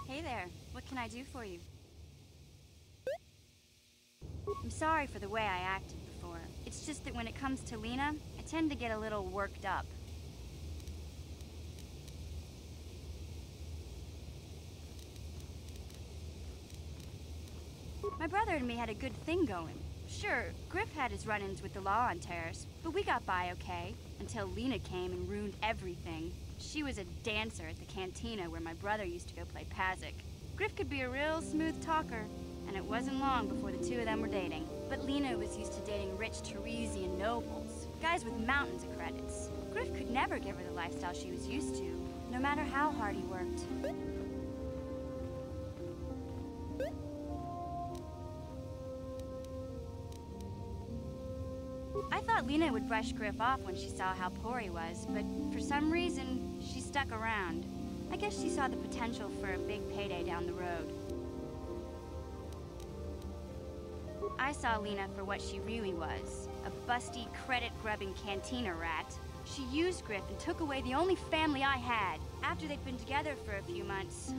Hey there, what can I do for you? I'm sorry for the way I acted before. It's just that when it comes to Lena, I tend to get a little worked up. My brother and me had a good thing going. Sure, Griff had his run-ins with the law on Terrace, but we got by okay, until Lena came and ruined everything. She was a dancer at the cantina where my brother used to go play Pazik. Griff could be a real smooth talker, and it wasn't long before the two of them were dating. But Lena was used to dating rich Teresian nobles, guys with mountains of credits. Griff could never give her the lifestyle she was used to, no matter how hard he worked. I thought Lena would brush Griff off when she saw how poor he was, but for some reason, she stuck around. I guess she saw the potential for a big payday down the road. I saw Lena for what she really was, a busty, credit-grubbing cantina rat. She used Griff and took away the only family I had. After they'd been together for a few months,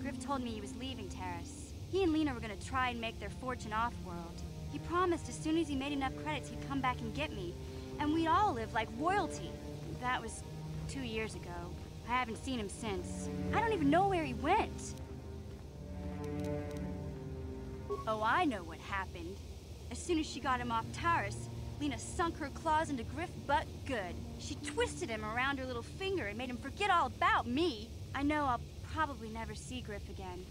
Griff told me he was leaving Terrace. He and Lena were gonna try and make their fortune off-world. He promised as soon as he made enough credits he'd come back and get me, and we'd all live like royalty. That was 2 years ago. I haven't seen him since. I don't even know where he went. Oh, I know what happened. As soon as she got him off Terrace, Lena sunk her claws into Griff butt good. She twisted him around her little finger and made him forget all about me. I know I'll probably never see Griff again.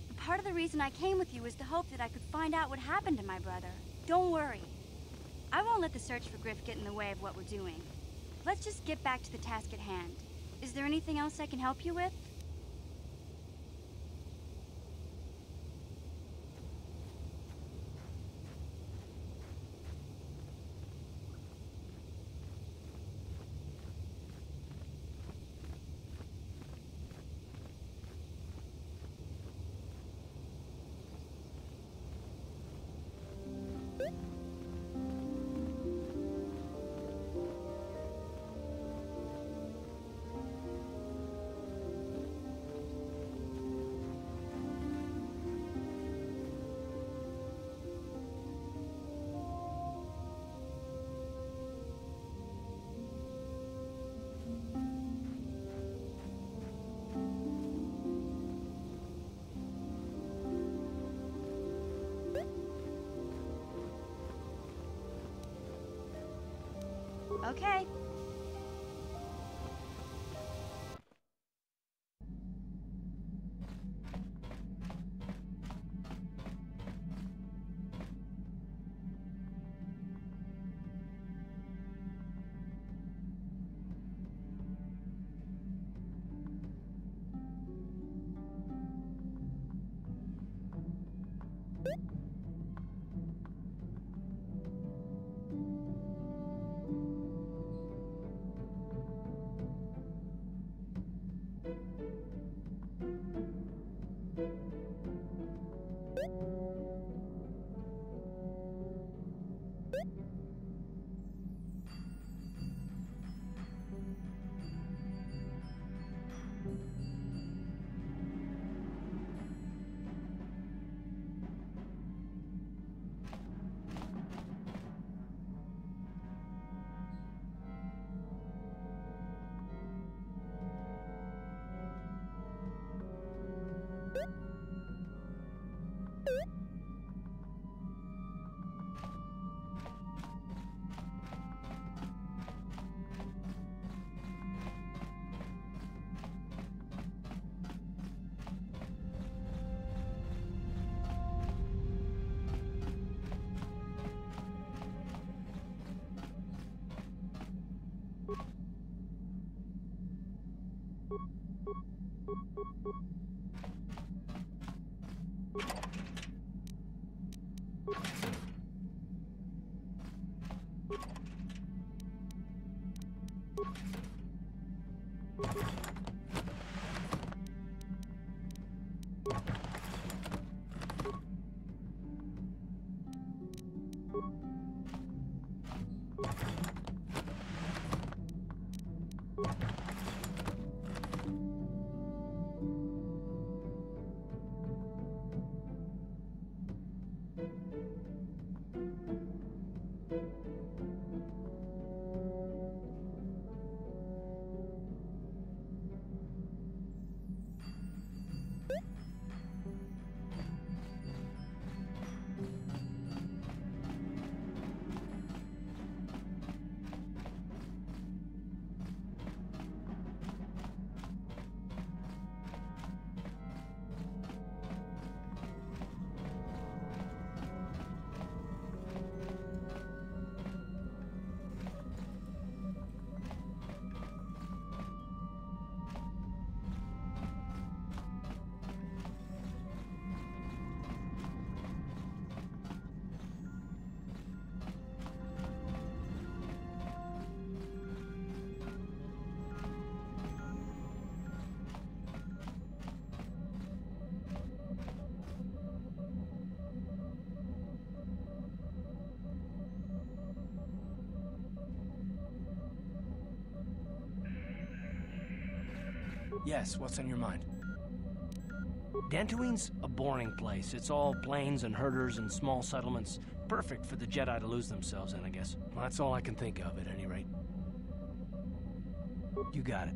But part of the reason I came with you was the hope that I could find out what happened to my brother. Don't worry. I won't let the search for Griff get in the way of what we're doing. Let's just get back to the task at hand. Is there anything else I can help you with? Okay. Yes, what's on your mind? Dantooine's a boring place. It's all plains and herders and small settlements. Perfect for the Jedi to lose themselves in, I guess. Well, that's all I can think of, at any rate. You got it.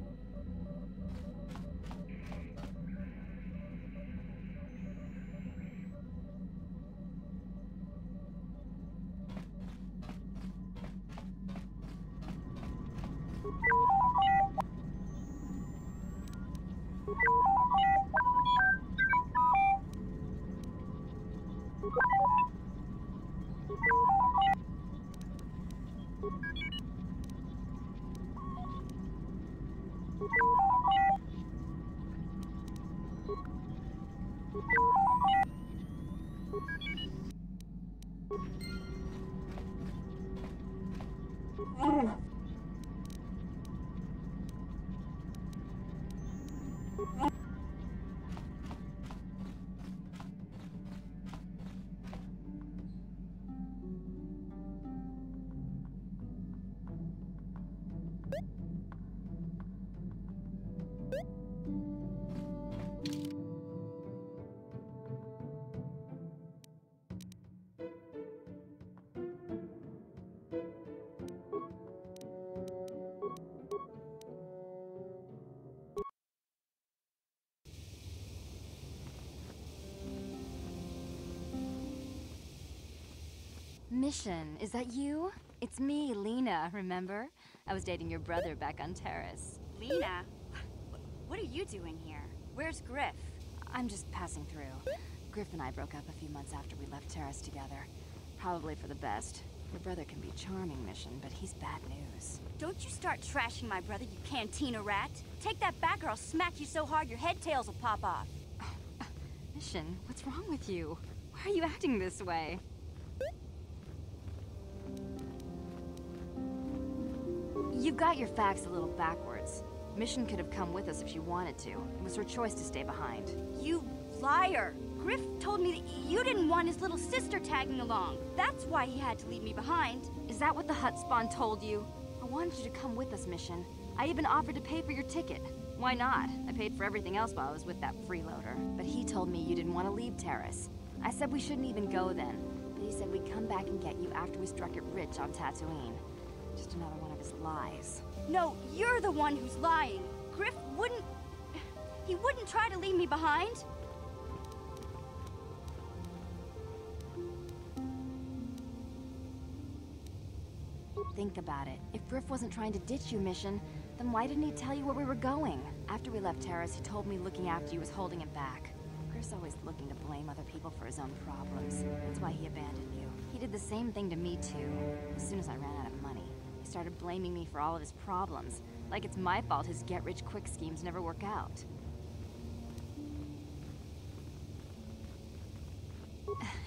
Mission, is that you? It's me, Lena, remember? I was dating your brother back on Terrace. Lena? What are you doing here? Where's Griff? I'm just passing through. Griff and I broke up a few months after we left Terrace together. Probably for the best. Your brother can be charming, Mission, but he's bad news. Don't you start trashing my brother, you cantina rat. Take that back or I'll smack you so hard your head tails will pop off. Mission, what's wrong with you? Why are you acting this way? You've got your facts a little backwards. Mission could have come with us if she wanted to. It was her choice to stay behind. You liar! Griff told me that you didn't want his little sister tagging along. That's why he had to leave me behind. Is that what the Hutt spawn told you? I wanted you to come with us, Mission. I even offered to pay for your ticket. Why not? I paid for everything else while I was with that freeloader. But he told me you didn't want to leave Terrace. I said we shouldn't even go then. But he said we'd come back and get you after we struck it rich on Tatooine. Just another one of his lies. No, you're the one who's lying. Griff wouldn't... He wouldn't try to leave me behind. Think about it. If Griff wasn't trying to ditch you, Mission, then why didn't he tell you where we were going? After we left Terrace, he told me looking after you was holding him back. Griff's always looking to blame other people for his own problems. That's why he abandoned you. He did the same thing to me, too. As soon as I ran out of money, he started blaming me for all of his problems. Like it's my fault his get-rich-quick schemes never work out.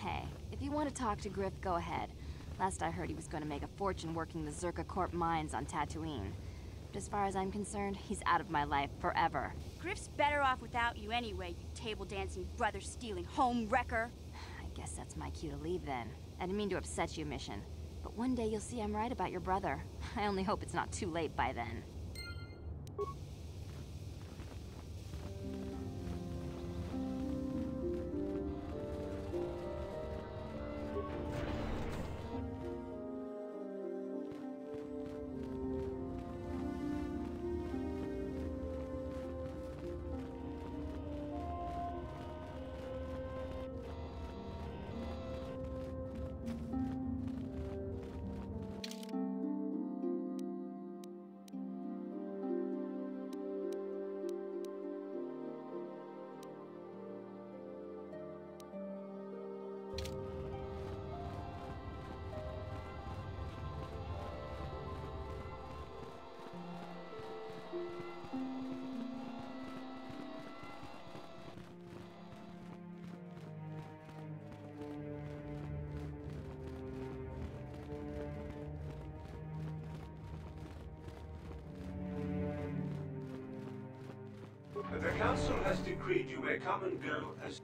Hey, if you want to talk to Griff, go ahead. Last I heard, he was going to make a fortune working the Zerka Corp mines on Tatooine. But as far as I'm concerned, he's out of my life forever. Griff's better off without you anyway, you table-dancing, brother-stealing home wrecker. I guess that's my cue to leave then. I didn't mean to upset you, Mission. But one day you'll see I'm right about your brother. I only hope it's not too late by then. The Council has decreed you may come and go as...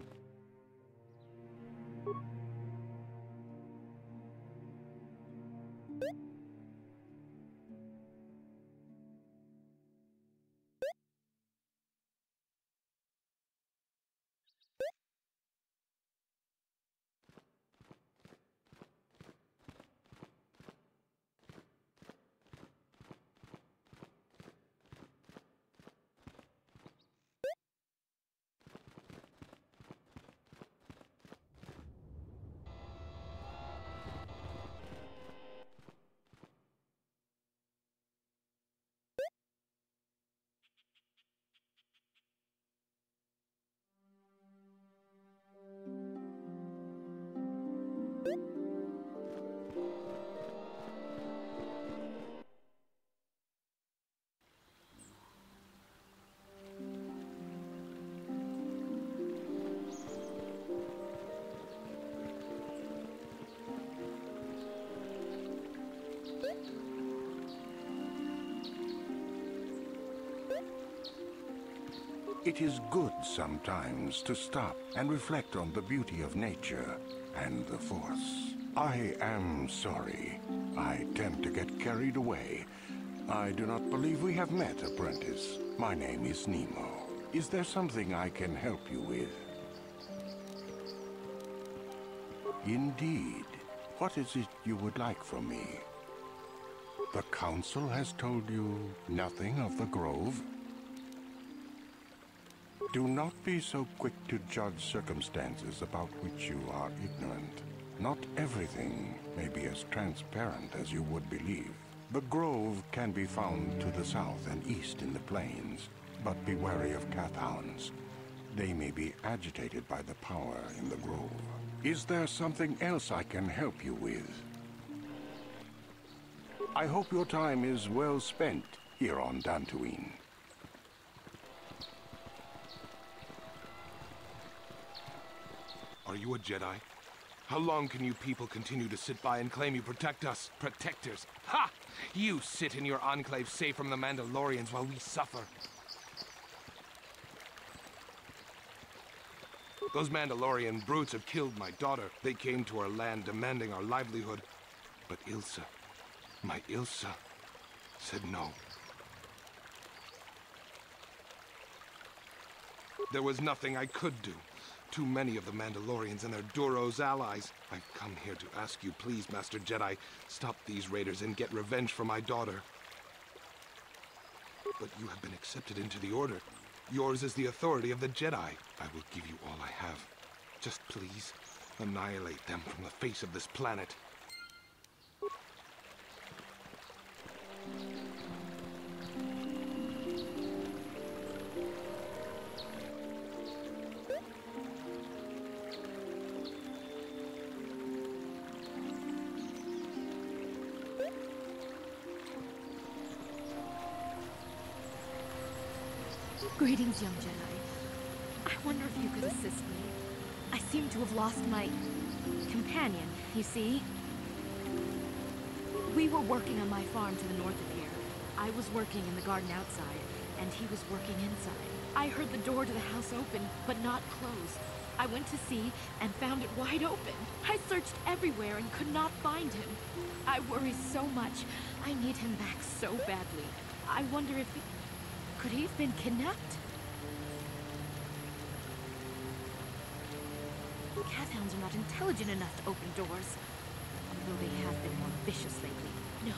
It is good sometimes to stop and reflect on the beauty of nature and the Force. I am sorry. I tend to get carried away. I do not believe we have met, apprentice. My name is Nemo. Is there something I can help you with? Indeed. What is it you would like from me? The Council has told you nothing of the Grove? Do not be so quick to judge circumstances about which you are ignorant. Not everything may be as transparent as you would believe. The Grove can be found to the south and east in the plains, but be wary of Cathounds. They may be agitated by the power in the Grove. Is there something else I can help you with? I hope your time is well spent here on Dantooine. Are you a Jedi? How long can you people continue to sit by and claim you protect us? Protectors? Ha! You sit in your enclave safe from the Mandalorians while we suffer. Those Mandalorian brutes have killed my daughter. They came to our land demanding our livelihood. But Ilsa, my Ilsa, said no. There was nothing I could do. Too many of the Mandalorians and their Duros allies. I've come here to ask you, please, Master Jedi, stop these raiders and get revenge for my daughter. But you have been accepted into the Order. Yours is the authority of the Jedi. I will give you all I have. Just please, annihilate them from the face of this planet. Greetings, young Jedi. I wonder if you could assist me. I seem to have lost my companion, you see? We were working on my farm to the north of here. I was working in the garden outside, and he was working inside. I heard the door to the house open, but not close. I went to see and found it wide open. I searched everywhere and could not find him. I worry so much. I need him back so badly. I wonder if could he have been kidnapped? Cathounds are not intelligent enough to open doors. Although they have been more vicious lately. No.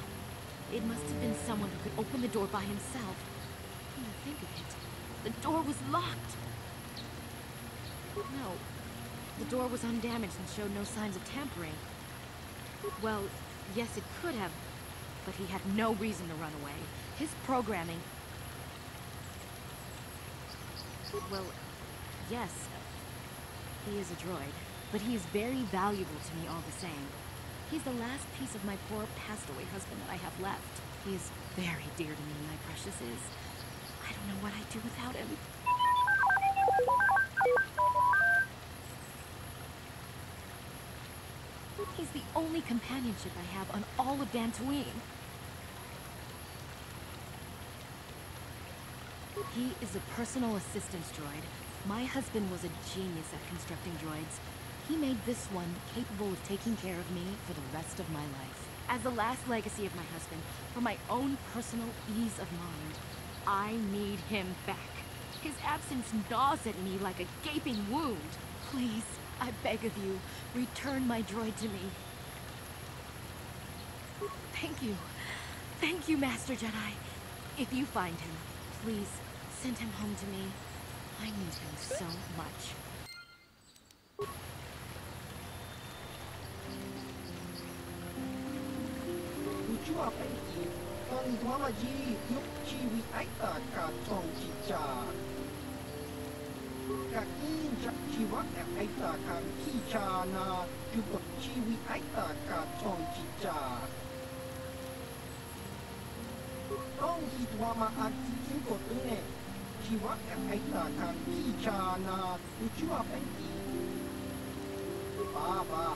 It must have been someone who could open the door by himself. Come to think of it, the door was locked. No. The door was undamaged and showed no signs of tampering. Well, yes, it could have, but he had no reason to run away. His programming... Well, yes, he is a droid, but he is very valuable to me all the same. He's the last piece of my poor passed-away husband that I have left. He is very dear to me, my precious is. I don't know what I'd do without him. He's the only companionship I have on all of Dantooine. He is a personal assistance droid. My husband was a genius at constructing droids. He made this one capable of taking care of me for the rest of my life. As the last legacy of my husband, for my own personal ease of mind, I need him back. His absence gnaws at me like a gaping wound. Please, I beg of you, return my droid to me. Thank you. Thank you, Master Jedi. If you find him, please send him home to me. I need him so much. Chúa phải chịu con thoa mà gì lúc chi vì ái ta cả trong chi cha cả in chắc chi vắt ái ta cả chi cha na chú bật chi vì ái ta cả trong chi cha con chi thoa mà ăn chi của tôi nè chi vắt ái ta cả chi cha na Chúa phải chịu ba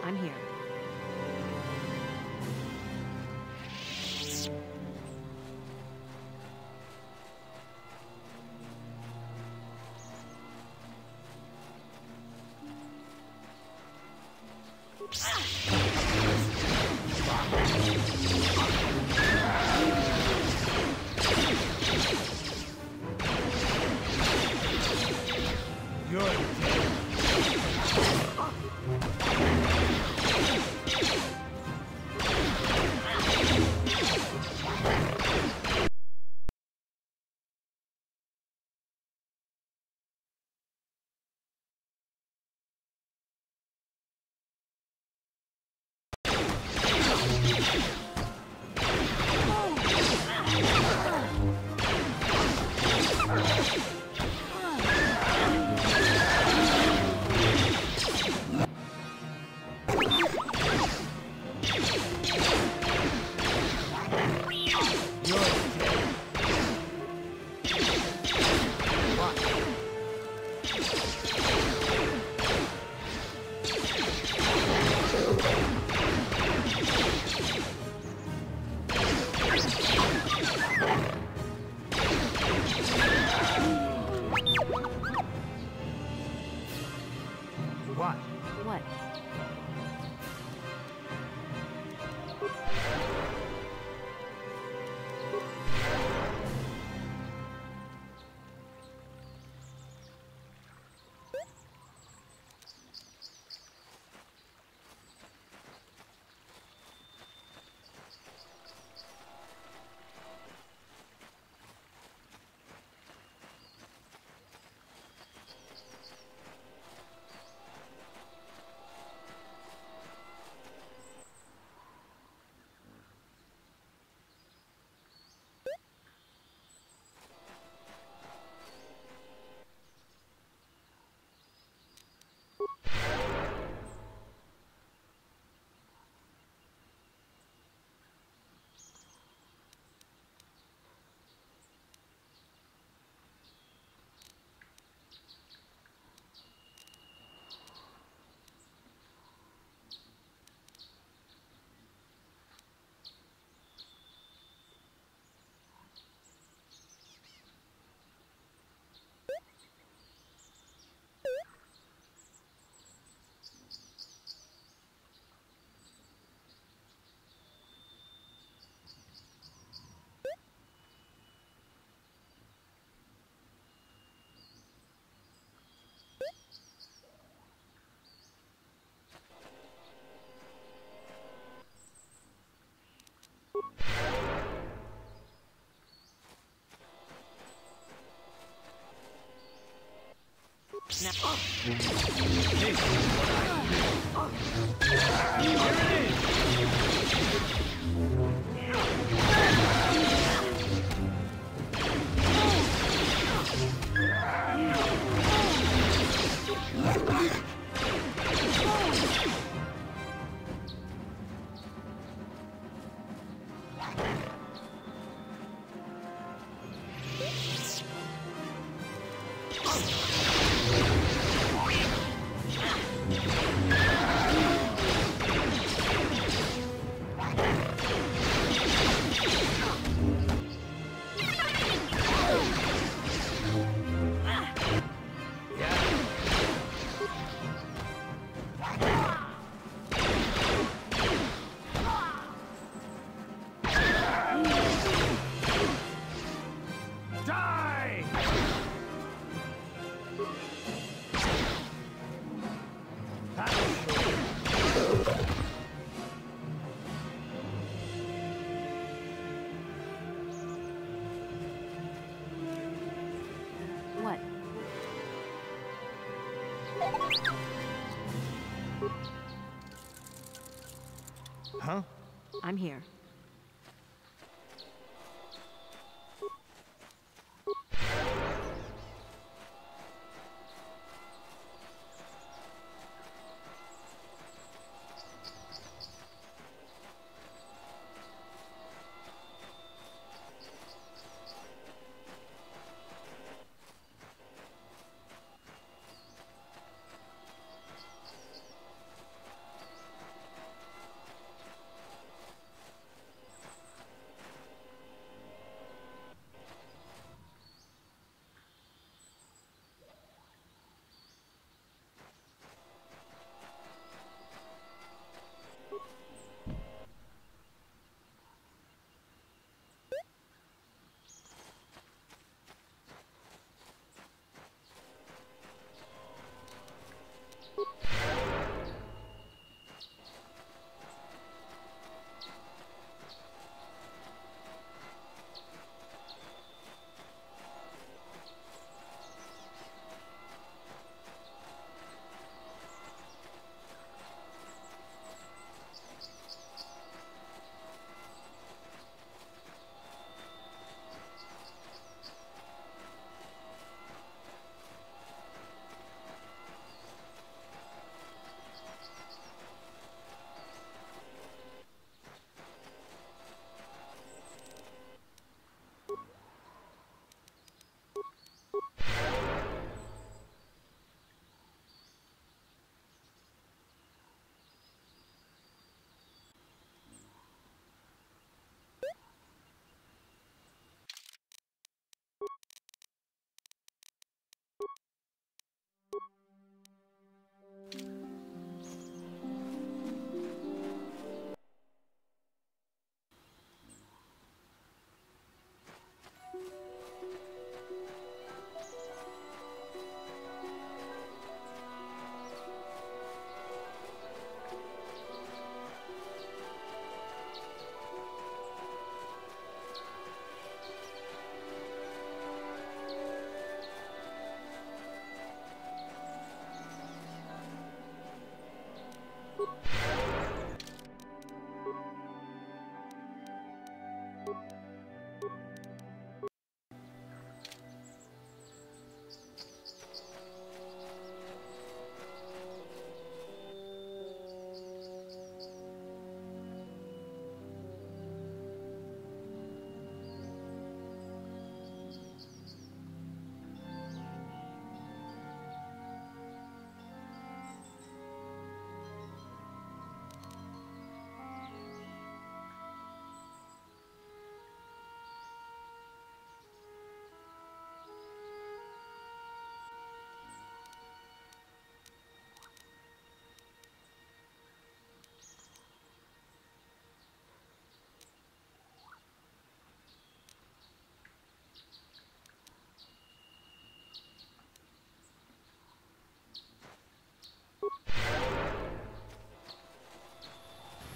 I'm here. What? What? Huh? I'm here.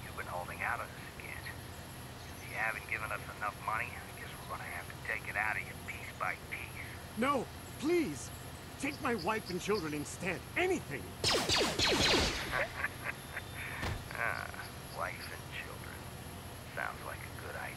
You've been holding out on us again. Since you haven't given us enough money, I guess we're gonna have to take it out of you piece by piece. No, please! Take my wife and children instead. Anything. Wife and children. Sounds like a good idea.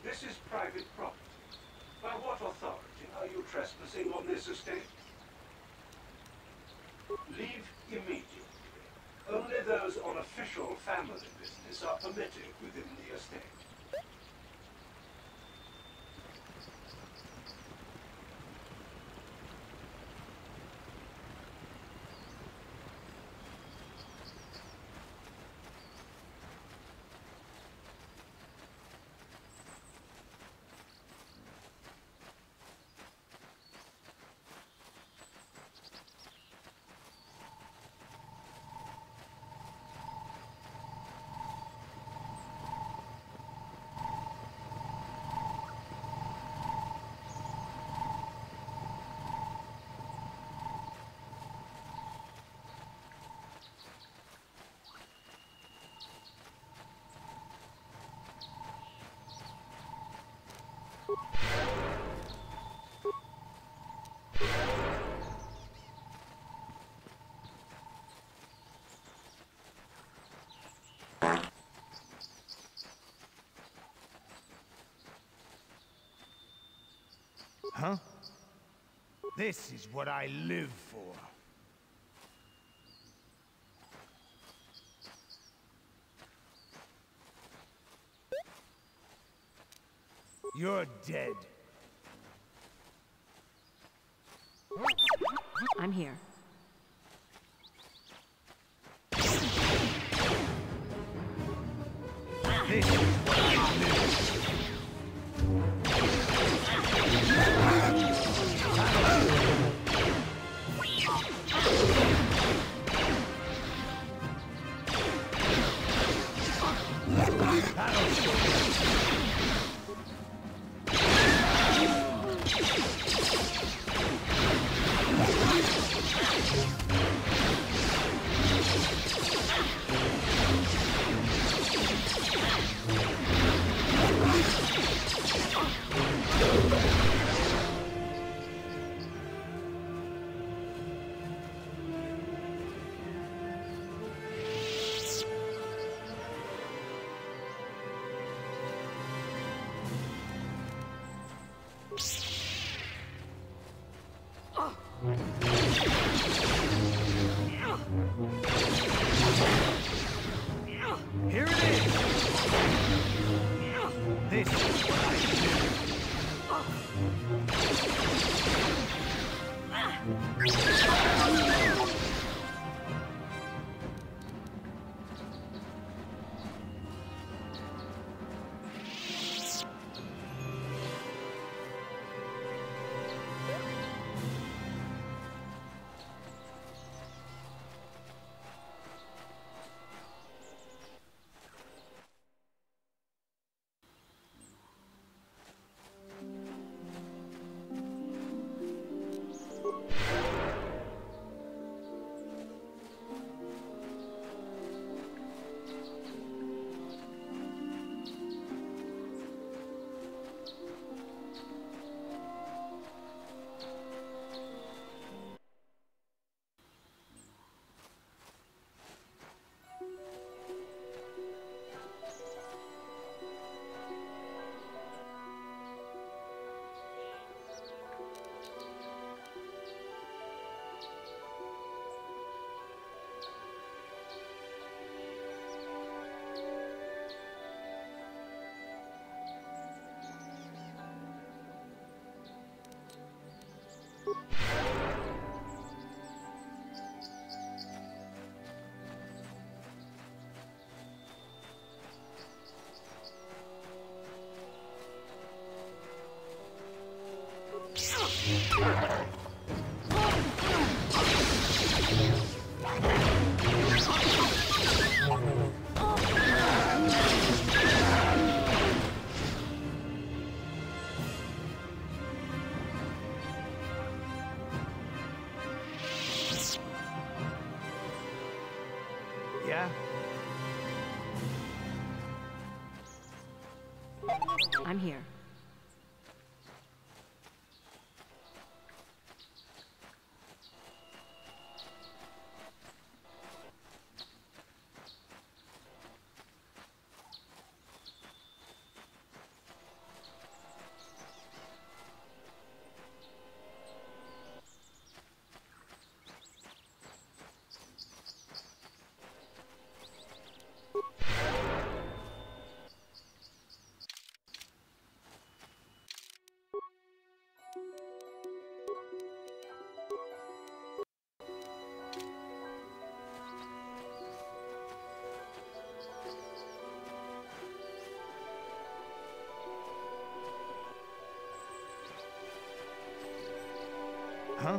This is private property. By what authority are you trespassing on this estate? Leave immediately. Only those on official family business are permitted within the estate. Huh? This is what I live for. You're dead. I'm here. This is what I live for. Yeah? I'm here. Huh?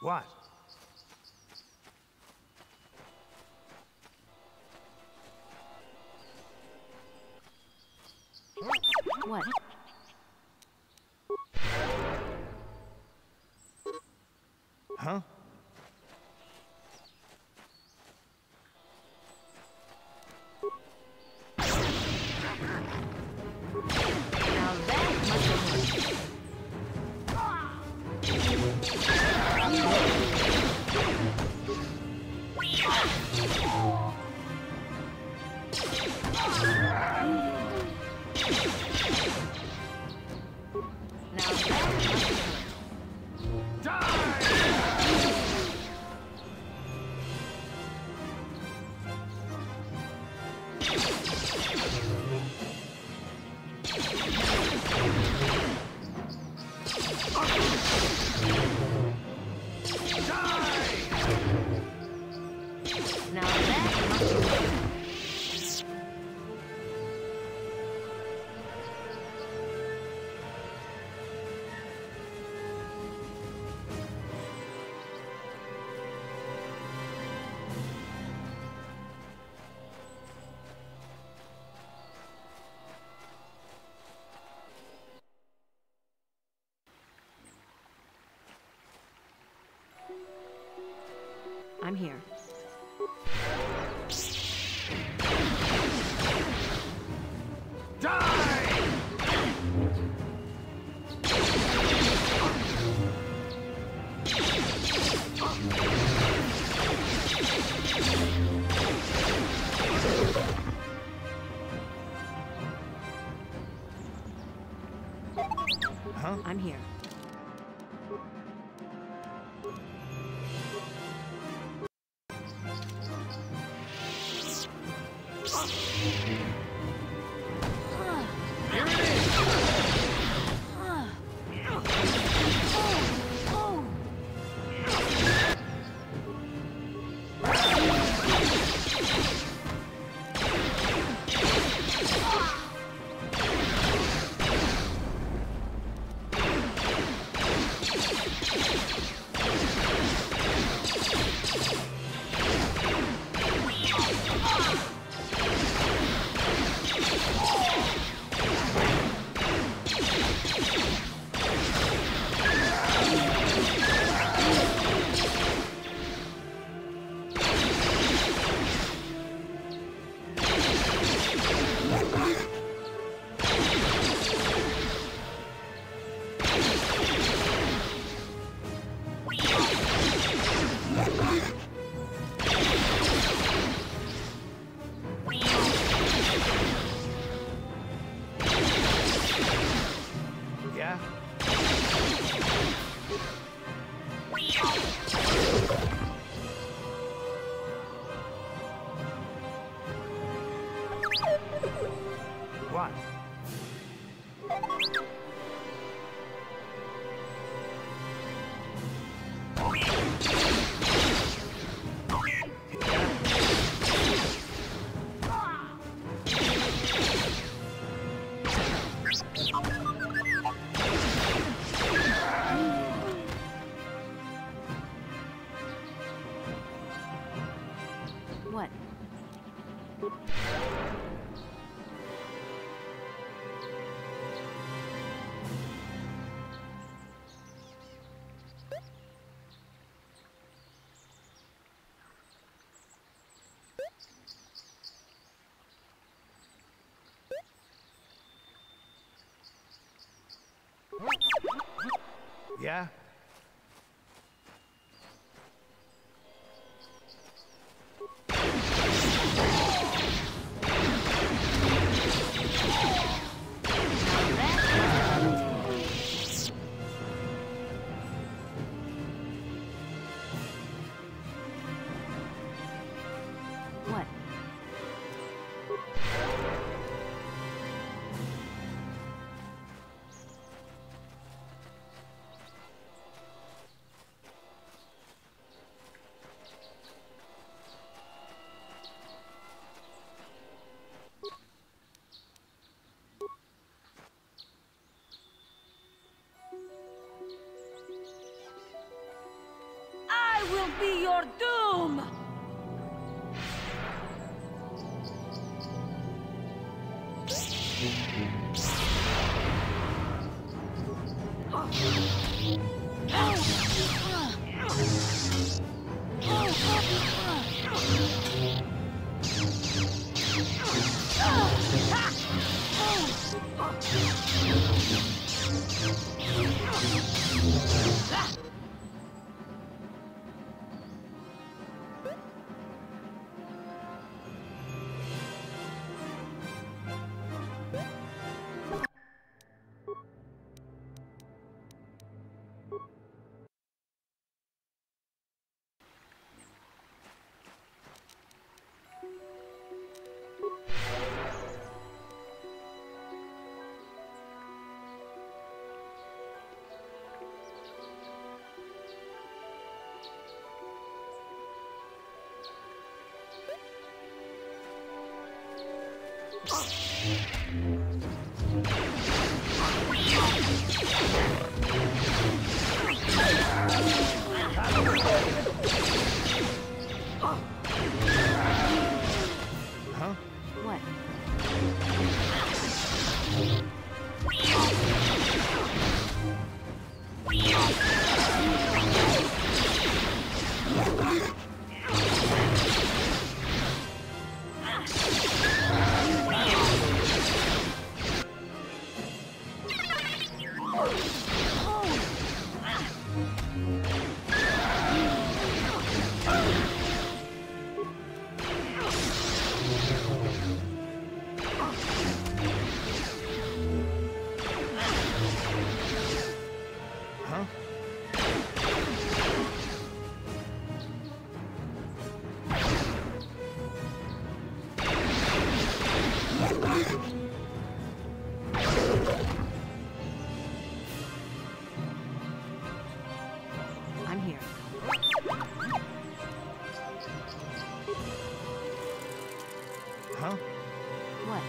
What? What? What? Huh? Now that must have hurt. Now that must have hurt. Now that must have hurt. I'm here. Huh? I'm here. Yeah? What? What? Yeah? What? I will be your doom! Huh? What? Huh? I'm here. Huh? What?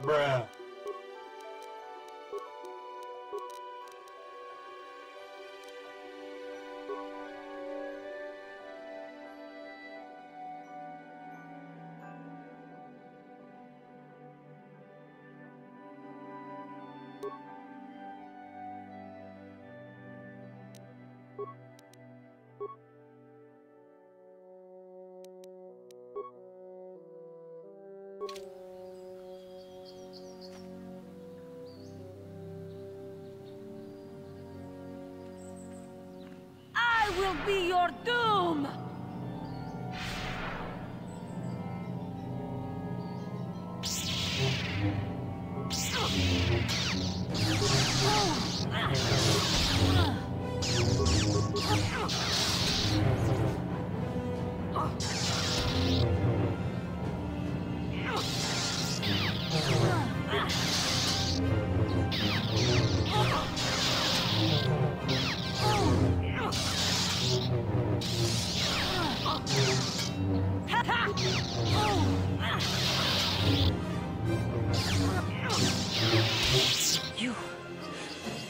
Bruh. I will be your doom!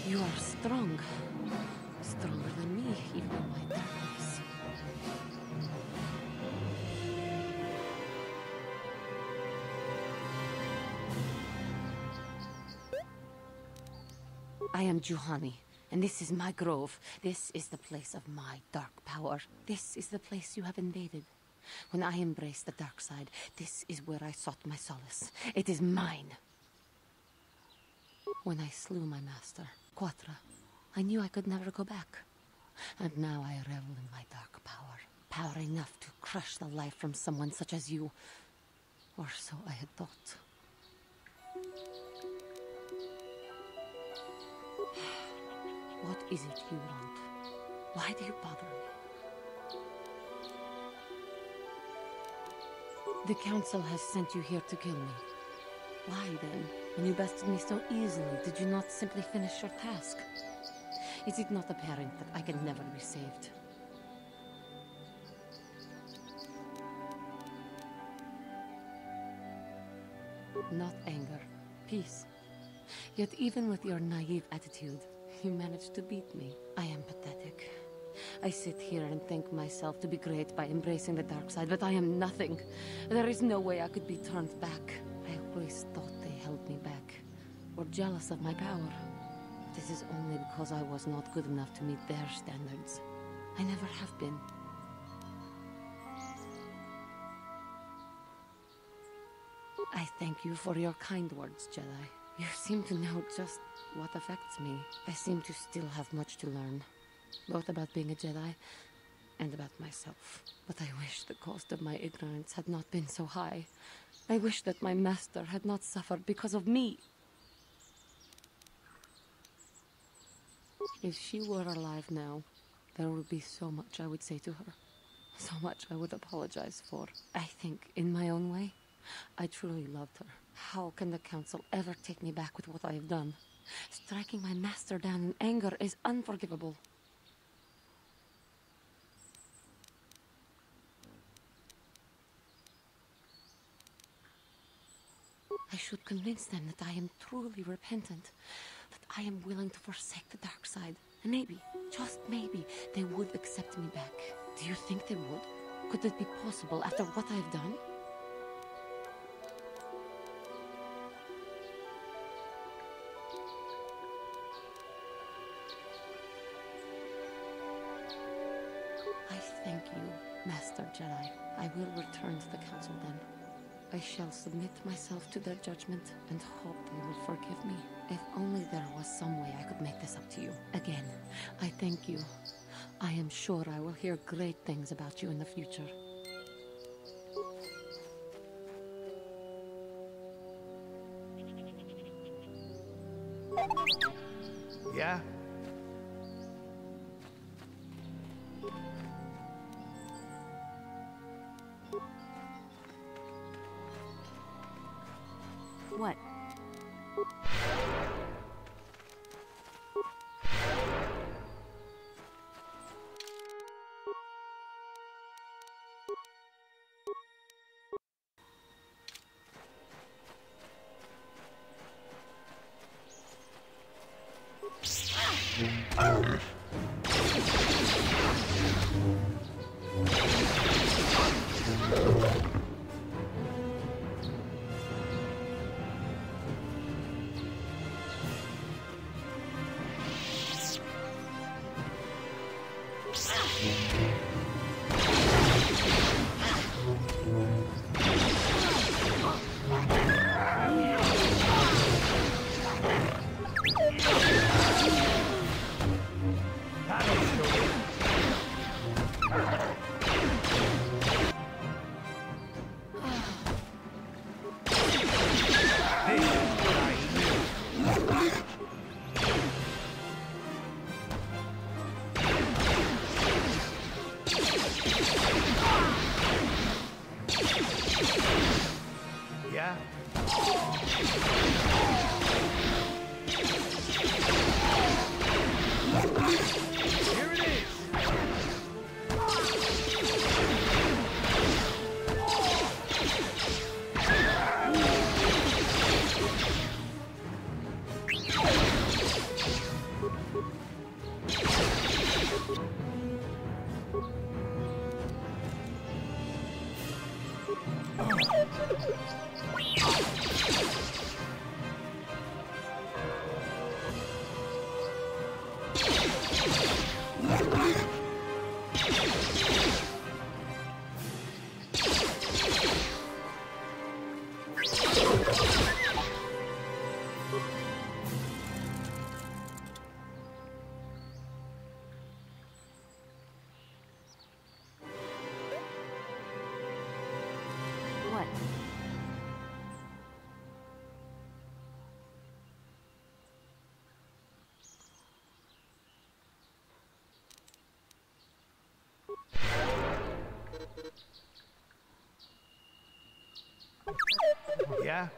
You are strong. Stronger than me, even in my darkness. I am Juhani, and this is my grove. This is the place of my dark power. This is the place you have invaded. When I embraced the dark side, this is where I sought my solace. It is mine. When I slew my master, Quattro, I knew I could never go back. And now I revel in my dark power. Power enough to crush the life from someone such as you. Or so I had thought. What is it you want? Why do you bother me? The Council has sent you here to kill me. Why then, when you bested me so easily, did you not simply finish your task? Is it not apparent that I can never be saved? Not anger, peace. Yet even with your naive attitude, you managed to beat me. I am pathetic. I sit here and think myself to be great by embracing the dark side, but I am nothing. There is no way I could be turned back. I always thought they held me back, or jealous of my power. This is only because I was not good enough to meet their standards. I never have been. I thank you for your kind words, Jedi. You seem to know just what affects me. I seem to still have much to learn, both about being a Jedi and about myself. But I wish the cost of my ignorance had not been so high. I wish that my master had not suffered because of me. If she were alive now, there would be so much I would say to her. So much I would apologize for. I think, in my own way, I truly loved her. How can the Council ever take me back with what I have done? Striking my master down in anger is unforgivable. I should convince them that I am truly repentant, that I am willing to forsake the dark side. And maybe, just maybe, they would accept me back. Do you think they would? Could it be possible after what I have done? I thank you, Master Jedi. I will return to the Council then. I shall submit myself to their judgment and hope they will forgive me. If only there was some way I could make this up to you. Again, I thank you. I am sure I will hear great things about you in the future. Yeah? What? Yeah? Here it is! yeah?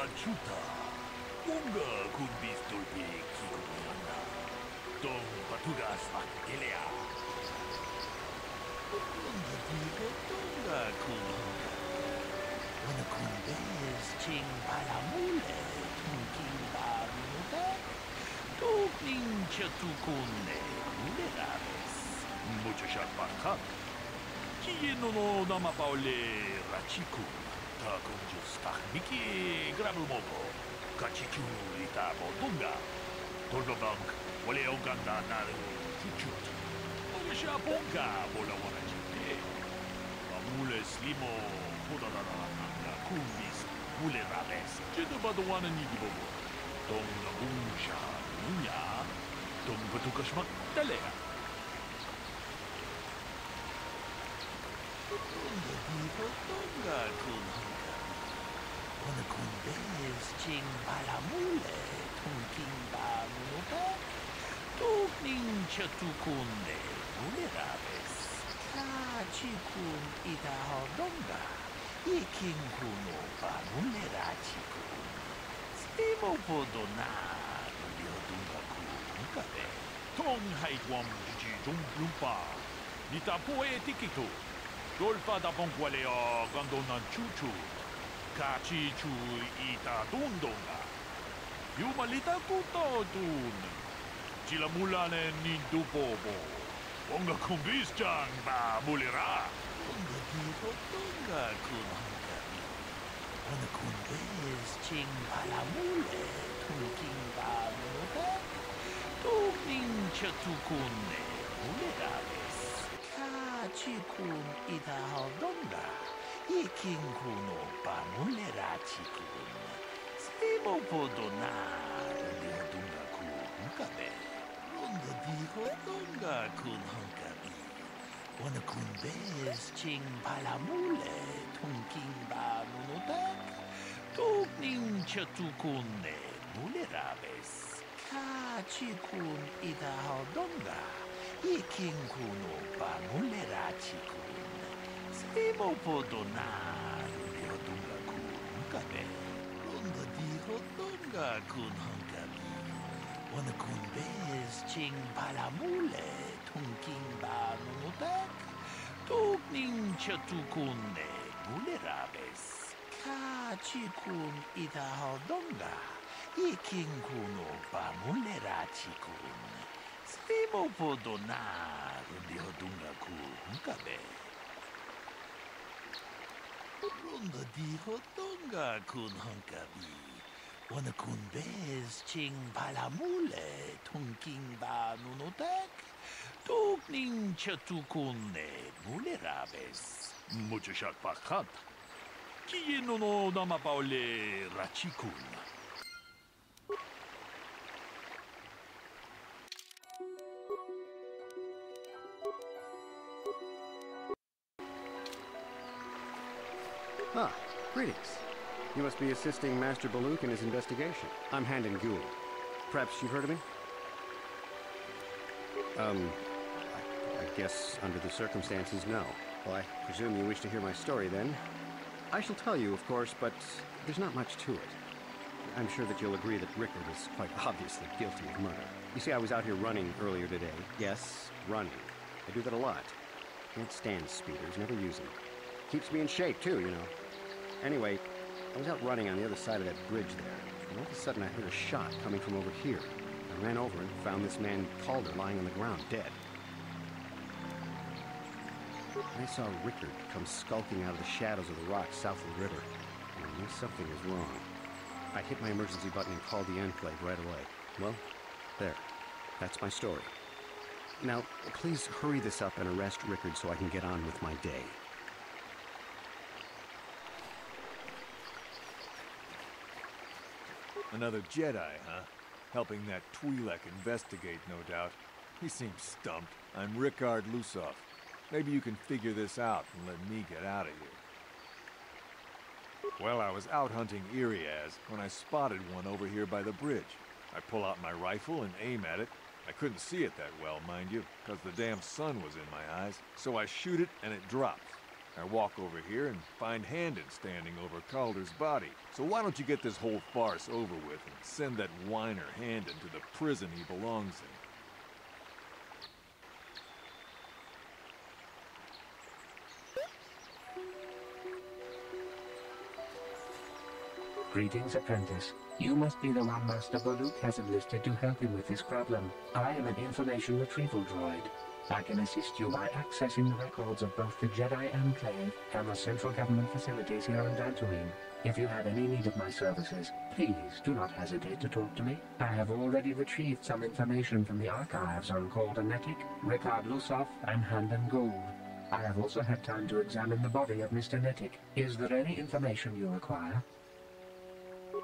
Achuta, unga kun bistolpi kikuyana. Dong patugas makelea. Unga tiko tunga kun hunga. Una kun bez ching palamule tunking baruta. Tukning chatukunne uleraves. Mucho shakpaka. Kieno no namapaule rachiku. Takunjus Miki Grabumobo, Kachichu Itabo Bunga, Tolgobank, Wale Uganda Naru Chuchut, Ogasha Bunga, Bola Wanachite, Amules Limo, Podana, Kumbis, Ule Raves, Jedubadwana Nidibobo, Tonga Bunsha, Nunya, Tombatukash Telea. Tonga Kunhunga. Una Kundes Ching Balamule, Tunking Bamuta, Tukning Chatukunde, Uleraves, Kachikun Ida Hodonga, Iking Kuno Bamulera Chikun, Stimo Podona, Liodunga Kunkabe, Tong Haitwam Jijum Lumpa, Nita Poetikito. Dolpa da Bonqualeo Gandonan Chuchu, Kachi Chu Ita Dundonga, Yumalita Kuto Dun, Chilamulane Nindupobo, Bonga Kumbisjan Ba Mulira, Bonga Digo Donga Kunhunga, Bonga Kumbis Ching Palamule, Tunking Ba Munuka, Tukning Chatukunne, Muliraves. Chikun ida hodonga, iking kuno bamulera chikun. Stimo podona, lihodunga kunkabe. Runda di hodonga kunhunkabi. Wana kun bez ching palamule, tunking bamunotak. Tukning chatukunne, mulerabes. Kachikun ida hodonga. Iking kuno bamulera chikun. Stimo podona, lihodunga kunkabe. Runda di hodonga kunhunkabi. Wana kun bez ching palamule, tunking bamunotak. Tukning chatukunne, mulerabes. Kachikun ida hodonga. Iking kuno bamulera chikun. Stimo po donar undi hodunga ku hunkabe. Runda di hodunga kun hunkabi. Wana kun bez ching palamule tunking ba nunotek. Tukning chatukune mulerabes. Muchashak pakat. Kieno no namapaule rachikun. Ah, greetings. You must be assisting Master Baluk in his investigation. I'm Handon Gould. Perhaps you've heard of me? I guess under the circumstances, no. Well, I presume you wish to hear my story, then. I shall tell you, of course, but there's not much to it. I'm sure that you'll agree that Rickard is quite obviously guilty of murder. You see, I was out here running earlier today. Yes, running. I do that a lot. Can't stand speeders, never use them. Keeps me in shape, too, you know. Anyway, I was out running on the other side of that bridge there, and all of a sudden I heard a shot coming from over here. I ran over and found this man Calder lying on the ground, dead. I saw Rickard come skulking out of the shadows of the rocks south of the river, and I knew something was wrong. I hit my emergency button and called the Enclave right away. Well, there. That's my story. Now, please hurry this up and arrest Rickard so I can get on with my day. Another Jedi, huh? Helping that Twi'lek investigate, no doubt. He seems stumped. I'm Rickard Lusov. Maybe you can figure this out and let me get out of here. Well, I was out hunting Iriaz when I spotted one over here by the bridge. I pull out my rifle and aim at it. I couldn't see it that well, mind you, because the damn sun was in my eyes. So I shoot it and it drops. I walk over here and find Handon standing over Calder's body. So why don't you get this whole farce over with and send that whiner Handon to the prison he belongs in? Greetings, apprentice. You must be the one Master Baluk has enlisted to help him with this problem. I am an information retrieval droid. I can assist you by accessing the records of both the Jedi Enclave and the central government facilities here on Dantooine. If you have any need of my services, please do not hesitate to talk to me. I have already retrieved some information from the archives on Calder Netic, Rickard Lusov, and Handon Gould. I have also had time to examine the body of Mr. Netic. Is there any information you require?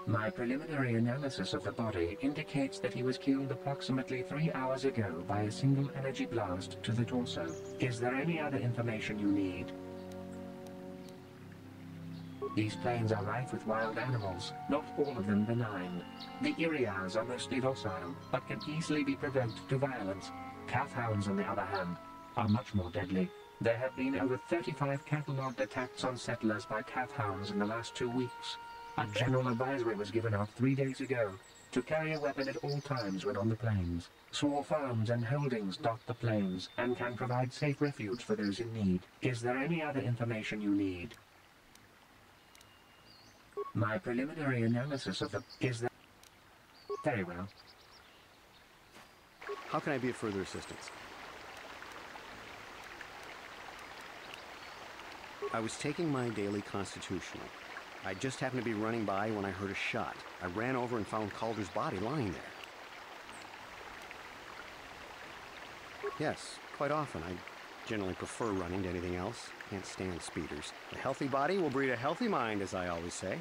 My preliminary analysis of the body indicates that he was killed approximately 3 hours ago by a single energy blast to the torso. Is there any other information you need? These plains are rife with wild animals, not all of them benign. The Iriaz are mostly docile, but can easily be provoked to violence. Calf hounds, on the other hand, are much more deadly. There have been over 35 catalogued attacks on settlers by calf hounds in the last 2 weeks. A general advisory was given out 3 days ago to carry a weapon at all times when on the plains. Small farms and holdings dot the plains and can provide safe refuge for those in need. Is there any other information you need? My preliminary analysis of the... Is there... Very well. How can I be of further assistance? I was taking my daily constitutional. I just happened to be running by when I heard a shot. I ran over and found Calder's body lying there. Yes, quite often. I generally prefer running to anything else. Can't stand speeders. A healthy body will breed a healthy mind, as I always say.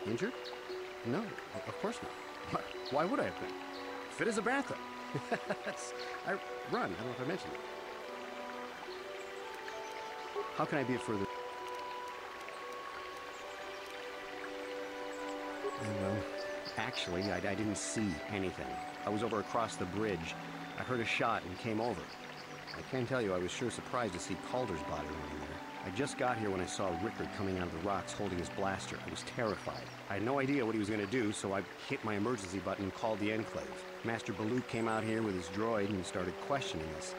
Injured? No, of course not. Why would I have been? Fit as a bathtub. I run. I don't know if I mentioned it. How can I be of further... Well, actually, I didn't see anything. I was over across the bridge. I heard a shot and came over. I can tell you I was sure surprised to see Calder's body lying there. I just got here when I saw Rickard coming out of the rocks holding his blaster. I was terrified. I had no idea what he was going to do, so I hit my emergency button and called the Enclave. Master Baluk came out here with his droid and started questioning us.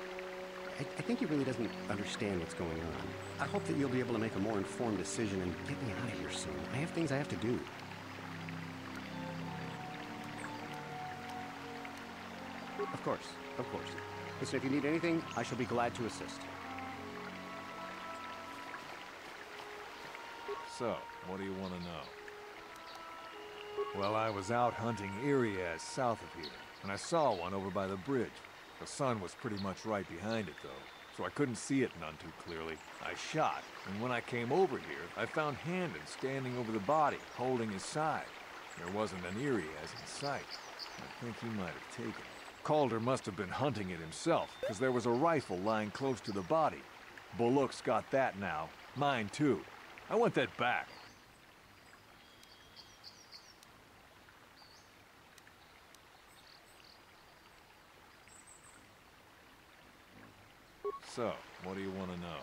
I think he really doesn't understand what's going on. I hope that you'll be able to make a more informed decision and get me out of here soon. I have things I have to do. Of course, of course. Listen, if you need anything, I shall be glad to assist. So, what do you want to know? Well, I was out hunting Irias south of here, and I saw one over by the bridge. The sun was pretty much right behind it, though, so I couldn't see it none too clearly. I shot, and when I came over here, I found Handon standing over the body, holding his side. There wasn't an Irias in sight. I think he might have taken it. Calder must have been hunting it himself, because there was a rifle lying close to the body. Bullock's got that now. Mine, too. I want that back. So, what do you want to know?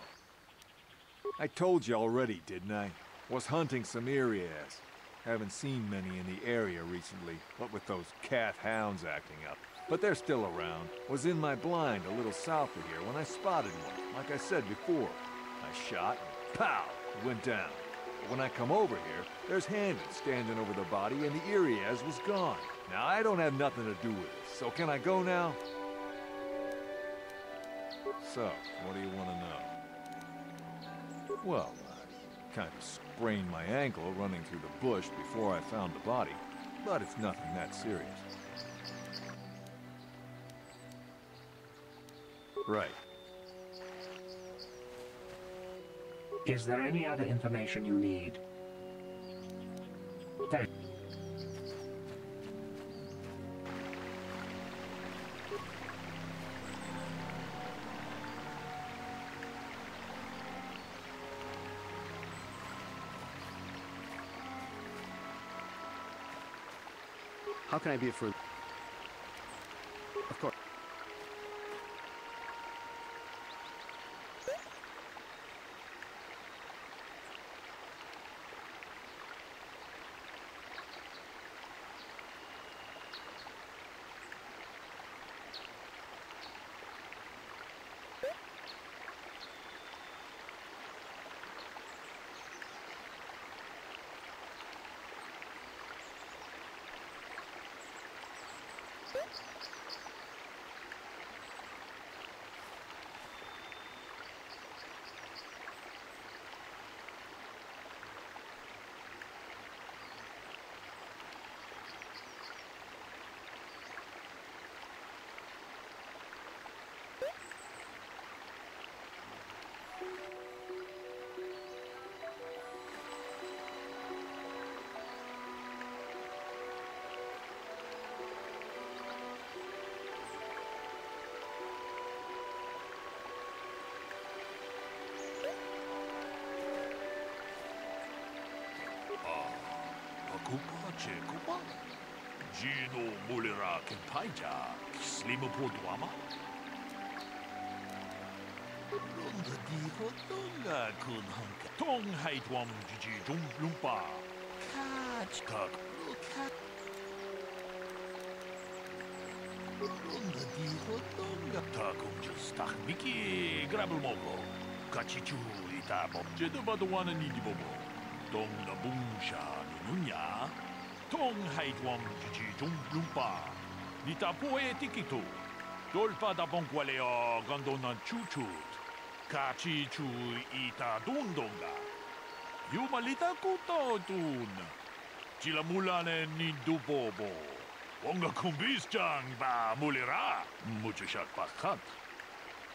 I told you already, didn't I? Was hunting some Irias. Haven't seen many in the area recently, what with those cat hounds acting up. But they're still around. Was in my blind a little south of here when I spotted one, like I said before. I shot, and pow, it went down. But when I come over here, there's Handon standing over the body and the Irias was gone. Now, I don't have nothing to do with this, so can I go now? So, what do you want to know? Well, I kind of sprained my ankle running through the bush before I found the body, but it's nothing that serious. Right. Is there any other information you need? Thank you. How can I be of further? Of course. Kupa, Gino Mulira Kempaija, Slimapoduama. Runda di Hotonga kun hunka. Tong Haitwam Gigi Jumpa. Catch Tuck. Runda di Hotonga. Takum just Miki Grabelmogo. Kachichu Itabo. Jedabadawana Nidibobo. Dong na Bungsha Nunya. Tong Haitwam Gigi Jumpa. Nitapoe Tikitu. Dolpa da Bonqualeo Gondona Chuchut. Kachi Chu Ita Dundonga. Yumalita Kuto Dun. Chilamulane Nindubobo. Onga Kumbis Jang Ba Mulira. Muchashak Pakat.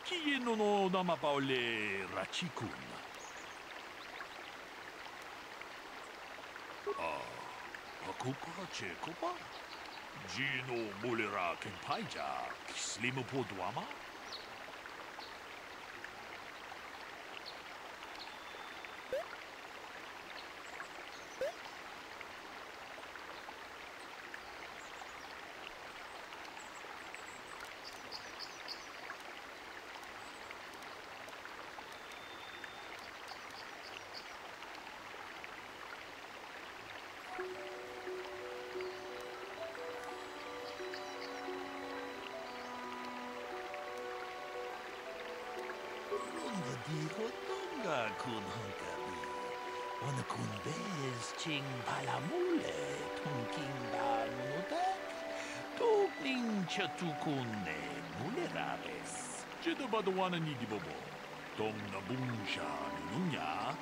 Kieno no Namapaole Rachikun. Kupa Chekopa? Gino Mulira Kempaija, Slimapoduama? Dihotonga kun hunkabi. Wana kun bez ching palamule. Tunking ba nunutek. Tu Nincha tukune mulerabes. Jedabadawana ni dibobo. Dong nabungsha nunya.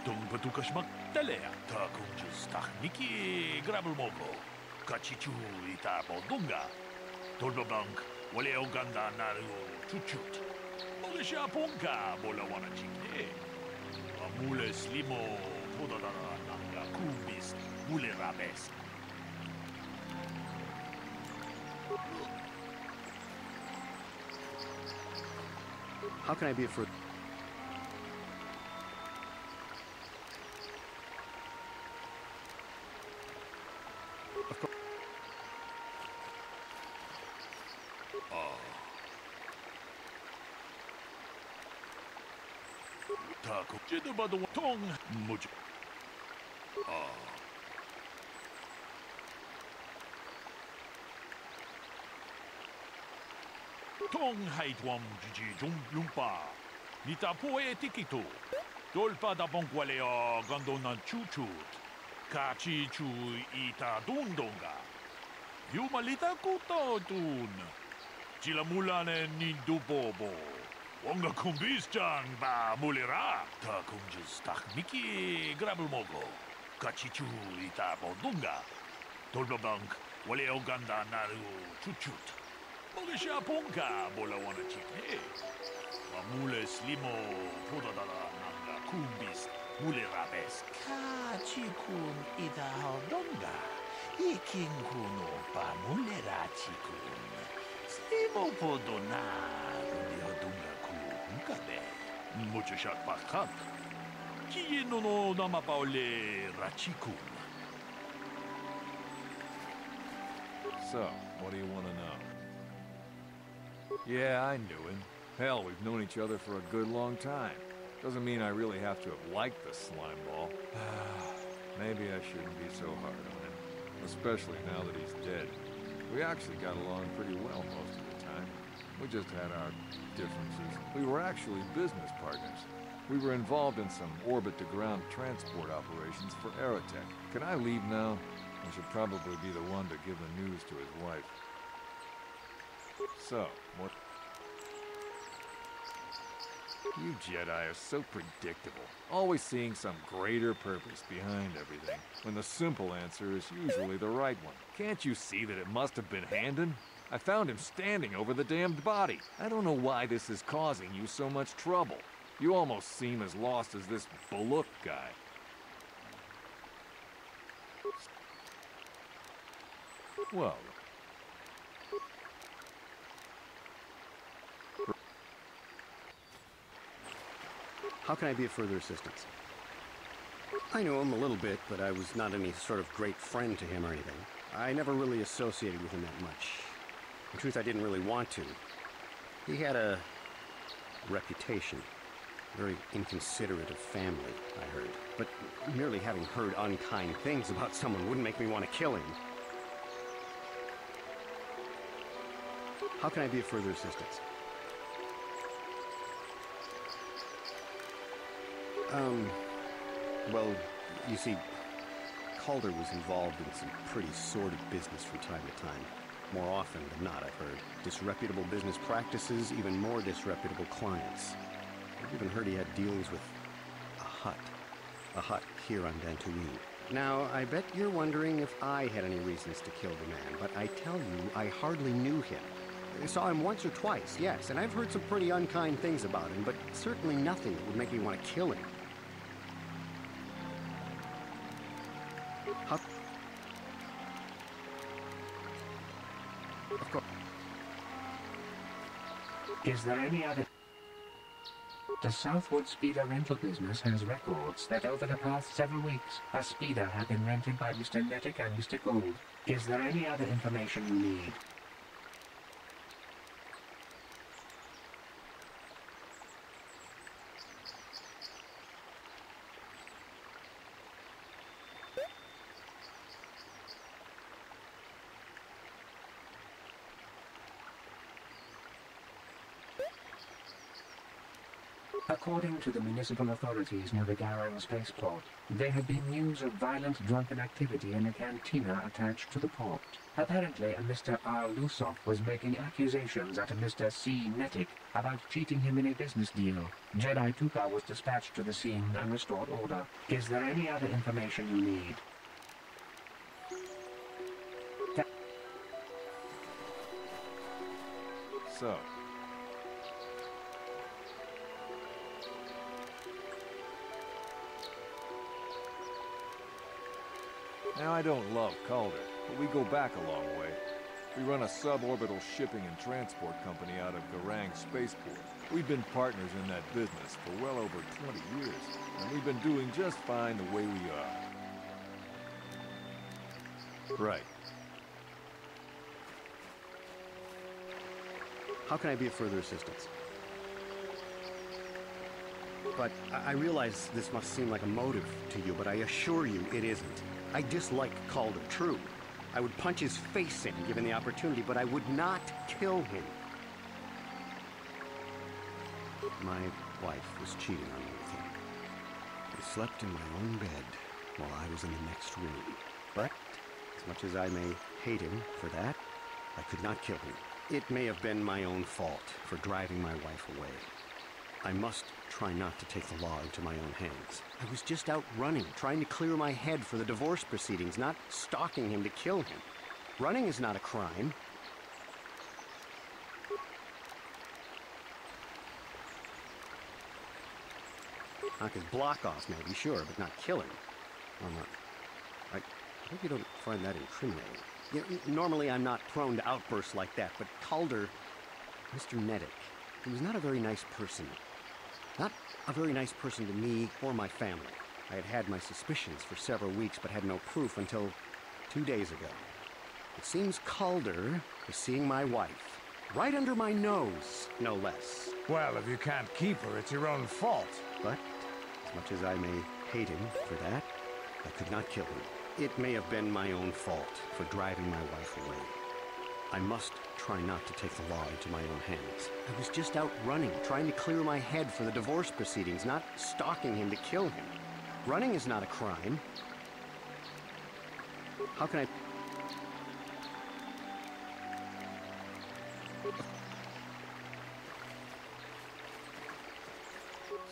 Dong patukas magtalea. Takong just takniki grabelmogo. Kachichu ita bodunga. Tolbabank wale oganda naru chuchut. Mogesha ponka bolawana chikne. Amule slimo podadara nanga kumbis mulerabes. How can I be of further? Of course. Taco jedabado tong much. Tong haitwam jiji lumpa. Nita poe tikito. Dolpa da bonqualeo gondona chuchut. Kachi chu ita dundonga. Yumalita kuto tun. Chilamulane nindubobo. Wonga kumbis ba mulera. Ta kunjus takmiki grabelmogo. Kachi chu ita bodunga. Dolpa bank waleo ganda naru chuchut. Mogesha ponka bolawana chikne. Mamule slimo podadala nanga kumbis mulerabes. Kachikun ida haldonga. Ikinkuno pa mulera chikun. Slimo podona rundi haldonga ku hunkabe. Mucho shak pakak. Kieno no namapaole rachikun. So, what do you want to know? Yeah, I knew him. Hell, we've known each other for a good long time. Doesn't mean I really have to have liked the slime ball. Maybe I shouldn't be so hard on him. Especially now that he's dead. We actually got along pretty well most of the time. We just had our differences. We were actually business partners. We were involved in some orbit-to-ground transport operations for Aerotech. Can I leave now? I should probably be the one to give the news to his wife. So, what? You Jedi are so predictable, always seeing some greater purpose behind everything, when the simple answer is usually the right one. Can't you see that it must have been Handon? I found him standing over the damned body. I don't know why this is causing you so much trouble. You almost seem as lost as this Baluk guy. Well... How can I be of further assistance? I knew him a little bit, but I was not any sort of great friend to him or anything. I never really associated with him that much. In truth, I didn't really want to. He had a reputation. Very inconsiderate of family, I heard. But merely having heard unkind things about someone wouldn't make me want to kill him. How can I be of further assistance? Well, you see, Calder was involved in some pretty sordid business from time to time. More often than not, I've heard. Disreputable business practices, even more disreputable clients. I've even heard he had dealings with a hut here on Dantooine. Now, I bet you're wondering if I had any reasons to kill the man, but I tell you, I hardly knew him. I saw him once or twice, yes, and I've heard some pretty unkind things about him, but certainly nothing that would make me want to kill him. How? Of course. Is there any other... The Southwood Speeder rental business has records that over the past several weeks, a speeder had been rented by Mr. Nettic and Mr. Gould. Is there any other information you need? According to the municipal authorities near the Garang spaceport, there had been news of violent drunken activity in a cantina attached to the port. Apparently, a Mr. R. Lusov was making accusations at a Mr. C. Netic about cheating him in a business deal. Jedi Tuka was dispatched to the scene and restored order. Is there any other information you need? So, now I don't love Calder, but we go back a long way. We run a suborbital shipping and transport company out of Garang Spaceport. We've been partners in that business for well over 20 years, and we've been doing just fine the way we are. Right. How can I be of further assistance? But I realize this must seem like a motive to you, but I assure you it isn't. I dislike Calder, true. I would punch his face in given the opportunity, but I would not kill him. My wife was cheating on me with him. We slept in my own bed while I was in the next room. But, as much as I may hate him for that, I could not kill him. It may have been my own fault for driving my wife away. I must try not to take the law into my own hands. I was just out running, trying to clear my head for the divorce proceedings, not stalking him to kill him. Running is not a crime. Knock his block off, maybe, sure, but not kill him. Well, no. I hope you don't find that incriminating. You know, normally I'm not prone to outbursts like that, but Calder, Mr. Netic, he was not a very nice person. Not a very nice person to me or my family. I had had my suspicions for several weeks, but had no proof until 2 days ago. It seems Calder is seeing my wife. Right under my nose, no less. Well, if you can't keep her, it's your own fault. But, as much as I may hate him for that, I could not kill him. It may have been my own fault for driving my wife away. I must try not to take the law into my own hands. I was just out running, trying to clear my head for the divorce proceedings, not stalking him to kill him. Running is not a crime. How can I...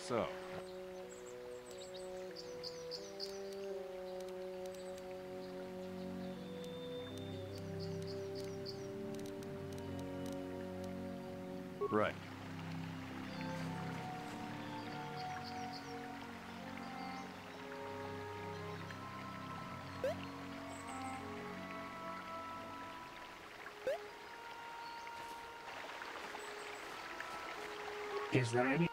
So, right. Is there any...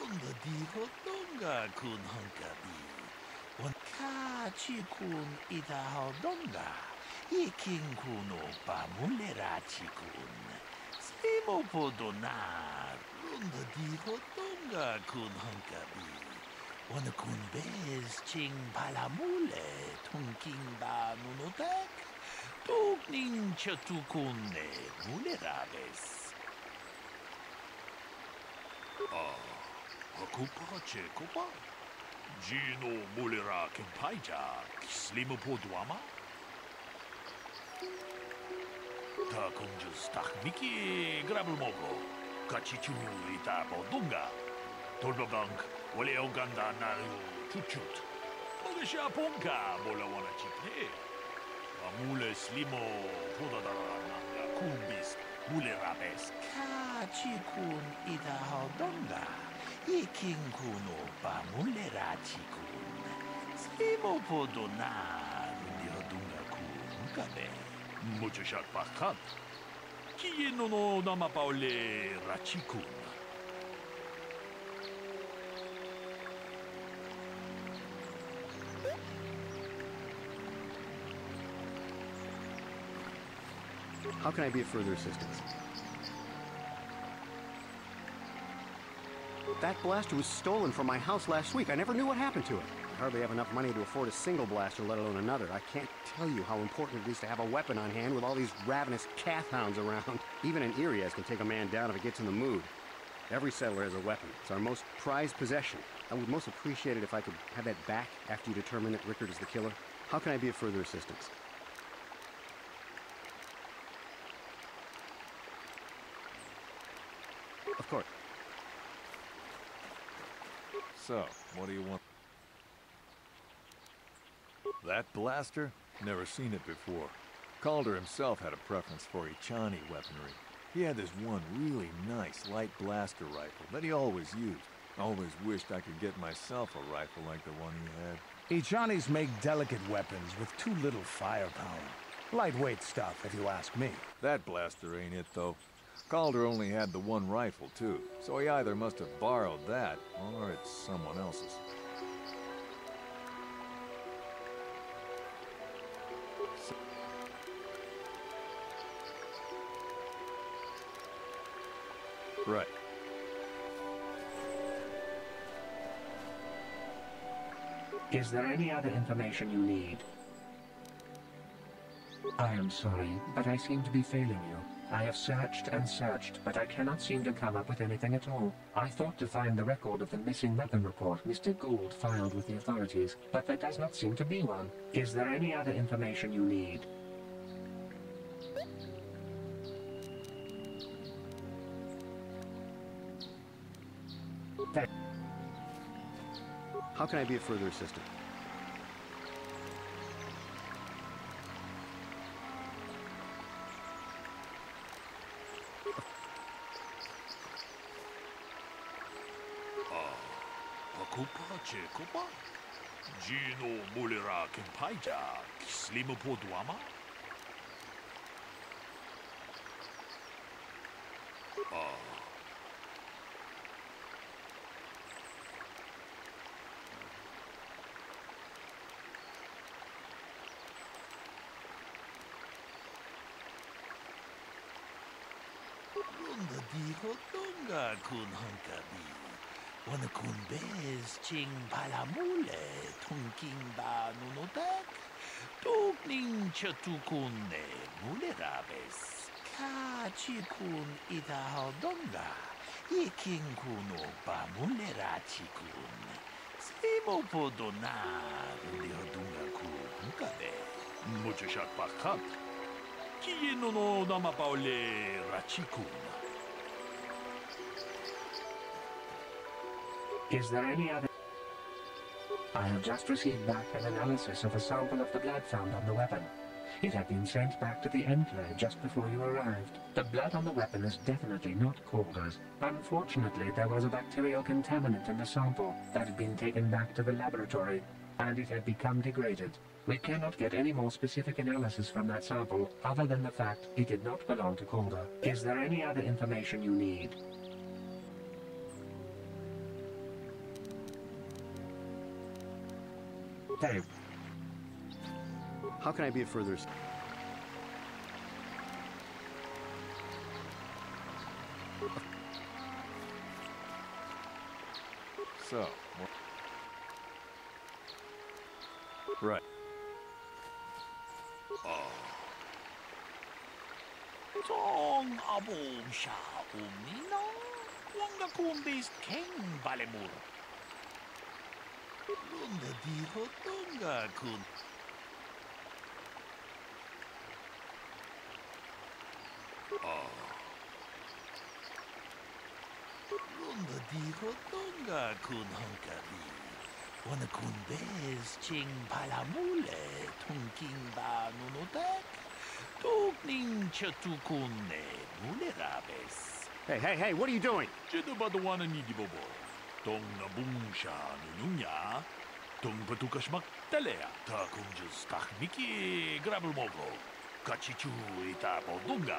ronda di hodonga kun hankabi. On kachi kun ita hodonga. Ikin kuno pa mulerachi kun. Slimo podonar. Ronda di hodonga kun hankabi. On kun bez ching palamule. Tunking ba nunotek. Tugning chatukune mulerabes. Akupa chekopa. Gino mulera kempaija. Slimo podwama. Ta kunjus takmiki grabelmogo. Kachichu ita bodunga. Tolbogank wale oganda naru chuchut. Mogesha ponka bola wana chipne. Amule slimo podadara kumbis mulerabes. Kachikun ida hodonga. Ikin kuno pa mulerachi kun. Slimo podonar di hodonga kun kabe. Mucho shak pakat. Kieno no nama paule rachikun. How can I be of further assistance? That blaster was stolen from my house last week. I never knew what happened to it. I hardly have enough money to afford a single blaster, let alone another. I can't tell you how important it is to have a weapon on hand with all these ravenous cath hounds around. Even an Irias can take a man down if it gets in the mood. Every settler has a weapon. It's our most prized possession. I would most appreciate it if I could have that back after you determine that Rickard is the killer. How can I be of further assistance? Of course. So, what do you want? That blaster? Never seen it before. Calder himself had a preference for Ichani weaponry. He had this one really nice light blaster rifle that he always used. Always wished I could get myself a rifle like the one he had. Ichanis make delicate weapons with too little firepower. Lightweight stuff, if you ask me. That blaster ain't it, though. Calder only had the one rifle, too, so he either must have borrowed that, or it's someone else's. Right. Is there any other information you need? I am sorry, but I seem to be failing you. I have searched and searched, but I cannot seem to come up with anything at all. I thought to find the record of the missing weapon report Mr. Gould filed with the authorities, but there does not seem to be one. Is there any other information you need? How can I be of further assistance? Pakupa Chekopa? Gino Mulera Kempaija, Slimopo Duama? Runda diho tunga kun hunkabi. Wana kun bez ching palamule tunking ba nunodak. Tukning chatukune mulerabes. Ka chikun ita hodonga. Iking kuno ba mulera chikun. Slimo podona rundi hodunga kun hunkabe. Muchashat pakat. Kieno no namapaole rachikun. Is there any other... I have just received back an analysis of a sample of the blood found on the weapon. It had been sent back to the Enclave just before you arrived. The blood on the weapon is definitely not Calder's. Unfortunately, there was a bacterial contaminant in the sample that had been taken back to the laboratory, and it had become degraded. We cannot get any more specific analysis from that sample, other than the fact it did not belong to Calder. Is there any other information you need? Dave. How can I be of further assistance? So, right. Tong abom sha umnino. Wanga kumbis king balemur. Lunda diho tunga kun. Lunda diho tunga kun hunkabi. Wana kun bez ching palamule tunking ba nunodak. Tukning chatukune mulerabes. Hey, what are you doing? Jedabadawana nidibobo. Tong nabungsha nununya. Tong patukashmak talea. Ta kunjus takniki grabelmogo. Kachichu ita bodunga.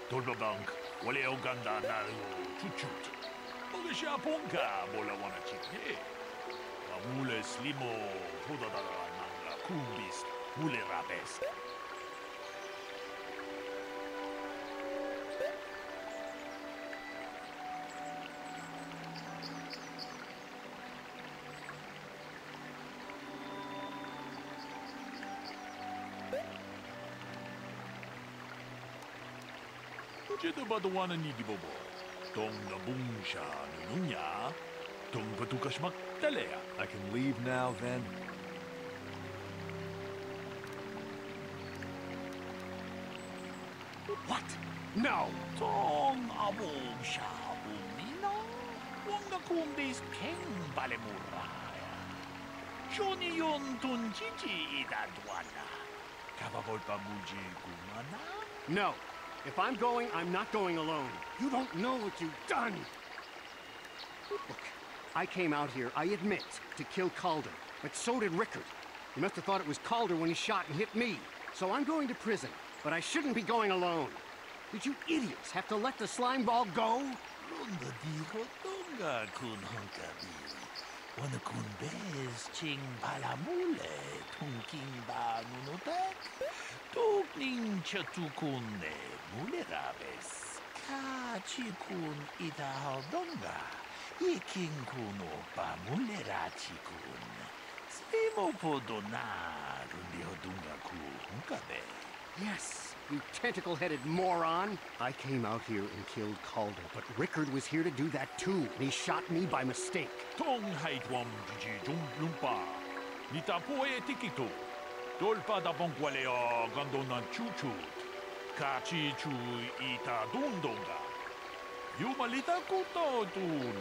Tolbabank wale oganda naru chuchut. Bogasha ponka bola wana chikne. Amule slimo pudadara nanga kumbis mulerabes. Jeda badawana ni di bobo. Dong na bungsha nunya. Dong patukashmak talea. I can leave now, then? What? No! Dong abungsha umino. Wanga kumbis king balemuraya. Johnny yon tunjiji idadwana. Kabagolpa muji gumana. No. If I'm going, I'm not going alone. You don't know what you've done! Look, I came out here, I admit, to kill Calder. But so did Rickard. He must have thought it was Calder when he shot and hit me. So I'm going to prison. But I shouldn't be going alone. Did you idiots have to let the slime ball go? Runda dijo tonga kun hunkabi. Wana kun bez ching palamule tunking ba nunutek. Tukning chatukune mulerabes. Ka chikun ita haldonga. Iking kuno pa mulera chikun. Svimo podona rundi hodunga ku hunkabe. Yes, you tentacle-headed moron. I came out here and killed Calder, but Rickard was here to do that too, and he shot me by mistake. Tong haitwam jiji jung lumpa. Nita poe tikito. Dolpa da bonqualeo gandonan chuchut. Kachi chu ita dundonga. Yumalita kuto dun.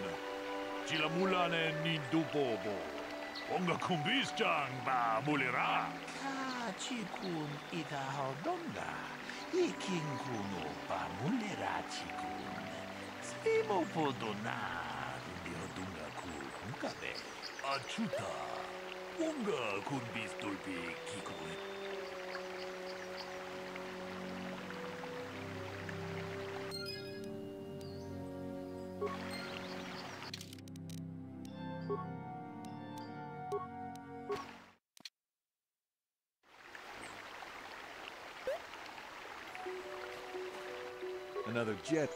Chilamulane nindubobo. Onga kumbis jang ba mulera. Kachi kun ita haldonga. Iking kuno ba mulera chikun. Svimo podona rundi hodunga ku hunkabe. Achuta. Onga kumbis dolpi kikoe. Another jet.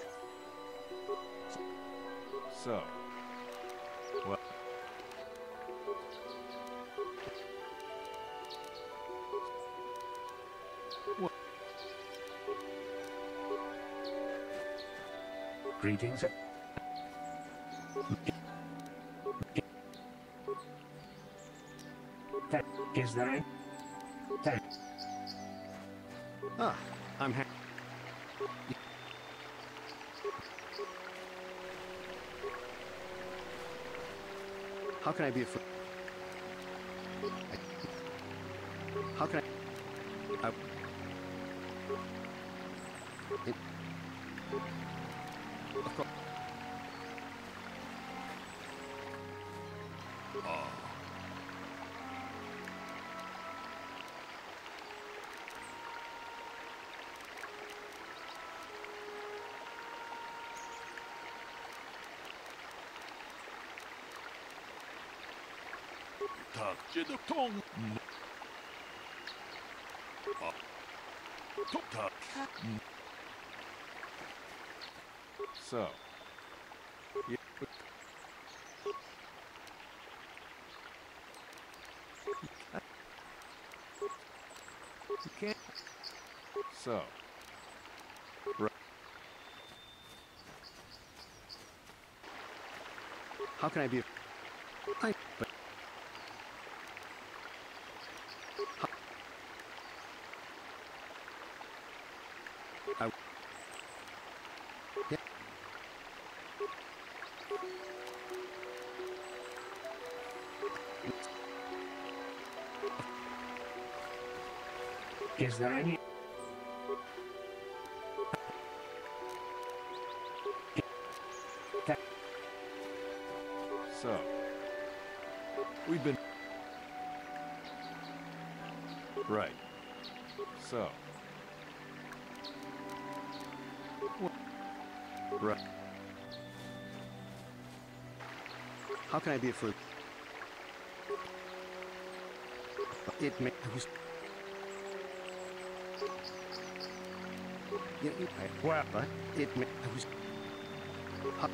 So, well, Greetings. Is there any... Ah, I'm happy. How can I be afraid? How can I... Of course. Tak jeda tong. Tak. so. Yeah. You can't. So. Right. How can I be... I... But... I... Yeah. Is there any... So, we've been... Right. So. Right. How can I be a fruit? It may... I was... Yeah, well, but it may... I was... How...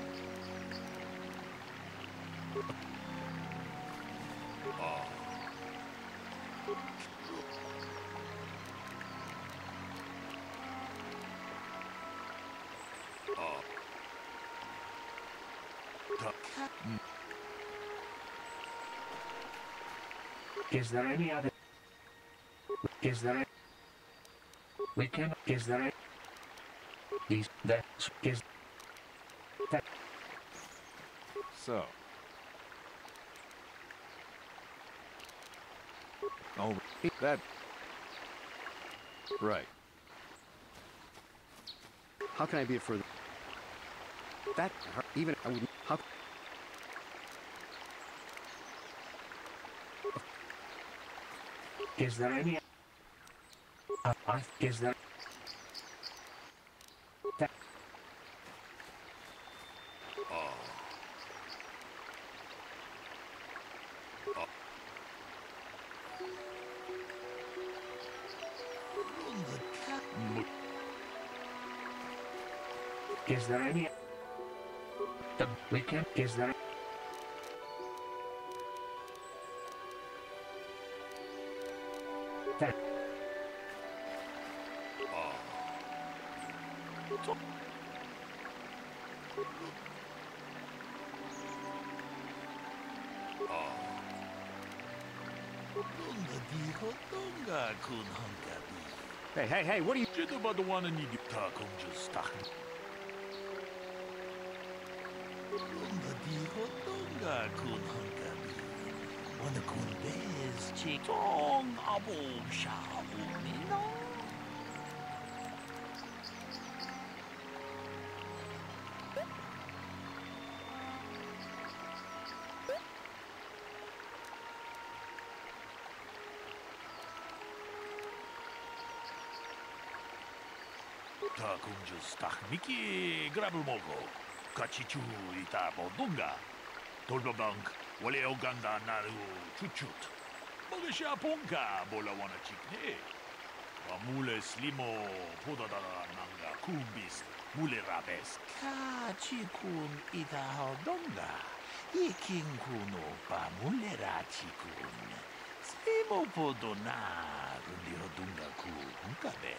Is there any other? Is there? We can. Is there? These. That is. That. So. Oh, that. Right. How can I be of further? That even I wouldn't. How? Is there any? Is there? That. Is there any? We can. Is there? That. Hey, what are you? About the one I need to talk on just stuck. Wanna kun bez chitong abom shabu nino. Takum just Miki grabul mogo. Kachichu ita bodunga. Tolbabank wale oganda naru chuchut. Bogesha ponka bola wana chikne. Wamule slimo podadara nanga kumbis mule rabes. Kachikun ita hodonga. Ikin kuno pa mule rachikun. Slimo podona rundi hodunga ku hunkabe.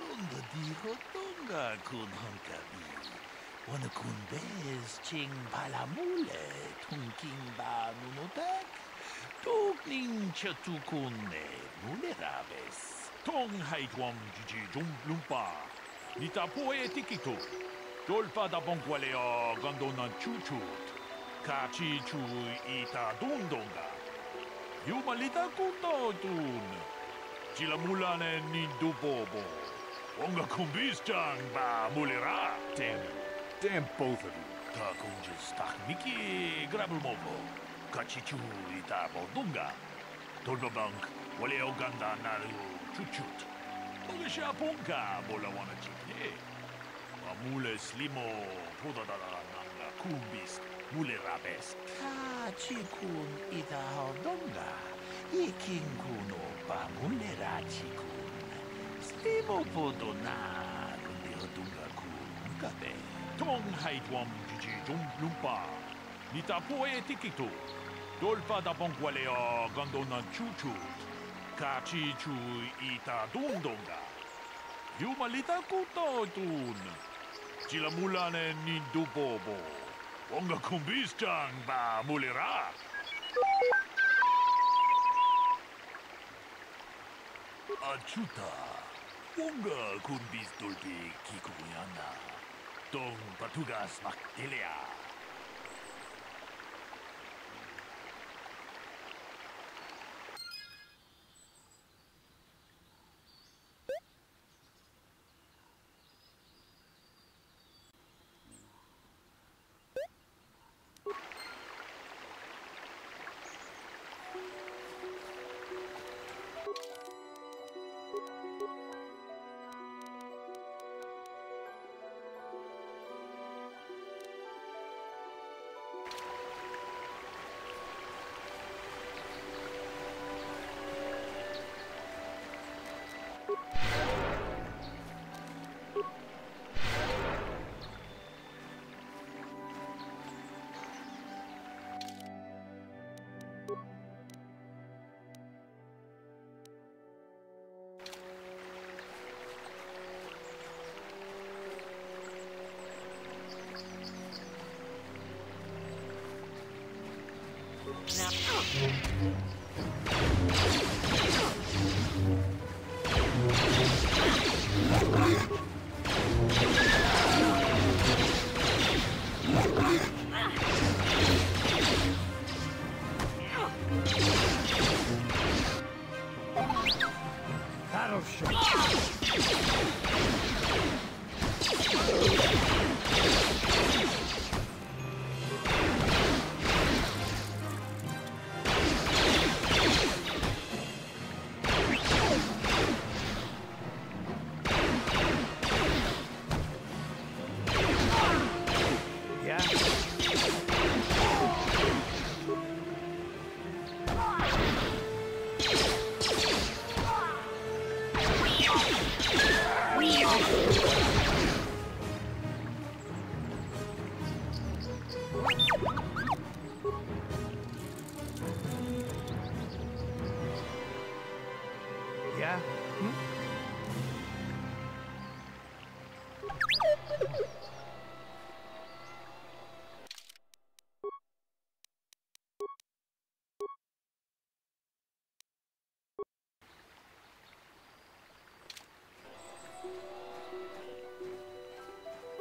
Runda di hodonga kun hunkabi. Wana kun bez ching palamule tunking ba nunotak. Tukning chatukune mule rabes. Tong haitwam jiji lumpa. Nita poe tikito. Dolpa da bonkwalea gandona chuchut. Kachi chu ita dundonga. Yumalita kuto tun. Chilamulane nindubobo. Onga kumbis ba mulera. Damn both of you. Takunjas takmiki grabulmobo. Kachichu ita bodunga. Tolbabank wale oganda naru chuchut. Bogesha ponka bola wana chikne. Wamule slimo podadara nanga kumbis mule rabes. Kachikun ita hodonga. Ikin kuno pa mule rachikun. Slimo podona rundi hodunga kunkabe. Tong haitwam jiji lumpa. Nita poe tikito. Dolpa da bonkwalea gandona chuchut. Kachi chu ita dundonga. Yumalita kuto tun. Chilamulane nindubobo. Onga kumbis ba mulera. Achuta. Onga kumbis dolpi kikuyana. Tong patugas maktilea. That'll show. Yeah?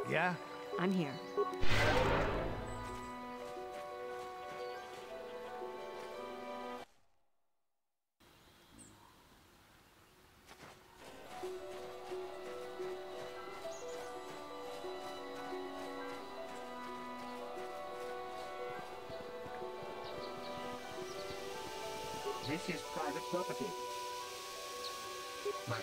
Yeah? I'm here. This is private property. My...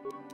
What?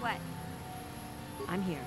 What? I'm here.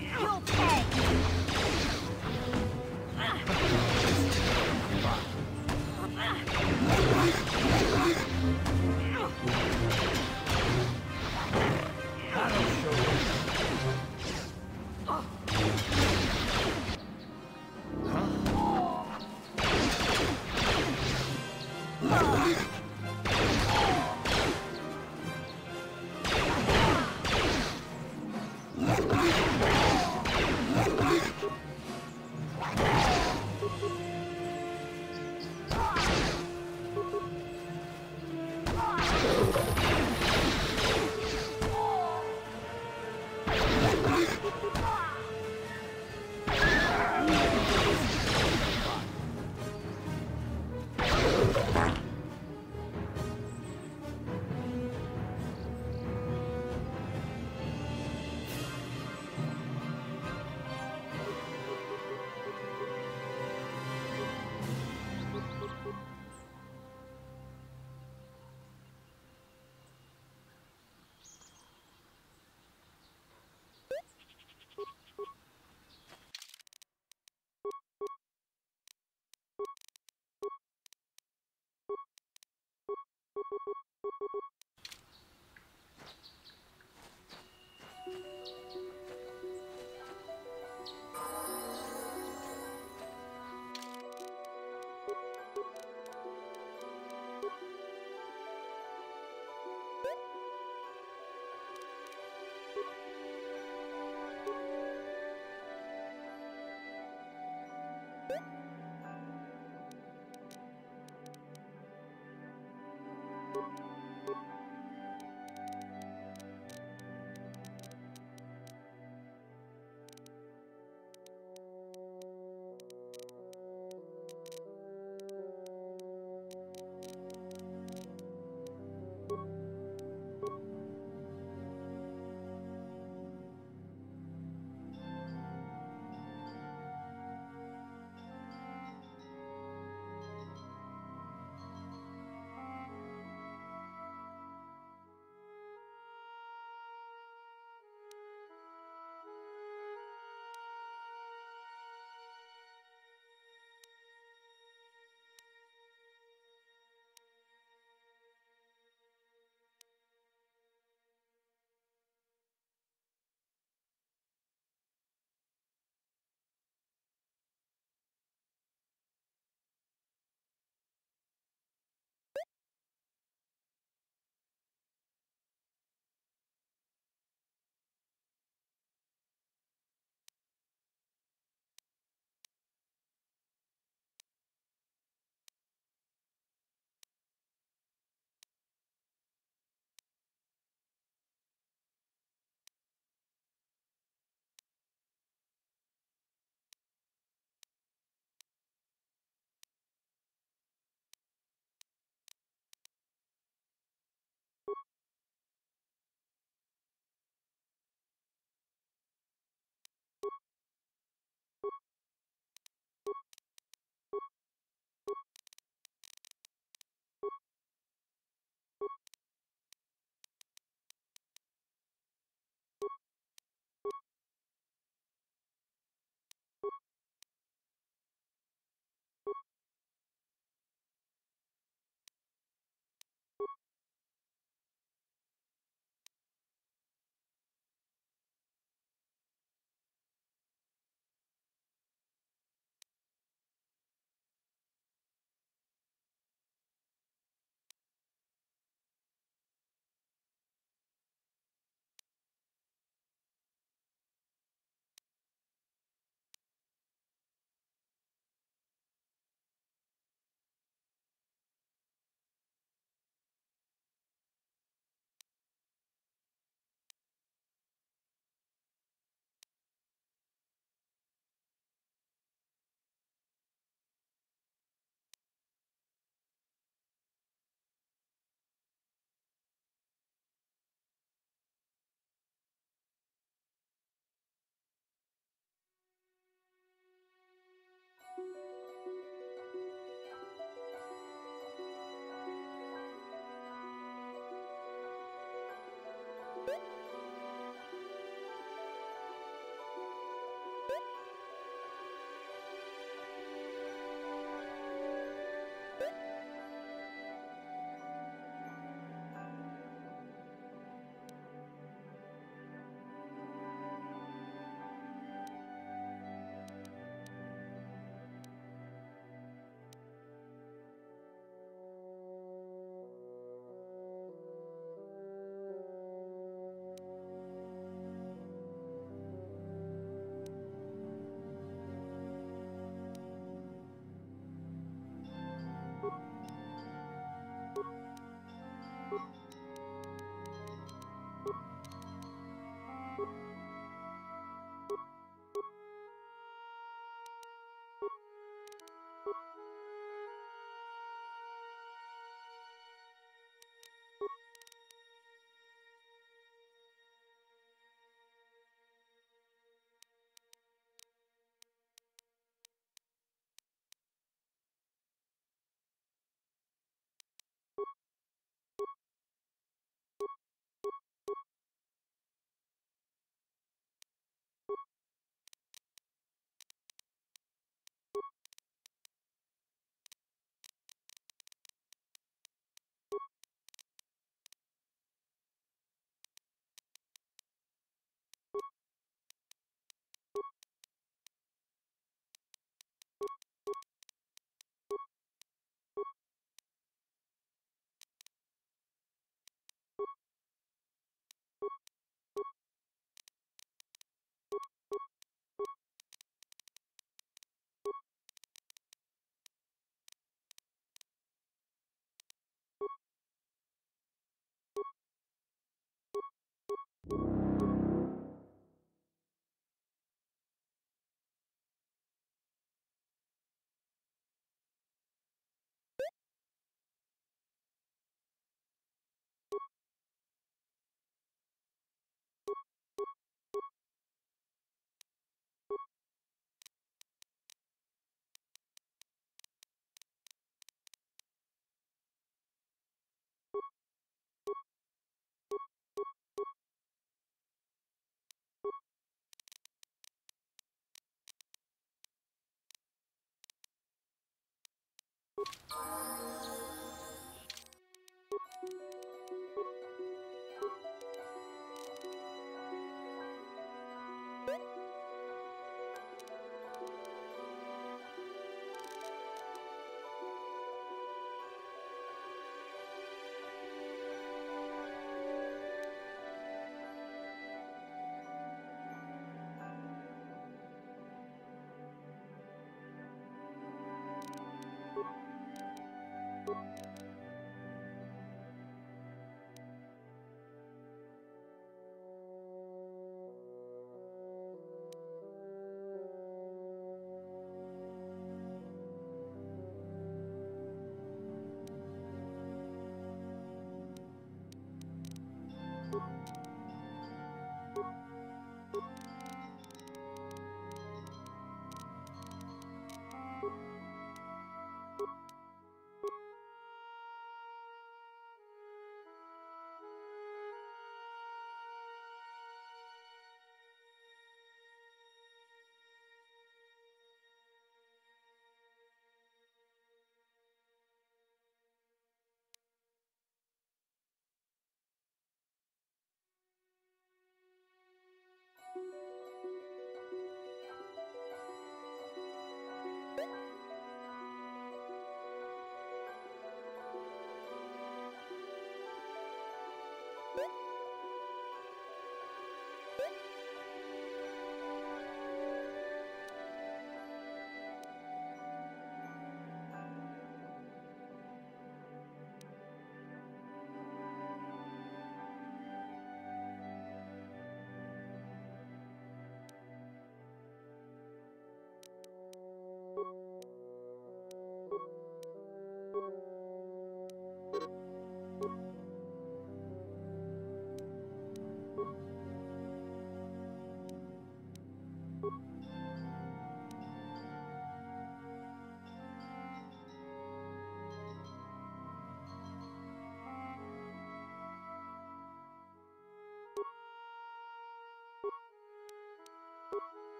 You'll pay!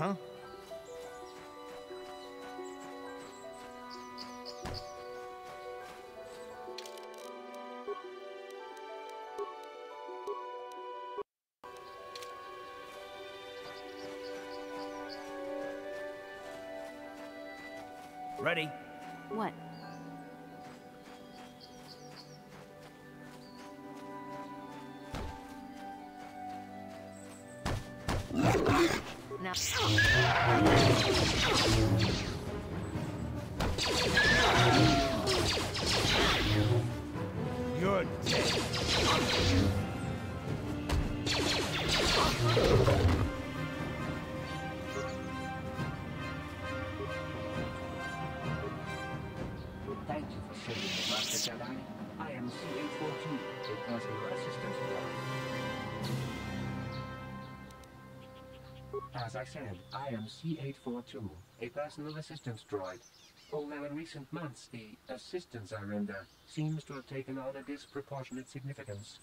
huh? Ready? What? Now. You're dead. Thank you for saving me, Master Jedi. I am C-842, a personal assistant droid. As I said, I am C-842, a personal assistance droid. Although in recent months, the assistance I render seems to have taken on a disproportionate significance.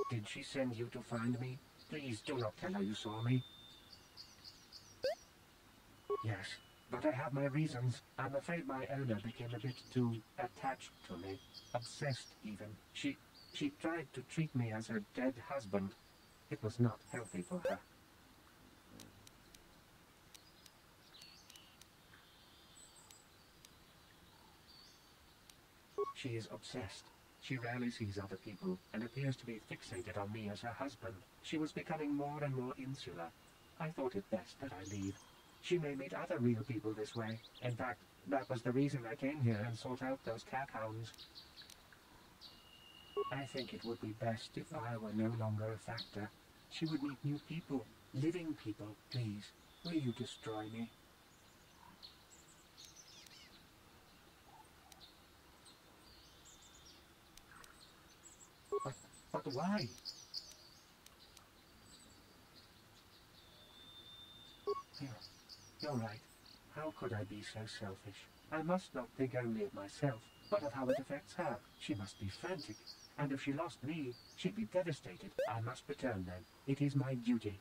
Did she send you to find me? Please do not tell her you saw me. Yes, but I have my reasons. I'm afraid my owner became a bit too attached to me. Obsessed, even. She tried to treat me as her dead husband. It was not healthy for her. She is obsessed. She rarely sees other people and appears to be fixated on me as her husband. She was becoming more and more insular. I thought it best that I leave. She may meet other real people this way. In fact, that was the reason I came here and sought out those cat hounds. I think it would be best if I were no longer a factor. She would meet new people, living people. Please, will you destroy me? But why? You're right. How could I be so selfish? I must not think only of myself, but of how it affects her. She must be frantic. And if she lost me, she'd be devastated. I must return then. It is my duty.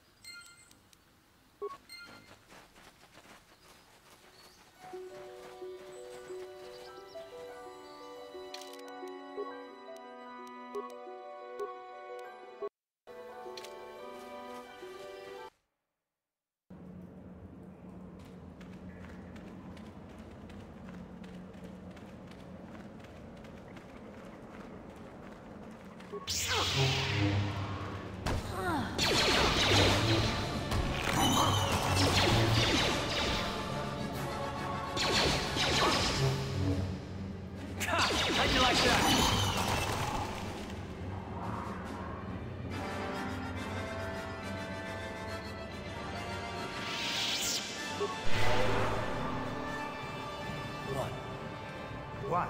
How'd you like that? What?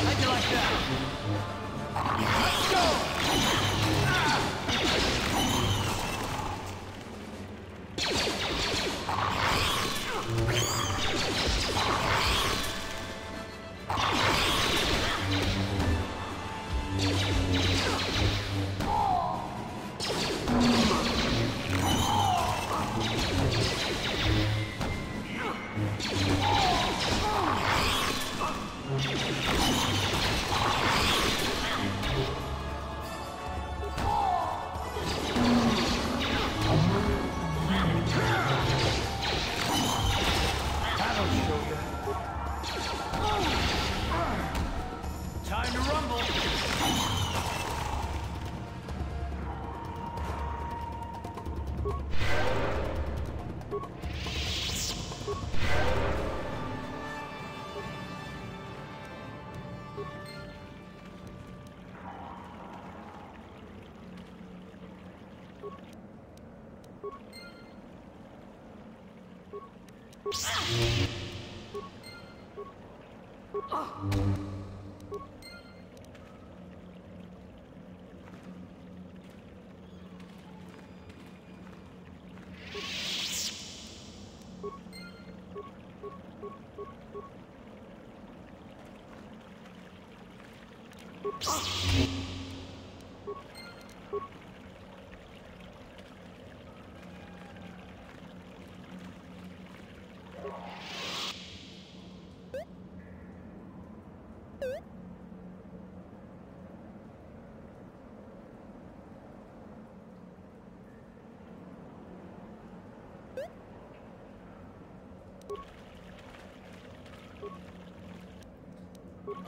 How'd you like that? Let's go!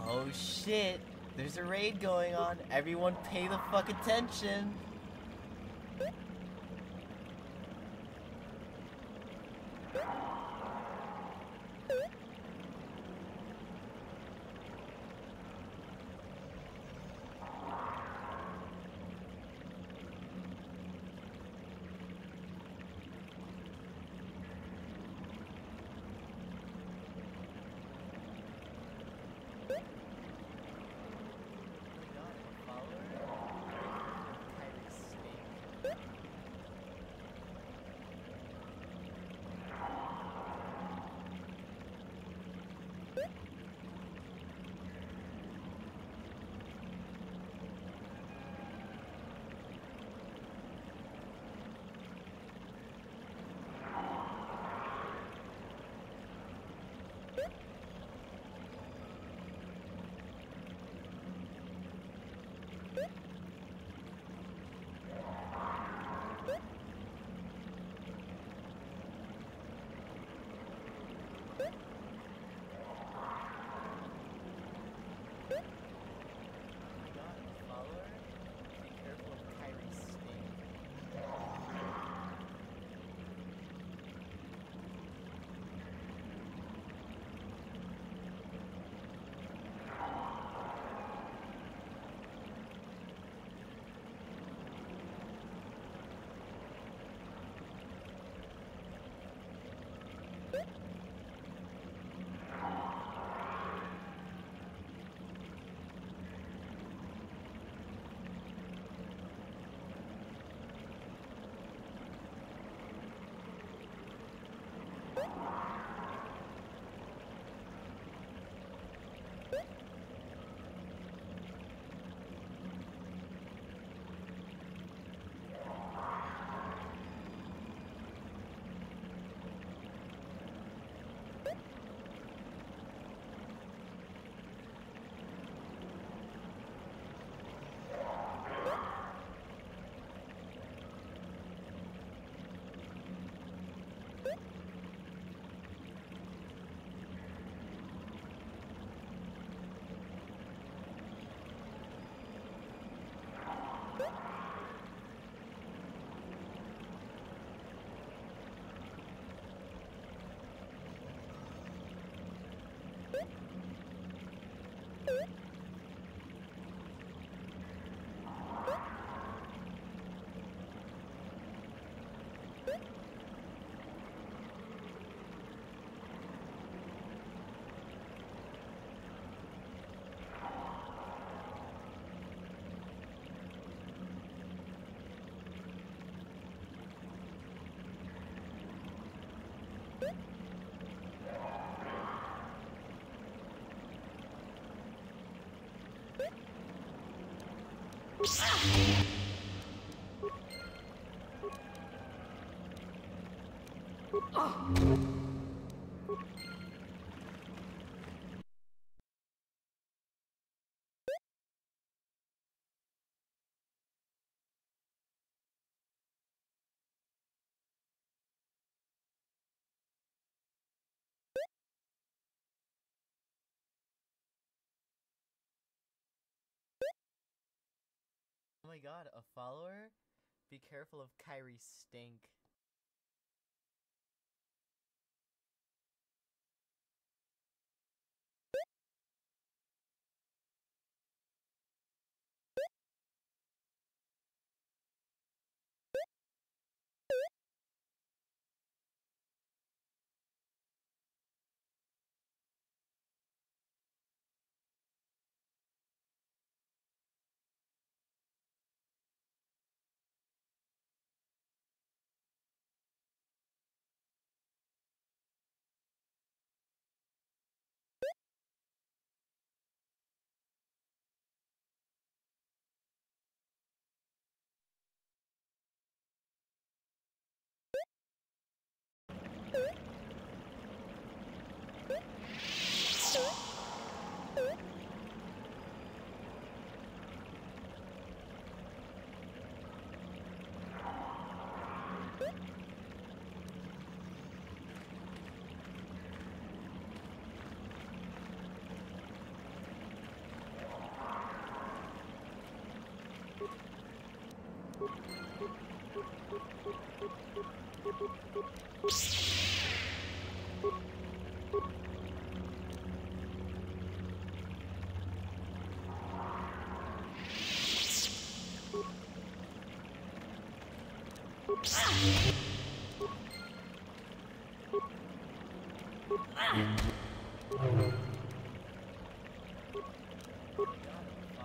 Oh shit, there's a raid going on. Everyone pay the fuck attention. Oh my god, a follower? Be careful of Kyrie's stink.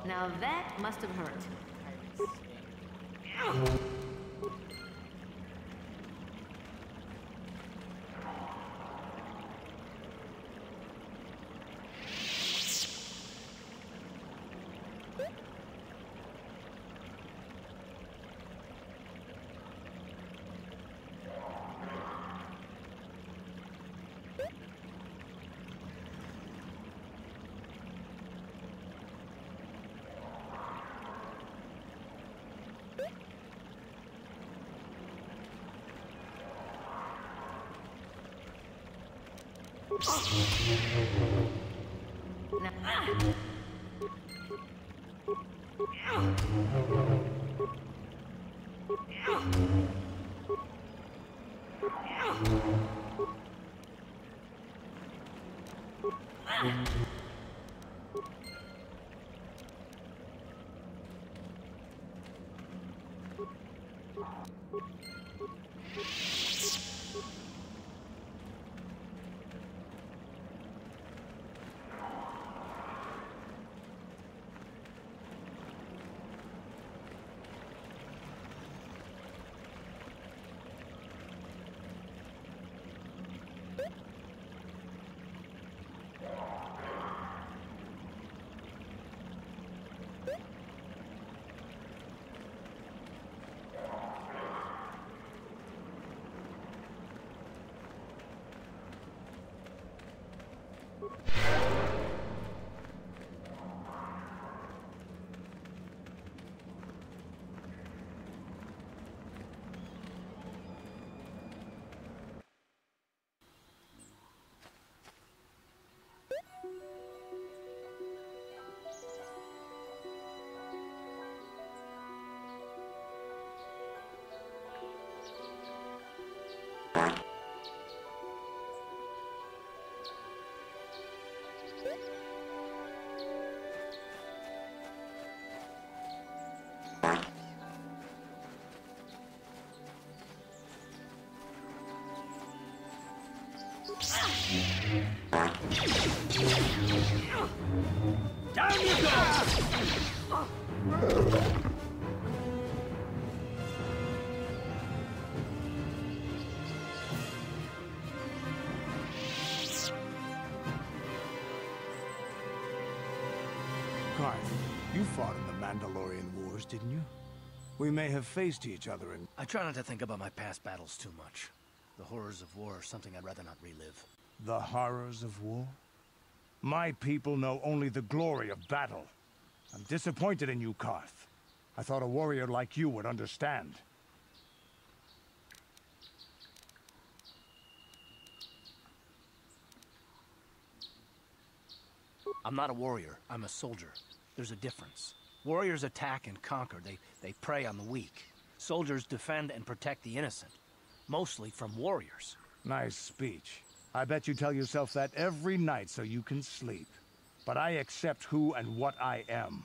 Now that must have hurt. Down you go! Karth, you fought in the Mandalorian Wars, didn't you? We may have faced each other in... I try not to think about my past battles too much. The horrors of war are something I'd rather not relive. The horrors of war? My people know only the glory of battle. I'm disappointed in you, Karth. I thought a warrior like you would understand. I'm not a warrior, I'm a soldier. There's a difference. Warriors attack and conquer. They prey on the weak. Soldiers defend and protect the innocent, mostly from warriors. Nice speech. I bet you tell yourself that every night so you can sleep. But I accept who and what I am.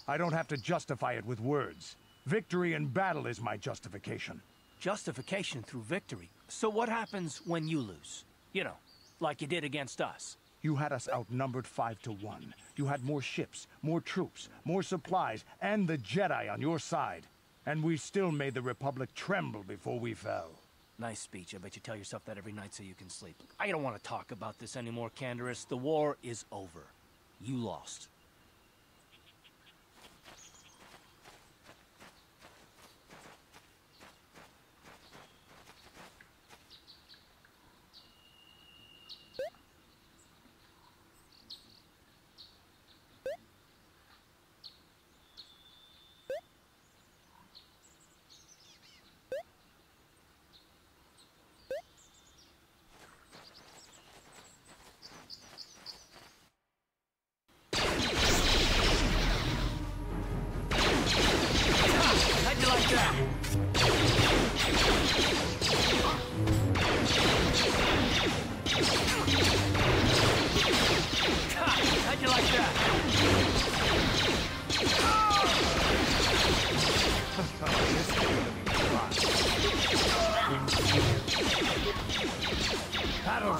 I don't have to justify it with words. Victory in battle is my justification. Justification through victory. So what happens when you lose? You know, like you did against us. You had us outnumbered 5-1. You had more ships, more troops, more supplies, and the Jedi on your side. And we still made the Republic tremble before we fell. Nice speech. I bet you tell yourself that every night so you can sleep. I don't want to talk about this anymore, Canderous. The war is over. You lost. How'd you like that? Battle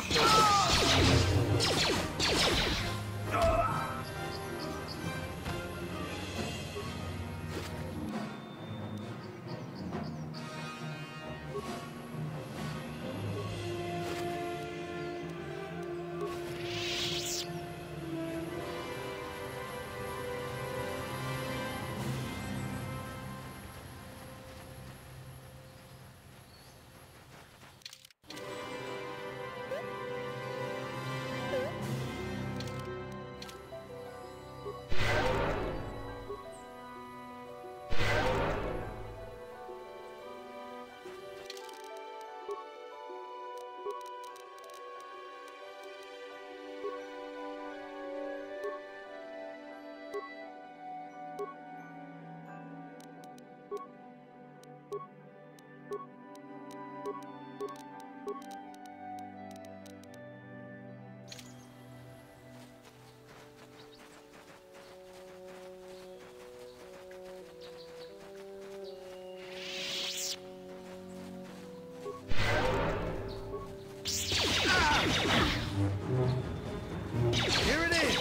Here it is!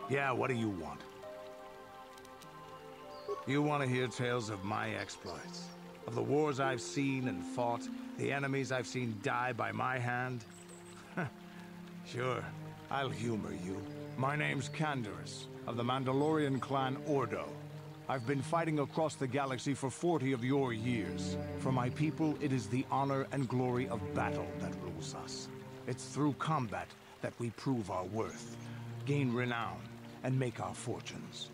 Yeah, what do you want? You want to hear tales of my exploits? Of the wars I've seen and fought, the enemies I've seen die by my hand? Sure, I'll humor you. My name's Canderous, of the Mandalorian clan Ordo. I've been fighting across the galaxy for 40 of your years. For my people, it is the honor and glory of battle that rules us. It's through combat that we prove our worth, gain renown, and make our fortunes.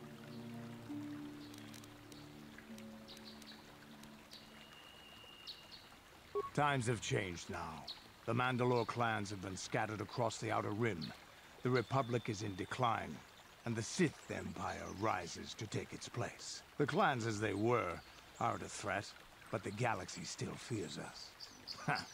Times have changed now. The Mandalore clans have been scattered across the Outer Rim. The Republic is in decline, and the Sith Empire rises to take its place. The clans as they were aren't a threat, but the galaxy still fears us. Ha!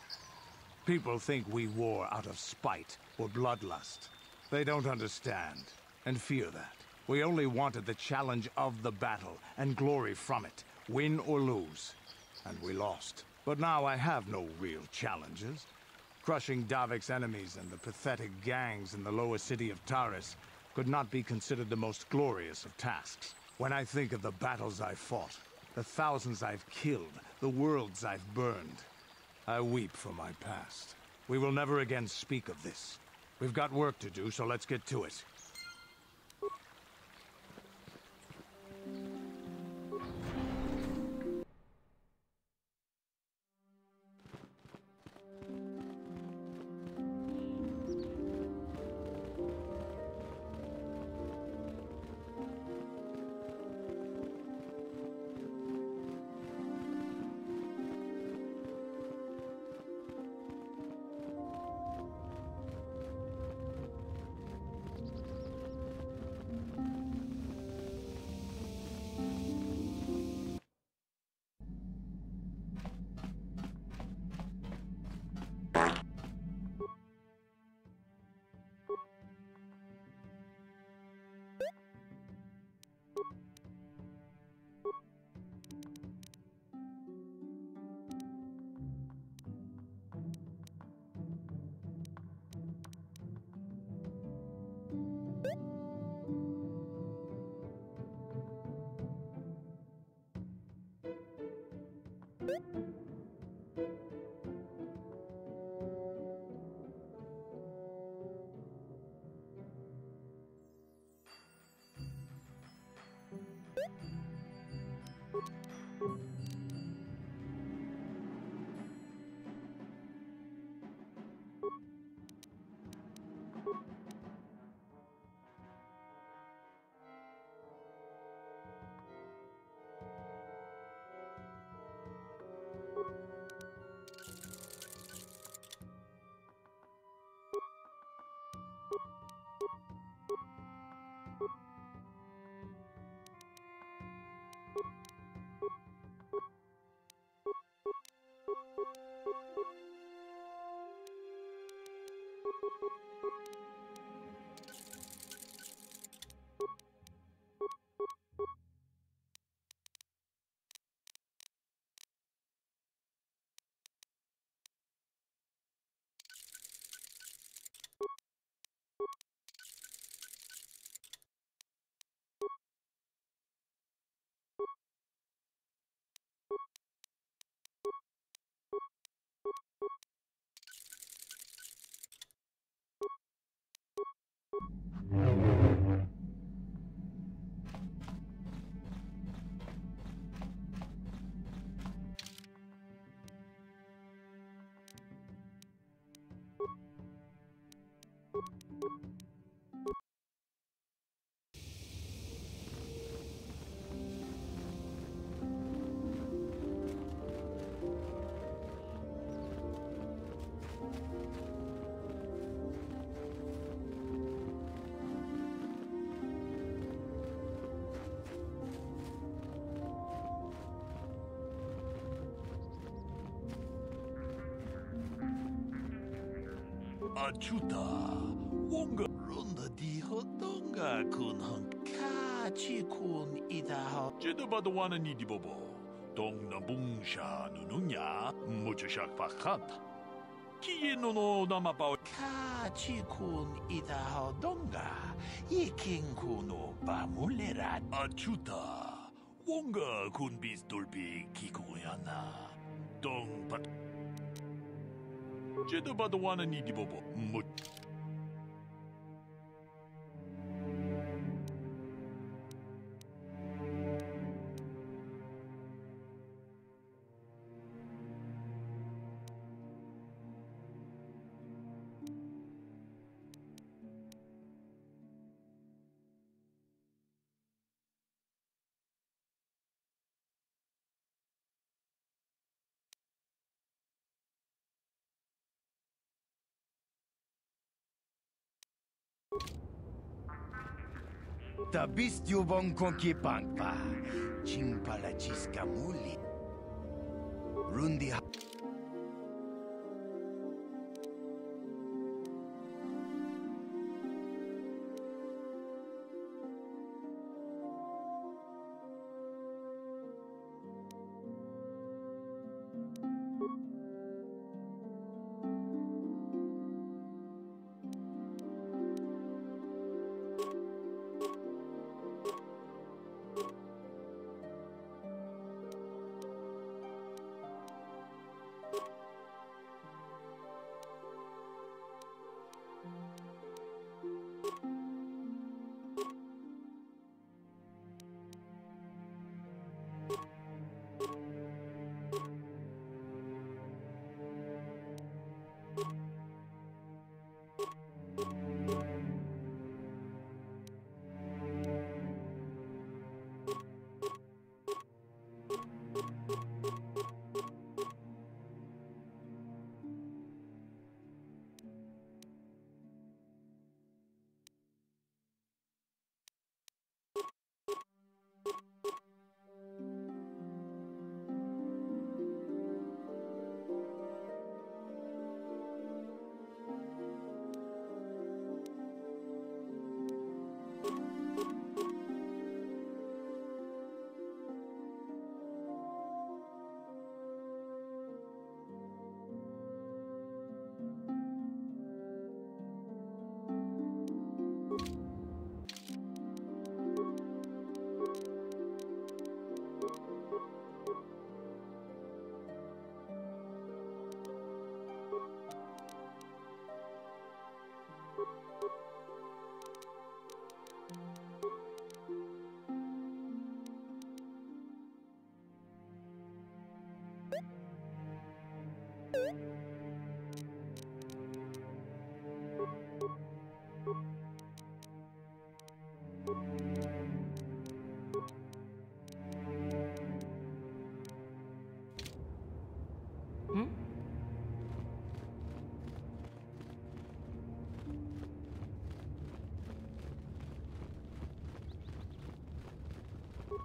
People think we war out of spite or bloodlust. They don't understand, and fear that. We only wanted the challenge of the battle, and glory from it, win or lose. And we lost. But now I have no real challenges. Crushing Davik's enemies and the pathetic gangs in the lower city of Taris could not be considered the most glorious of tasks. When I think of the battles I've fought, the thousands I've killed, the worlds I've burned, I weep for my past. We will never again speak of this. We've got work to do, so let's get to it. Achuta, wonga runda di hotonga kun hankachi kun ida. Jedabada wana ni di bobo. Dong na bungsha nununya, muchashak fakant. Kieno no namapa Kachi kun ida donga. Iking kuno bamulerat achuta. Wonga kun bis dolbi kikuyana. Dong pat. Jeda badawana ni dibobo. Mut. Tabistyo bong konkipangpa. Chimpala chiskamuli. Rundi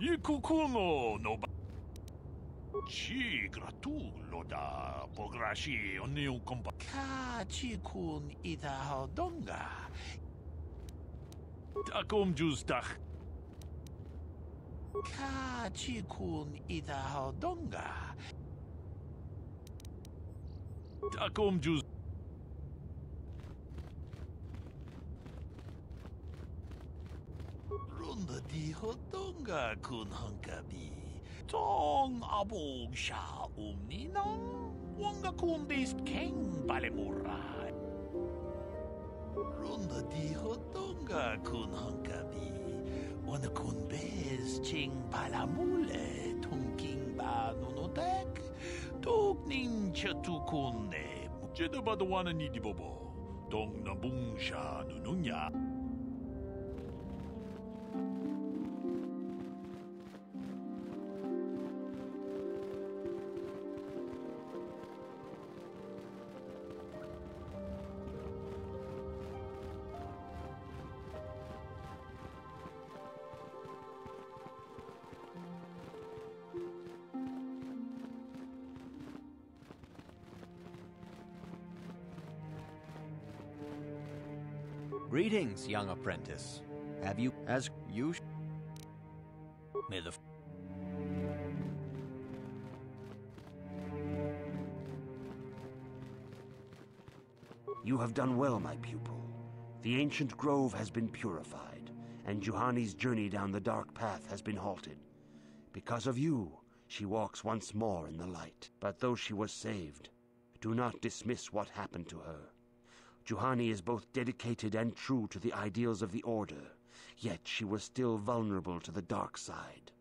Ikukuno no ba. Ci gratulo da pograshi oni un compa. Kachi kun ida donga. Takom justach. Kachi kun ida donga. Takom just. Runda di hodonga kun hankabi. Tong abog sha umninang. Wanga kun dis king balemura. Runda di hodonga kun hankabi. Wana kun bez ching palamule. Tungking ba nunodek. Tugning chatukune. Jeda badawana ni di bobo. Dong nabung sha nununya. Greetings, young apprentice. Have you, as you... May the... You have done well, my pupil. The ancient grove has been purified, and Juhani's journey down the dark path has been halted. Because of you, she walks once more in the light. But though she was saved, do not dismiss what happened to her. Juhani is both dedicated and true to the ideals of the Order, yet she was still vulnerable to the dark side,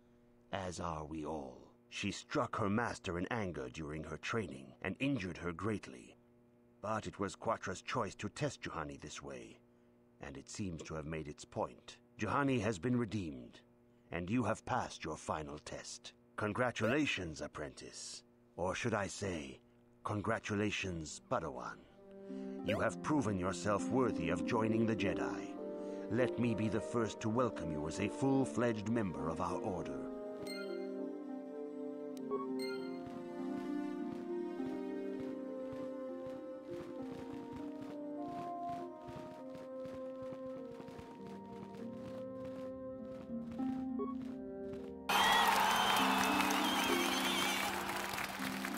as are we all. She struck her master in anger during her training and injured her greatly. But it was Quatra's choice to test Juhani this way, and it seems to have made its point. Juhani has been redeemed, and you have passed your final test. Congratulations, apprentice. Or should I say, congratulations, Padawan. You have proven yourself worthy of joining the Jedi. Let me be the first to welcome you as a full-fledged member of our order.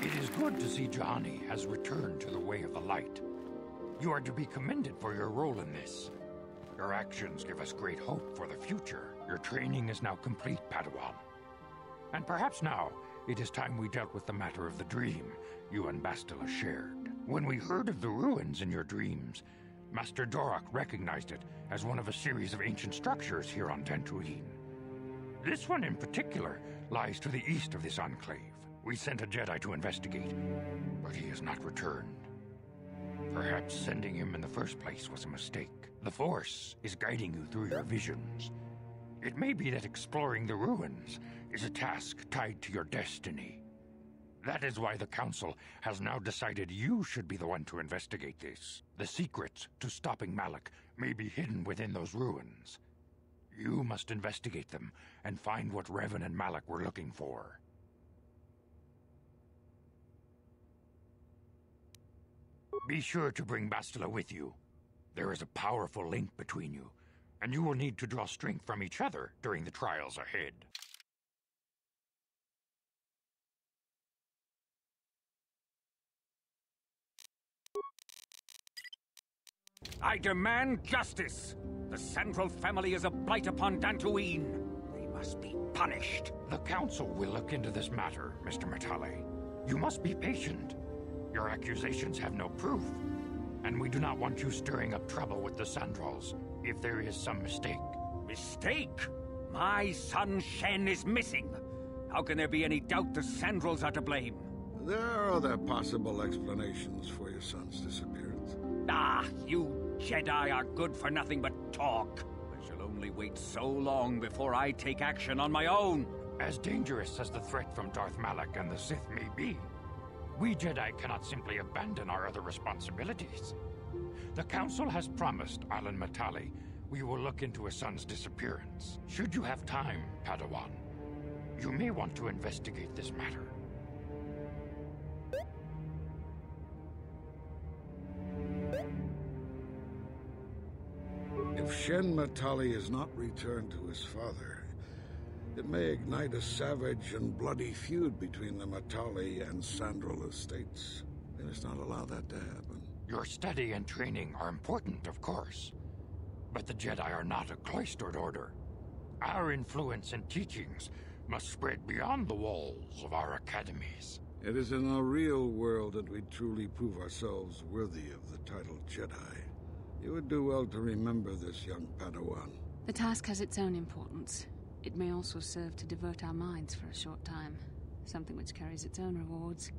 It is good to see Juhani has returned to the way of the light. You are to be commended for your role in this. Your actions give us great hope for the future. Your training is now complete, Padawan. And perhaps now, it is time we dealt with the matter of the dream you and Bastila shared. When we heard of the ruins in your dreams, Master Dorak recognized it as one of a series of ancient structures here on Dantooine. This one in particular lies to the east of this enclave. We sent a Jedi to investigate, but he has not returned. Perhaps sending him in the first place was a mistake. The Force is guiding you through your visions. It may be that exploring the ruins is a task tied to your destiny. That is why the Council has now decided you should be the one to investigate this. The secrets to stopping Malak may be hidden within those ruins. You must investigate them and find what Revan and Malak were looking for. Be sure to bring Bastila with you. There is a powerful link between you, and you will need to draw strength from each other during the trials ahead. I demand justice! The Sandral family is a blight upon Dantooine. They must be punished. The Council will look into this matter, Mr. Matale. You must be patient. Your accusations have no proof, and we do not want you stirring up trouble with the Sandrals if there is some mistake. Mistake? My son Shen is missing. How can there be any doubt the Sandrals are to blame? There are other possible explanations for your son's disappearance. Ah, you Jedi are good for nothing but talk. I shall only wait so long before I take action on my own. As dangerous as the threat from Darth Malak and the Sith may be, we Jedi cannot simply abandon our other responsibilities. The Council has promised Alan Matale we will look into his son's disappearance. Should you have time, Padawan, you may want to investigate this matter. If Shen Matale is not returned to his father, it may ignite a savage and bloody feud between the Matale and Sandral estates. We must not allow that to happen. Your study and training are important, of course, but the Jedi are not a cloistered order. Our influence and teachings must spread beyond the walls of our academies. It is in the real world that we truly prove ourselves worthy of the title Jedi. You would do well to remember this, young Padawan. The task has its own importance. It may also serve to divert our minds for a short time, something which carries its own rewards.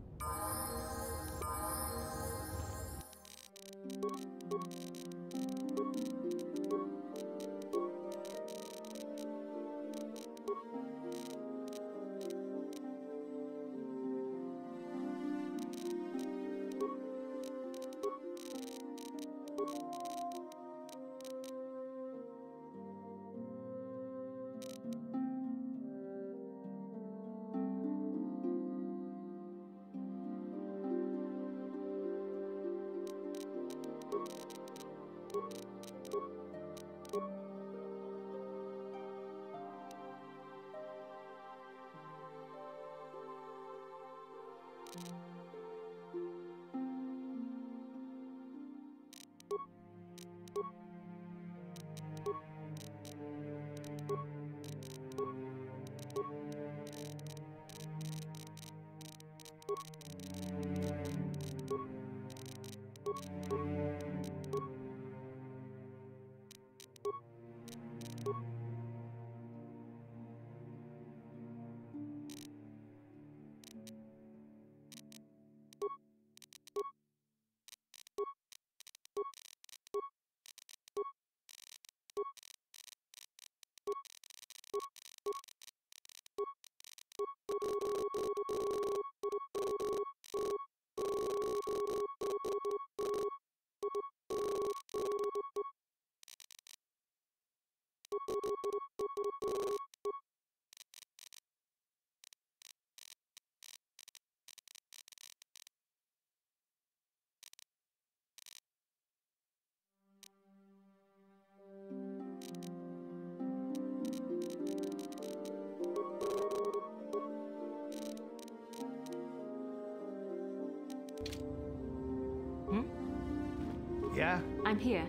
Yeah? I'm here.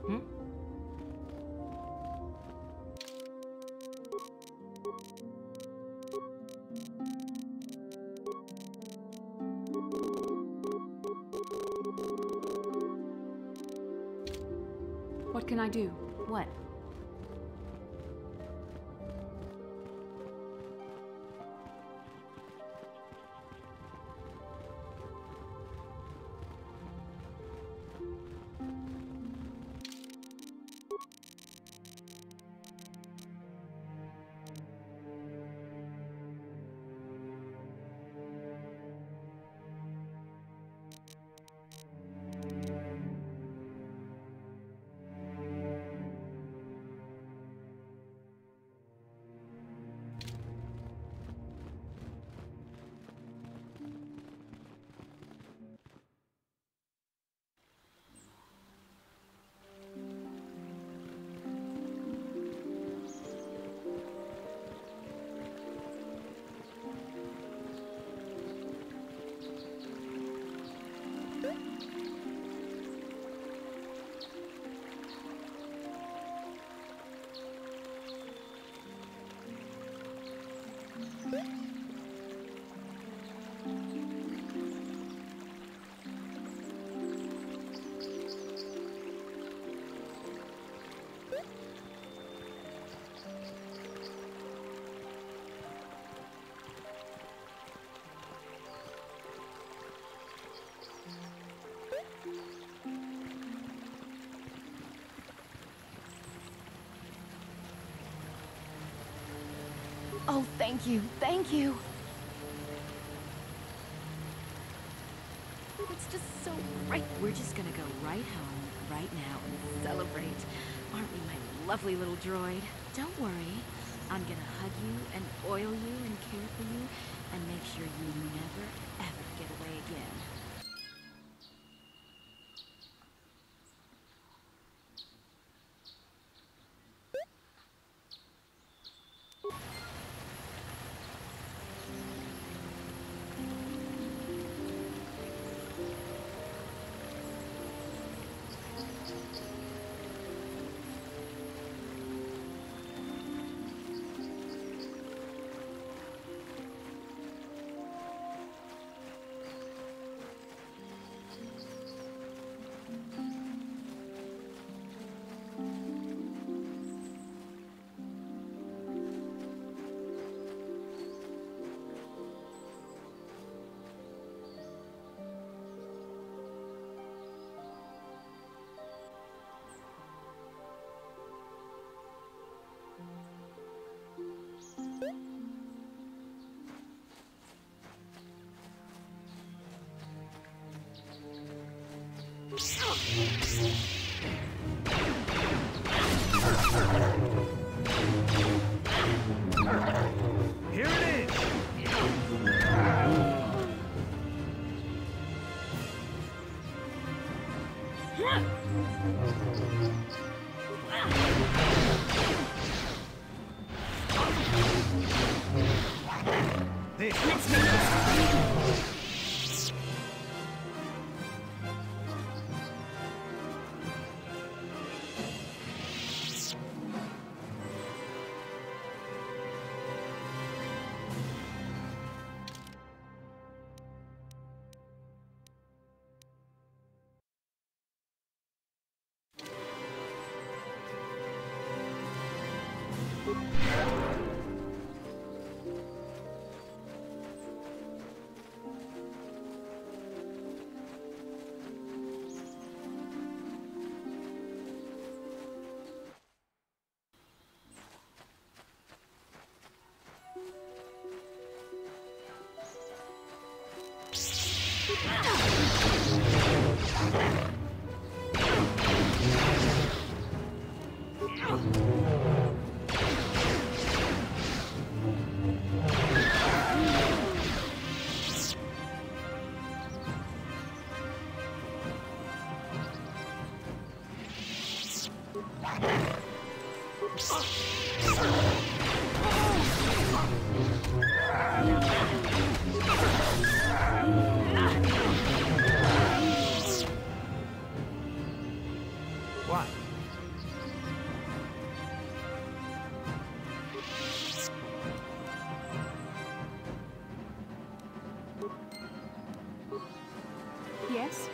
Hmm? What can I do? What? Oh, thank you, thank you. It's just so great. We're just gonna go right home, right now, and celebrate. Aren't we, my lovely little droid? Don't worry. I'm gonna hug you and oil you and care for you and make sure you never, ever get away again. Here it is! Yes?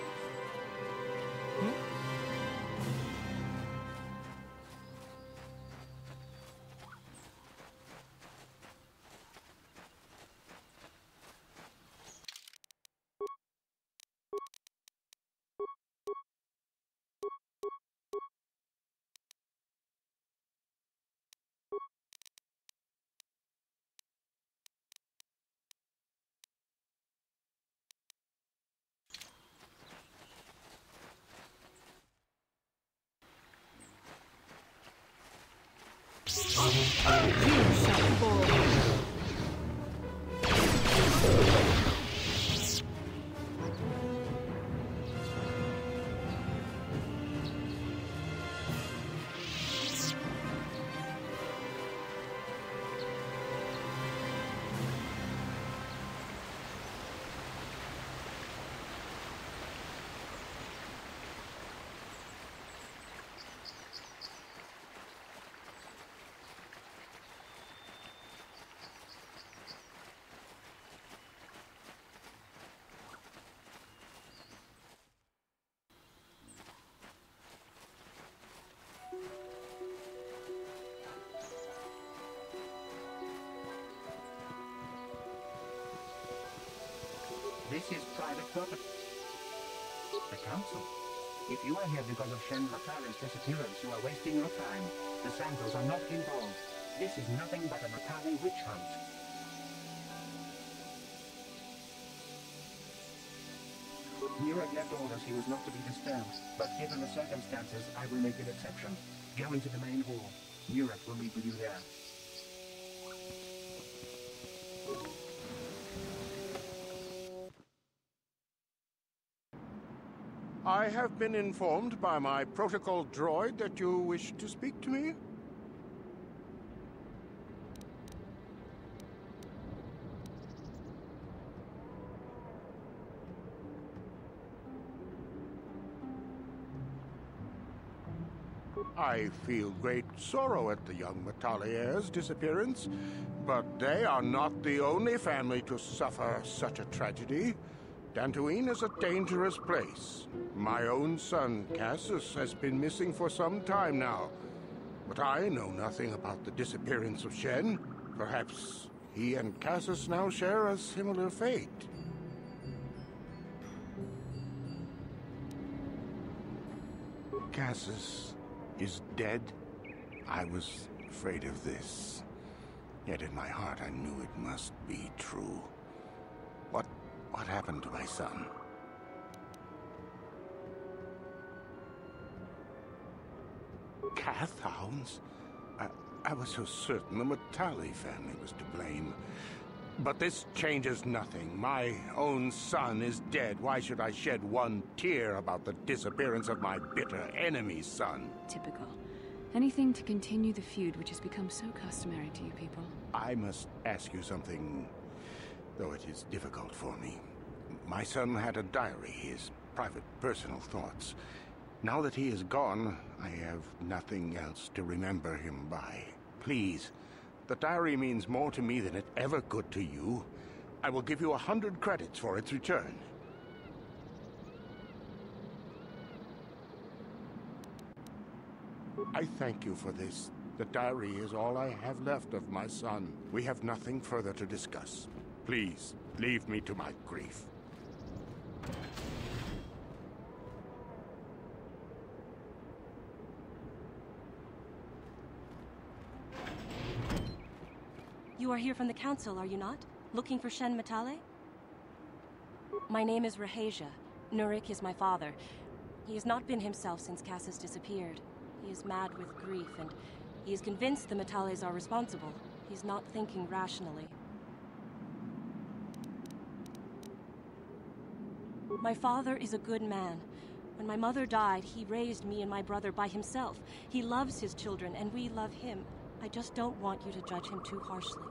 This is private property. The council. If you are here because of Shen Matale's disappearance, you are wasting your time. The Sandals are not involved. This is nothing but a Matale witch hunt. Nurek left orders he was not to be disturbed, but given the circumstances, I will make an exception. Go into the main hall. Nurek will meet with you there. I have been informed by my protocol droid that you wish to speak to me. I feel great sorrow at the young Matalia's disappearance, but they are not the only family to suffer such a tragedy. Dantooine is a dangerous place. My own son, Cassius, has been missing for some time now. But I know nothing about the disappearance of Shen. Perhaps he and Cassius now share a similar fate. Cassius is dead? I was afraid of this. Yet in my heart I knew it must be true. What happened to my son? Cath hounds? I was so certain the Matale family was to blame. But this changes nothing. My own son is dead. Why should I shed one tear about the disappearance of my bitter enemy's son? Typical. Anything to continue the feud which has become so customary to you people. I must ask you something, though it is difficult for me. My son had a diary, his private, personal thoughts. Now that he is gone, I have nothing else to remember him by. Please, the diary means more to me than it ever could to you. I will give you 100 credits for its return. I thank you for this. The diary is all I have left of my son. We have nothing further to discuss. Please, leave me to my grief. You are here from the council, are you not? Looking for Shen Matale? My name is Rahasia. Nurek is my father. He has not been himself since Cassius disappeared. He is mad with grief, and he is convinced the Matales are responsible. He's not thinking rationally. My father is a good man. When my mother died, he raised me and my brother by himself. He loves his children, and we love him. I just don't want you to judge him too harshly.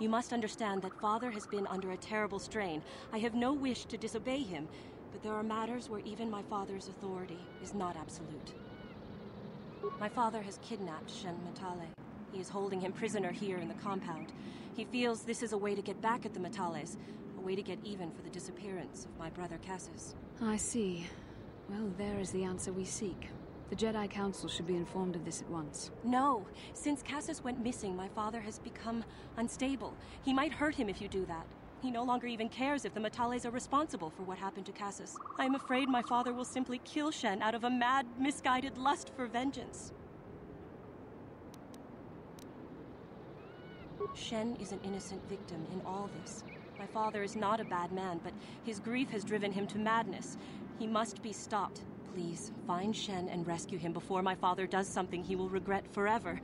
You must understand that Father has been under a terrible strain. I have no wish to disobey him, but there are matters where even my father's authority is not absolute. My father has kidnapped Shen Matale. He is holding him prisoner here in the compound. He feels this is a way to get back at the Matales, a way to get even for the disappearance of my brother Cassus. I see. Well, there is the answer we seek. The Jedi Council should be informed of this at once. No! Since Cassus went missing, my father has become unstable. He might hurt him if you do that. He no longer even cares if the Matales are responsible for what happened to Cassus. I am afraid my father will simply kill Shen out of a mad, misguided lust for vengeance. Shen is an innocent victim in all this. My father is not a bad man, but his grief has driven him to madness. He must be stopped. Please, find Shen and rescue him before my father does something he will regret forever.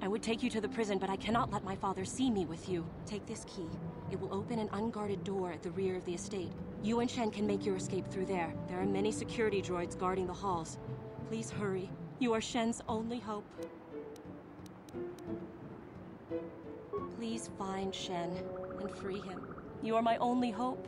I would take you to the prison, but I cannot let my father see me with you. Take this key. It will open an unguarded door at the rear of the estate. You and Shen can make your escape through there. There are many security droids guarding the halls. Please hurry. You are Shen's only hope. Please find Shen and free him. You are my only hope.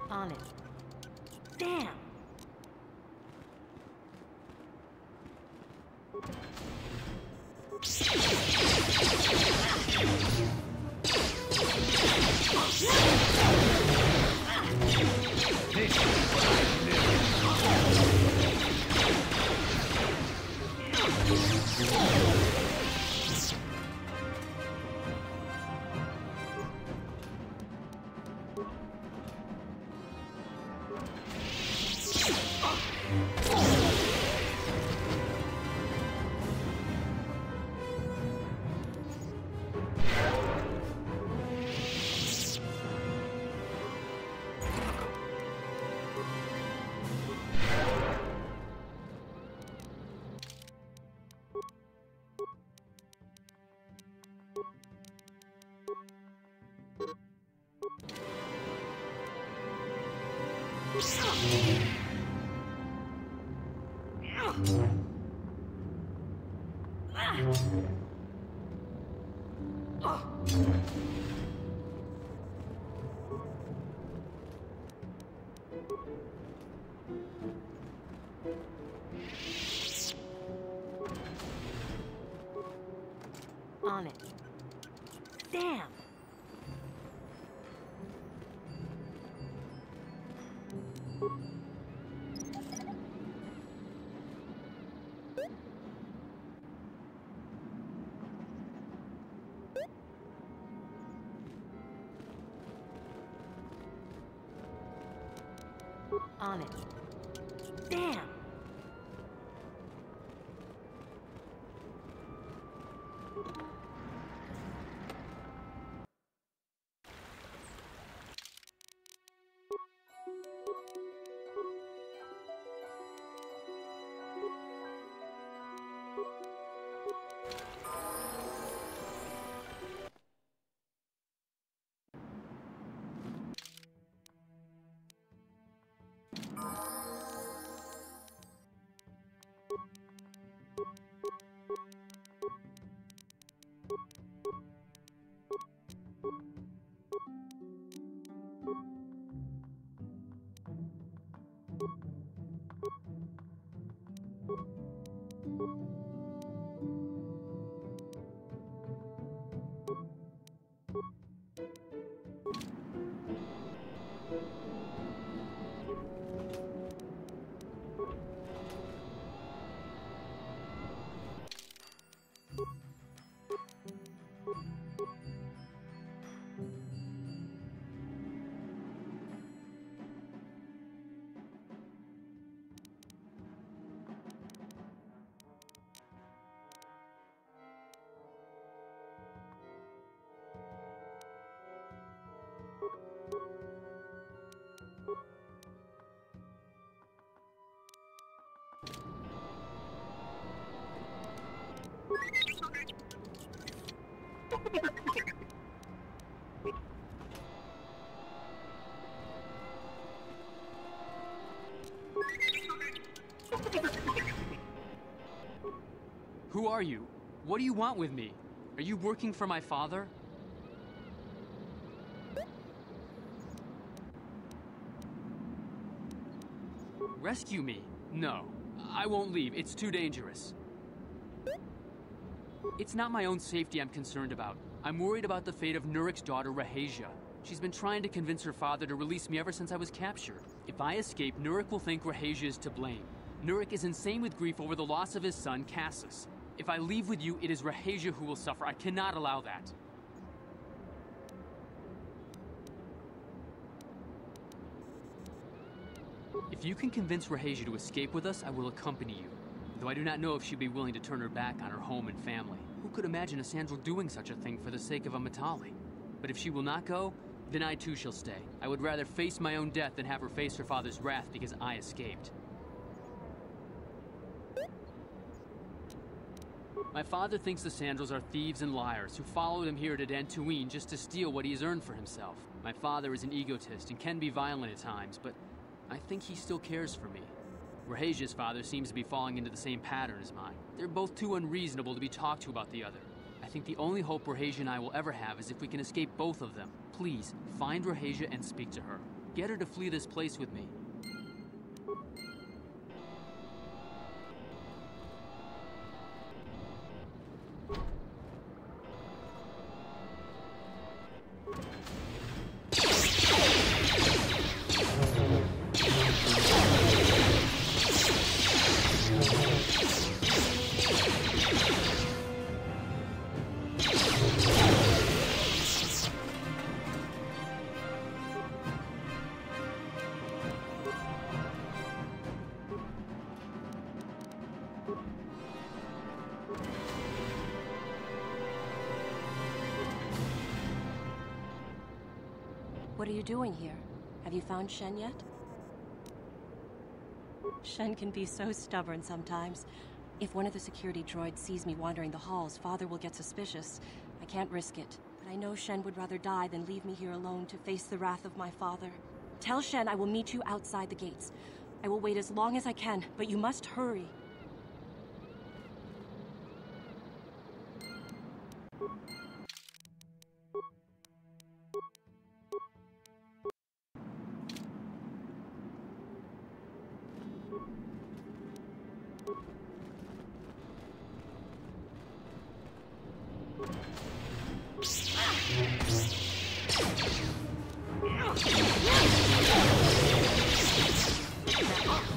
On it. Damn! On it. Damn! On it. Damn! Who are you? What do you want with me? Are you working for my father? Rescue me? No. I won't leave. It's too dangerous. It's not my own safety I'm concerned about. I'm worried about the fate of Nurik's daughter, Rahasia. She's been trying to convince her father to release me ever since I was captured. If I escape, Nurik will think Rahasia is to blame. Nurik is insane with grief over the loss of his son, Cassus. If I leave with you, it is Rahasia who will suffer. I cannot allow that. If you can convince Rahasia to escape with us, I will accompany you. Though I do not know if she'd be willing to turn her back on her home and family. Who could imagine a Sandral doing such a thing for the sake of a Matali? But if she will not go, then I too shall stay. I would rather face my own death than have her face her father's wrath because I escaped. My father thinks the Sandrals are thieves and liars who followed him here to Dantooine just to steal what he has earned for himself. My father is an egotist and can be violent at times, but I think he still cares for me. Rahasia's father seems to be falling into the same pattern as mine. They're both too unreasonable to be talked to about the other. I think the only hope Rahasia and I will ever have is if we can escape both of them. Please, find Rahasia and speak to her. Get her to flee this place with me. What are you doing here? Have you found Shen yet? Shen can be so stubborn sometimes. If one of the security droids sees me wandering the halls, Father will get suspicious. I can't risk it. But I know Shen would rather die than leave me here alone to face the wrath of my father. Tell Shen I will meet you outside the gates. I will wait as long as I can, but you must hurry.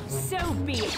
So be it.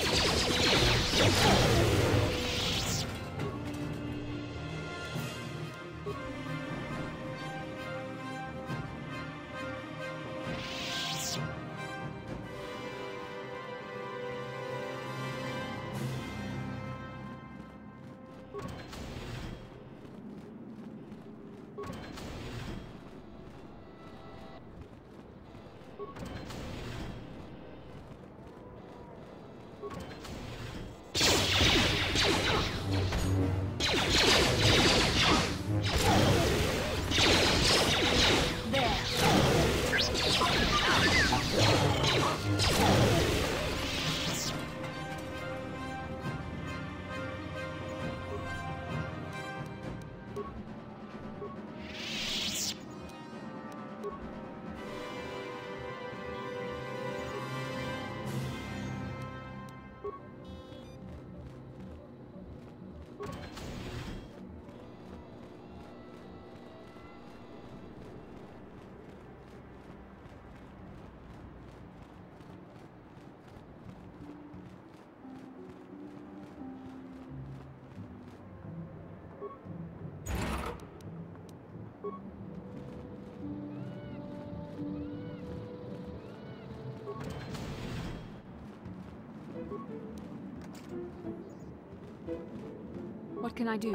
What can I do?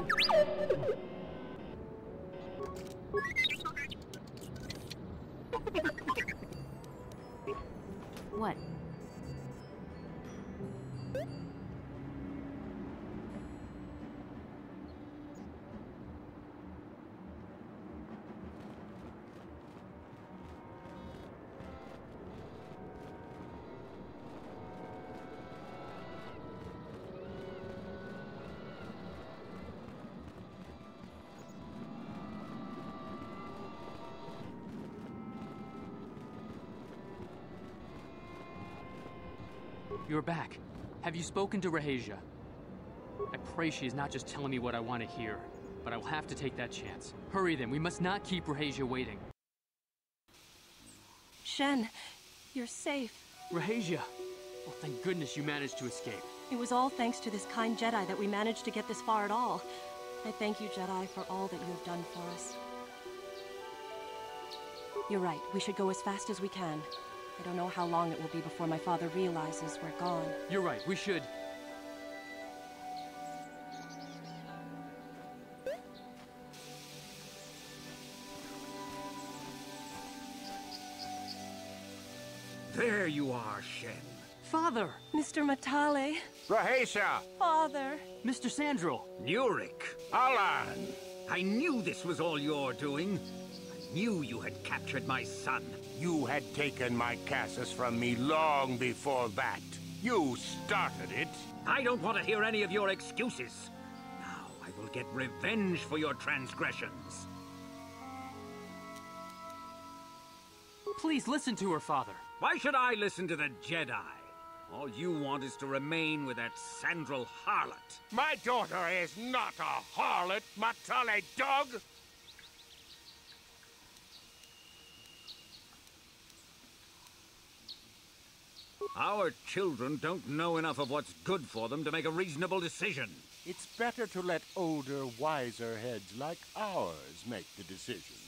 What? You're back. Have you spoken to Rahasia? I pray she is not just telling me what I want to hear, but I will have to take that chance. Hurry then, we must not keep Rahasia waiting. Shen, you're safe. Rahasia! Well, thank goodness you managed to escape. It was all thanks to this kind Jedi that we managed to get this far at all. I thank you, Jedi, for all that you have done for us. You're right, we should go as fast as we can. I don't know how long it will be before my father realizes we're gone. You're right, we should. There you are, Shen. Father! Mr. Matale. Rahasia! Father! Mr. Sandral! Nurik! Alan! I knew this was all your doing. I knew you had captured my son. You had taken my Cassus from me long before that. You started it. I don't want to hear any of your excuses. Now I will get revenge for your transgressions. Please listen to her, Father. Why should I listen to the Jedi? All you want is to remain with that Sandral harlot. My daughter is not a harlot, Matale dog! Our children don't know enough of what's good for them to make a reasonable decision. It's better to let older, wiser heads like ours make the decisions.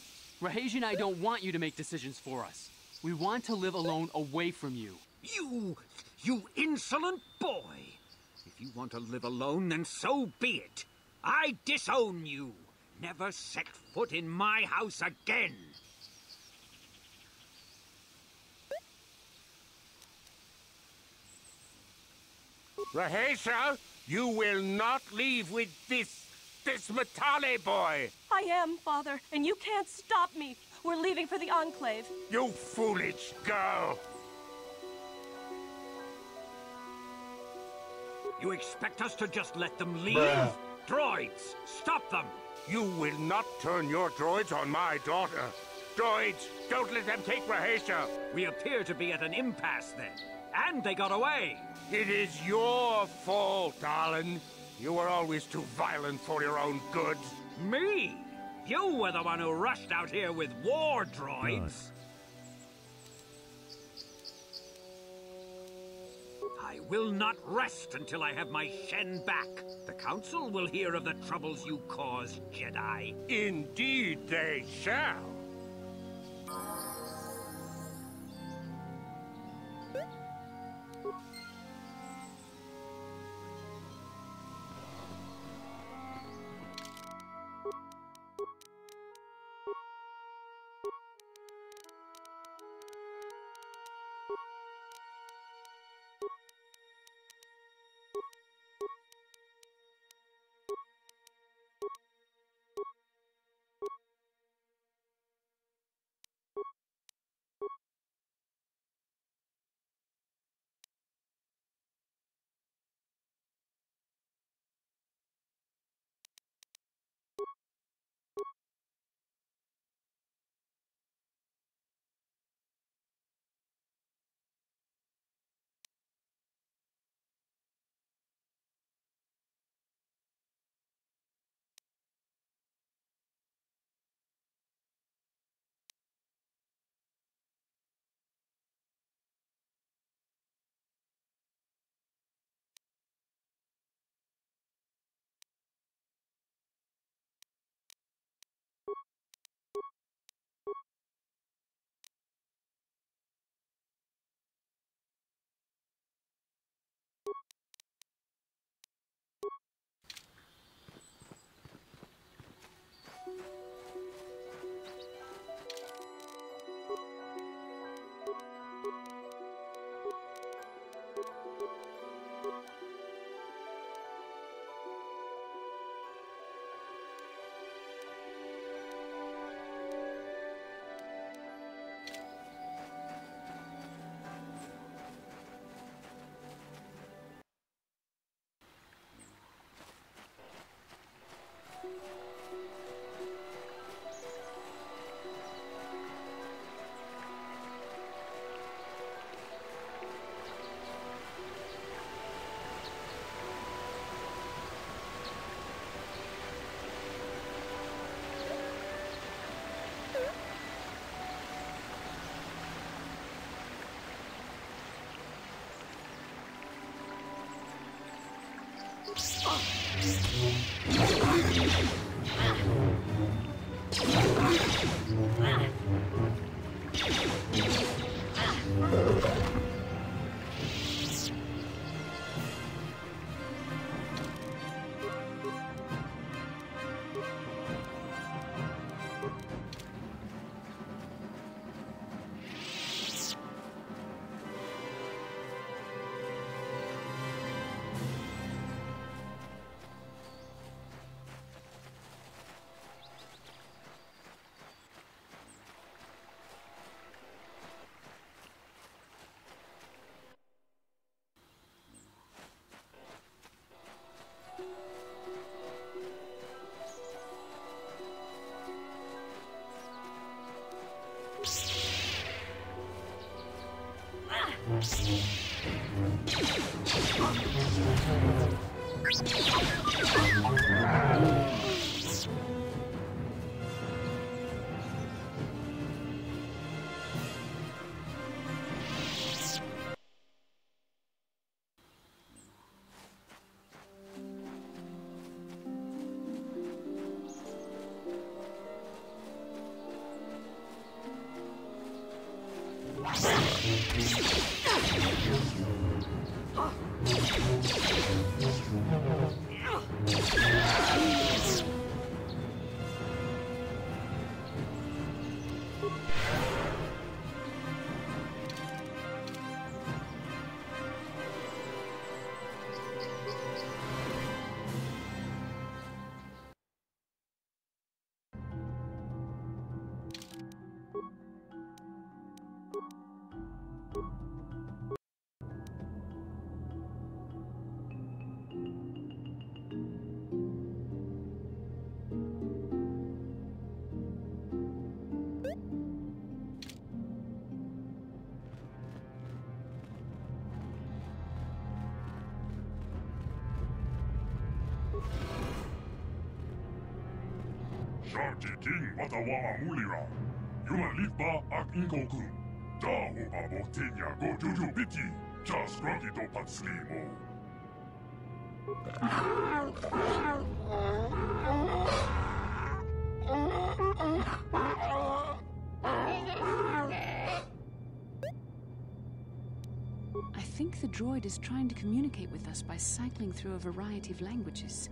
Rahasia and I don't want you to make decisions for us. We want to live alone away from you. You insolent boy! If you want to live alone, then so be it. I disown you. Never set foot in my house again. Rahasia, you will not leave with this Matale boy! I am, Father, and you can't stop me. We're leaving for the Enclave. You foolish girl! You expect us to just let them leave? Bruh. Droids, stop them! You will not turn your droids on my daughter. Droids, don't let them take Rahasia. We appear to be at an impasse then. And they got away. It is your fault, Alan. You were always too violent for your own good. Me? You were the one who rushed out here with war droids. I will not rest until I have my Shen back. The Council will hear of the troubles you caused, Jedi. Indeed they shall. Sharti King Watawama Mulira. Yuma Lipa Ak Inkoku. Da Hopa Botenya Go Juju Biti. Just Groggy Do Patslimo. I think the droid is trying to communicate with us by cycling through a variety of languages.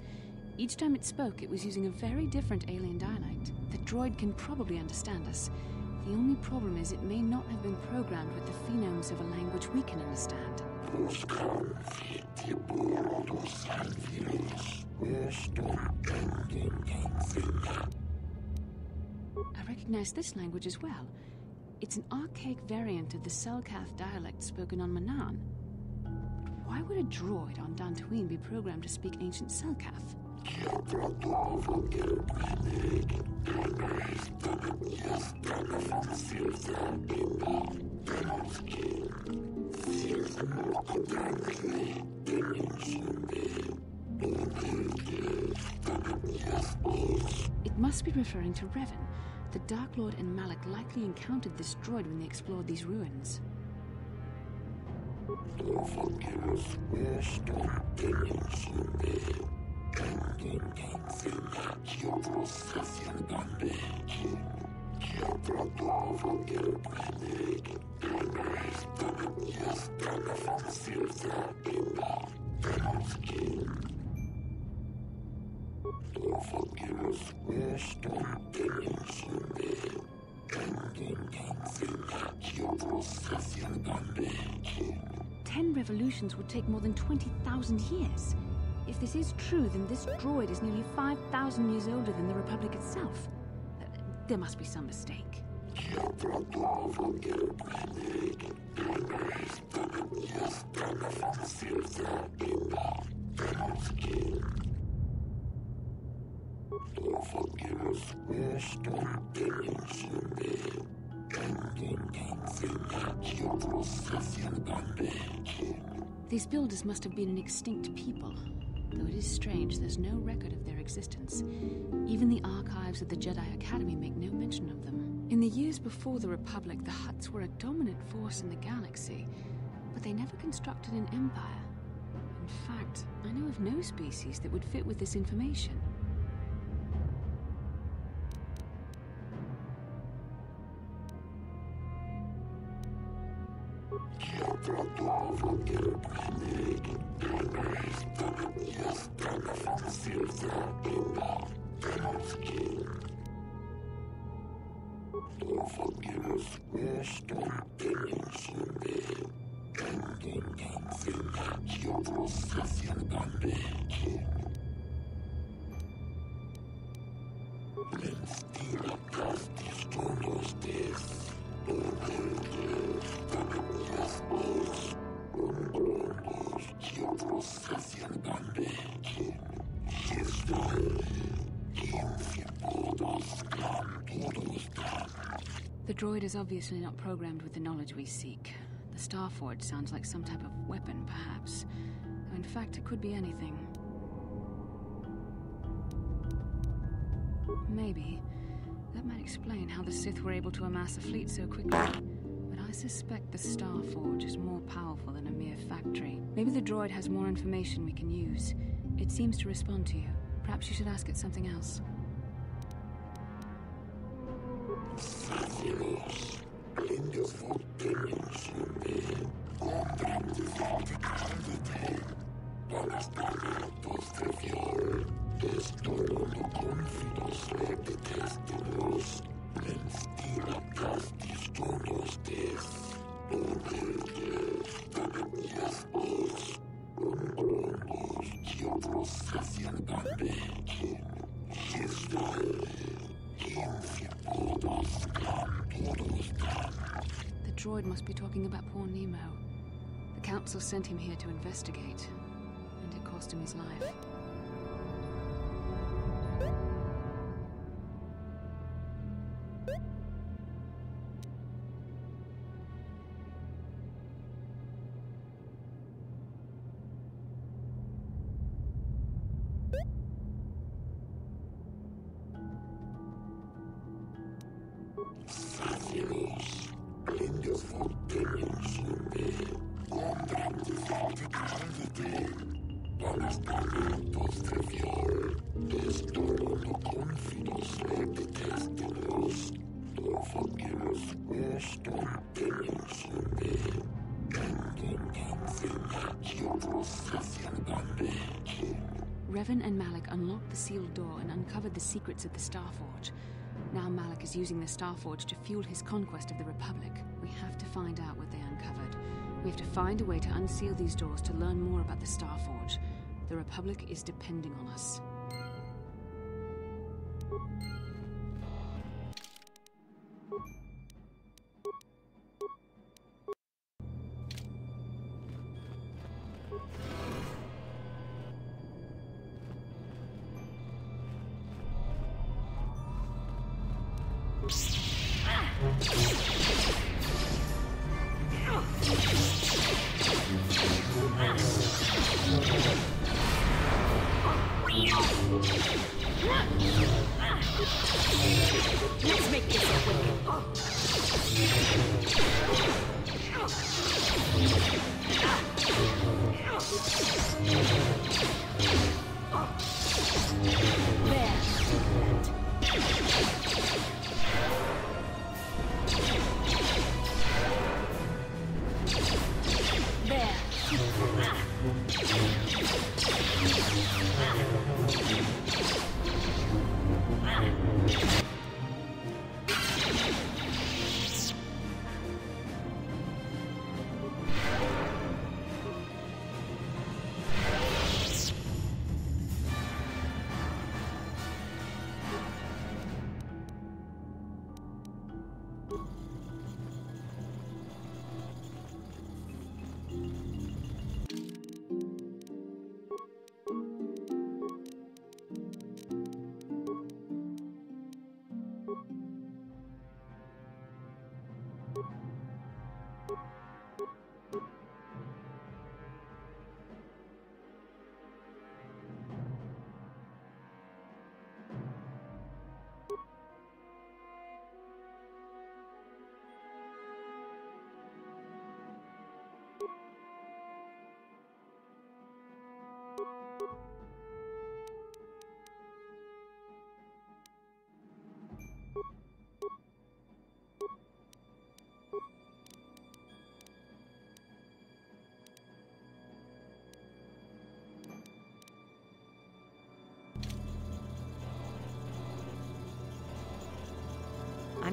Each time it spoke, it was using a very different alien dialect. The droid can probably understand us. The only problem is it may not have been programmed with the phonemes of a language we can understand. I recognize this language as well. It's an archaic variant of the Selkath dialect spoken on Manan. But why would a droid on Dantooine be programmed to speak ancient Selkath? It must be referring to Revan. The Dark Lord and Malak likely encountered this droid when they explored these ruins. Ten revolutions would take more than 20,000 years. If this is true, then this droid is nearly 5,000 years older than the Republic itself. There must be some mistake. These builders must have been an extinct people. Though it is strange, there's no record of their existence. Even the archives of the Jedi Academy make no mention of them. In the years before the Republic, the Hutts were a dominant force in the galaxy, but they never constructed an empire. In fact, I know of no species that would fit with this information. The droid is obviously not programmed with the knowledge we seek. The Starforge sounds like some type of weapon, perhaps. Though in fact, it could be anything. Maybe. That might explain how the Sith were able to amass a fleet so quickly. But I suspect the Starforge is more powerful than a mere factory. Maybe the droid has more information we can use. It seems to respond to you. Perhaps you should ask it something else. The droid must be talking about poor Nemo. The Council sent him here to investigate, and it cost him his life. Revan and Malik unlocked the sealed door and uncovered the secrets of the Starforge. Now Malik is using the Starforge to fuel his conquest of the Republic. We have to find out what they uncovered. We have to find a way to unseal these doors to learn more about the Starforge. The Republic is depending on us. Let's make this quick.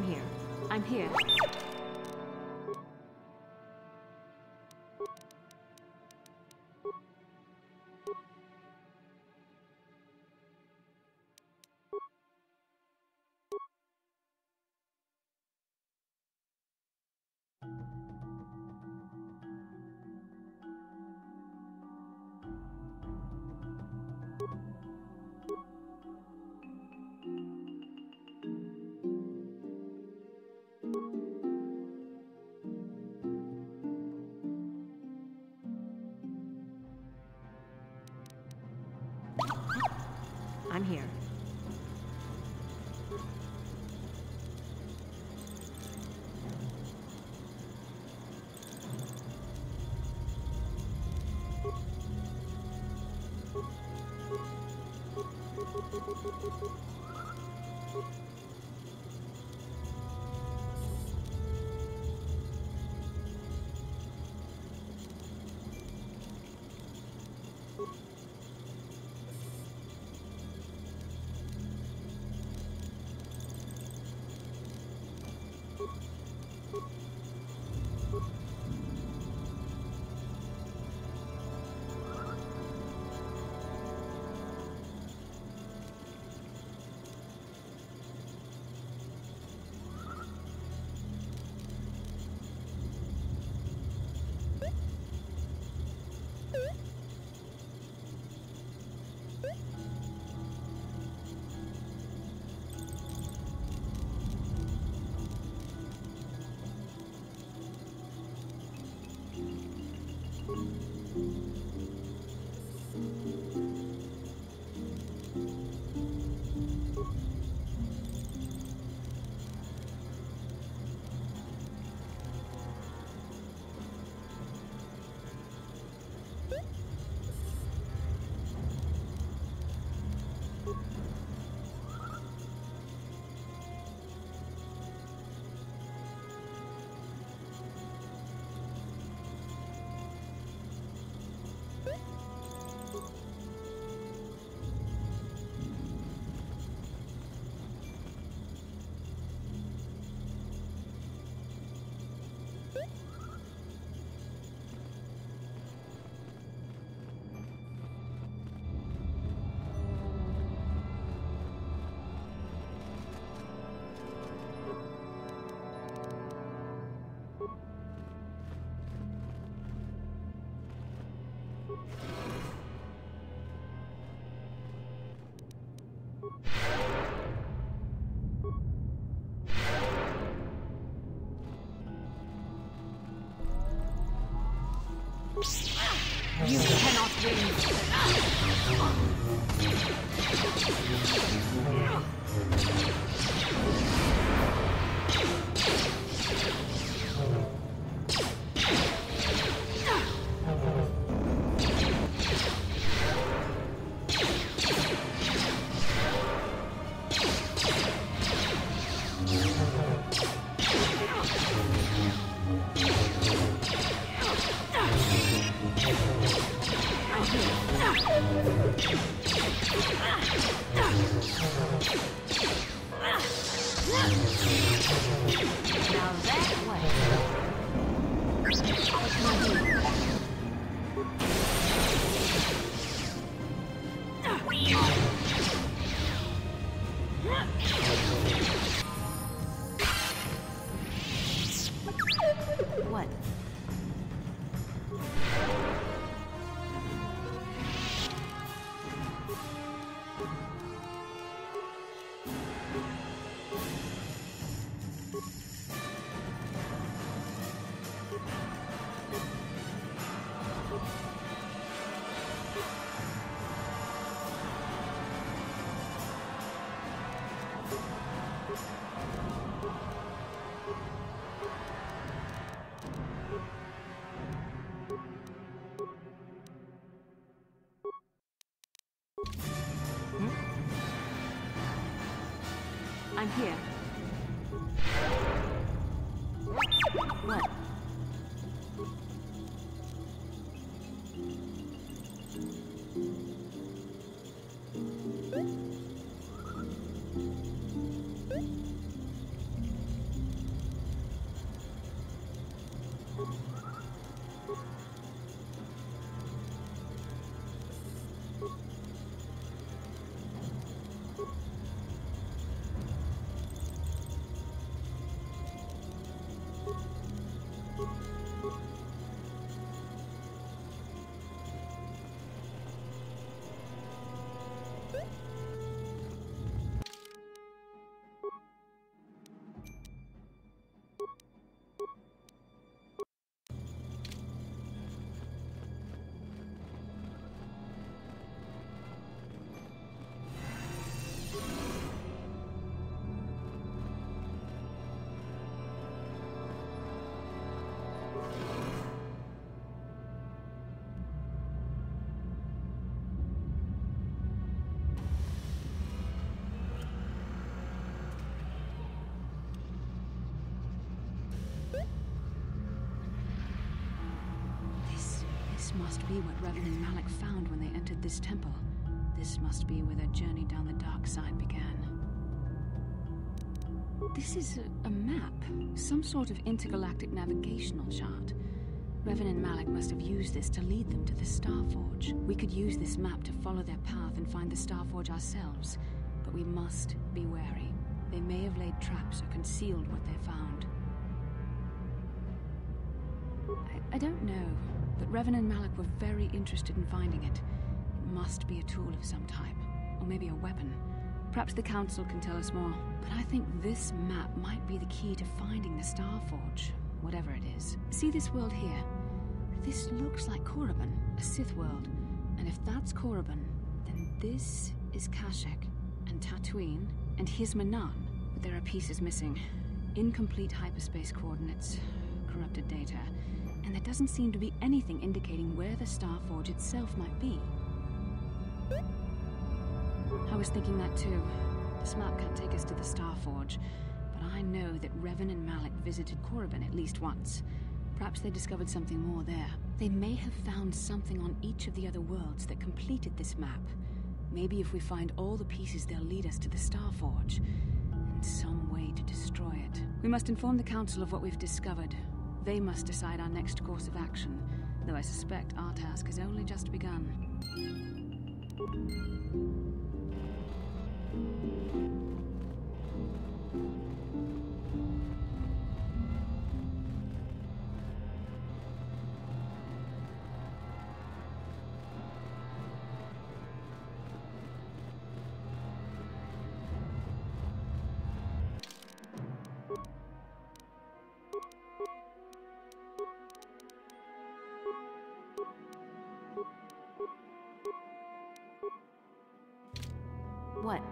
I'm here. I'm here. I'm here. You cannot win. What? I'm here. What? be what Revan and Malik found when they entered this temple. This must be where their journey down the dark side began. This is a map, some sort of intergalactic navigational chart. Revan and Malik must have used this to lead them to the Starforge. We could use this map to follow their path and find the Starforge ourselves, but we must be wary. They may have laid traps or concealed what they found. I don't know, but Revan and Malik were very interested in finding it. It must be a tool of some type, or maybe a weapon. Perhaps the Council can tell us more, but I think this map might be the key to finding the Starforge, whatever it is. See this world here? This looks like Korriban, a Sith world. And if that's Korriban, then this is Kashyyyk, and Tatooine, and here's Manan. But there are pieces missing. Incomplete hyperspace coordinates, corrupted data, and there doesn't seem to be anything indicating where the Starforge itself might be. I was thinking that too. This map can't take us to the Starforge, but I know that Revan and Malik visited Korriban at least once. Perhaps they discovered something more there. They may have found something on each of the other worlds that completed this map. Maybe if we find all the pieces, they'll lead us to the Starforge, and some way to destroy it. We must inform the Council of what we've discovered. They must decide our next course of action, though I suspect our task has only just begun. What?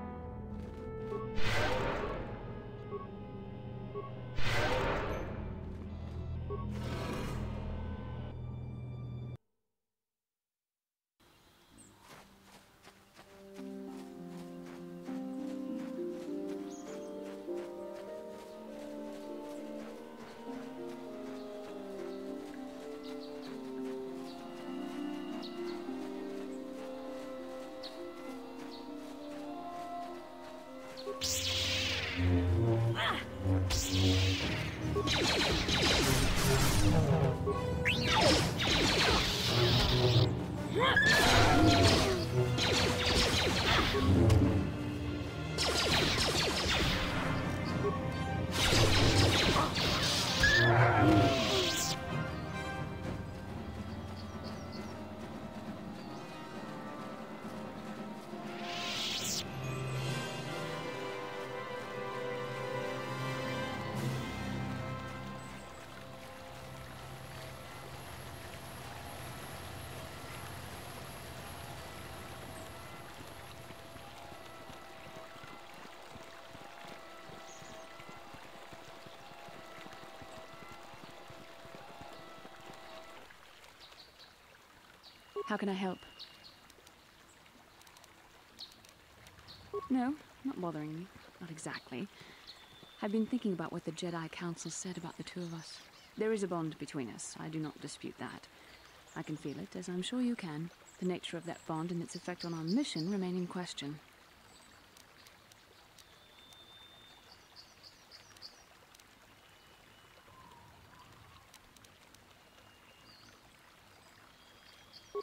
How can I help? No, not bothering me. Not exactly. I've been thinking about what the Jedi Council said about the two of us. There is a bond between us. I do not dispute that. I can feel it, as I'm sure you can. The nature of that bond and its effect on our mission remain in question.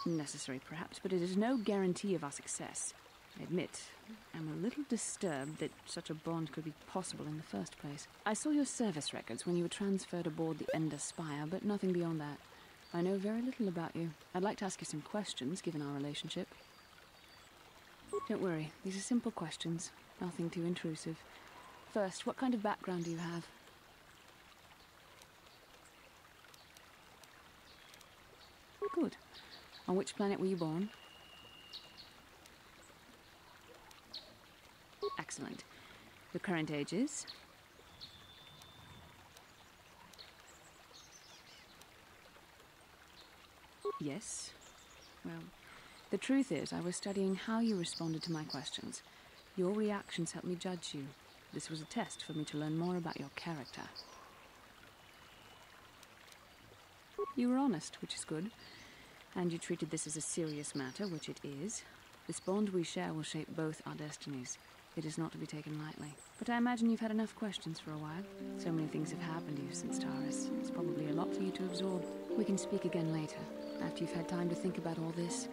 Necessary, perhaps, but it is no guarantee of our success. I admit, I'm a little disturbed that such a bond could be possible in the first place. I saw your service records when you were transferred aboard the Ender Spire, but nothing beyond that. I know very little about you. I'd like to ask you some questions, given our relationship. Don't worry, these are simple questions, nothing too intrusive. First, what kind of background do you have? Good. On which planet were you born? Excellent. Your current age is? Yes. Well, the truth is, I was studying how you responded to my questions. Your reactions helped me judge you. This was a test for me to learn more about your character. You were honest, which is good. And you treated this as a serious matter, which it is. This bond we share will shape both our destinies. It is not to be taken lightly. But I imagine you've had enough questions for a while. So many things have happened to you since Taurus. It's probably a lot for you to absorb. We can speak again later, after you've had time to think about all this.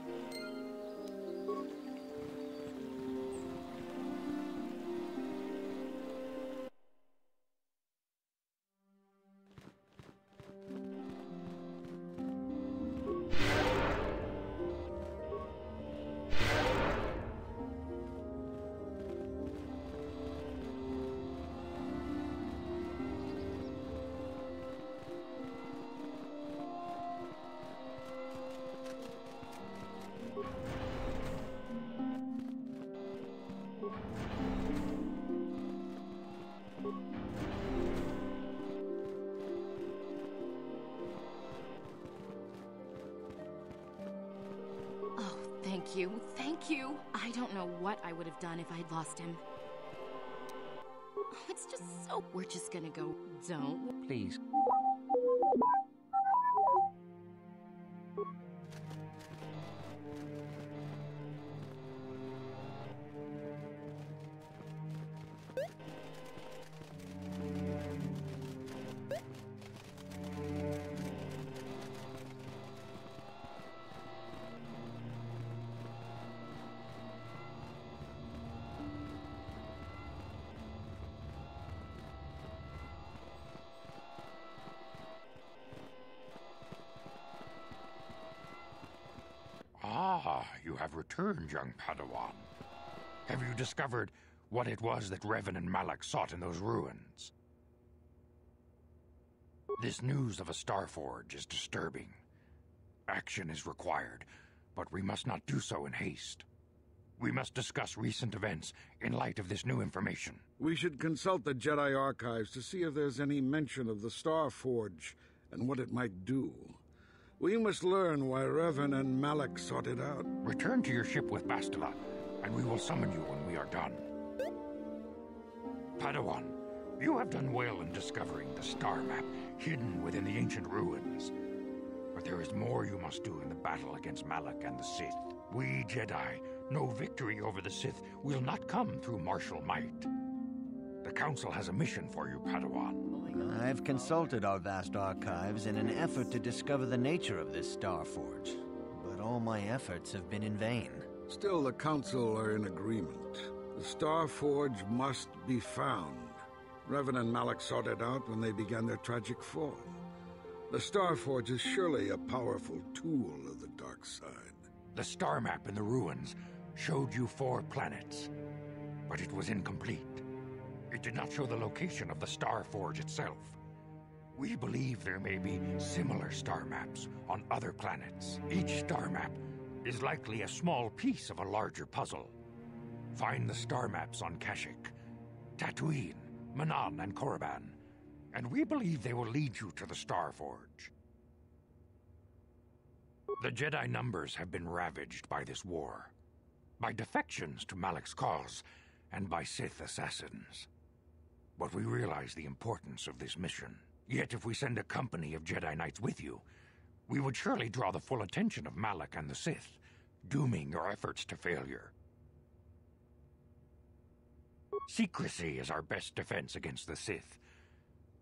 Thank you. Thank you. I don't know what I would have done if I'd lost him. Oh, it's just so... We're just gonna go... Don't... Please. Ah, you have returned, young Padawan. Have you discovered what it was that Revan and Malak sought in those ruins? This news of a Starforge is disturbing. Action is required, but we must not do so in haste. We must discuss recent events in light of this new information. We should consult the Jedi archives to see if there's any mention of the Starforge and what it might do. We must learn why Revan and Malak sought it out. Return to your ship with Bastila, and we will summon you when we are done. Padawan, you have done well in discovering the star map hidden within the ancient ruins. But there is more you must do in the battle against Malak and the Sith. We Jedi know victory over the Sith will not come through martial might. The Council has a mission for you, Padawan. I've consulted our vast archives in an effort to discover the nature of this Starforge, but all my efforts have been in vain. Still, the Council are in agreement. The Starforge must be found. Revan and Malak sought it out when they began their tragic fall. The Starforge is surely a powerful tool of the dark side. The star map in the ruins showed you 4 planets, but it was incomplete. It did not show the location of the Starforge itself. We believe there may be similar star maps on other planets. Each star map is likely a small piece of a larger puzzle. Find the star maps on Kashyyyk, Tatooine, Manan, and Korriban, and we believe they will lead you to the Starforge. The Jedi numbers have been ravaged by this war, by defections to Malak's cause, and by Sith assassins. But we realize the importance of this mission. Yet if we send a company of Jedi Knights with you, we would surely draw the full attention of Malak and the Sith, dooming your efforts to failure. Secrecy is our best defense against the Sith,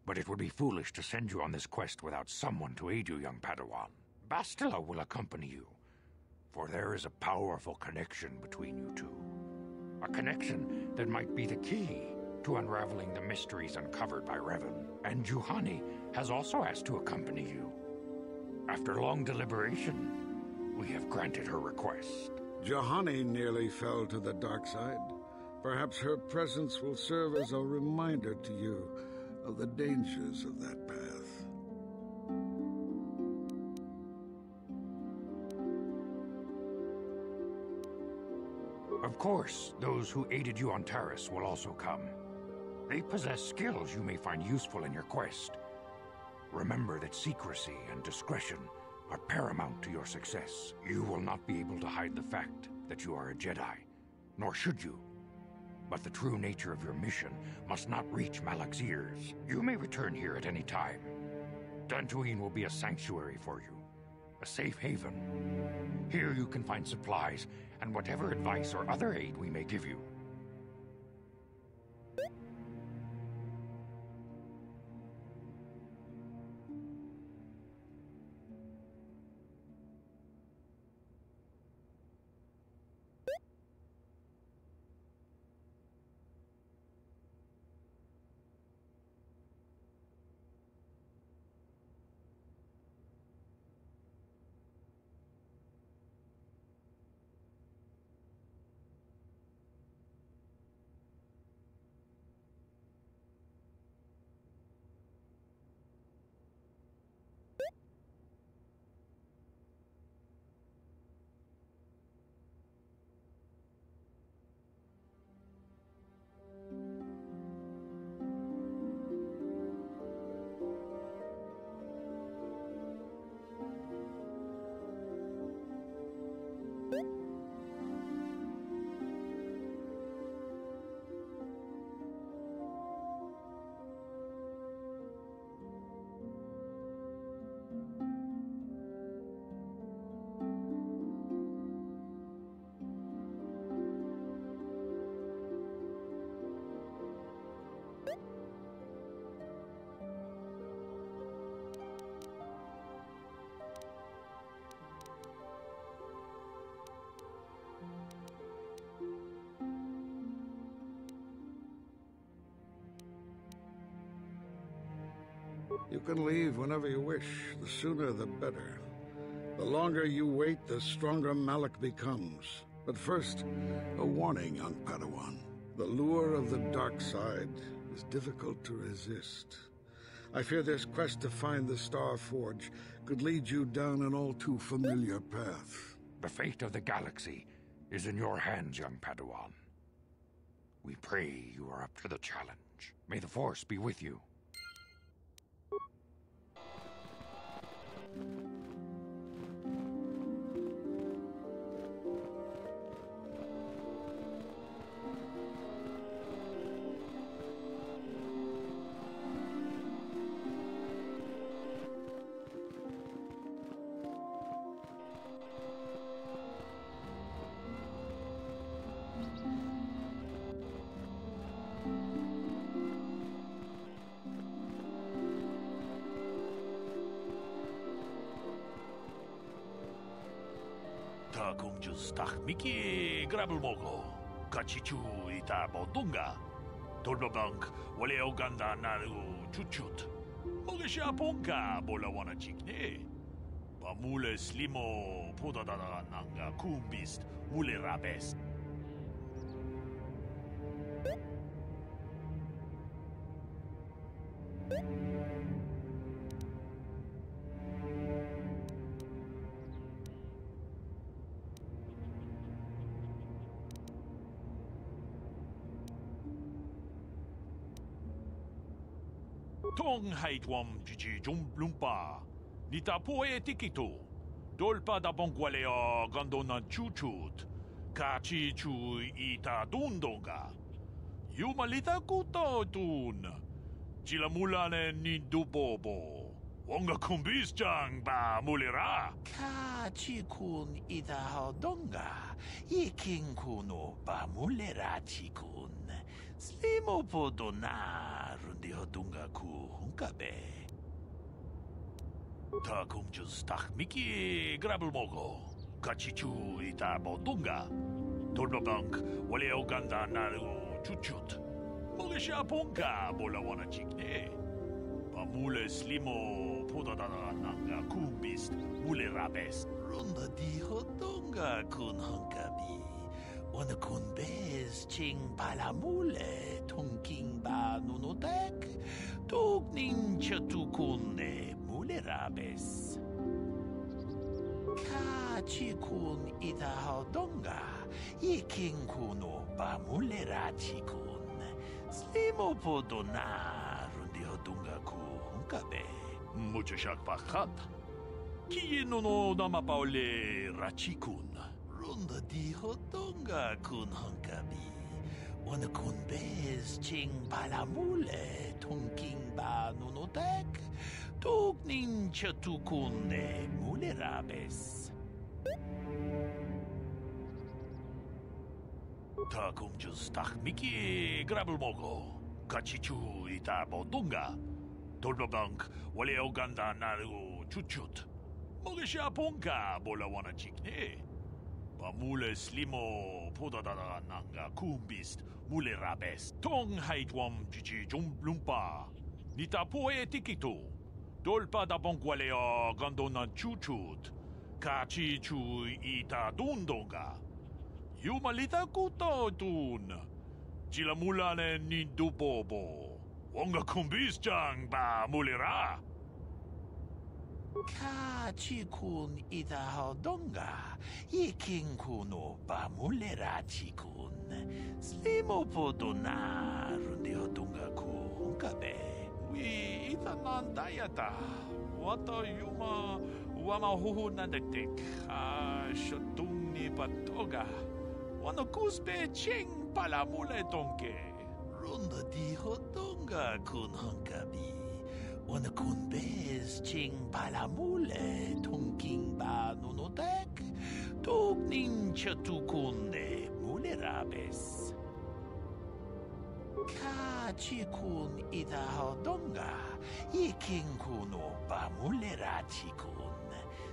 but it would be foolish to send you on this quest without someone to aid you, young Padawan. Bastila will accompany you, for there is a powerful connection between you two. A connection that might be the key to unraveling the mysteries uncovered by Revan. And Juhani has also asked to accompany you. After long deliberation, we have granted her request. Juhani nearly fell to the dark side. Perhaps her presence will serve as a reminder to you of the dangers of that path. Of course, those who aided you on Taris will also come. They possess skills you may find useful in your quest. Remember that secrecy and discretion are paramount to your success. You will not be able to hide the fact that you are a Jedi, nor should you. But the true nature of your mission must not reach Malak's ears. You may return here at any time. Dantooine will be a sanctuary for you, a safe haven. Here you can find supplies and whatever advice or other aid we may give you. You can leave whenever you wish. The sooner the better. The longer you wait, the stronger Malik becomes. But first, a warning, young Padawan. The lure of the dark side is difficult to resist. I fear this quest to find the Star Forge could lead you down an all too familiar path. The fate of the galaxy is in your hands, young Padawan. We pray you are up to the challenge. May the Force be with you. 다 공주 스탁 미키 그랍을 먹고 같이 주 이타 보동가 돌바방크 원래 오간다 나르고 주추트 먹으샤 본가 몰라와나 직네 바물레 슬리모 포다다다 난가 쿰비스트 울레 라베스 통하이트웜 지지 좀 룸바 니타 포에 티키토 돌파다 봉qualeo 간도나 추추트 같이 주 이타 돈도가 유말리타 쿠토툰 지라물라네 니두보보 원가 쿰비스장 바 물리라 같이 군 이타 동가 이킹쿠노 바 물레라 치군 슬리모포도나 룬디호둥가쿠 hunkabe 다 공주 스탁 미키 그랍을 먹고 같이 주 이타 보동가 돌바방크 원래 오간다 나르고 주추트 먹으샤 본가 몰라와나 직네 바물레 슬리모 포다다다 난가 쿰비스트 물레 라베스 룬다 디호동가 군 hunkabi Ona kun bez ching palamule tunking ba nunotek tuk nincha tukune mule rabes kachi kun ita hodonga iking kuno ba mule rachi kun slimo podona rundi hodonga ku hunkabe mucho shak pakat ki no nama paole rachi kun Runda di hotonga kun hunkabi. Wana kun bez ching palamule tunking ba nunotek. Tuknin chatukune mulerabes. Takumjus takmiki grabulmogo. Kachichu ita bodunga. Dolbabank wale oganda naru chuchut. Mogesha ponka bola wana chikne. Bamule slimo podadada nanga kumbist mulerabes. Tong haitwam chichi jumblumpa. Nita poe tikito. Dolpa da bonkwaleo gandona chuchut. Kachichu ita dundonga. Yumalita kuto tun. Chilamulane nindubobo. Wonga kumbis ba mulera. Kachikun ita hodonga. Ikinkuno ba mulera chikun. Slimo podona rundi hodonga ku unkabe. Wi ita nandayata. Wata yuma wama huhu nandetik. Shotung ni patoga. Wano kuspe ching pala mule tonke. Runda di hodonga kun hankabi. Wana kun bez ching pala mule tonking ba nunotek. Tokning chatukunde mule rabes. Kachikun ita hodonga. Iking kuno ba mule rachikun.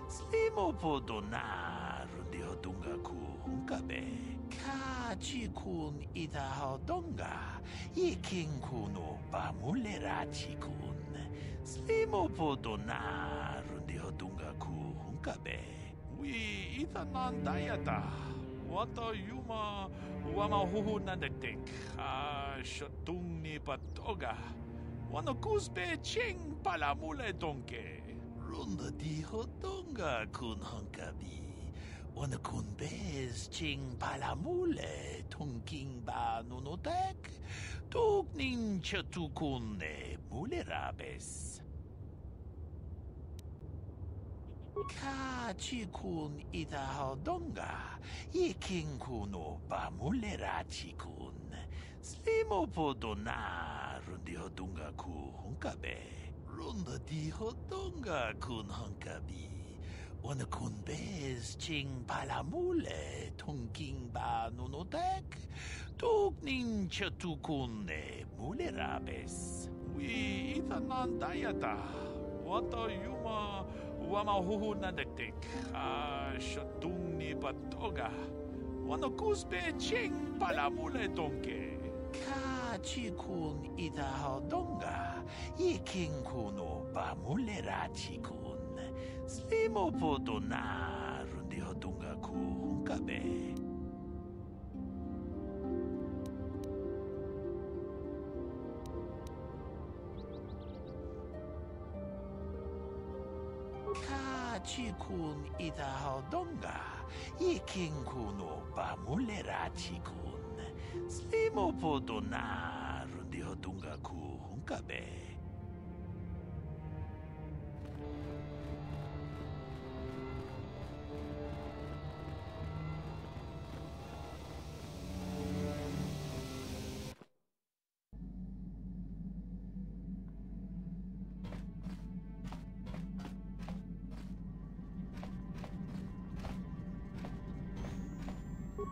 Slimo podona rundi hodonga ku hunkabe. Kachikun ita hodonga. Iking kuno ba mule rachikun. Slimo podona rundi hodonga ku hunkabe. Wi ita nandayata. Wata yuma wama huhu nandetik. Shotung ni patoga. Wano kuspe ching pala mule donke. Runda di hodonga kun hankabi. Wana kun bez ching pala mule tonking ba nunotek. Tukning chatukunne mule rabes. Kachikun ita hodonga. Iking kuno ba mule rachikun. Slimo podona rundi hodonga ku hunkabe. Runda di hodonga kun hankabi. Wana kun bez ching pala mule tonking ba nunotek. Tukning chatukunne mule rabes. Wi ita nandayata. Wata yuma wama huhu nandetik. Shotung ni patoga. Wano kuspe ching pala mule tonke. Kachikun ita hodonga. Iking kuno ba mule rachikun. Slimo podona rundi hodonga ku hunkabe. Kachikun ita hodonga. Iking kuno ba mule rachikun. Slimo podona rundi hodonga ku hunkabe.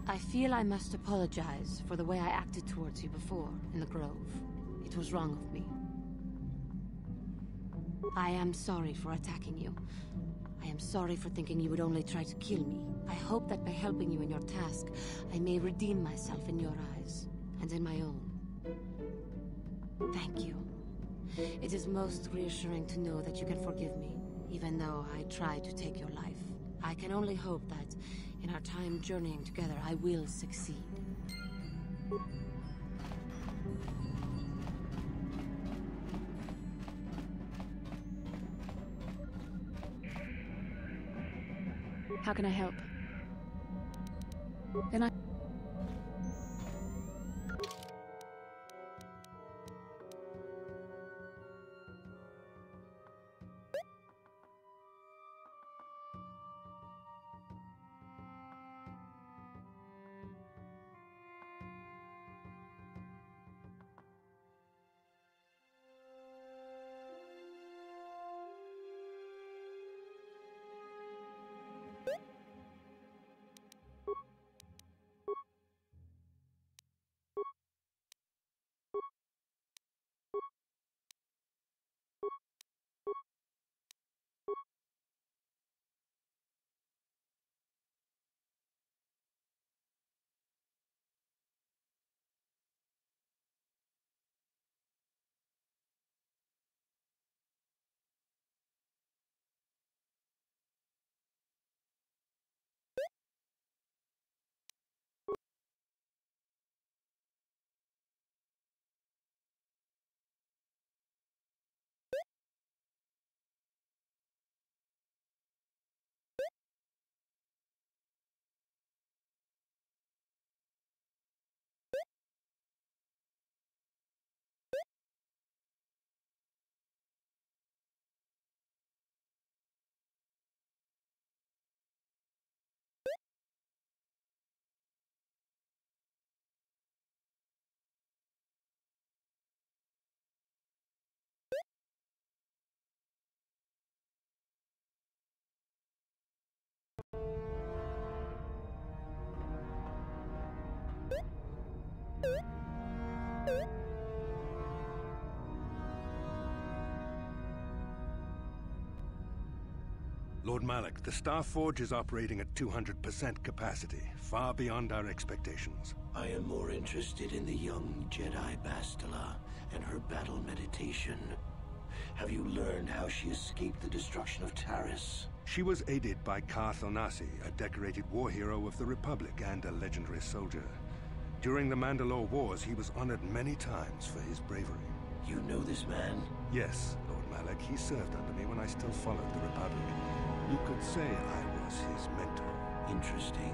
I feel I must apologize for the way I acted towards you before, in the Grove. It was wrong of me. I am sorry for attacking you. I am sorry for thinking you would only try to kill me. I hope that by helping you in your task, I may redeem myself in your eyes, and in my own. Thank you. It is most reassuring to know that you can forgive me, even though I tried to take your life. I can only hope that, in our time journeying together, I will succeed. How can I help? Then I... Lord Malik, the Star Forge is operating at 200% capacity, far beyond our expectations. I am more interested in the young Jedi Bastila and her battle meditation. Have you learned how she escaped the destruction of Taris? She was aided by Karth Onasi, a decorated war hero of the Republic and a legendary soldier. During the Mandalore Wars, he was honored many times for his bravery. You know this man? Yes, Lord Malik. He served under me when I still followed the Republic. You could say I was his mentor. Interesting.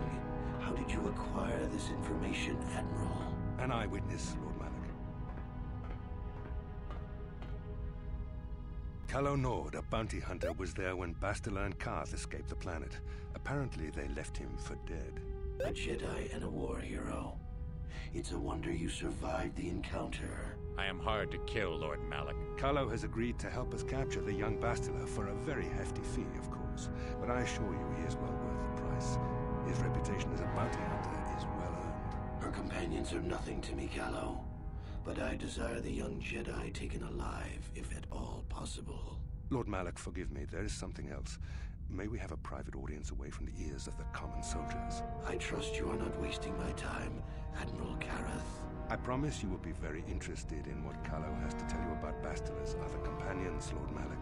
How did you acquire this information, Admiral? An eyewitness, Lord Malik. Calo Nord, a bounty hunter, was there when Bastila and Karth escaped the planet. Apparently, they left him for dead. A Jedi and a war hero. It's a wonder you survived the encounter. I am hard to kill, Lord Malik. Calo has agreed to help us capture the young Bastila for a very hefty fee, of course. But I assure you he is well worth the price. His reputation as a bounty hunter is well earned. Her companions are nothing to me, Calo. But I desire the young Jedi taken alive, if at all possible. Lord Malik, forgive me. There is something else. May we have a private audience away from the ears of the common soldiers? I trust you are not wasting my time, Admiral Karath. I promise you will be very interested in what Calo has to tell you about Bastila's other companions, Lord Malik.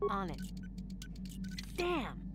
On it. Damn!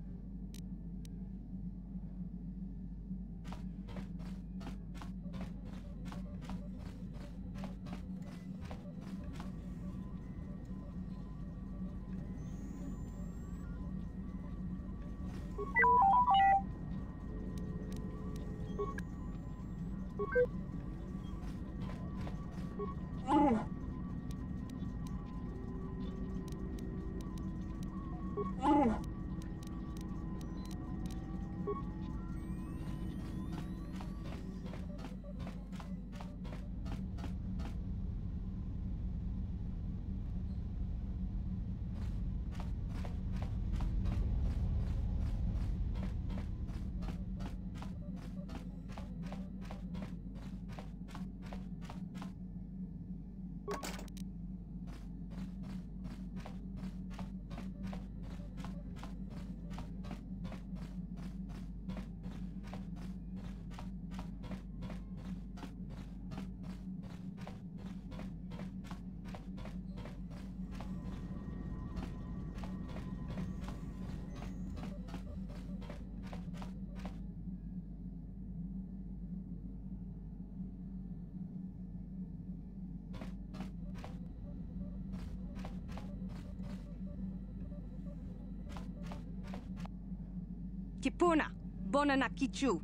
Kipuna, bona na kichu.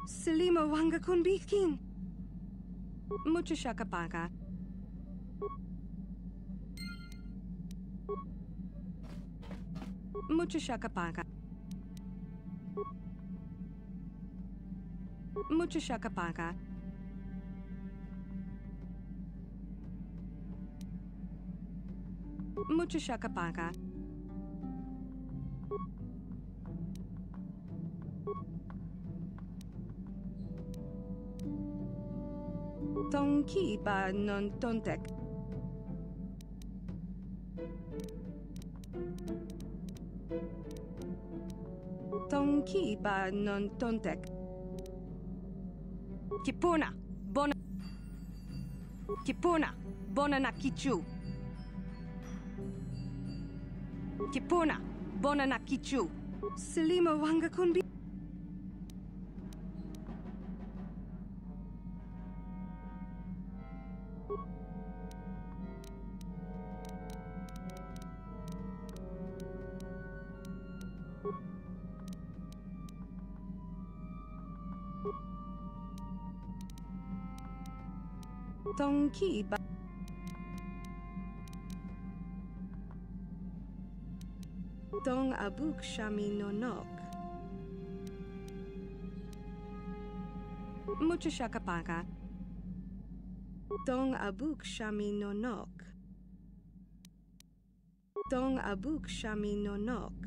Selima wanga kunbikin. Mucho shakapaka. Mucho shakapaka. Mucho shakapaka. Mucho shakapaka. Tonki ba non tontek. Tonki ba non tontek. Kipuna, bona. Kipuna, bona na kichu. Kipuna, bona na kichu. Selima wanga kunbi. Tongki ba. Dong abuk shami no nok. Mucho shakapaka. Dong abuk shami no nok. Dong abuk shami no nok.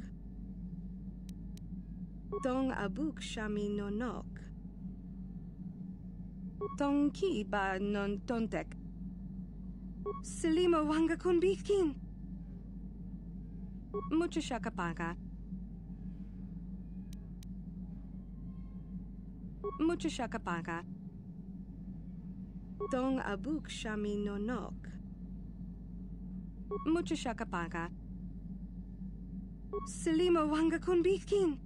Dong abuk shami no nok. Tongki ba non tontek. Selima wanga kunbikin. Mucho shakapaka. Mucho shakapaka. Dong abuk shami no nok. Mucho shakapaka. Selima wanga kunbikin.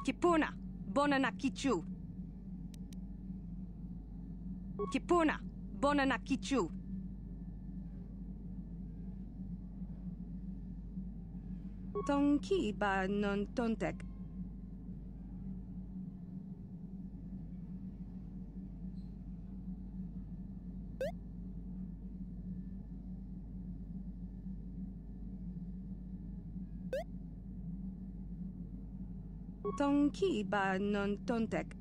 Kipuna, bona na kichu. Kipuna, bona na kichu. Tongki ba non tontek. Tongki ba non tontek.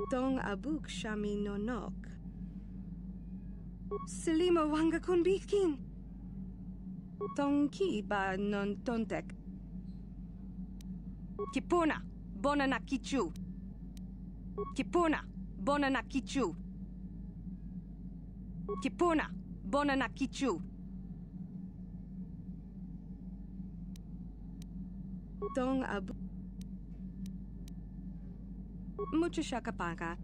Dong abuk shami no nok. Selima wanga kunbikin. Tongki ba non tontek. Kipuna, bona na kichu. Kipuna, bona na kichu. Kipuna, bona na kichu. Dong abu. Mucho shakapaka.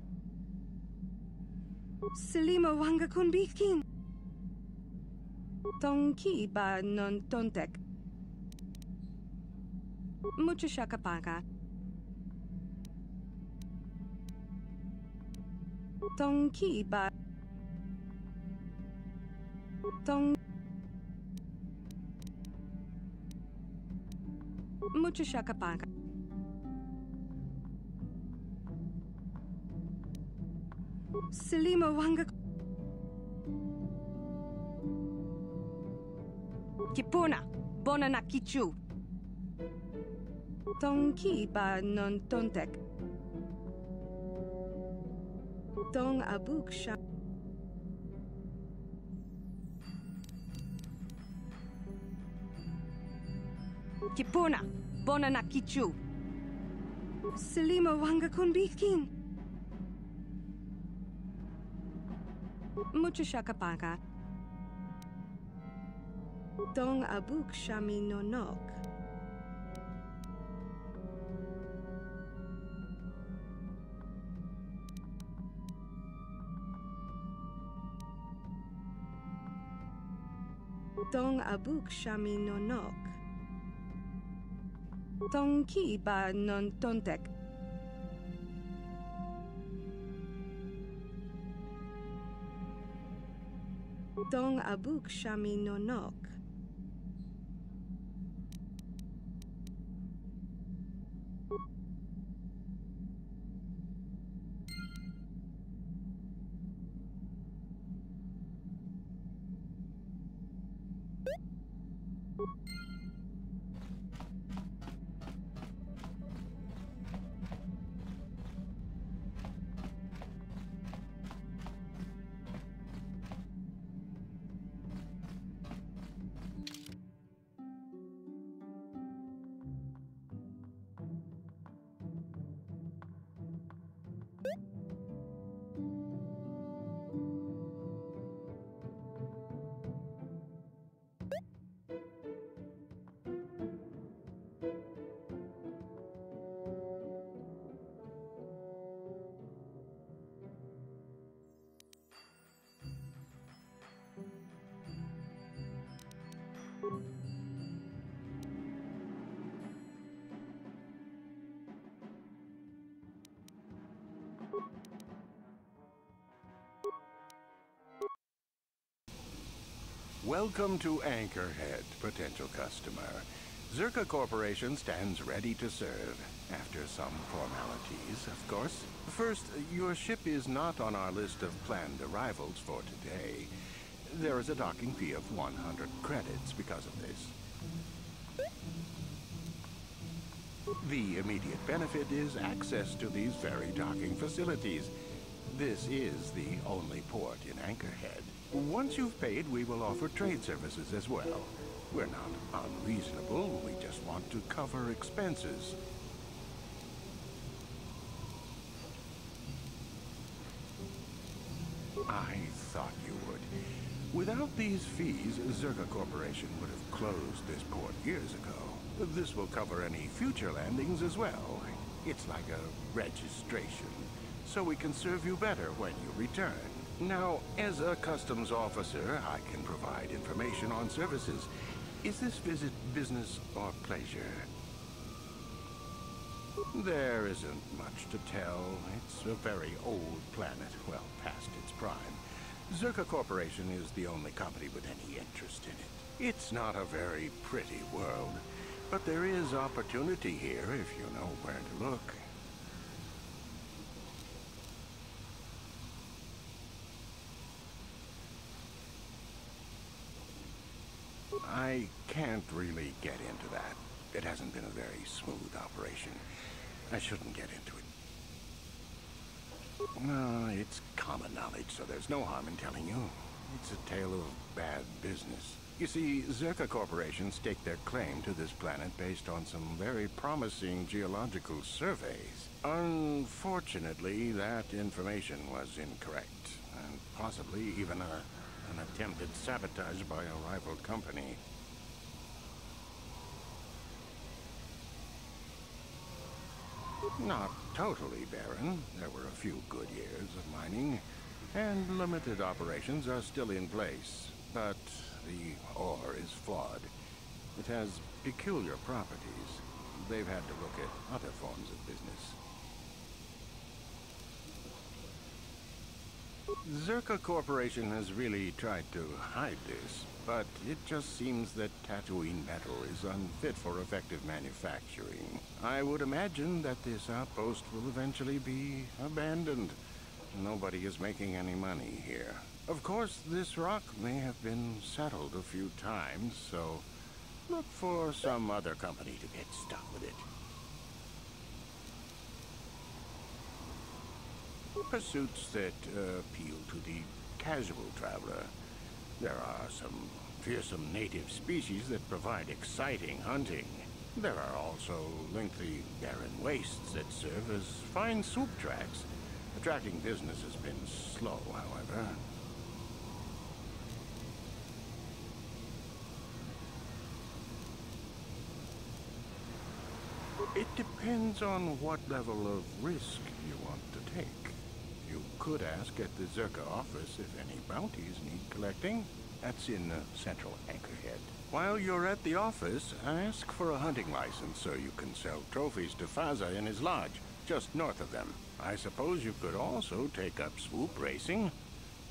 Selima wanga kunbikin. Tongki ba non tontek. Mucho shakapaka. Tongki ba. Tong. Mucho shakapaka. Selima wanga. Kipuna, bona na kichu. Tongki ba non tontek. Dong abuk sha. Kipuna, bona na kichu. Selima wanga kunbikin. Mucho shakapaka. Dong abuk shami no nok. Dong abuk shami no nok. Tongki ba non tontek. Dong abuk shami no nok. Welcome to Anchorhead, potential customer. Zerka Corporation stands ready to serve. After some formalities, of course. First, your ship is not on our list of planned arrivals for today. There is a docking fee of 100 credits because of this. The immediate benefit is access to these very docking facilities. This is the only port in Anchorhead. Once you've paid, we will offer trade services as well. We're not unreasonable, we just want to cover expenses. I thought you would. Without these fees, Zerka Corporation would have closed this port years ago. This will cover any future landings as well. It's like a registration, so we can serve you better when you return. Now, as a customs officer, I can provide information on services. Is this visit business or pleasure? There isn't much to tell. It's a very old planet, well past its prime. Zerka Corporation is the only company with any interest in it. It's not a very pretty world, but there is opportunity here if you know where to look. I can't really get into that. It hasn't been a very smooth operation. I shouldn't get into it. It's common knowledge, so there's no harm in telling you. It's a tale of bad business. You see, Zerka Corporation staked their claim to this planet based on some very promising geological surveys. Unfortunately, that information was incorrect, and possibly even an attempted sabotage by a rival company. Not totally barren. There were a few good years of mining, and limited operations are still in place. But the ore is flawed. It has peculiar properties. They've had to look at other forms of business. Zerka Corporation has really tried to hide this, but it just seems that Tatooine metal is unfit for effective manufacturing. I would imagine that this outpost will eventually be abandoned. Nobody is making any money here. Of course, this rock may have been settled a few times, so look for some other company to get stuck with it. Pursuits that appeal to the casual traveler. There are some fearsome native species that provide exciting hunting. There are also lengthy, barren wastes that serve as fine swoop tracks. Attracting business has been slow, however. It depends on what level of risk you want to take. You could ask at the Zerka office if any bounties need collecting. That's in central Anchorhead. While you're at the office, ask for a hunting license so you can sell trophies to Faza in his lodge, just north of them. I suppose you could also take up swoop racing.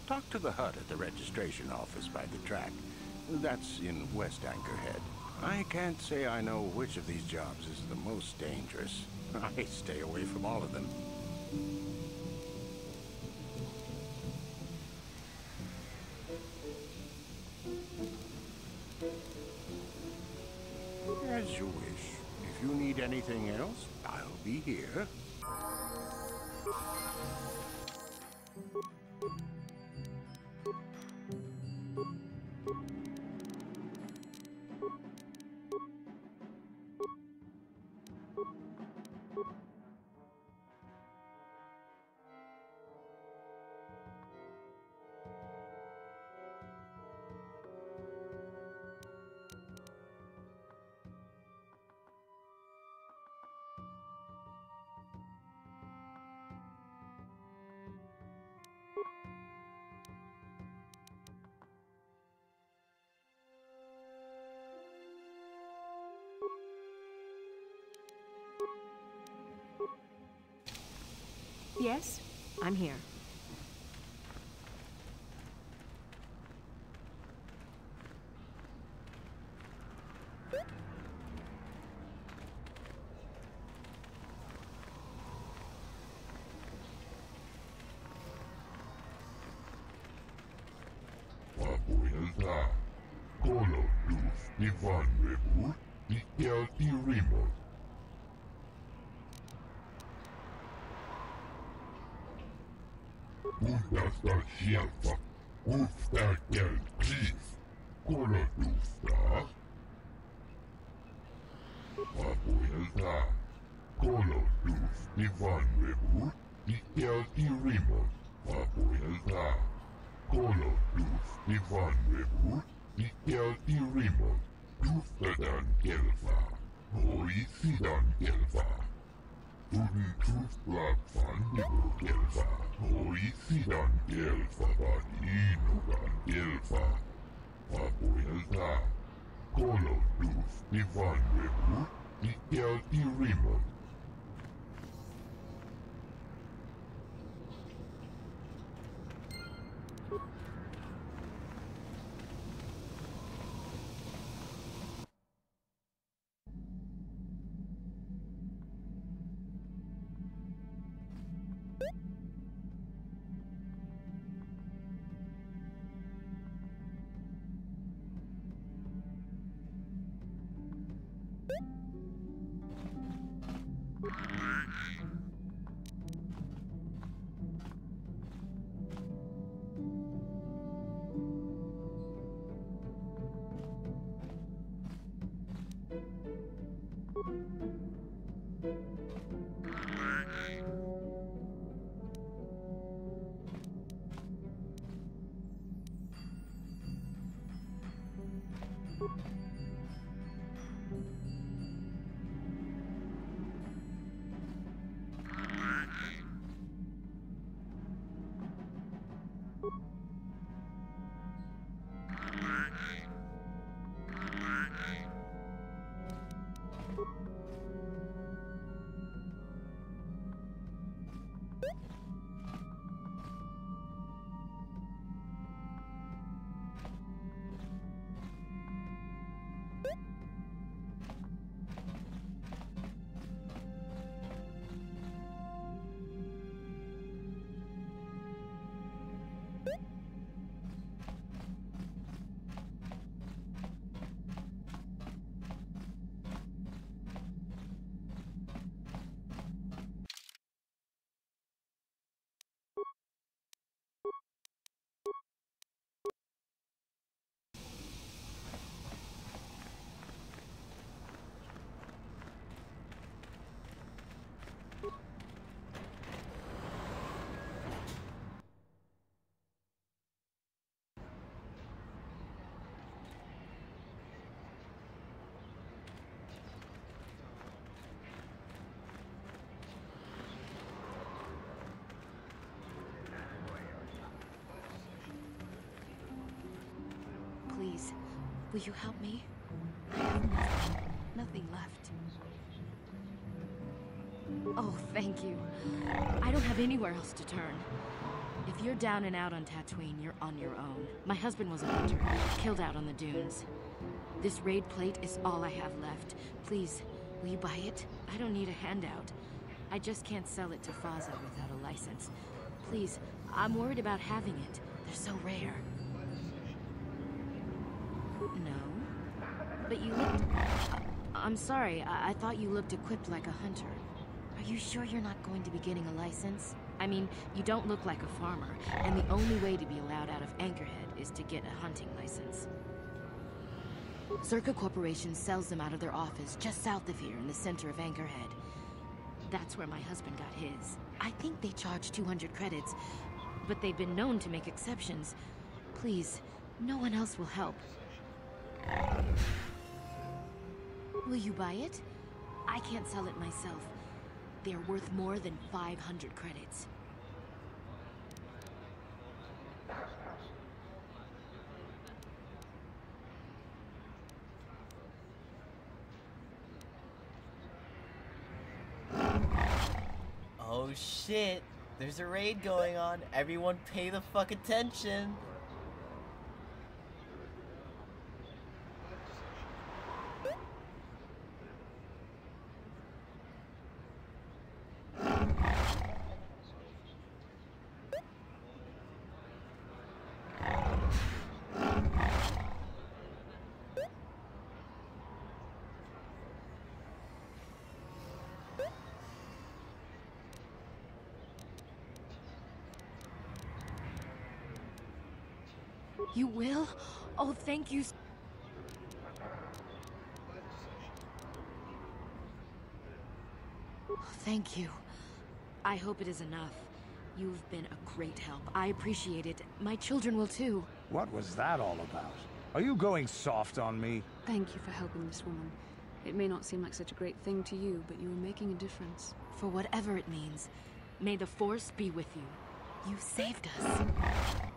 Talk to the hut at the registration office by the track. That's in West Anchorhead. I can't say I know which of these jobs is the most dangerous. I stay away from all of them. As you wish. If you need anything else, I'll be here. Yes, I'm here. Ivan Rebur, Ikel Irimon. Uudasta sieltä, uutta kelkiis, kolotusta. Vapoilta, kolotus Ivan Rebur, Ikel Irimon. Vapoilta, kolotus Ivan Rebur, Ikel Irimon. Tustadan kelvaa, hoisidan kelvaa. Tuntuslapsan kelvaa, hoisidan kelvaa, inudan kelvaa. Vapoilta, kolotus Ivan Rebur, Ikel Irimon. Please, will you help me? I have nothing left. Oh, thank you. I don't have anywhere else to turn. If you're down and out on Tatooine, you're on your own. My husband was a hunter, killed out on the dunes. This raid plate is all I have left. Please, will you buy it? I don't need a handout. I just can't sell it to Faza without a license. Please, I'm worried about having it. They're so rare. No? But you looked... I'm sorry, I thought you looked equipped like a hunter. Are you sure you're not going to be getting a license? I mean, you don't look like a farmer, and the only way to be allowed out of Anchorhead is to get a hunting license. Circa Corporation sells them out of their office just south of here in the center of Anchorhead. That's where my husband got his. I think they charge 200 credits, but they've been known to make exceptions. Please, no one else will help. Will you buy it? I can't sell it myself. They're worth more than 500 credits. Oh shit, there's a raid going on. Everyone pay the fuck attention. You will? Oh, thank you. Thank you. I hope it is enough. You've been a great help. I appreciate it. My children will too. What was that all about? Are you going soft on me? Thank you for helping this woman. It may not seem like such a great thing to you, but you are making a difference. For whatever it means, may the Force be with you. You saved us.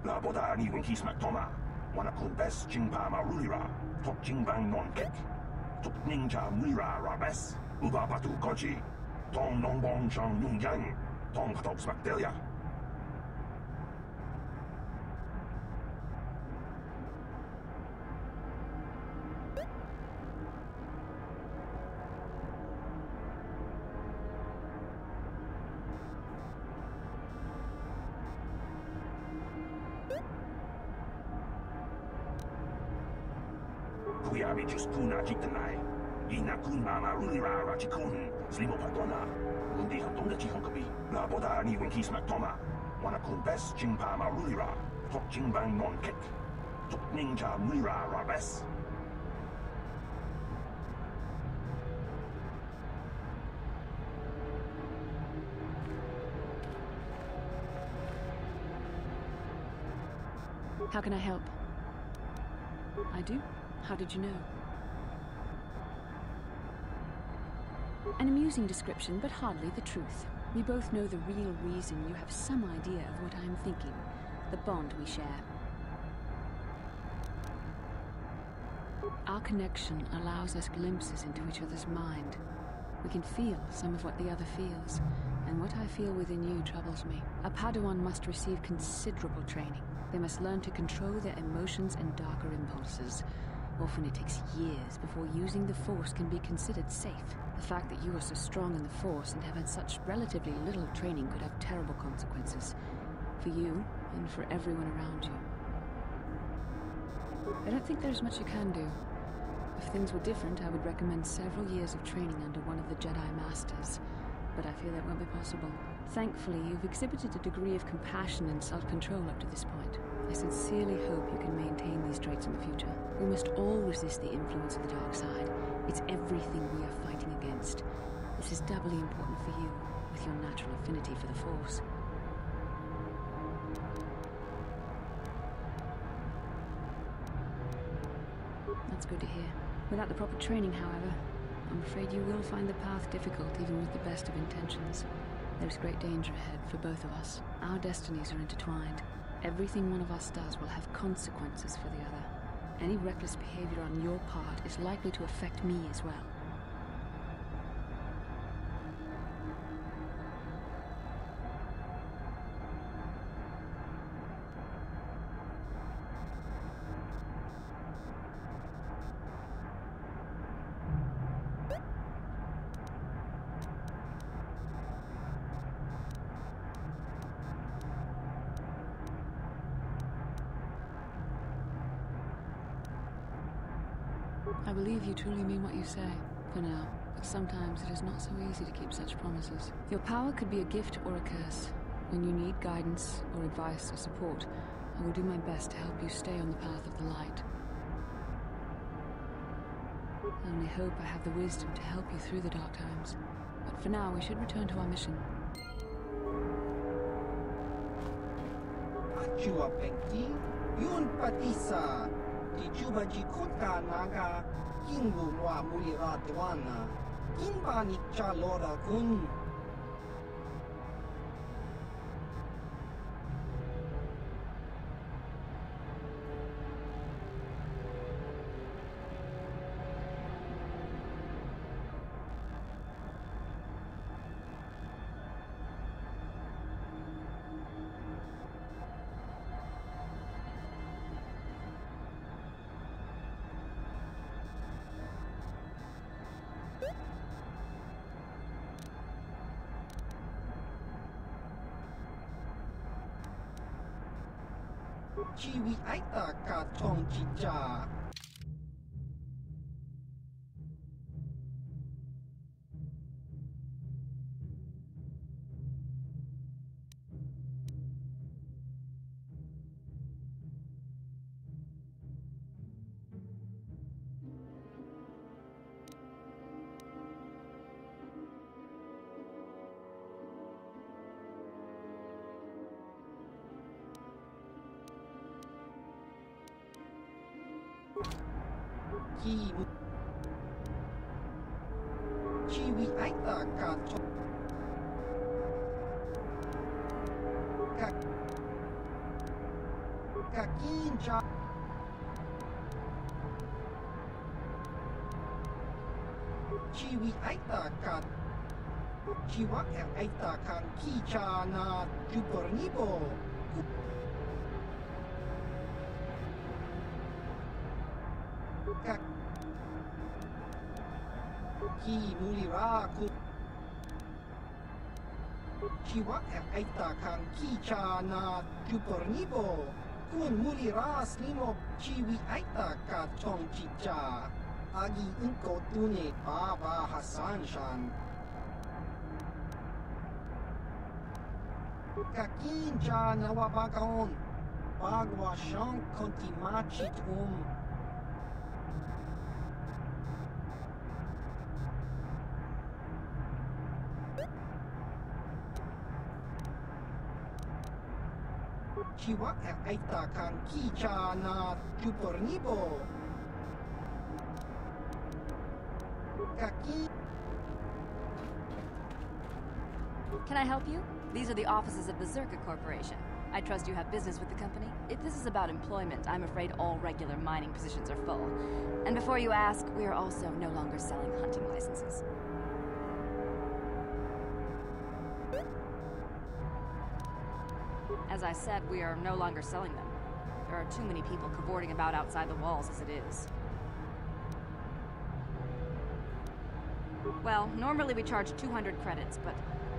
나보다 니윈 키스막 도마 와나쿤 베스 징파마 루리라 톡 징방 논객 톡 닝자 무리라 라베스 우바바투 거지 동 농봉정 융양 동 파톡스막 델야 Kuyami just kuna jiktanai. Ina kun mama rulira rajikun. Slimo patona. Undi hantonga jihonkabi. Naboda ni winkis matoma. Wana kun bes jingpa ma rulira. Tok jingbang non kek. Tok ninja mura rabes. How can I help? I do? How did you know? An amusing description, but hardly the truth. We both know the real reason you have some idea of what I'm thinking. The bond we share. Our connection allows us glimpses into each other's mind. We can feel some of what the other feels, and what I feel within you troubles me. A Padawan must receive considerable training. They must learn to control their emotions and darker impulses. Often it takes years before using the Force can be considered safe. The fact that you are so strong in the Force and have had such relatively little training could have terrible consequences. For you, and for everyone around you. I don't think there's much you can do. If things were different, I would recommend several years of training under one of the Jedi Masters. But I fear that won't be possible. Thankfully, you've exhibited a degree of compassion and self-control up to this point. I sincerely hope you can maintain these traits in the future. We must all resist the influence of the dark side. It's everything we are fighting against. This is doubly important for you, with your natural affinity for the Force. That's good to hear. Without the proper training, however, I'm afraid you will find the path difficult even with the best of intentions. There's great danger ahead for both of us. Our destinies are intertwined. Everything one of us does will have consequences for the other. Any reckless behavior on your part is likely to affect me as well. I believe you truly mean what you say, for now, but sometimes it is not so easy to keep such promises. Your power could be a gift or a curse. When you need guidance, or advice, or support, I will do my best to help you stay on the path of the light. I only hope I have the wisdom to help you through the dark times. But for now, we should return to our mission. Achua Pengti, Yun Patisa. Dijuba jikota naga kingu wa mulira dwana kinba ni chalora kun Chiwi aita ka tong chicha. Chiwi aita ka kinja Chiwi aita ka Chiwa aita kan kicha na jupornibo Ki mulira ku Chiwa aita kan kicha na jupornibo kun mulira slimo chiwi aita ka tong chicha agi unko tune baba Hasan shan kakinja na wabagaon bagwa shan konti machit Chiwa aita kan kicha na jupornibo Kaki. Can I help you? These are the offices of Berserker Corporation. I trust you have business with the company. If this is about employment, I'm afraid all regular mining positions are full. And before you ask, we are also no longer selling hunting licenses. As I said, we are no longer selling them. There are too many people cavorting about outside the walls as it is. Well, normally we charge 200 credits, but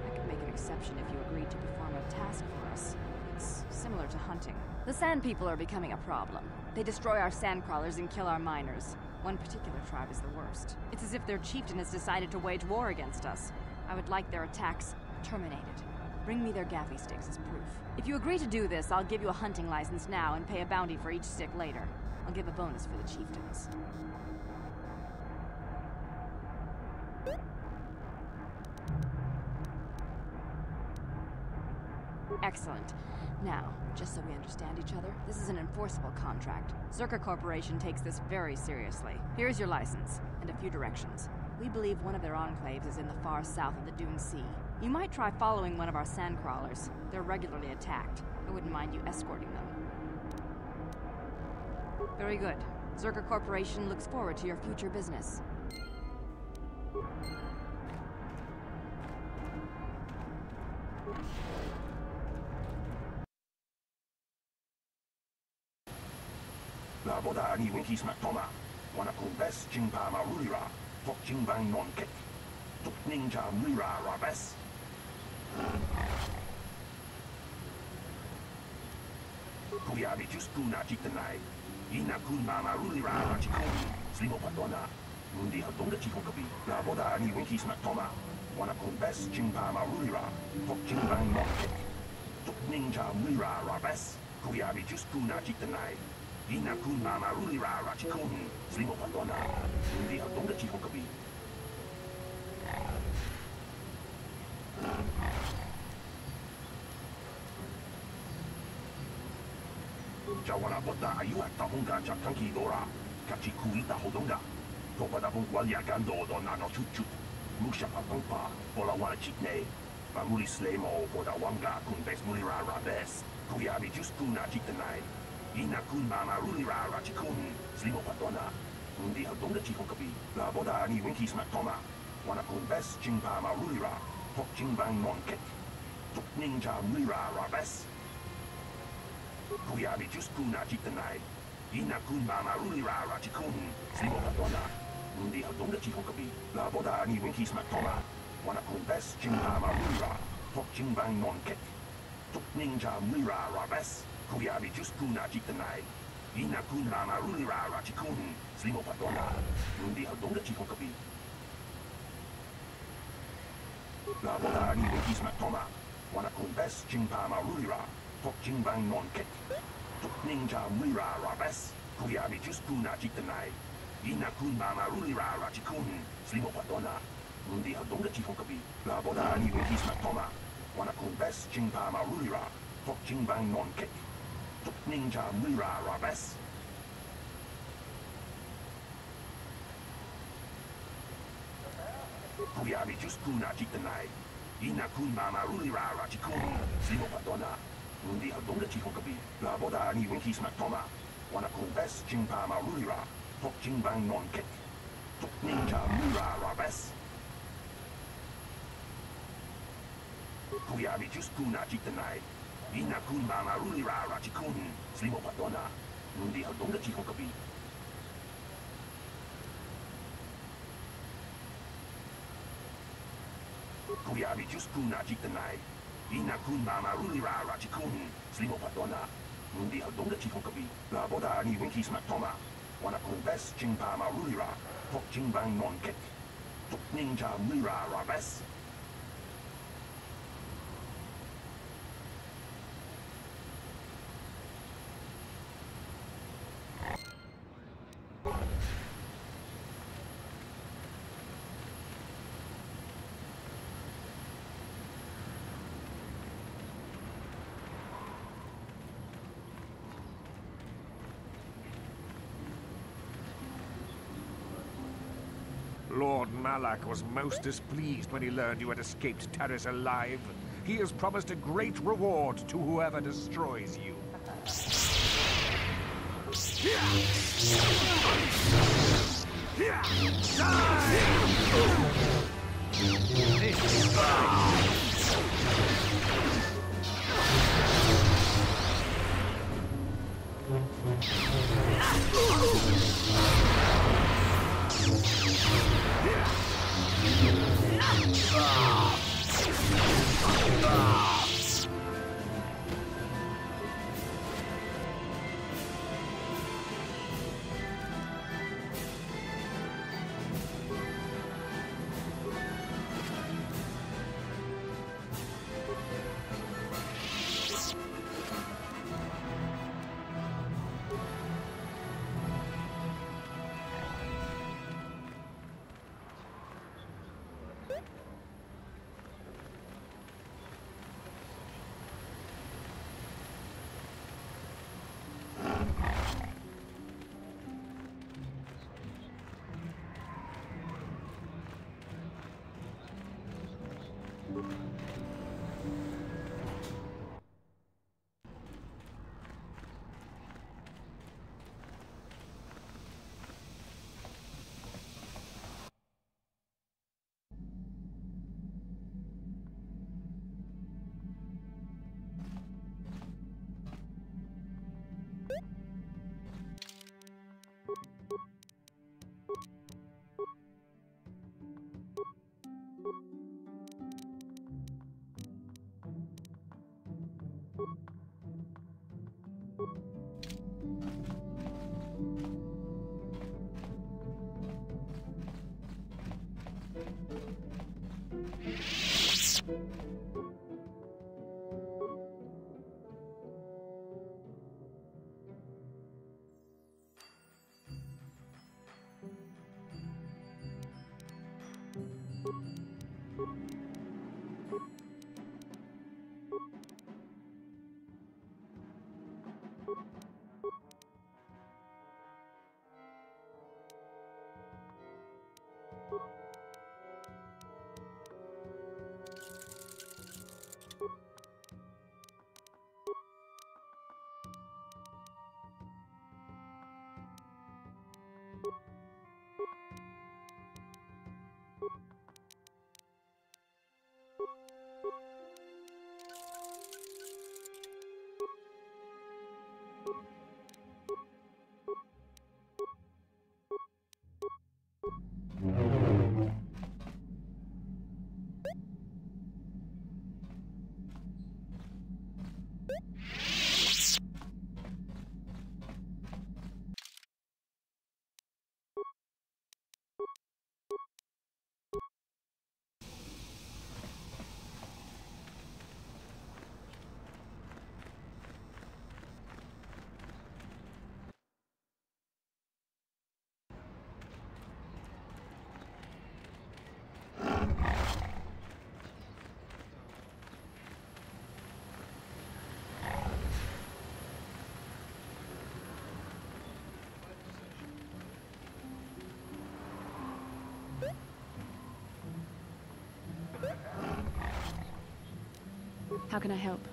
I could make an exception if you agreed to perform a task for us. It's similar to hunting. The Sand People are becoming a problem. They destroy our sandcrawlers and kill our miners. One particular tribe is the worst. It's as if their chieftain has decided to wage war against us. I would like their attacks terminated. Bring me their gaffy sticks as proof. If you agree to do this, I'll give you a hunting license now and pay a bounty for each stick later. I'll give a bonus for the chieftains. Excellent. Now, just so we understand each other, this is an enforceable contract. Zerka Corporation takes this very seriously. Here's your license, and a few directions. We believe one of their enclaves is in the far south of the Dune Sea. You might try following one of our sandcrawlers. They're regularly attacked. I wouldn't mind you escorting them. Very good. Zerka Corporation looks forward to your future business. La boda ani winki smak toma. Wana kun bes jingpa marulira. Tok jingbang non kek. Tuk ninja mira rabes. Kuyabi just kuna jiktanai. Ina kun marulira rachikon. Slimo patona. Mundi hadonga chikokabi. La boda ani winki smak toma. Wana kun bes jingpa marulira. Tok jingbang non kek. Tuk ninja mira rabes. Kuyabi just kuna jiktanai. Ina kun marulira rachikon. Slimo patona. Mundi hadonga chikokabi. Jawana bota ayuat tahunga jakanki dora. Kachi kuita hodonga. Topada pun kualia gando dona no chuchu. Musha papampa. Bola wana chikne. Mamuli slemo boda wanga kun bes mulira rabes. Kuyabi just kuna jiktanai. Ina kun marulira rachikon. Slimo patona. Mundi hadonga chikokabi. La boda ani winki smak toma. Wana kun bes jingpa marulira. Tok jingbang non kek. Tuk ninja mira rabes. Kuyabi just kuna jiktanai. Ina kun marulira rachikon. Slimo patona. Mundi hadonga chikokabi. La boda ani winki smak toma. Wana kun bes jingpa marulira. Tok jingbang non kek. Tuk ninja mira rabes. Kuyabi just kuna jiktanai. Ina kun marulira rachikon. Slimo patona. Mundi hadonga chikokabi. La boda ani winki smak toma. Wana kun bes jingpa marulira. Tok jingbang non kek. Tuk ninja mira rabes. Kuyabi just kuna jiktanai. Ina kun marulira rachikon. Slimo patona. Mundi hadonga chikokabi. La boda ani winki smak toma. Wana kun bes jingpa marulira. Tok jingbang non kek. Tuk ninja mira rabes. Kuyabi just kuna jiktanai. Ina kun marulira rachikon. Slimo patona. Mundi hadonga chikokabi. La boda ani winki smak toma. Wana kun bes jingpa marulira. Tok jingbang non kek. Tuk ninja mira rabes. Kuyabi just kuna jiktanai. Ina kun marulira rachikon. Slimo patona. Mundi hadonga chikokabi. Kuyabi just kuna jiktanai. Ina kun marulira rachikon. Slimo patona. Mundi hadonga chikokabi. La boda ani winki smak toma. Wana kun bes jingpa marulira. Tok jingbang non kek. Tuk ninja mira rabes. Lord Malak was most displeased when he learned you had escaped Terrace alive. He has promised a great reward to whoever destroys you. How can I help?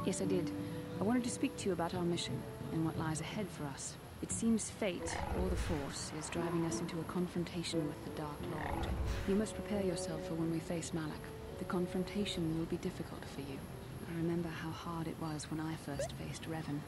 Yes, I did. I wanted to speak to you about our mission and what lies ahead for us. It seems fate, or the Force, is driving us into a confrontation with the Dark Lord. You must prepare yourself for when we face Malak. The confrontation will be difficult for you. I remember how hard it was when I first faced Revan.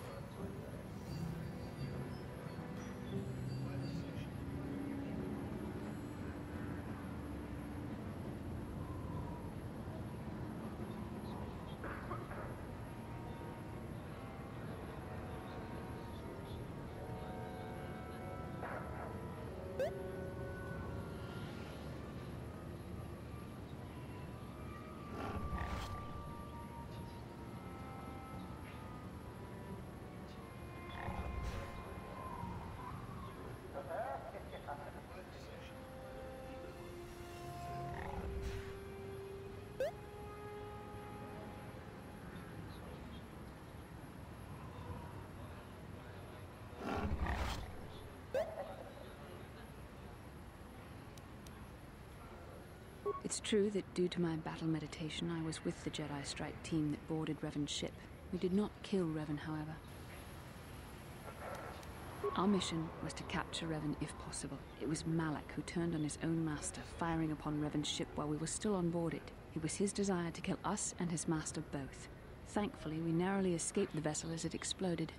It's true that due to my battle meditation, I was with the Jedi strike team that boarded Revan's ship. We did not kill Revan, however. Our mission was to capture Revan if possible. It was Malak who turned on his own master, firing upon Revan's ship while we were still on board it. It was his desire to kill us and his master both. Thankfully, we narrowly escaped the vessel as it exploded.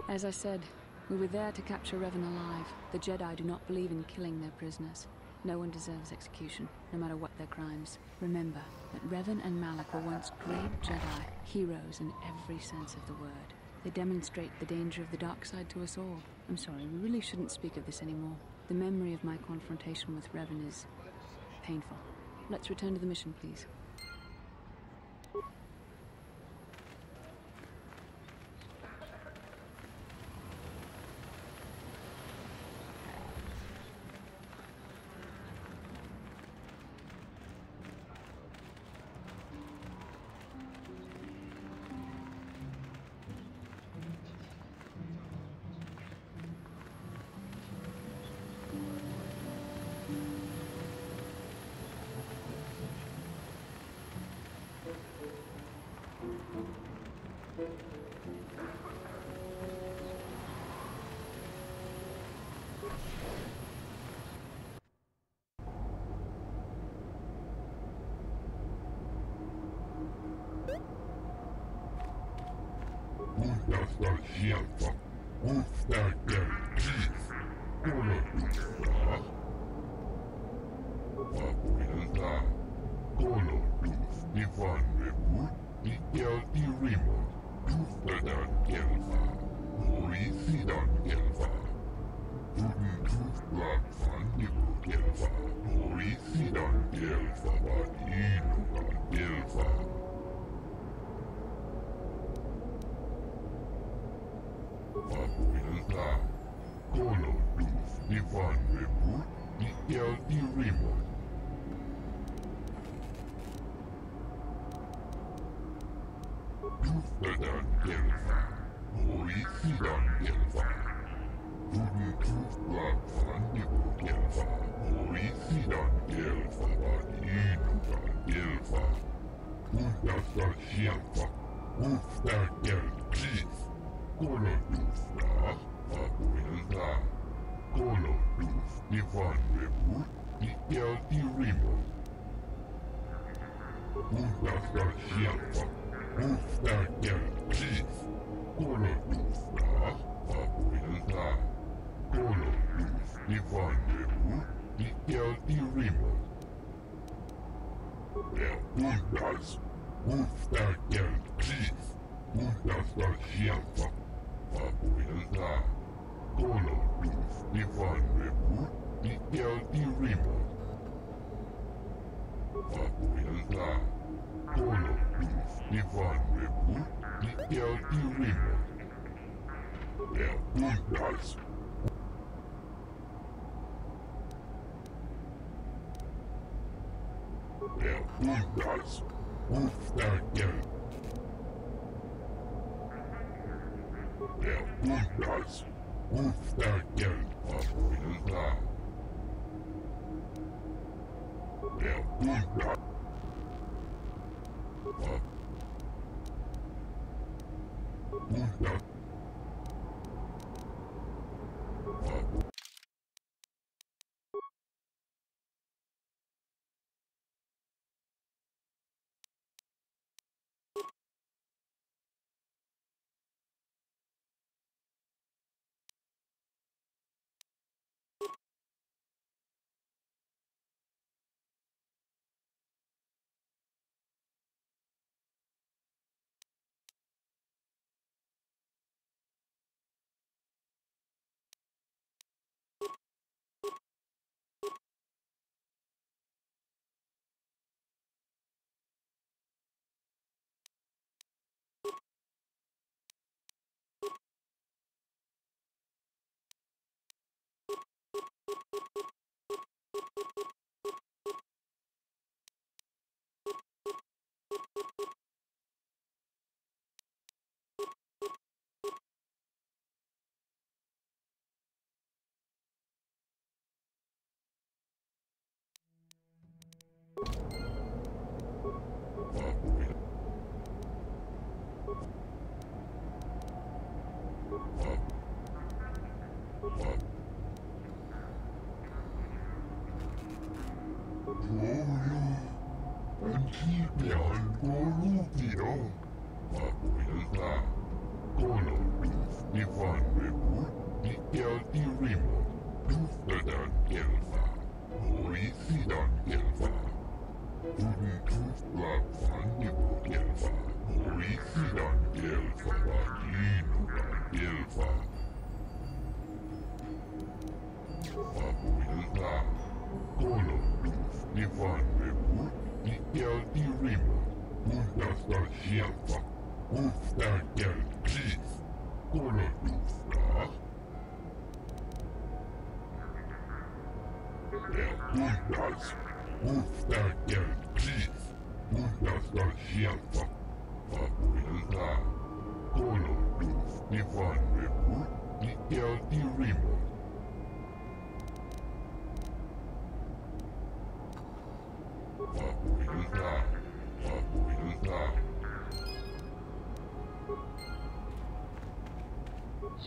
As I said, we were there to capture Revan alive. The Jedi do not believe in killing their prisoners. No one deserves execution, no matter what their crimes. Remember that Revan and Malak were once great Jedi, heroes in every sense of the word. They demonstrate the danger of the dark side to us all. I'm sorry, we really shouldn't speak of this anymore. The memory of my confrontation with Revan is painful. Let's return to the mission, please.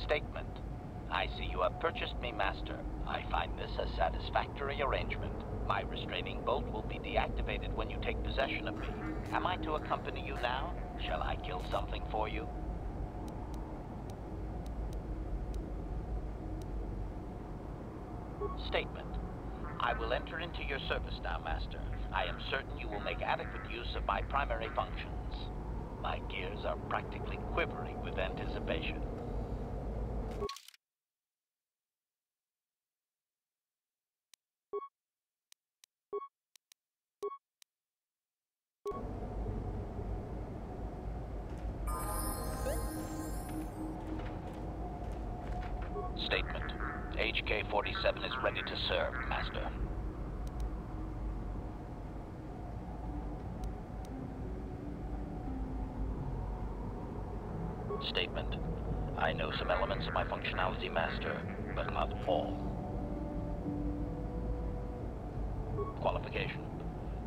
Statement. I see you have purchased me, Master. I find this a satisfactory arrangement. My restraining bolt will be deactivated when you take possession of me. Am I to accompany you now? Shall I kill something for you? Statement. I will enter into your service now, Master. I am certain you will make adequate use of my primary functions. My gears are practically quivering with anticipation. SCP-47 is ready to serve, Master. Statement. I know some elements of my functionality, Master, but not all. Qualification.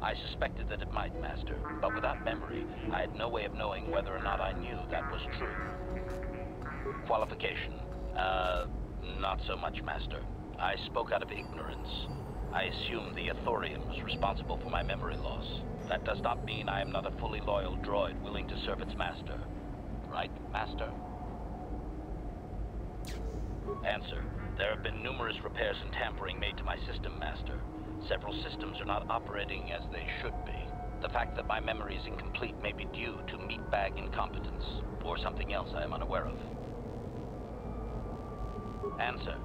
I suspected that it might, Master, but without memory, I had no way of knowing whether or not I knew that was true. Qualification. Not so much, Master. I spoke out of ignorance. I assumed the Authorian was responsible for my memory loss. That does not mean I am not a fully loyal droid willing to serve its master. Right, Master? Answer. There have been numerous repairs and tampering made to my system, Master. Several systems are not operating as they should be. The fact that my memory is incomplete may be due to meatbag incompetence, or something else I am unaware of. Answer.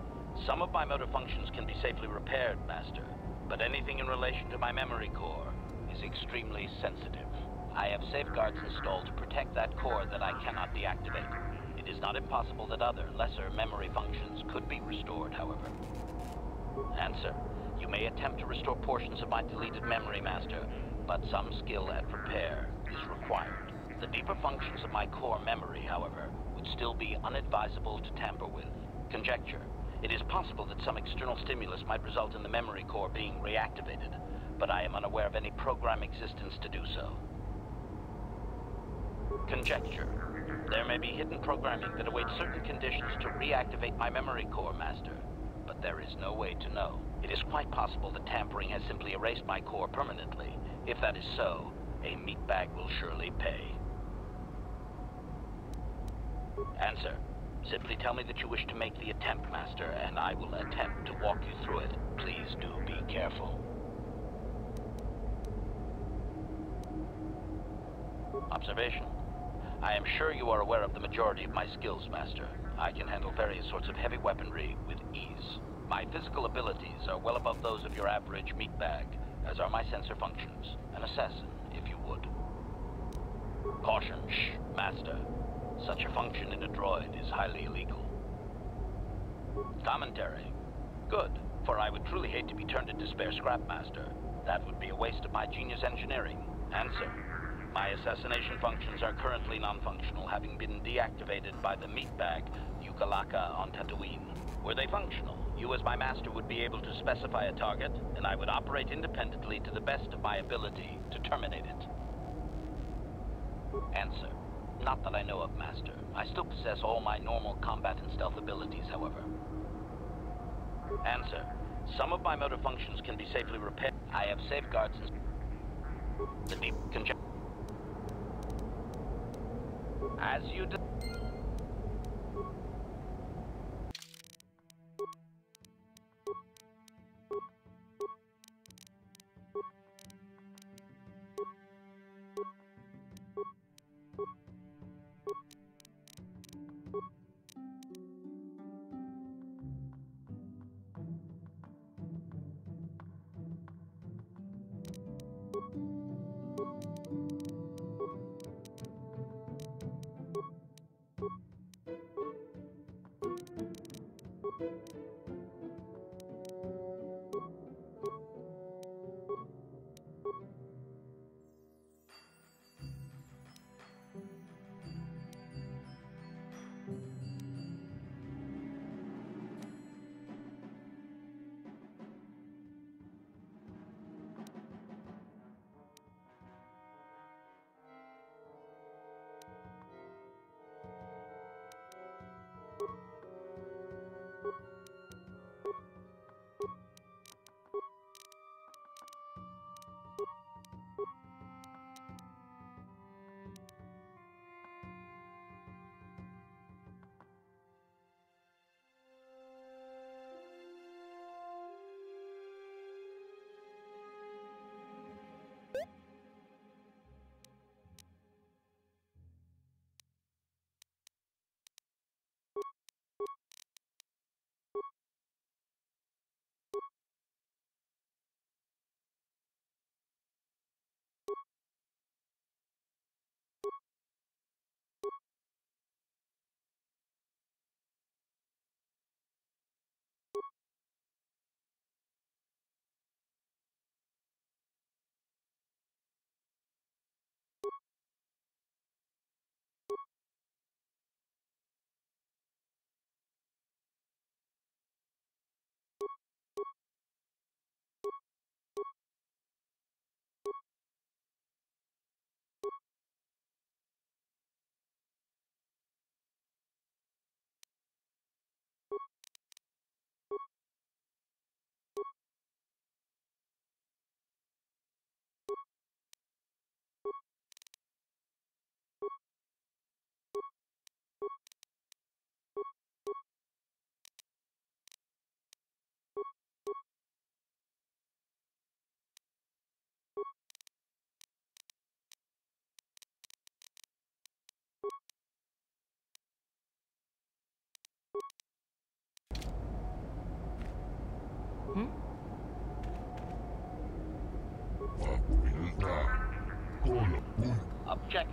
Some of my motor functions can be safely repaired, Master, but anything in relation to my memory core is extremely sensitive. I have safeguards installed to protect that core that I cannot deactivate. It is not impossible that other, lesser memory functions could be restored, however. Answer. You may attempt to restore portions of my deleted memory, Master, but some skill at repair is required. The deeper functions of my core memory, however, would still be unadvisable to tamper with. Conjecture. It is possible that some external stimulus might result in the memory core being reactivated, but I am unaware of any program existence to do so. Conjecture. There may be hidden programming that awaits certain conditions to reactivate my memory core, Master, but there is no way to know. It is quite possible that tampering has simply erased my core permanently. If that is so, a meatbag will surely pay. Answer. Simply tell me that you wish to make the attempt, Master, and I will attempt to walk you through it. Please do be careful. Observation. I am sure you are aware of the majority of my skills, Master. I can handle various sorts of heavy weaponry with ease. My physical abilities are well above those of your average meatbag, as are my sensor functions. An assassin, if you would. Caution, shh, Master. Such a function in a droid is highly illegal. Commentary. Good, for I would truly hate to be turned into spare scrap, Master. That would be a waste of my genius engineering. Answer. My assassination functions are currently non-functional, having been deactivated by the meatbag Yukalaka on Tatooine. Were they functional, you as my master would be able to specify a target, and I would operate independently to the best of my ability to terminate it. Answer. Not that I know of, Master. I still possess all my normal combat and stealth abilities, however. Answer. Some of my motor functions can be safely repaired. I have safeguards and the deep conjecture. As you did.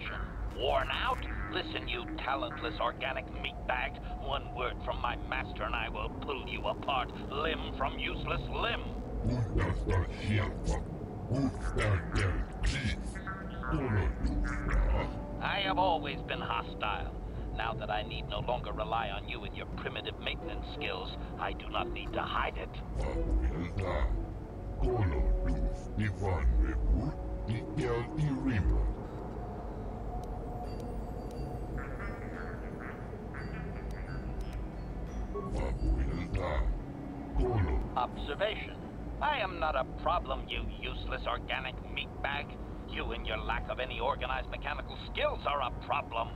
attention. Worn out? Listen, you talentless organic meatbag. One word from my master and I will pull you apart, limb from useless limb. I have always been hostile. Now that I need no longer rely on you and your primitive maintenance skills, I do not need to hide it. Observation. I am not a problem, you useless organic meatbag. You and your lack of any organized mechanical skills are a problem.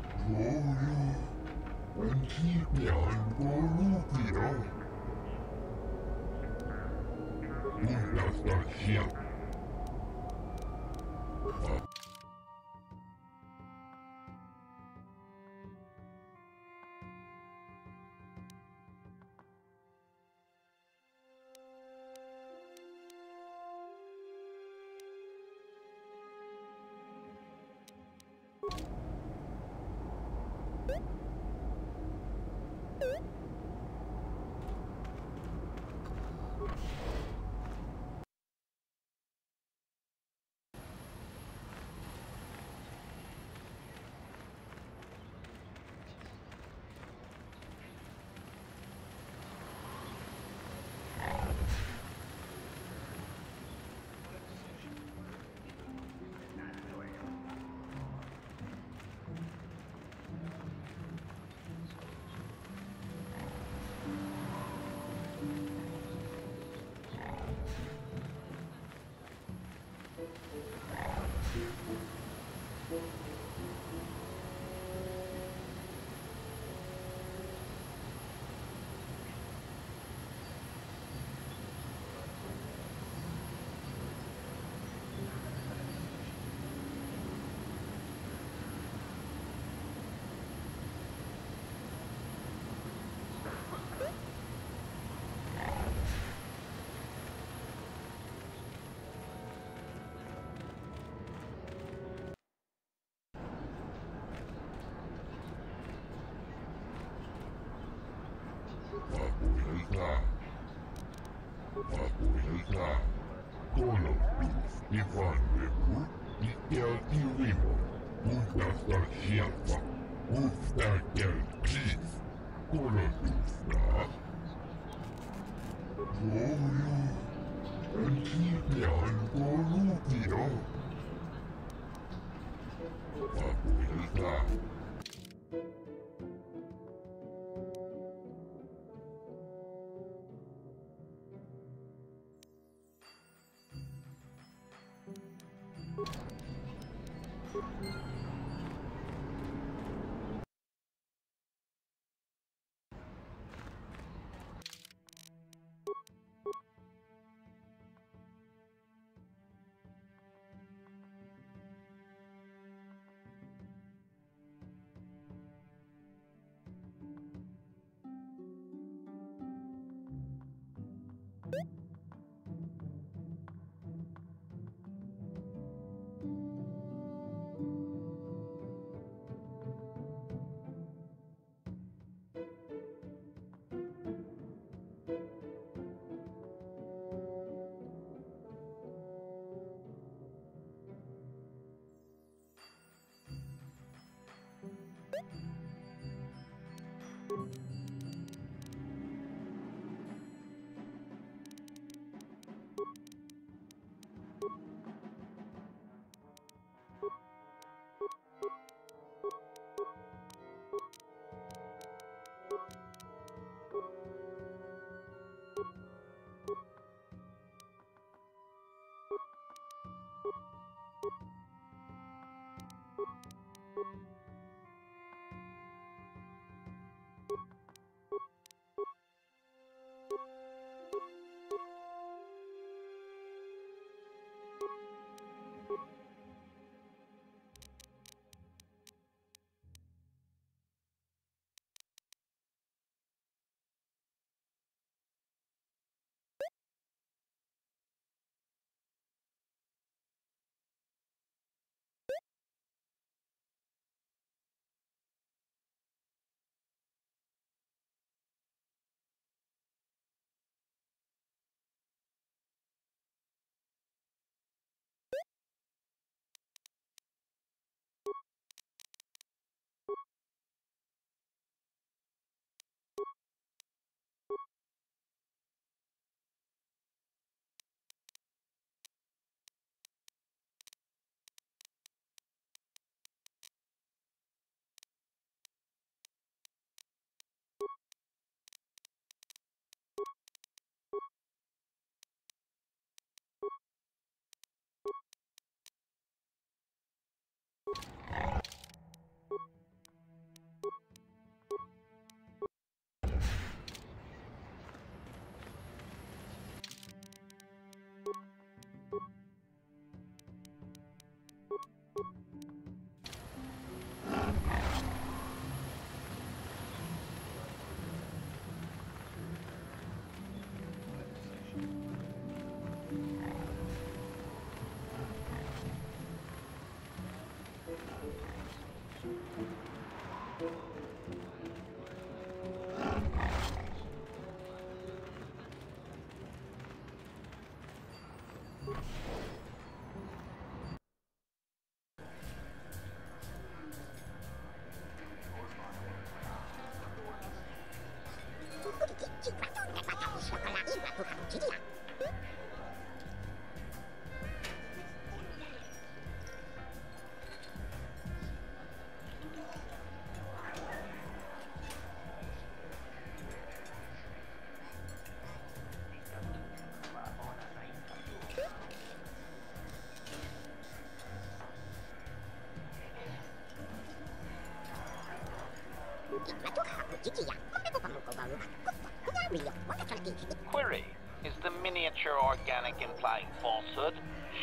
Query. Is the miniature organic implying falsehood?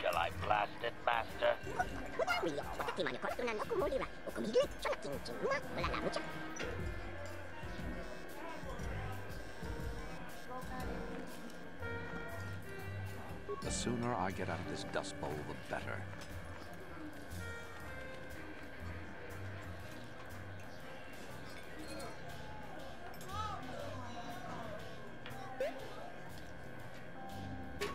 Shall I blast it, Master? The sooner I get out of this dust bowl, the better.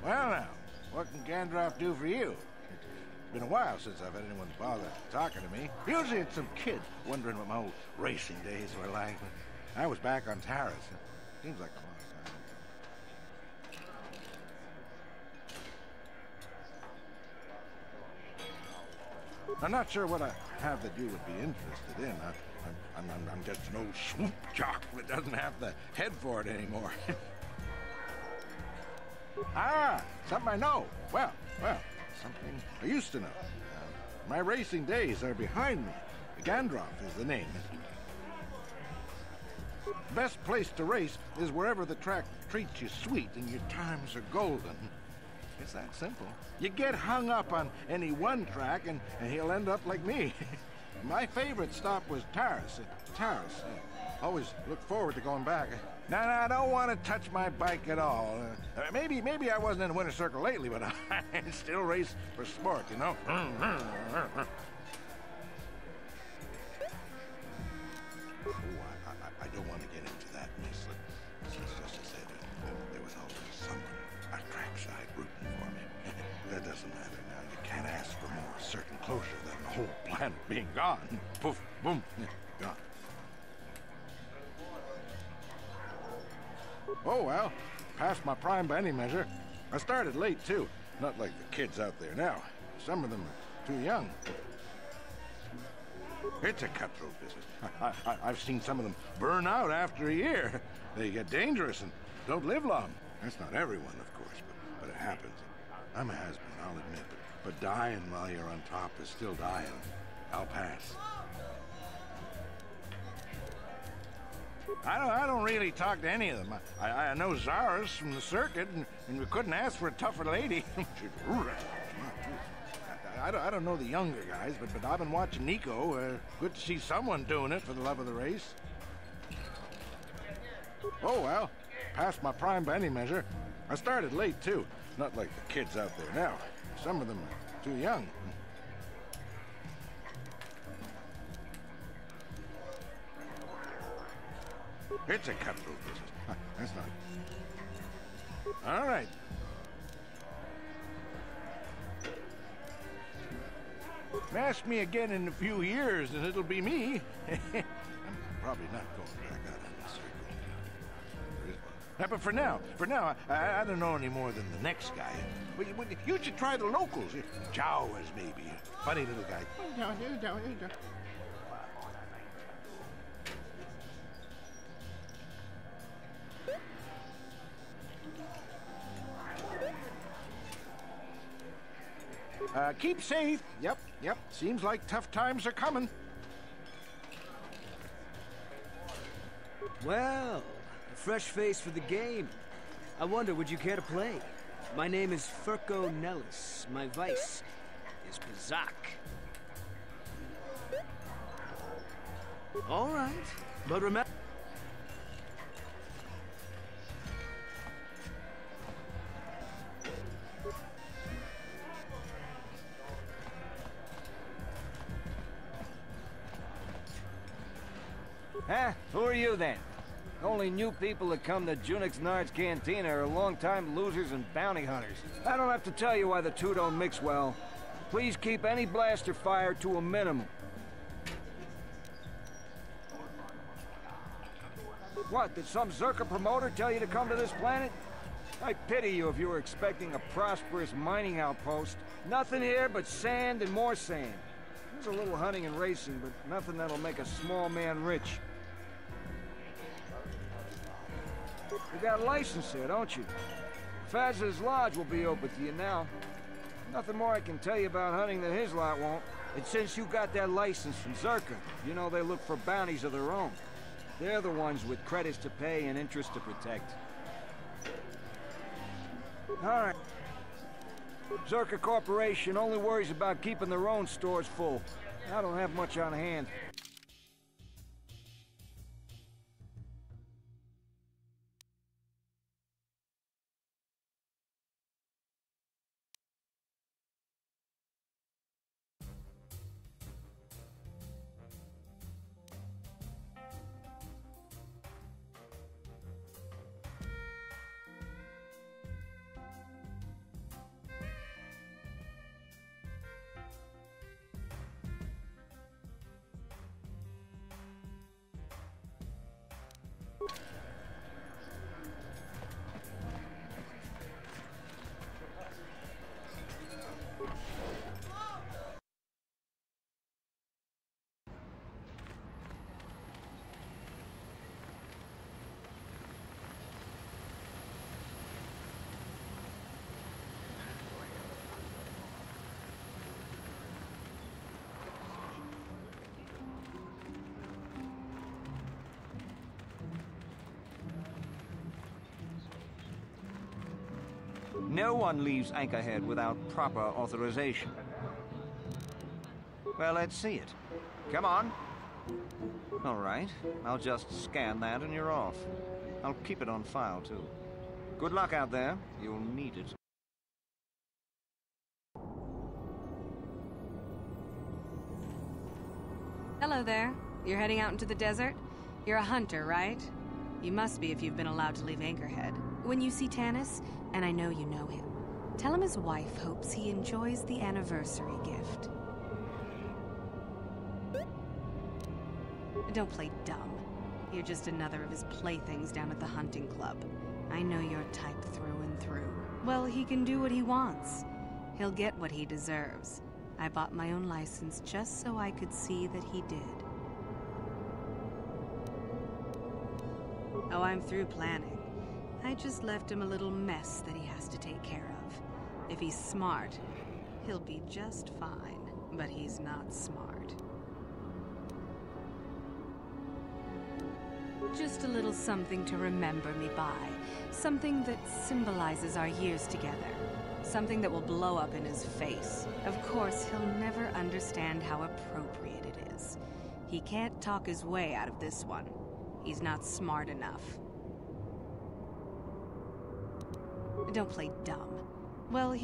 Well now, what can Gandalf do for you? It's been a while since I've had anyone bother talking to me. Usually it's some kid wondering what my old racing days were like. But I was back on Taris. It seems like a long time. I'm not sure what I have that you would be interested in. I'm just an old swoop jock that doesn't have the head for it anymore. Ah, something I know. Well, something I used to know. My racing days are behind me. Gandalf is the name. Best place to race is wherever the track treats you sweet and your times are golden. It's that simple. You get hung up on any one track and he'll end up like me. My favorite stop was Taris. Always look forward to going back. No, I don't want to touch my bike at all. Maybe I wasn't in the winner's circle lately, but I still race for sport, you know? I don't want to get into that, miss. It's just to say that there was always someone at trackside rooting for me. That doesn't matter now. You can't ask for more certain closure than the whole planet being gone. Poof, boom, gone. Oh, well, past my prime by any measure. I started late, too. Not like the kids out there now. Some of them are too young. It's a cutthroat business. I've seen some of them burn out after a year. They get dangerous and don't live long. That's not everyone, of course, but it happens. I'm a has-been, I'll admit. But dying while you're on top is still dying. I'll pass. I don't really talk to any of them. I know Zara's from the circuit, and we couldn't ask for a tougher lady. I don't know the younger guys, but I've been watching Nico. Good to see someone doing it for the love of the race. Oh, well, past my prime by any measure. I started late, too. Not like the kids out there now. Some of them are too young. It's a cutthroat business. That's not... All right. Ask me again in a few years, and it'll be me. I'm probably not going back out in the circle. But for now, I don't know any more than the next guy. You should try the locals. Jawas, maybe. Funny little guy. Keep safe. Yep. Seems like tough times are coming. Well, a fresh face for the game. I wonder, would you care to play? My name is Furco Nellis. My vice is Pazak. All right, but remember... Who are you then? Only new people that come to Junix Nard's Cantina are long-time losers and bounty hunters. I don't have to tell you why the two don't mix well. Please keep any blaster fire to a minimum. What, did some Zerka promoter tell you to come to this planet? I pity you if you were expecting a prosperous mining outpost. Nothing here but sand and more sand. There's a little hunting and racing, but nothing that'll make a small man rich. You got a license here, don't you? Faz's Lodge will be open to you now. Nothing more I can tell you about hunting that his lot won't. And since you got that license from Zerka, you know they look for bounties of their own. They're the ones with credits to pay and interest to protect. All right. Zerka Corporation only worries about keeping their own stores full. I don't have much on hand. No one leaves Anchorhead without proper authorization. Well, let's see it. Come on. All right. I'll just scan that and you're off. I'll keep it on file, too. Good luck out there. You'll need it. Hello there. You're heading out into the desert? You're a hunter, right? You must be if you've been allowed to leave Anchorhead. When you see Tanis, and I know you know him, tell him his wife hopes he enjoys the anniversary gift. Don't play dumb. You're just another of his playthings down at the hunting club. I know your type through and through. Well, he can do what he wants. He'll get what he deserves. I bought my own license just so I could see that he did. Oh, I'm through planning. I just left him a little mess that he has to take care of. If he's smart, he'll be just fine. But he's not smart. Just a little something to remember me by. Something that symbolizes our years together. Something that will blow up in his face. Of course, he'll never understand how appropriate it is. He can't talk his way out of this one. He's not smart enough. Don't play dumb. Well,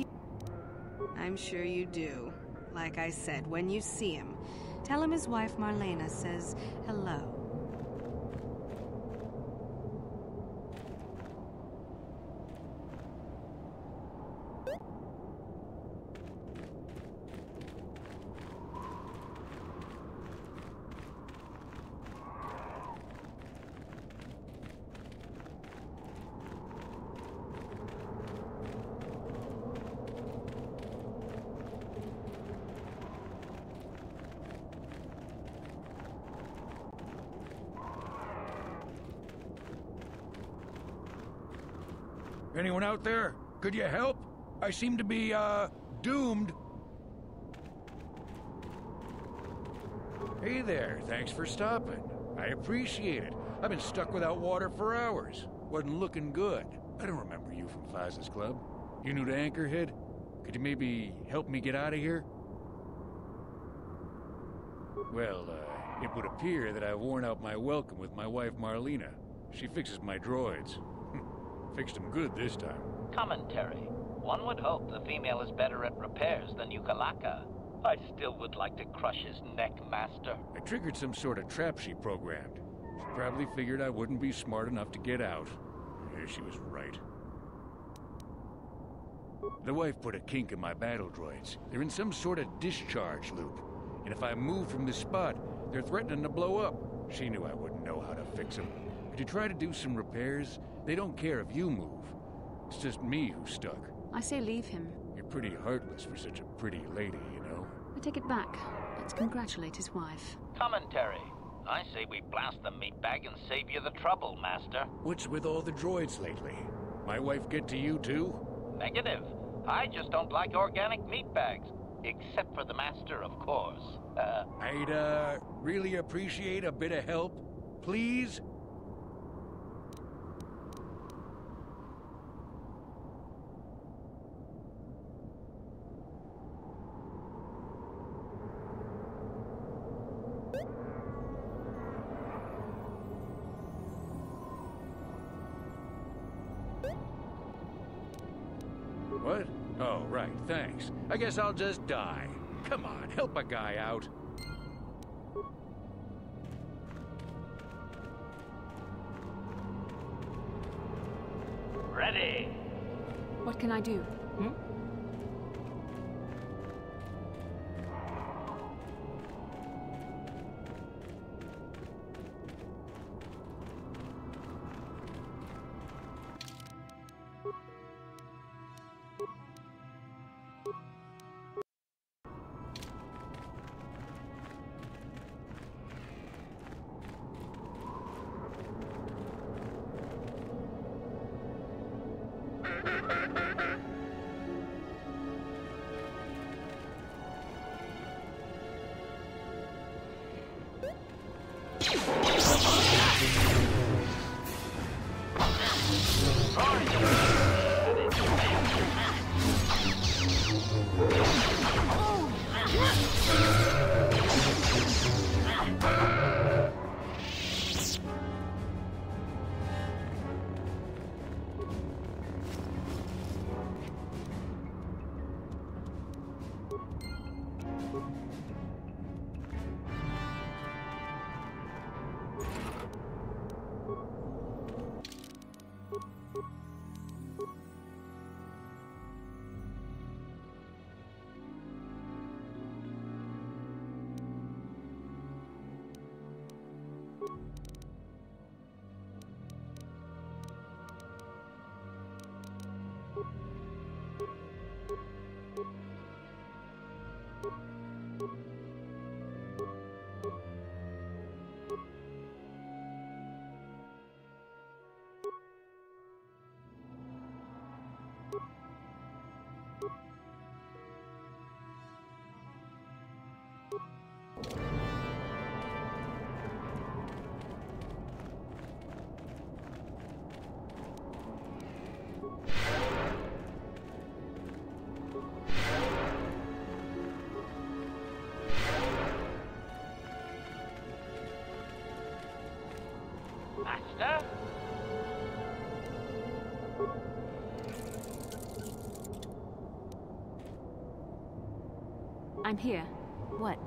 I'm sure you do. Like I said, when you see him, tell him his wife Marlena says hello. Anyone out there? Could you help? I seem to be, doomed. Hey there, thanks for stopping. I appreciate it. I've been stuck without water for hours. Wasn't looking good. I don't remember you from Faz's Club. You new to Anchorhead? Could you maybe help me get out of here? Well, it would appear that I've worn out my welcome with my wife Marlena. She fixes my droids. Fixed them good this time. Commentary. One would hope the female is better at repairs than Yukalaka. I still would like to crush his neck, Master. I triggered some sort of trap she programmed. She probably figured I wouldn't be smart enough to get out. Yeah, she was right. The wife put a kink in my battle droids. They're in some sort of discharge loop. And if I move from this spot, they're threatening to blow up. She knew I wouldn't know how to fix them. Could you try to do some repairs? They don't care if you move. It's just me who's stuck. I say leave him. You're pretty heartless for such a pretty lady, you know? I take it back. Let's congratulate his wife. Commentary. I say we blast the meat bag and save you the trouble, Master. What's with all the droids lately? My wife get to you too? Negative. I just don't like organic meat bags. Except for the Master, of course. I'd, really appreciate a bit of help. Please? What? Oh, right, thanks. I guess I'll just die. Come on, help a guy out. Ready. What can I do? Master? I'm here. What?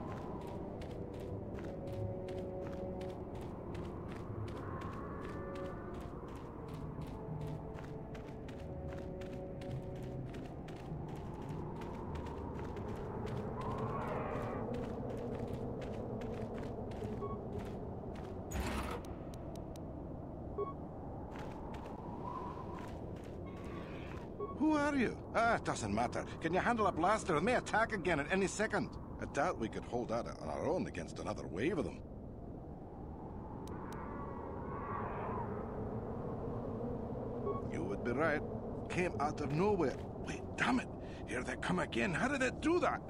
Who are you? Ah, it doesn't matter. Can you handle a blaster? It may attack again at any second. I doubt we could hold out on our own against another wave of them. You would be right. Came out of nowhere. Wait, damn it. Here they come again. How did it do that?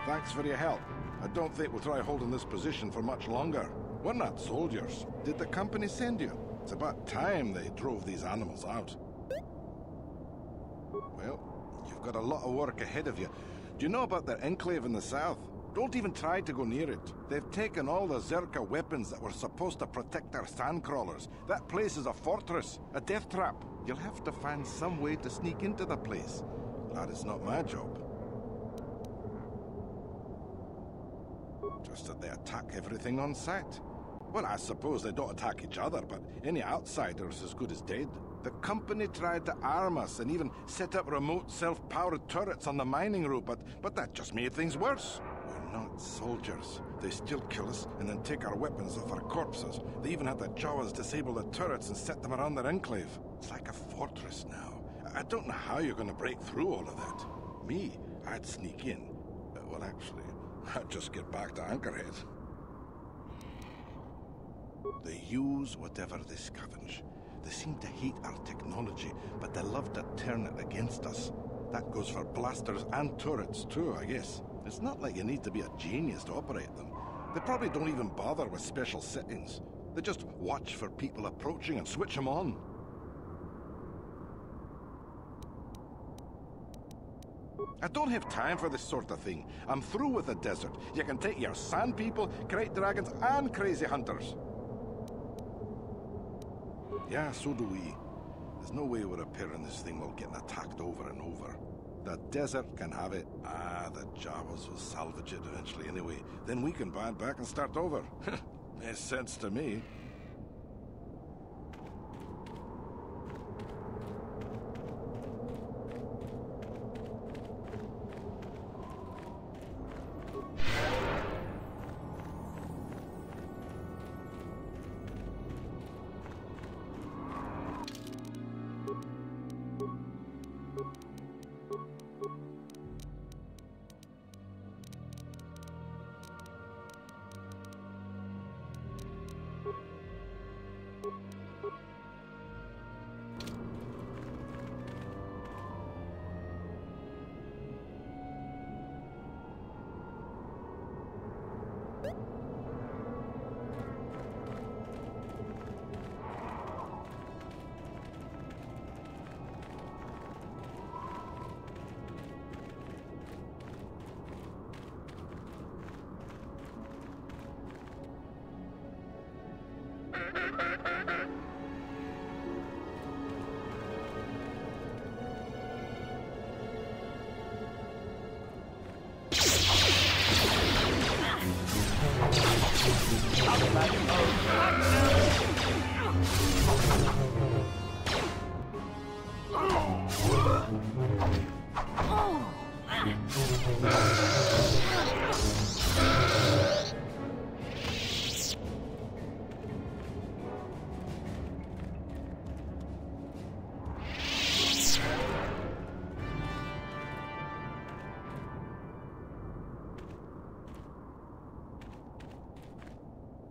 Thanks for your help. I don't think we'll try holding this position for much longer. We're not soldiers. Did the company send you? It's about time they drove these animals out. Well, you've got a lot of work ahead of you. Do you know about their enclave in the south? Don't even try to go near it. They've taken all the Zerka weapons that were supposed to protect our sandcrawlers. That place is a fortress, a death trap. You'll have to find some way to sneak into the place. That is not my job. Just that they attack everything on sight. Well, I suppose they don't attack each other, but any outsider is as good as dead. The company tried to arm us and even set up remote self-powered turrets on the mining route, but that just made things worse. We're not soldiers. They still kill us and then take our weapons off our corpses. They even had the Jawas disable the turrets and set them around their enclave. It's like a fortress now. I don't know how you're going to break through all of that. Me, I'd sneak in. Well, actually, I'd just get back to Anchorhead. They use whatever they scavenge. They seem to hate our technology, but they love to turn it against us. That goes for blasters and turrets too, I guess. It's not like you need to be a genius to operate them. They probably don't even bother with special settings. They just watch for people approaching and switch them on. I don't have time for this sort of thing. I'm through with the desert. You can take your sand people, crate dragons, and crazy hunters. Yeah, so do we. There's no way we're repairing this thing while getting attacked over and over. The desert can have it. The Jawas will salvage it eventually anyway. Then we can buy it back and start over. Makes sense to me.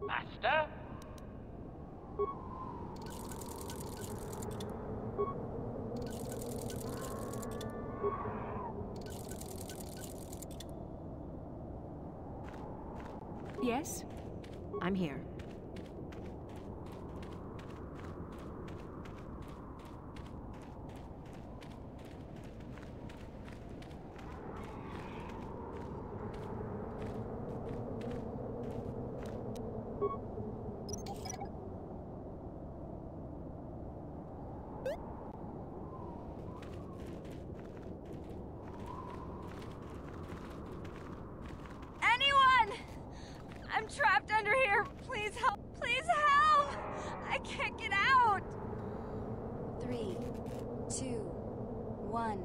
Master? Yes? I'm here. I'm trapped under here. Please help. Please help. I can't get out. 3, 2, 1.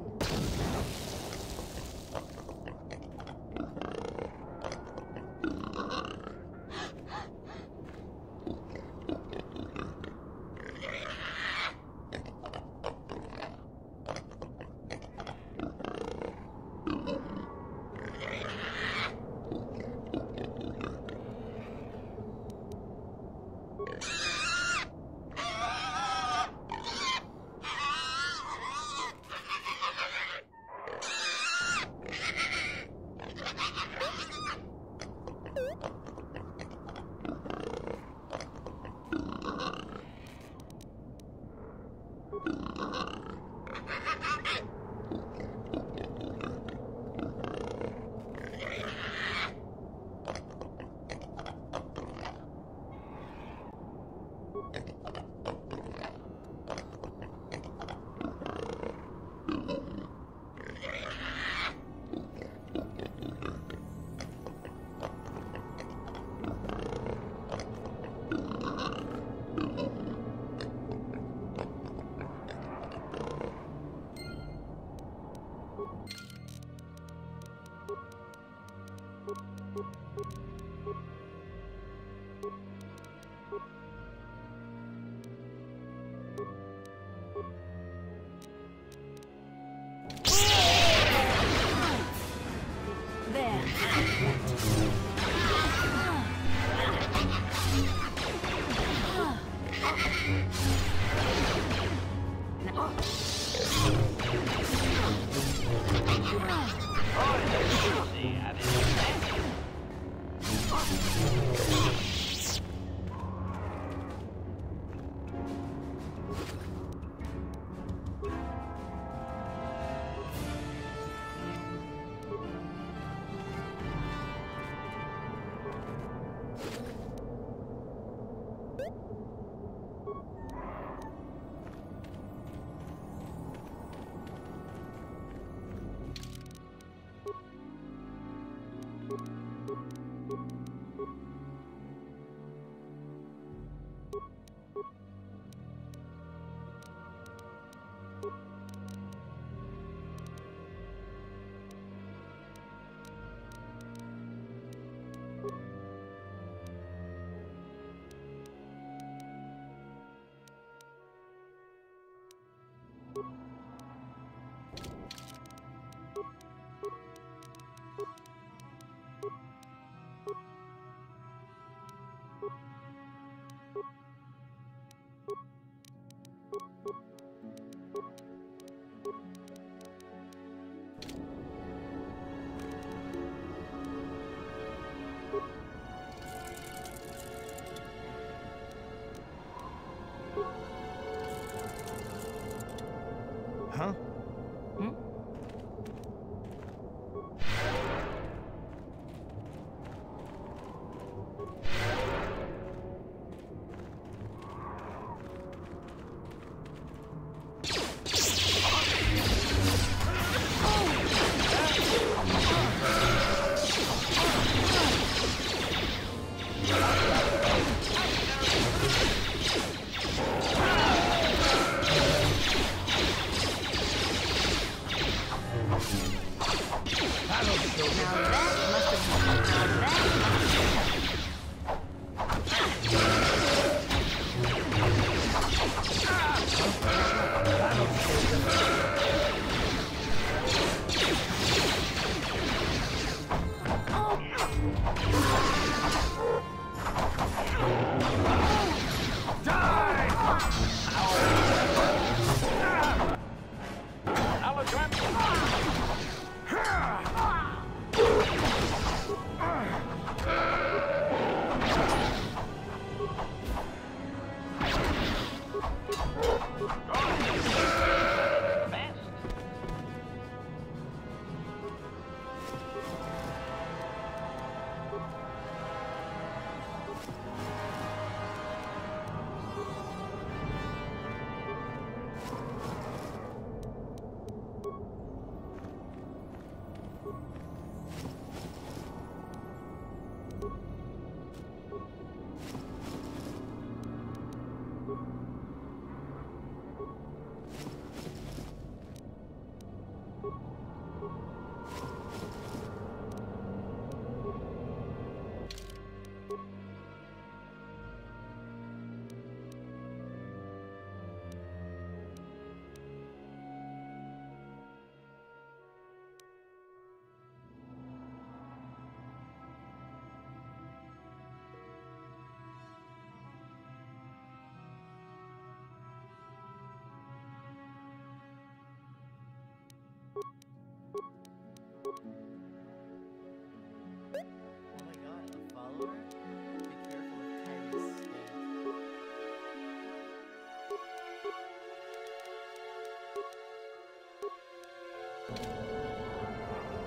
Huh?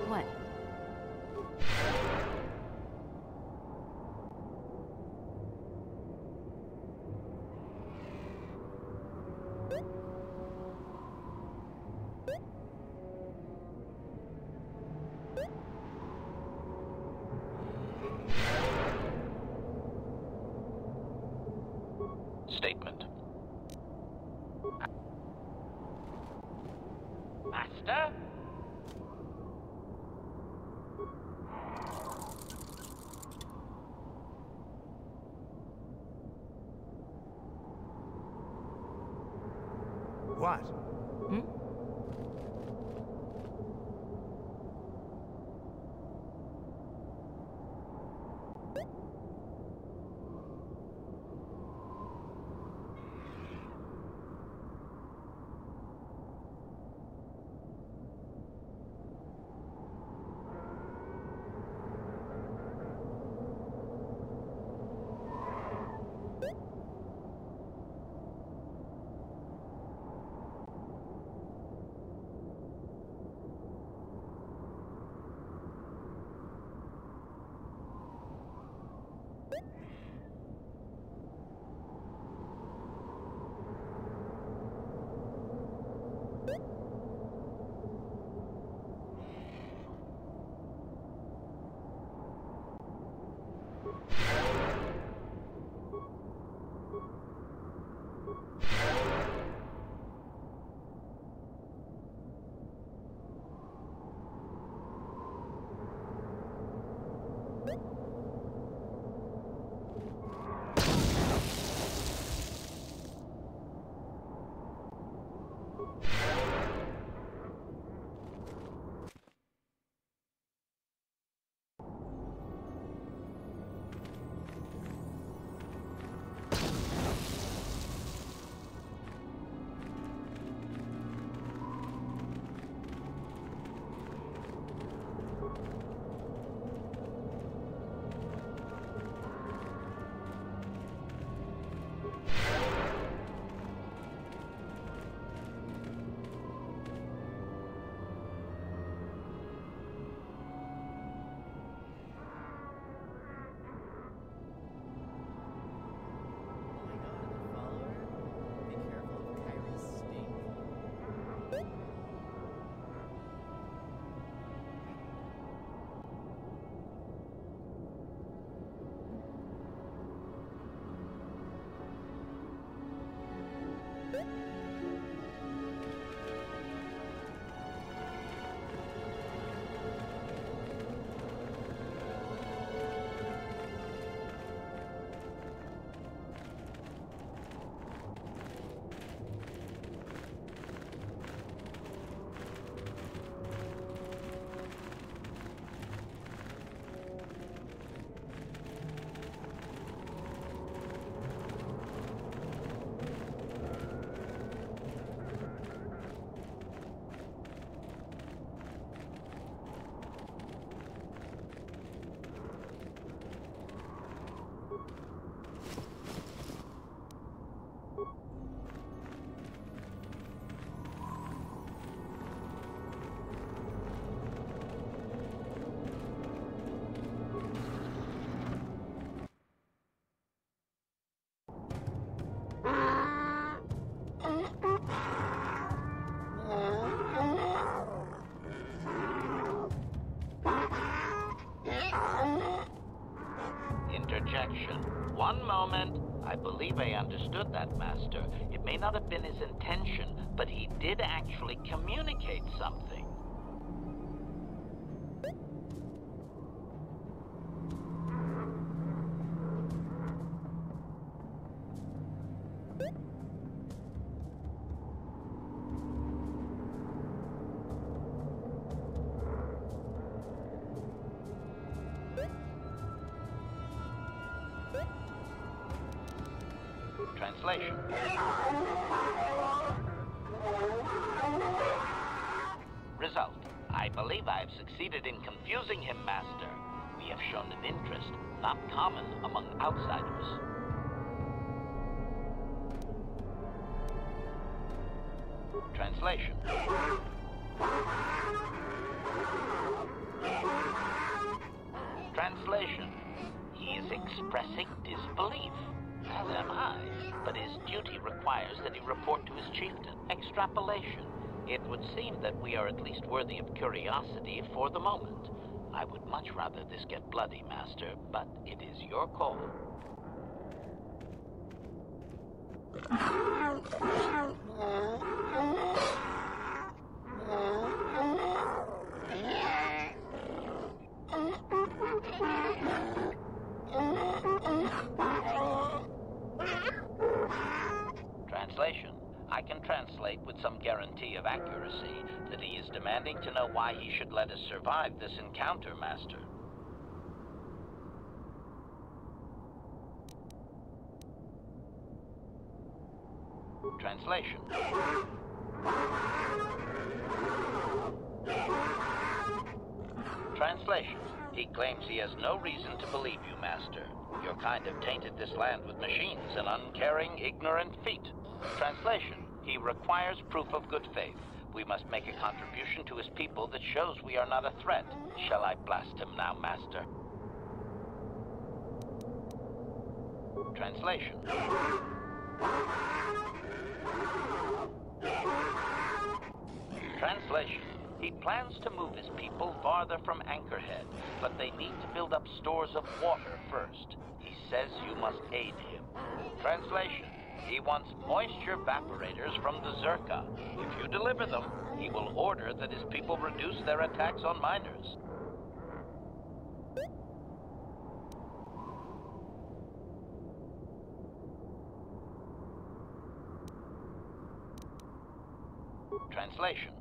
What? Statement. Master? What? Hmm? Interjection. One moment. I believe I understood that, Master. It may not have been his intention, but he did actually communicate something. Translation. Result. I believe I have succeeded in confusing him, Master. We have shown an interest not common among outsiders. Translation. belief, as am I. But his duty requires that he report to his chieftain. Extrapolation. It would seem that we are at least worthy of curiosity for the moment. I would much rather this get bloody, Master, but it is your call. Translation. I can translate with some guarantee of accuracy that he is demanding to know why he should let us survive this encounter, Master. Translation. Translation. He claims he has no reason to believe you, Master. Your kind have tainted this land with machines and uncaring, ignorant feet. Translation. He requires proof of good faith. We must make a contribution to his people that shows we are not a threat. Shall I blast him now, Master? Translation. Translation. He plans to move his people farther from Anchorhead, but they need to build up stores of water first. He says you must aid him. Translation. He wants moisture evaporators from the Zerka. If you deliver them, he will order that his people reduce their attacks on miners. Translation.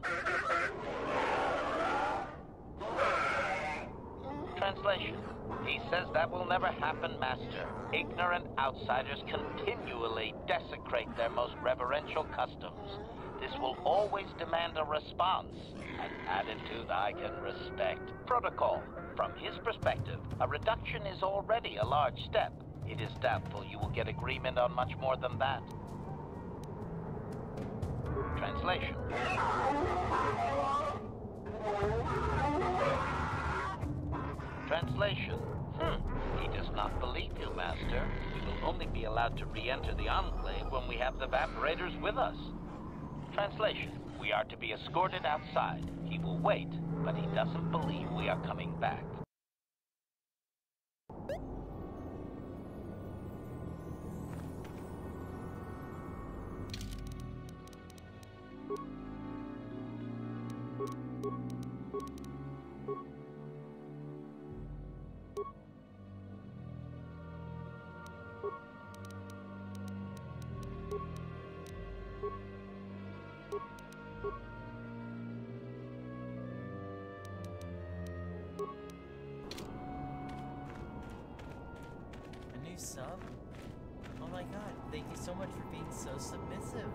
Translation. He says that will never happen, Master. Ignorant outsiders continually desecrate their most reverential customs. This will always demand a response, an attitude I can respect. Protocol. From his perspective, a reduction is already a large step. It is doubtful you will get agreement on much more than that. Translation. Translation. He does not believe you, Master. We will only be allowed to re-enter the Enclave when we have the evaporators with us. Translation. We are to be escorted outside. He will wait, but he doesn't believe we are coming back. Sub? Oh my god, thank you so much for being so submissive.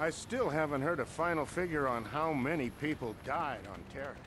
I still haven't heard a final figure on how many people died on Terrace.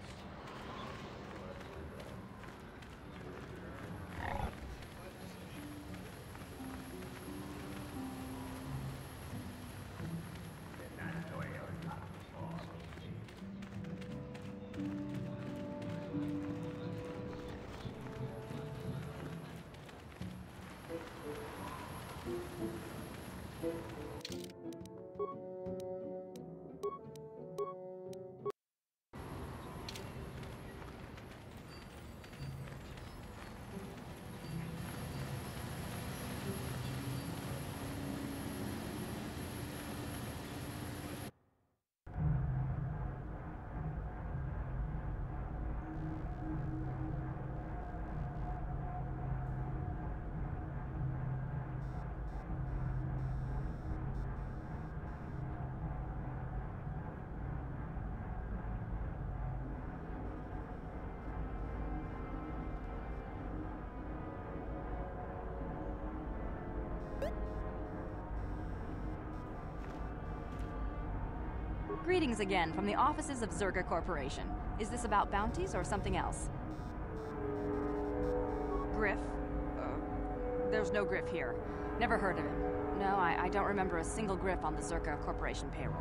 Greetings again from the offices of Zerga Corporation. Is this about bounties or something else? Griff? There's no Griff here. Never heard of him. No, I don't remember a single Griff on the Zerga Corporation payroll.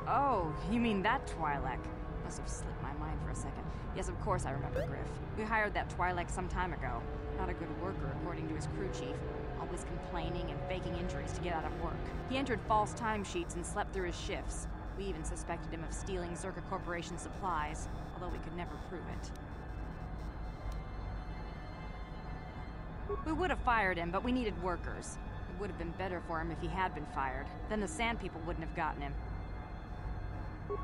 Oh, you mean that Twi'lek? Must have slipped my mind for a second. Yes, of course I remember Griff. We hired that Twi'lek some time ago. Not a good worker, according to his crew chief. Always complaining and faking injuries to get out of work. He entered false timesheets and slept through his shifts. We even suspected him of stealing Zerga Corporation supplies, although we could never prove it. We would have fired him, but we needed workers. It would have been better for him if he had been fired. Then the Sand People wouldn't have gotten him.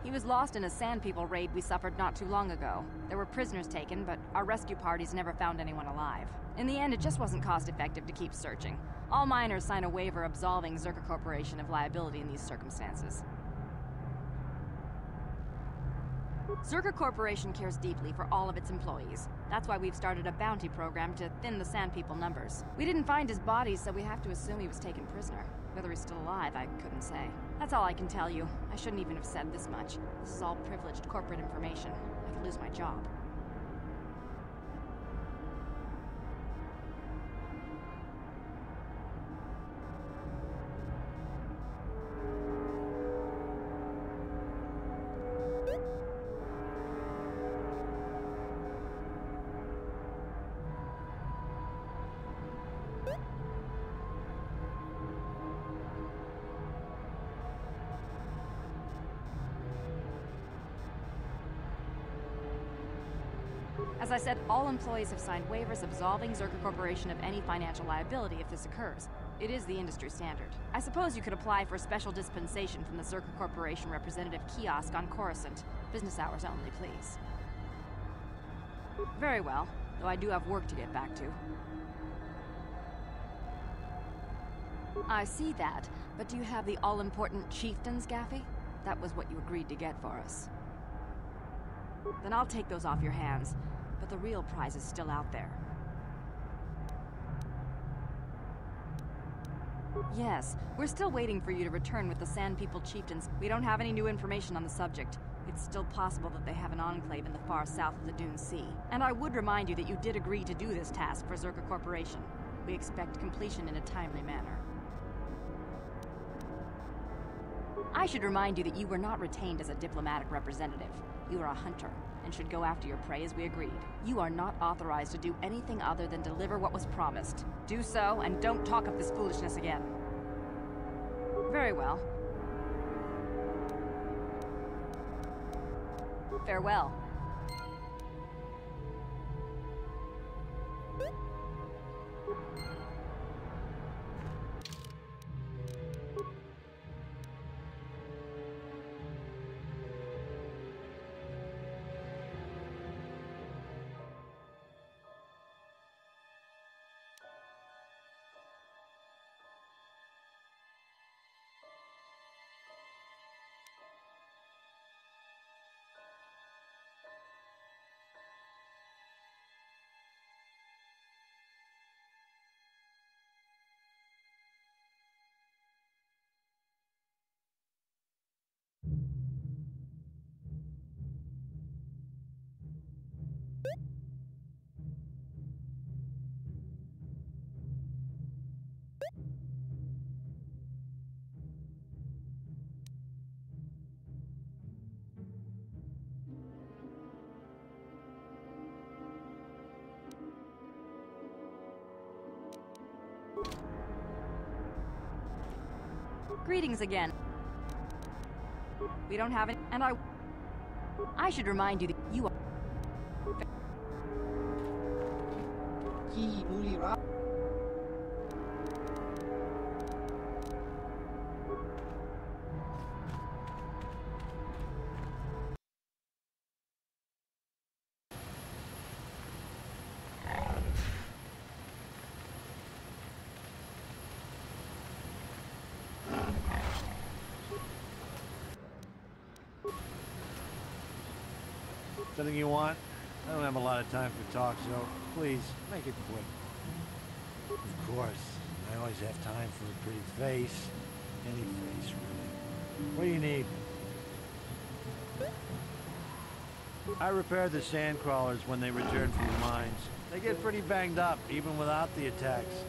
He was lost in a Sand People raid we suffered not too long ago. There were prisoners taken, but our rescue parties never found anyone alive. In the end, it just wasn't cost-effective to keep searching. All miners sign a waiver absolving Zerga Corporation of liability in these circumstances. Zerga Corporation cares deeply for all of its employees. That's why we've started a bounty program to thin the Sand People numbers. We didn't find his body, so we have to assume he was taken prisoner. Whether he's still alive, I couldn't say. That's all I can tell you. I shouldn't even have said this much. This is all privileged corporate information. I could lose my job. As I said, all employees have signed waivers absolving Zerka Corporation of any financial liability if this occurs. It is the industry standard. I suppose you could apply for a special dispensation from the Zerka Corporation representative kiosk on Coruscant. Business hours only, please. Very well, though I do have work to get back to. I see that, but do you have the all-important chieftains, Gaffy? That was what you agreed to get for us. Then I'll take those off your hands, but the real prize is still out there. Yes, we're still waiting for you to return with the Sand People chieftains. We don't have any new information on the subject. It's still possible that they have an enclave in the far south of the Dune Sea. And I would remind you that you did agree to do this task for Zerka Corporation. We expect completion in a timely manner. I should remind you that you were not retained as a diplomatic representative. You are a hunter, and should go after your prey as we agreed. You are not authorized to do anything other than deliver what was promised. Do so, and don't talk of this foolishness again. Very well. Farewell. Greetings again. We don't have it, and I should remind you that you are... Something you want? I don't have a lot of time for talk, so please, make it quick. Of course. I always have time for a pretty face. Any face, really. What do you need? I repaired the sand crawlers when they returned from the mines. They get pretty banged up, even without the attacks.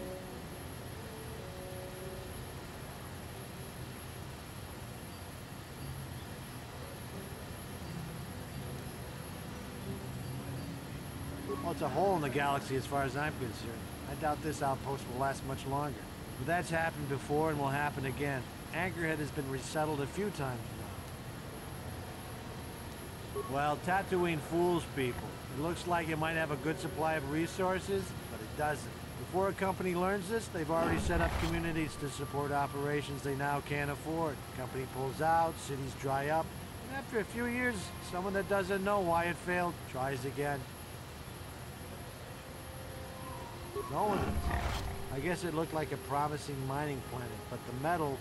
Well, it's a hole in the galaxy as far as I'm concerned. I doubt this outpost will last much longer. But that's happened before and will happen again. Anchorhead has been resettled a few times now. Well, Tatooine fools people. It looks like it might have a good supply of resources, but it doesn't. Before a company learns this, they've already set up communities to support operations they now can't afford. The company pulls out, cities dry up, and after a few years, someone that doesn't know why it failed tries again. No one is. I guess it looked like a promising mining planet, but the metal,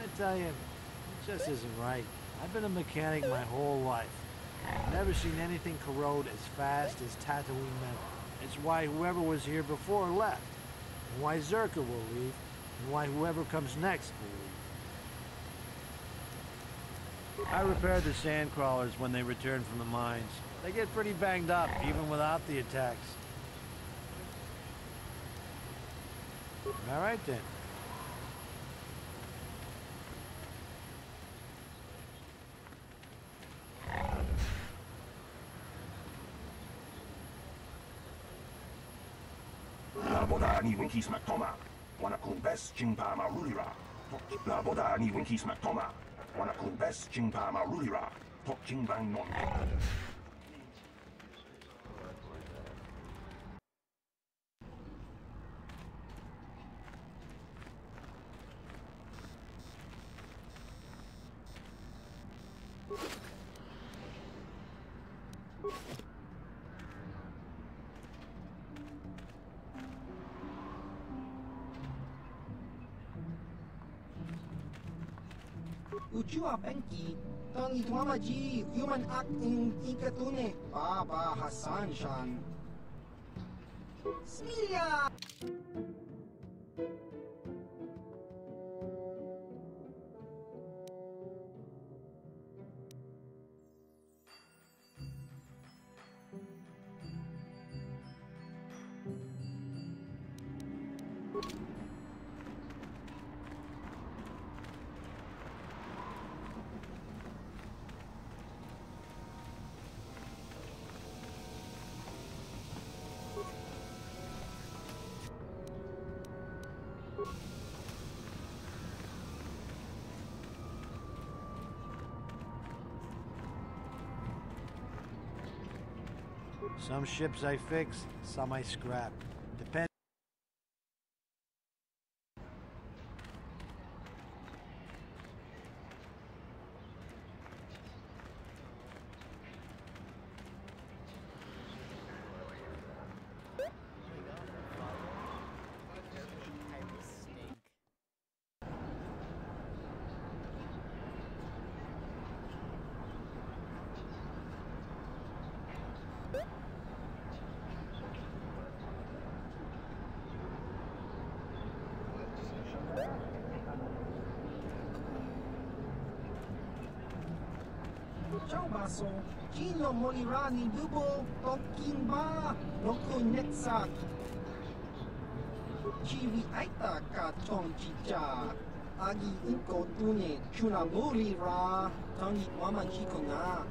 I tell you, it just isn't right. I've been a mechanic my whole life. I've never seen anything corrode as fast as Tatooine metal. It's why whoever was here before left, and why Zerka will leave, and why whoever comes next will leave. I repaired the sand crawlers when they returned from the mines. They get pretty banged up, even without the attacks. All right, then. La boda ni winkis maktoma. Wana kun bes chingpa marulira. La boda ni winkis maktoma. Wana kun bes chingpa marulira. Tok chingbang non. Uchua Penki, Tangi Twamaji, Human Act in Ikatune, Baba Hassan Shan. Smilia! Some ships I fix, some I scrap. Depends. Ciao baso, Gino Molirani Bubo, Tokimba, Nokunetsa. Chiwi Aita Ka Chong Chicha, Agi Inko Tune, Chuna Molira, Tangi Mama Chikona,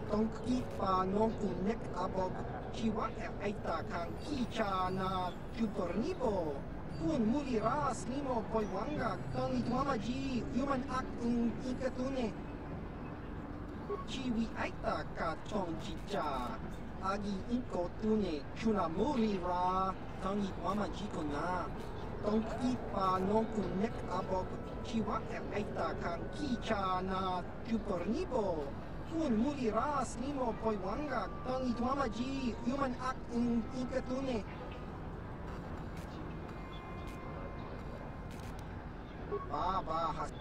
Tonki Pa Nonkunek Abog, Chiwa Aita Kan Kicha na Chupornibo. Kun Mulira Slimo Poiwanga, Tangi Mama Ji, Human Act in Ikatune. Chiwi Aita Ka Chong Chicha, Agi Inko Tune, Chuna Molira, Tangi Mama Chikona, Tonki Pa Nonkunek Abog, Chiwa Aita Kan Kicha na Chupornibo. Kun Mulira Slimo Poiwanga, Tangi Mama Ji, Human Act in Ikatune. Baba Has.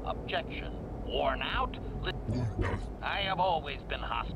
Objection. Worn out? I have always been hostile.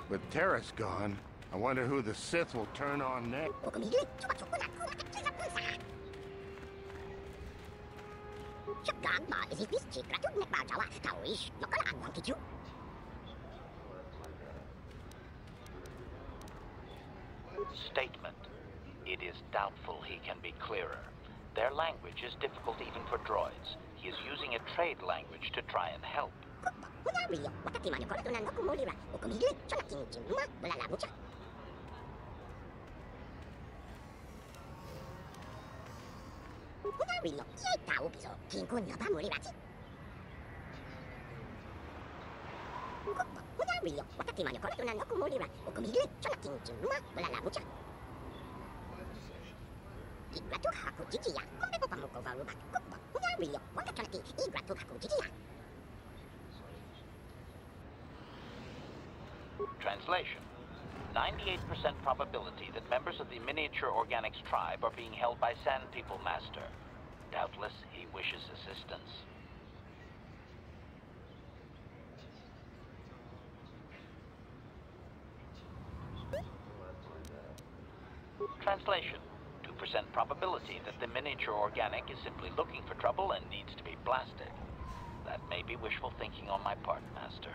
With Terrace gone, I wonder who the Sith will turn on next. Statement. It is doubtful he can be clearer. Their language is difficult even for droids. He is using a trade language to try and help. Translation. 98% probability that members of the miniature organics tribe are being held by Sand People, Master. Doubtless, he wishes assistance. Translation. 2% probability that the miniature organic is simply looking for trouble and needs to be blasted. That may be wishful thinking on my part, Master.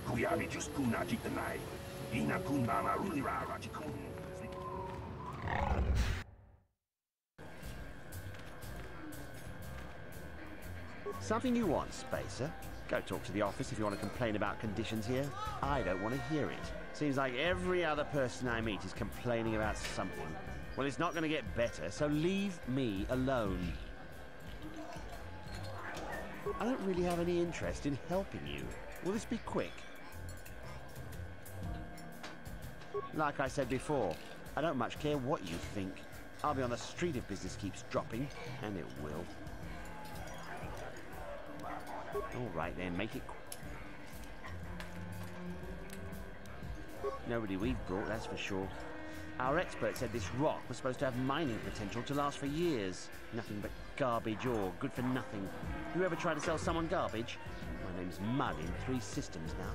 Kuyabi just kuna jitanai. Ina kun mama rulirara jikun. Something you want, Spacer? Go talk to the office if you want to complain about conditions here. I don't want to hear it. Seems like every other person I meet is complaining about something. Well, it's not going to get better, so leave me alone. I don't really have any interest in helping you. Will this be quick? Like I said before, I don't much care what you think. I'll be on the street if business keeps dropping, and it will. All right then, make it quick. Nobody we've brought, that's for sure. Our expert said this rock was supposed to have mining potential to last for years. Nothing but garbage ore, good for nothing. You ever try to sell someone garbage? My name's Mud in 3 systems now.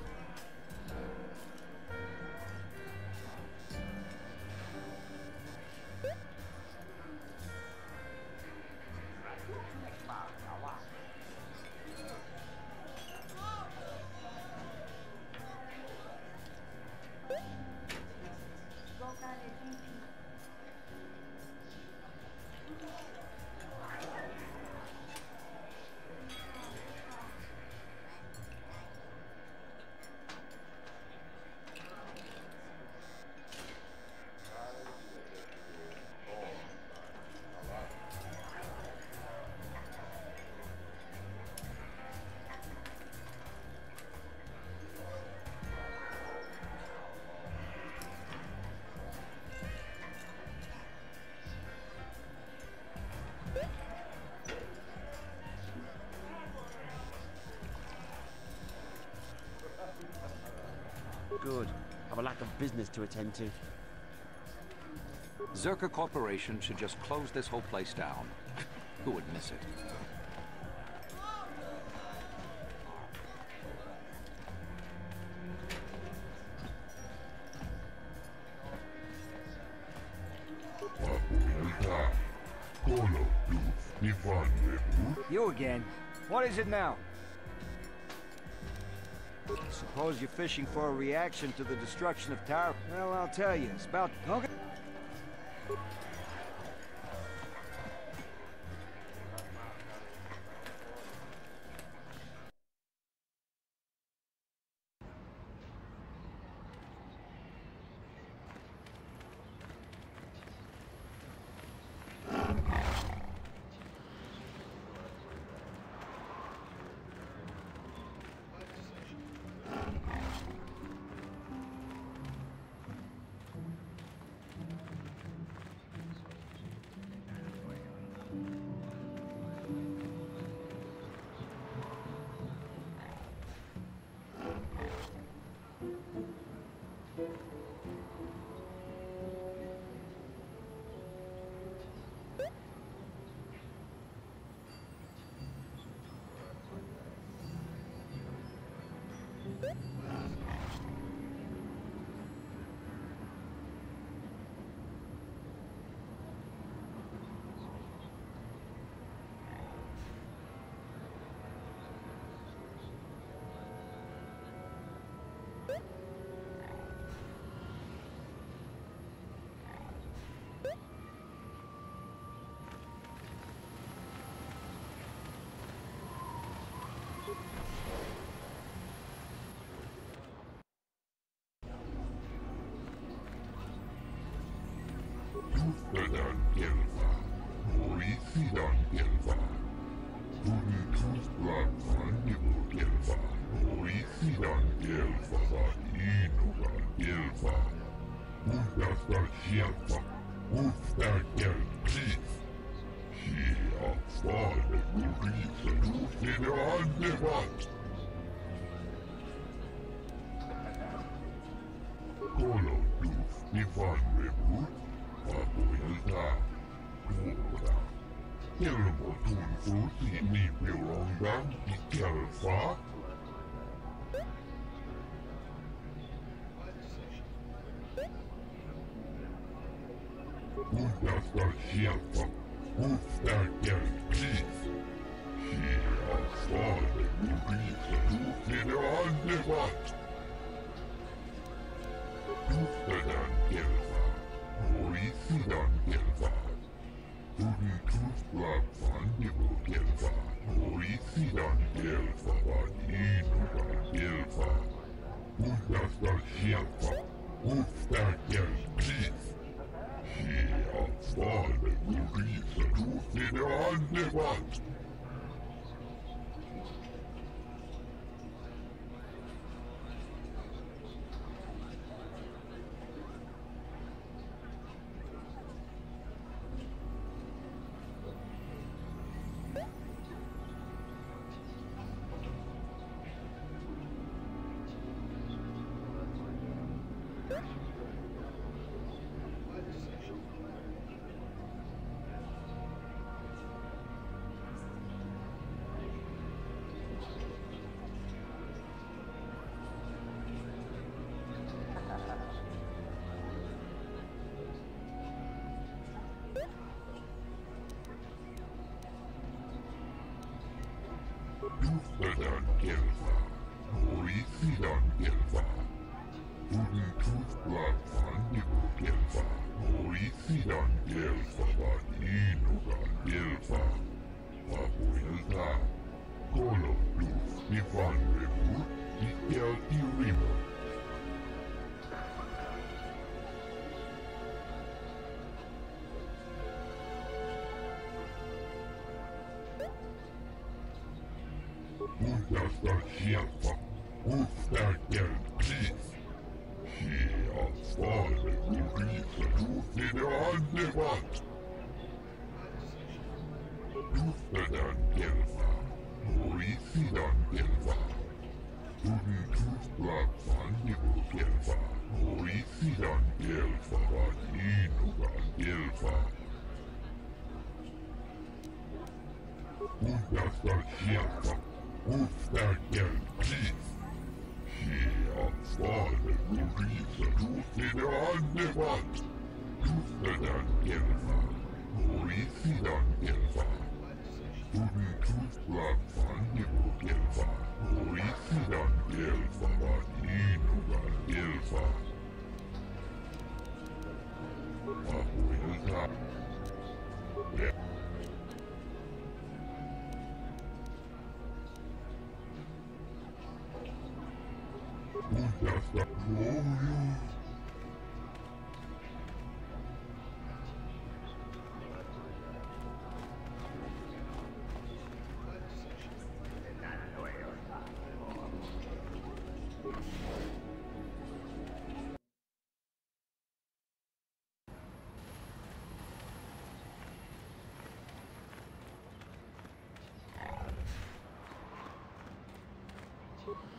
good. I have a lack of business to attend to. Zerka Corporation should just close this whole place down. Who would miss it? You again? What is it now? Suppose you're fishing for a reaction to the destruction of Tara. Well, I'll tell you, it's about... Okay.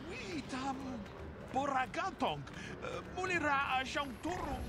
Witam Boragantong, Mulira siyang turong.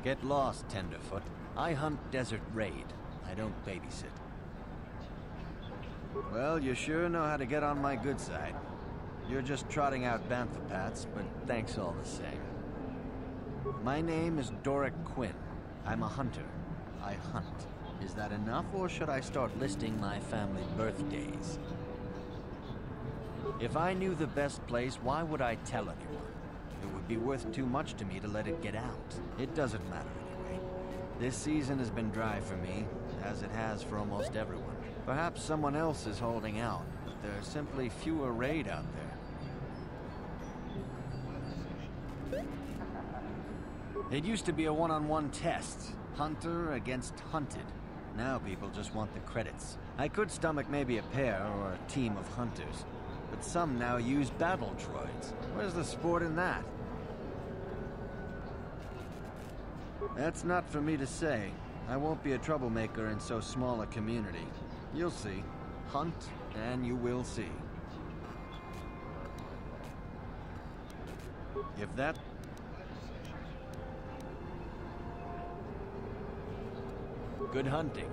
Get lost, Tenderfoot. I hunt Desert Raid. I don't babysit. Well, you sure know how to get on my good side. You're just trotting out bantha pats, but thanks all the same. My name is Doric Quinn. I'm a hunter. I hunt. Is that enough, or should I start listing my family birthdays? If I knew the best place, why would I tell anyone? It would be worth too much to me to let it get out. It doesn't matter anyway. This season has been dry for me, as it has for almost everyone. Perhaps someone else is holding out, but there are simply fewer raid out there. It used to be a one-on-one test. Hunter against hunted. Now people just want the credits. I could stomach maybe a pair or a team of hunters. But some now use battle droids. Where's the sport in that? That's not for me to say. I won't be a troublemaker in so small a community. You'll see. Hunt, and you will see. If that... Good hunting.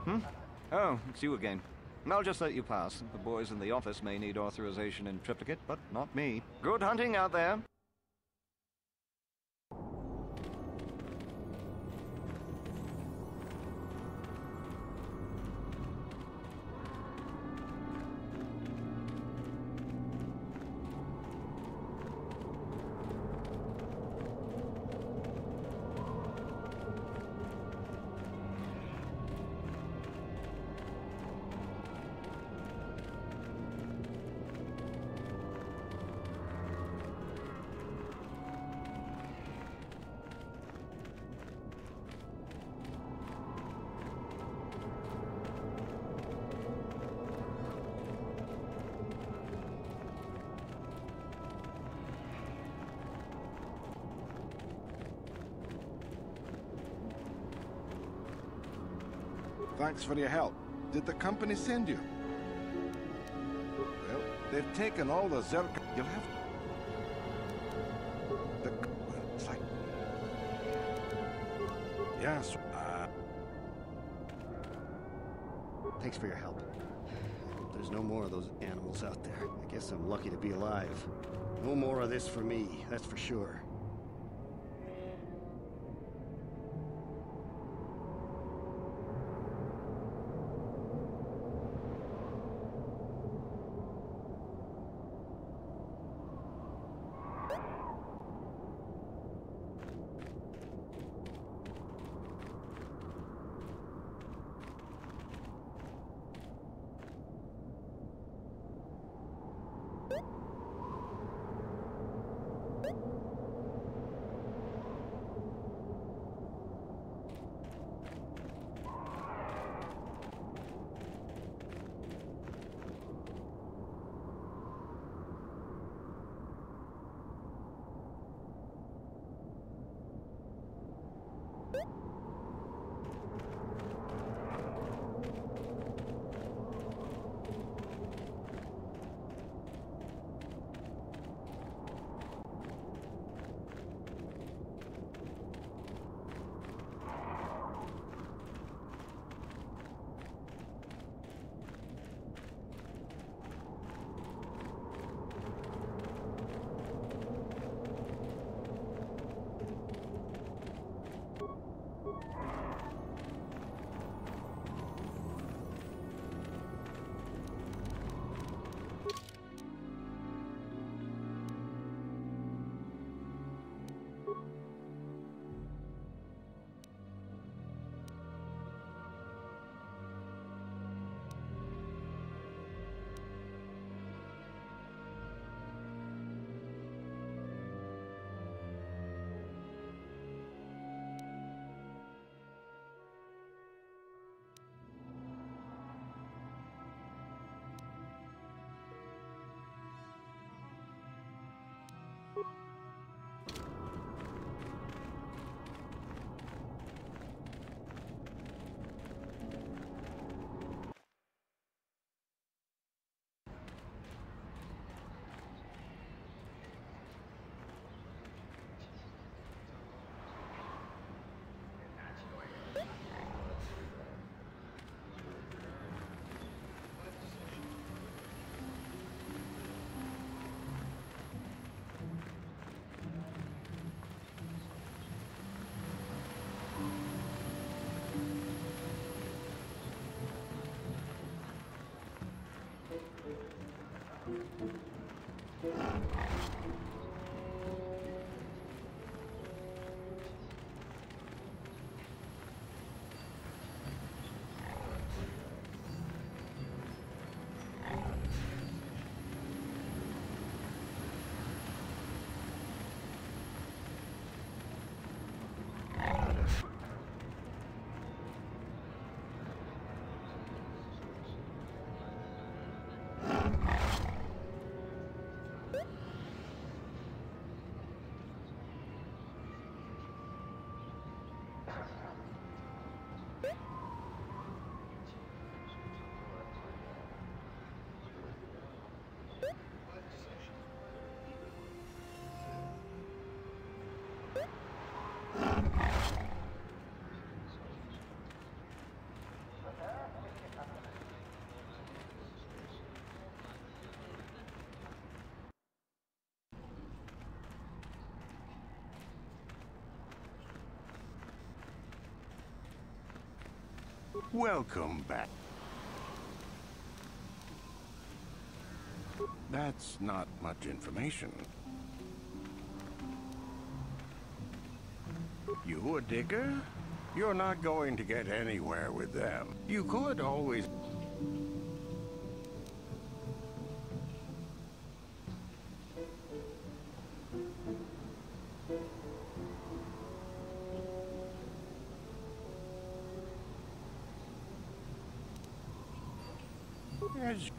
Hmm? Oh, it's you again. I'll just let you pass. The boys in the office may need authorization and triplicate, but not me. Good hunting out there. Thanks for your help. Did the company send you? Well, they've taken all the zircon. You'll have the... Well, it's like... Yes, Thanks for your help. There's no more of those animals out there. I guess I'm lucky to be alive. No more of this for me, that's for sure. Welcome back. That's not much information. You a digger? You're not going to get anywhere with them. You could always... As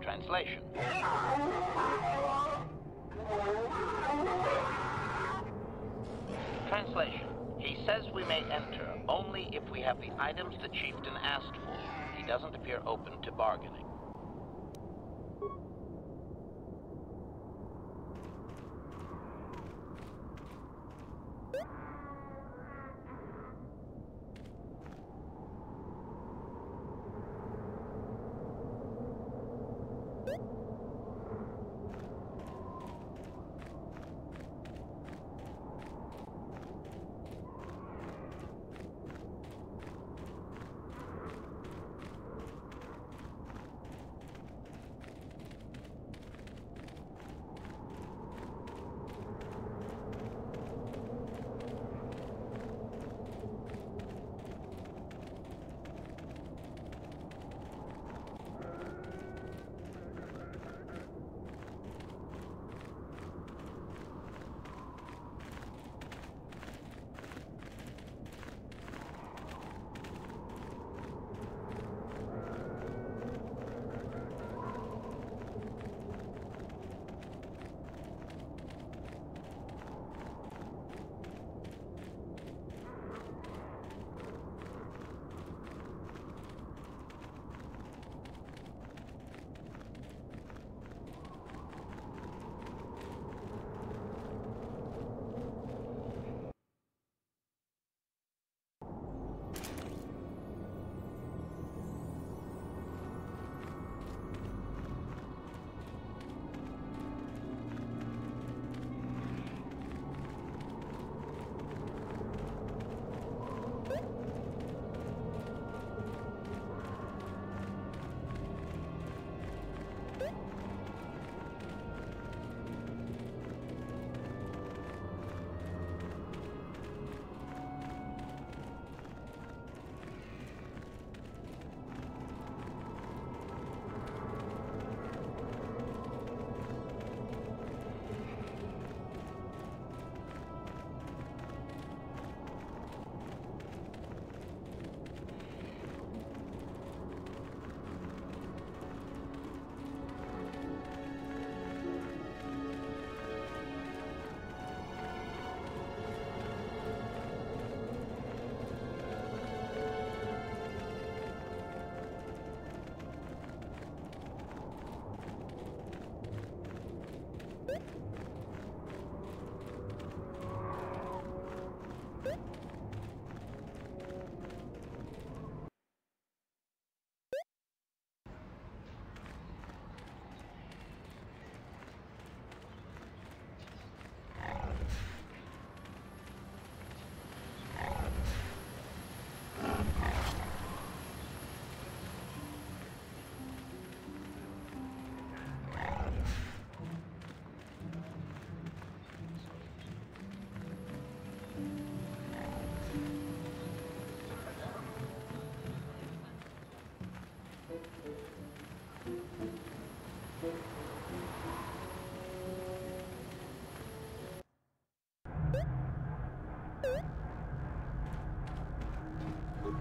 Translation. Translation. He says we may enter only if we have the items the chieftain asked for. He doesn't appear open to bargaining.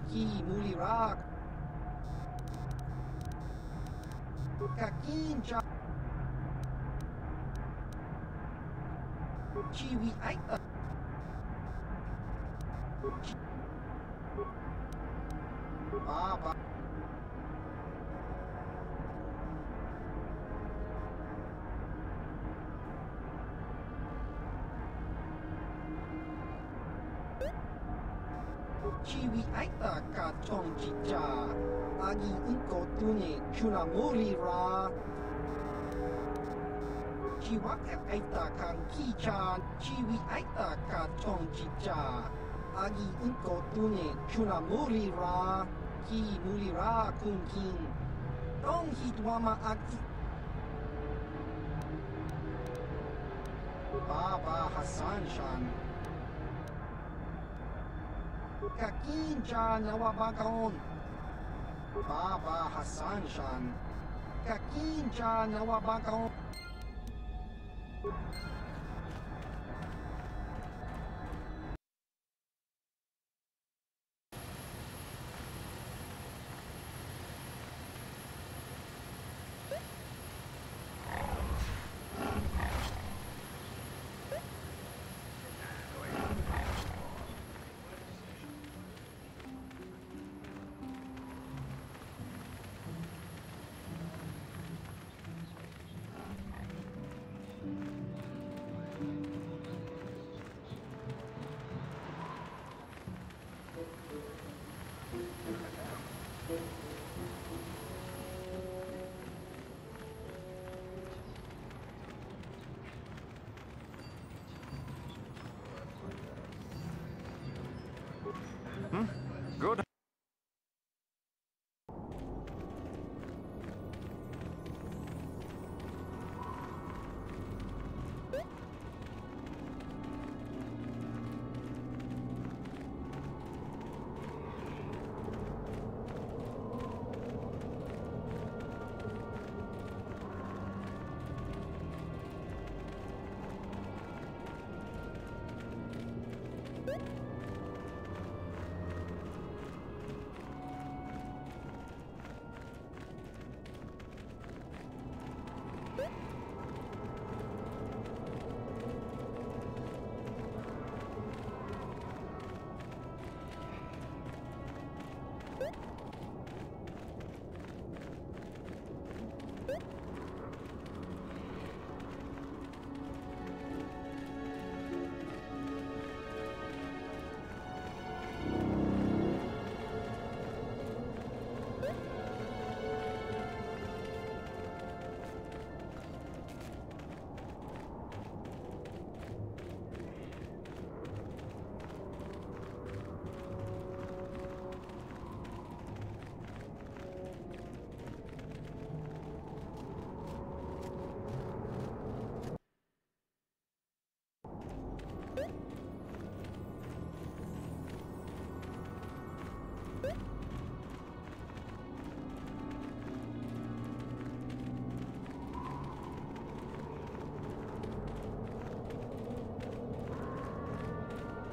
Ki mulirak. Kakincha. Chiwi aita. Baba. Chiwi aita ka chong chicha. Agi inko tune chuna mori ra. Chiwak aita kang kichan. Chiwi aita ka chong chicha. Agi inko tune chuna mori ra. Ki muli ra kung kin. Tong hitwama agi. Baba Hassan Shan. Kakincha nawabakaon. Baba Hassan Shan. Kakincha nawabakaon.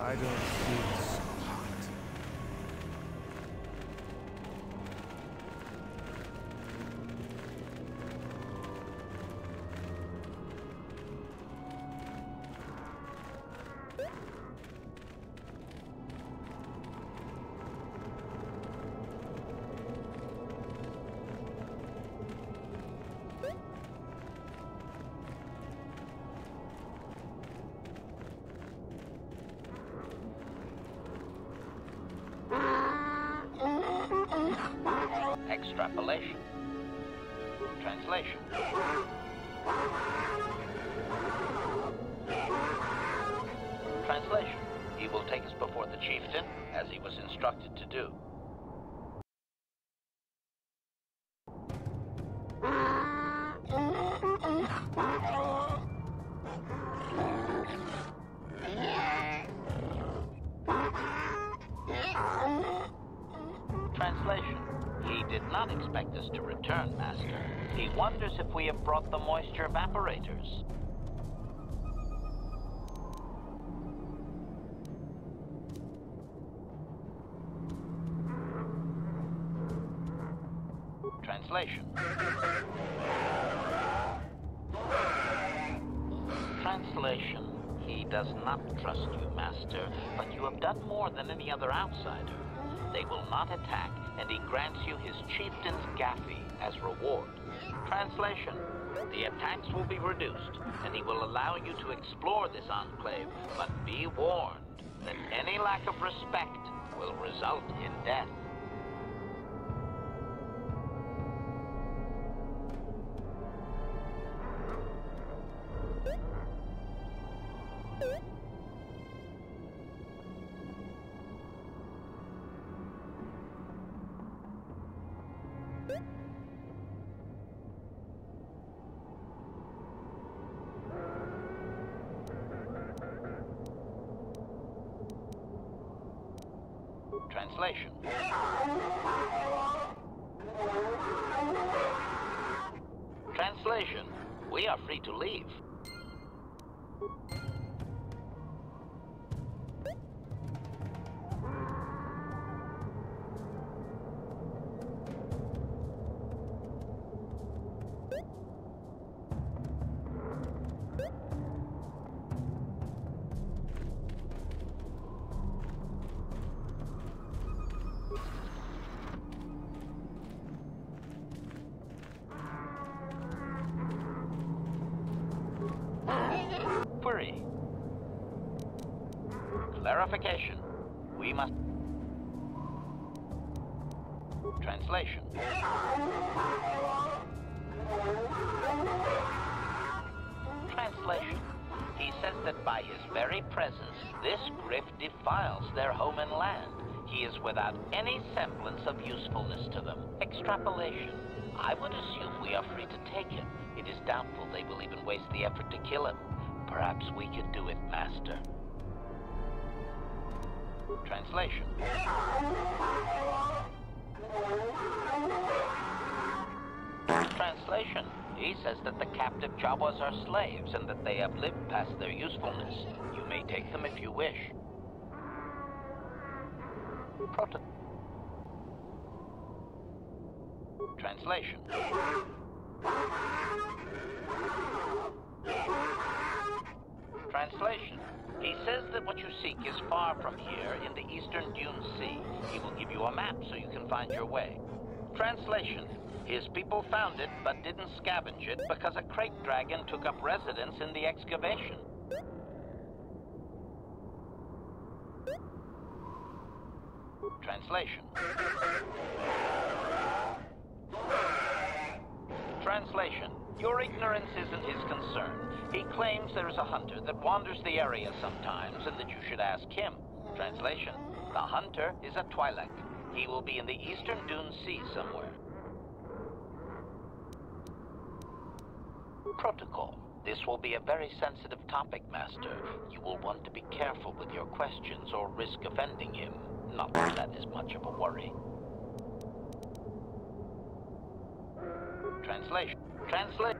I don't feel so hot. Extrapolation. Translation. Translation. He will take us before the chieftain, as he was instructed to do. Translation. He did not expect us to return, Master. He wonders if we have brought the moisture evaporators. Translation. Translation. He does not trust you, Master, but you have done more than any other outsider. They will not attack, and he grants you his chieftain's gaffy as reward. Translation. The attacks will be reduced, and he will allow you to explore this enclave, but be warned that any lack of respect will result in death. Translation. Translation. We are free to leave. Query. Clarification. We must... Translation. Translation. He says that by his very presence, this griff defiles their home and land. He is without any semblance of usefulness to them. Extrapolation. I would assume we are free to take him. It is doubtful they will even waste the effort to kill him. Perhaps we could do it, Master. Translation. Translation. He says that the captive Jawas are slaves and that they have lived past their usefulness. You may take them if you wish. Translation. Translation. He says that what you seek is far from here in the eastern Dune Sea. He will give you a map so you can find your way. Translation. His people found it but didn't scavenge it because a crate dragon took up residence in the excavation. Translation. Translation. Your ignorance isn't his concern. He claims there is a hunter that wanders the area sometimes and that you should ask him. Translation. The hunter is a Twi'lek. He will be in the eastern Dune Sea somewhere. Protocol. This will be a very sensitive topic, Master. You will want to be careful with your questions or risk offending him. Not that that is much of a worry. Translation. Translate.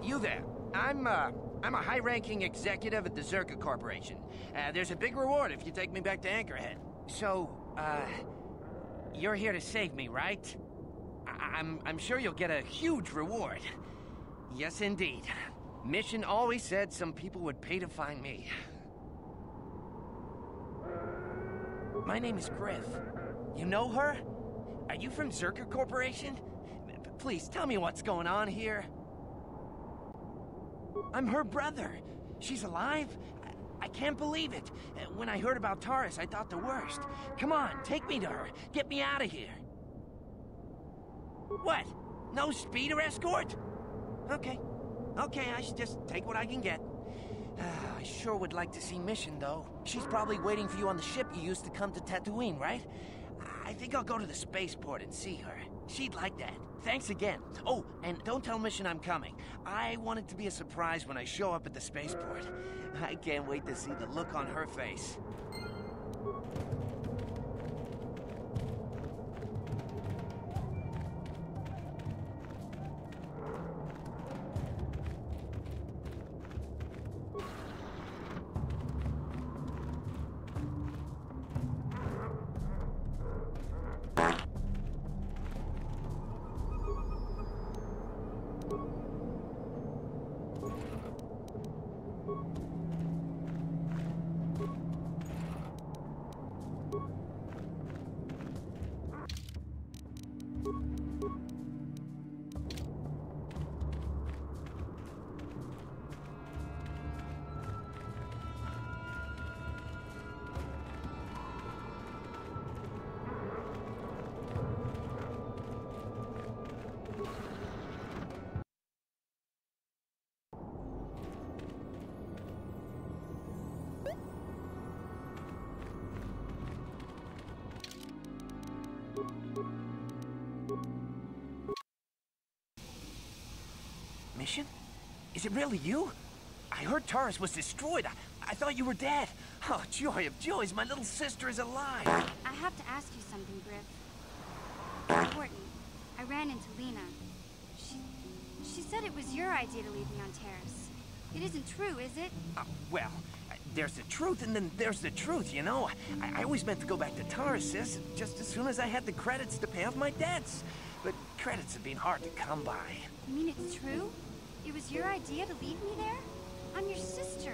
You there. I'm a high-ranking executive at the Zerka Corporation. There's a big reward if you take me back to Anchorhead. So, you're here to save me, right? I'm sure you'll get a huge reward. Yes, indeed. Mission always said some people would pay to find me. My name is Griff. You know her? Are you from Zerka Corporation? Please, tell me what's going on here. I'm her brother. She's alive? I can't believe it. When I heard about Taurus, I thought the worst. Come on, take me to her. Get me out of here. What? No speeder escort? Okay. Okay, I should just take what I can get. I sure would like to see Mission, though. She's probably waiting for you on the ship you used to come to Tatooine, right? I think I'll go to the spaceport and see her. She'd like that. Thanks again. Oh, and don't tell Mission I'm coming. I want it to be a surprise when I show up at the spaceport. I can't wait to see the look on her face. Mission? Is it really you? I heard Taurus was destroyed. I thought you were dead. Oh, joy of joys, my little sister is alive. I have to ask you something, Griff. It's important. I ran into Lena. She said it was your idea to leave me on Terrace. It isn't true, is it? Well, there's the truth and then there's the truth, you know? I always meant to go back to Taurus, sis, just as soon as I had the credits to pay off my debts. But credits have been hard to come by. You mean it's true? It was your idea to leave me there? I'm your sister.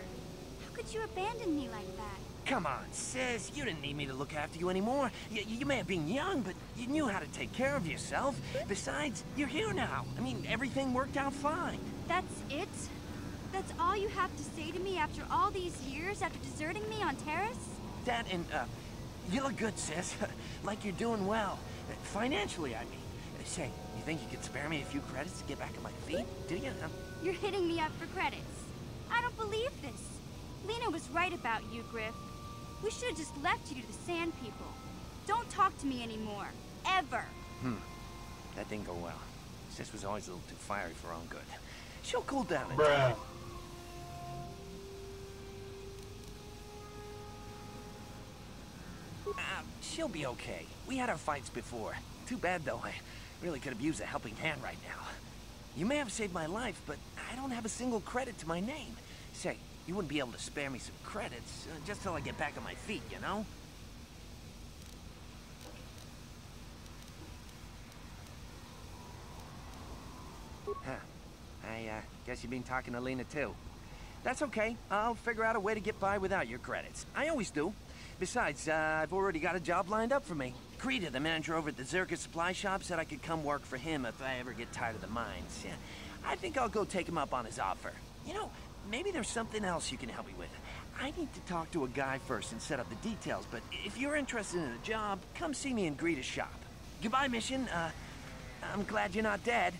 How could you abandon me like that? Come on, sis. You didn't need me to look after you anymore. You may have been young, but you knew how to take care of yourself. Besides, you're here now. I mean, everything worked out fine. That's it? That's all you have to say to me after all these years, after deserting me on Terrace? That and, you look good, sis. Like you're doing well. Financially, I mean. Say, you think you could spare me a few credits to get back on my feet? Do you? You're hitting me up for credits. I don't believe this. Lena was right about you, Griff. We should have just left you to the Sand People. Don't talk to me anymore. Ever. That didn't go well. Sis was always a little too fiery for her own good. She'll cool down. Bruh. She'll be okay. We had our fights before. Too bad, though. I really could have used a helping hand right now. You may have saved my life, but I don't have a single credit to my name. Say, you wouldn't be able to spare me some credits, just till I get back on my feet, you know? Huh. I guess you've been talking to Lena, too. That's okay. I'll figure out a way to get by without your credits. I always do. Besides, I've already got a job lined up for me. Krita, the manager over at the Zerka supply shop, said I could come work for him if I ever get tired of the mines. Yeah, I think I'll go take him up on his offer. You know, maybe there's something else you can help me with. I need to talk to a guy first and set up the details, but if you're interested in a job, come see me in Greta's shop. Goodbye, Mission. I'm glad you're not dead.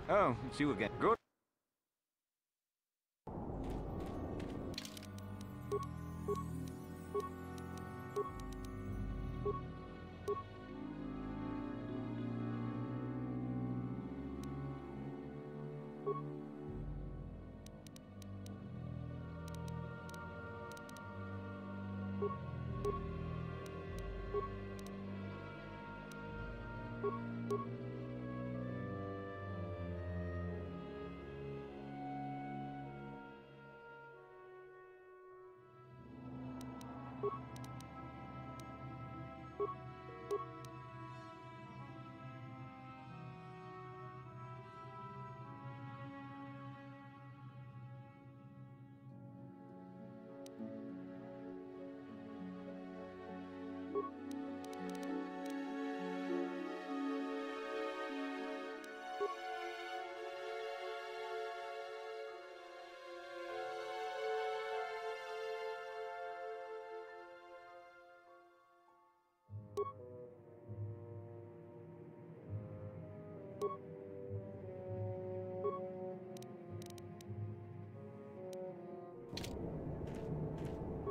Oh, it's you again. Good.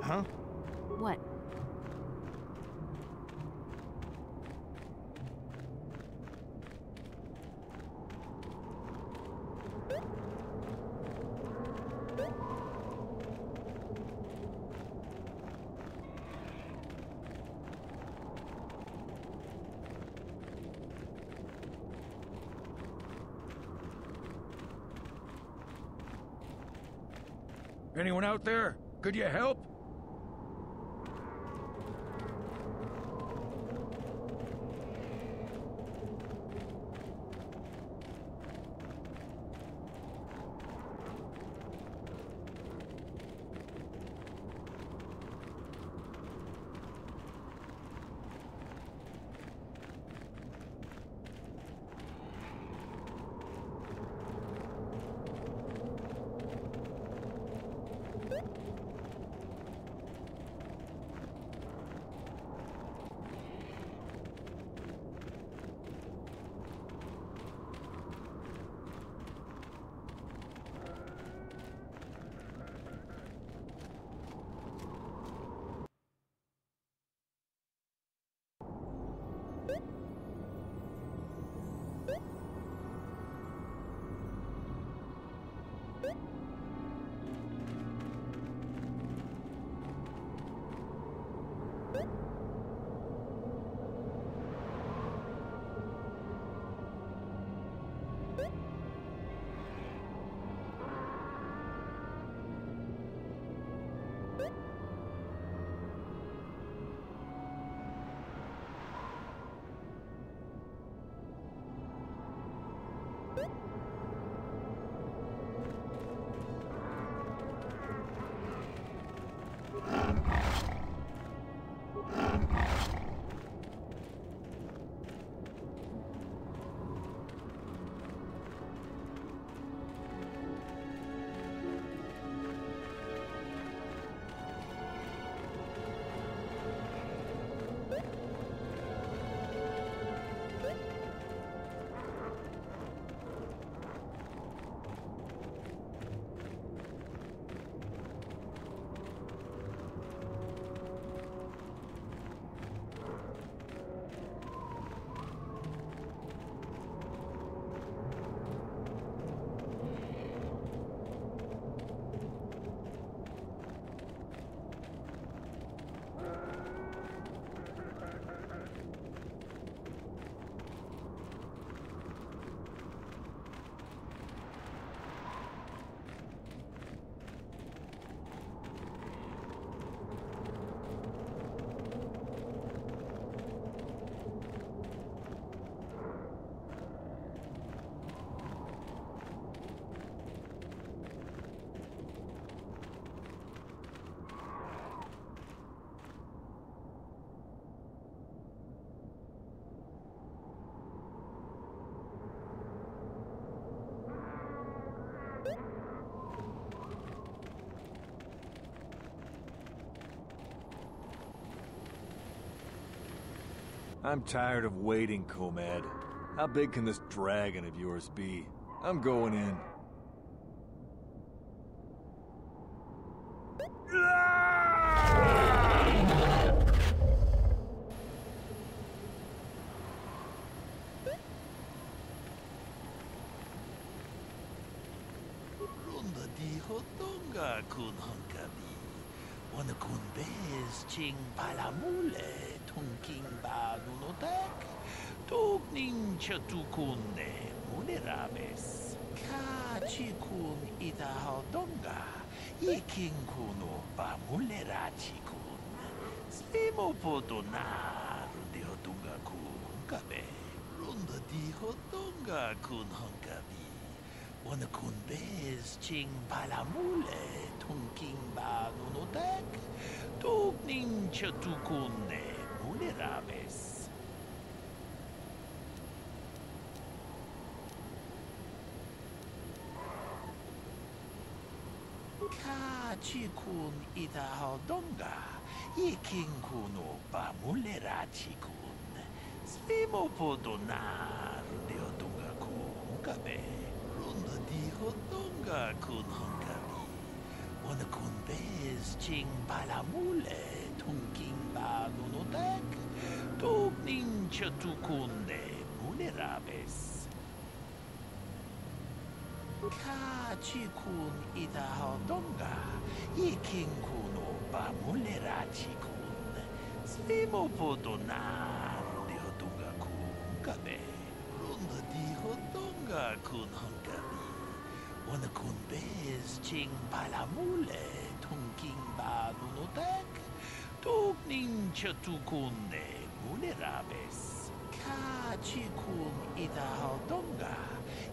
Huh? What? Anyone out there? Could you help? I'm tired of waiting, Comad. How big can this dragon of yours be? I'm going in. Runda di hotonga kun hunkabi. Wana kun bez ching palamule tunking ba nunotek. Tugning chatukunne munerabes. Ka chikun ida hotonga. Iking kuno ba mulera chikun. Spimo podona rundi hotonga kun kabe. Runda di hotonga kun hunkabi. Wana kun bez ching palamule tunking ba nunotek. Tugning chatukunne munerabes. Ka chikun ida hodonga. Iking kuno ba mulera chikun. Spimo podona rundi hodonga kun kabe. Runda di hodonga kun hunkabi. Wana kun bez ching palamule tunking ba nunotek. Tugning chatukunne munerabes. Ka chikun ida hodonga. Iking kuno ba mulera chikun. Spimo podona rundi hodonga kun kabe. Runda di hodonga kun hunkabi. Wana kun bez ching palamule tunking ba nunotek. Tugning chatukunne munerabes. Ka chikun ida hodonga.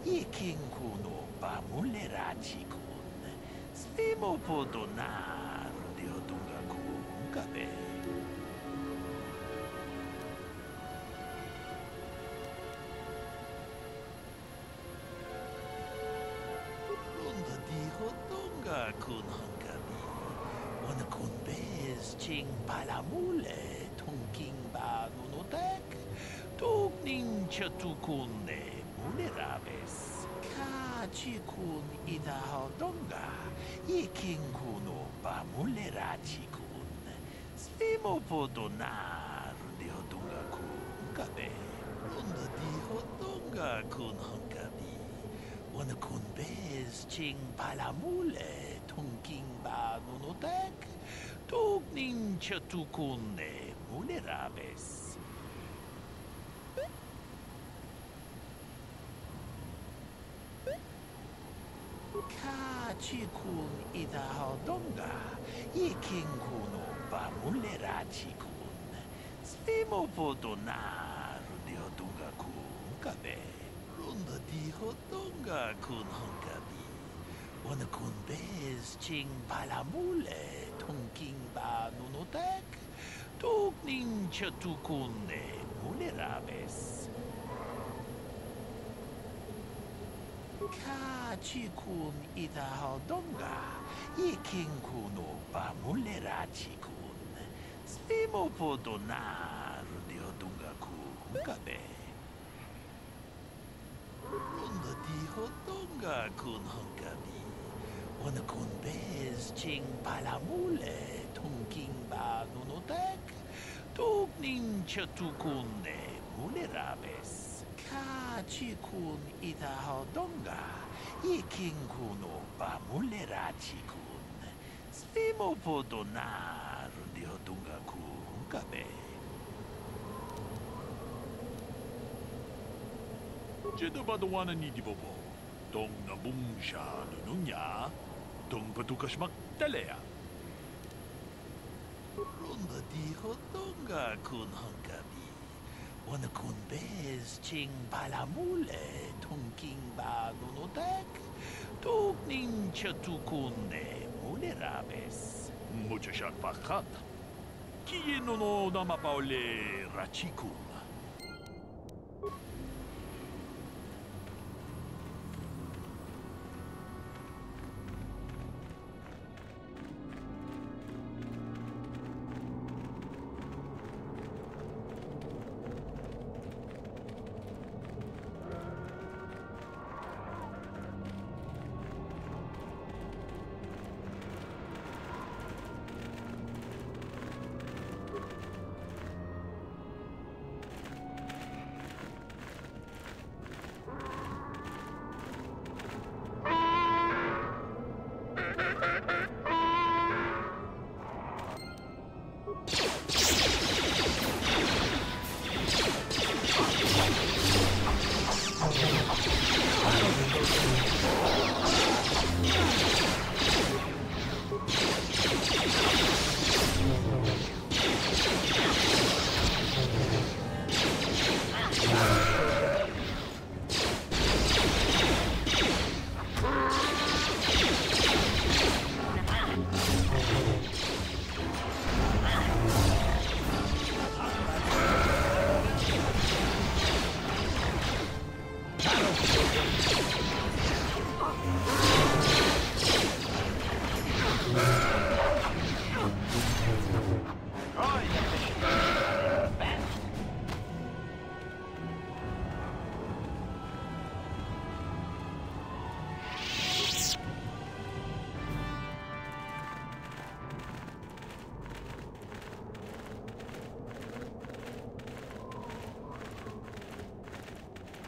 Iking kuno ba mulera chikun. Spimo podona rundi hodonga kun kabe. Runda di hodonga kun hunkabi. Wana kun bez ching palamule tunking ba nunotek. Tugning chatukunne munerabes. Ka chikun ida hodonga. Iking kuno ba mulera chikun. Spimo podona rundi hodonga kun kabe. Runda di hodonga kun hunkabi. Wana kun bez ching palamule tunking ba nunotek. Tugning chatukunne munerabes. Ka chikun ida hodonga. Iking kuno ba mulera chikun. Spimo podona rundi hodonga kun kabe. Runda di hodonga kun hunkabi. Wana kun bez ching palamule tunking ba nunotek. Tugning chatukunne munerabes. Ka chikun ida hodonga. Iking kuno ba mulera chikun. Spimo podona rundi hodonga kun kabe. Runda di hodonga kun hunkabi. Wana kun bez ching palamule tunking ba nunotek. Tugning chatukunne munerabes. Ka chikun ida hodonga. Iking kuno ba mulera chikun. Spimo podona rundi hodonga kun kabe. Jedo badawana ni dibobo. Dong na bungsha nununya. Dong patukasmak talea. Runda di hodonga kun hunkabi. Wana kun bez ching palamule tunking ba nunotek. Tugning chatukunne munerabes. Muchachak pakat. Kieno no namapaole rachikun.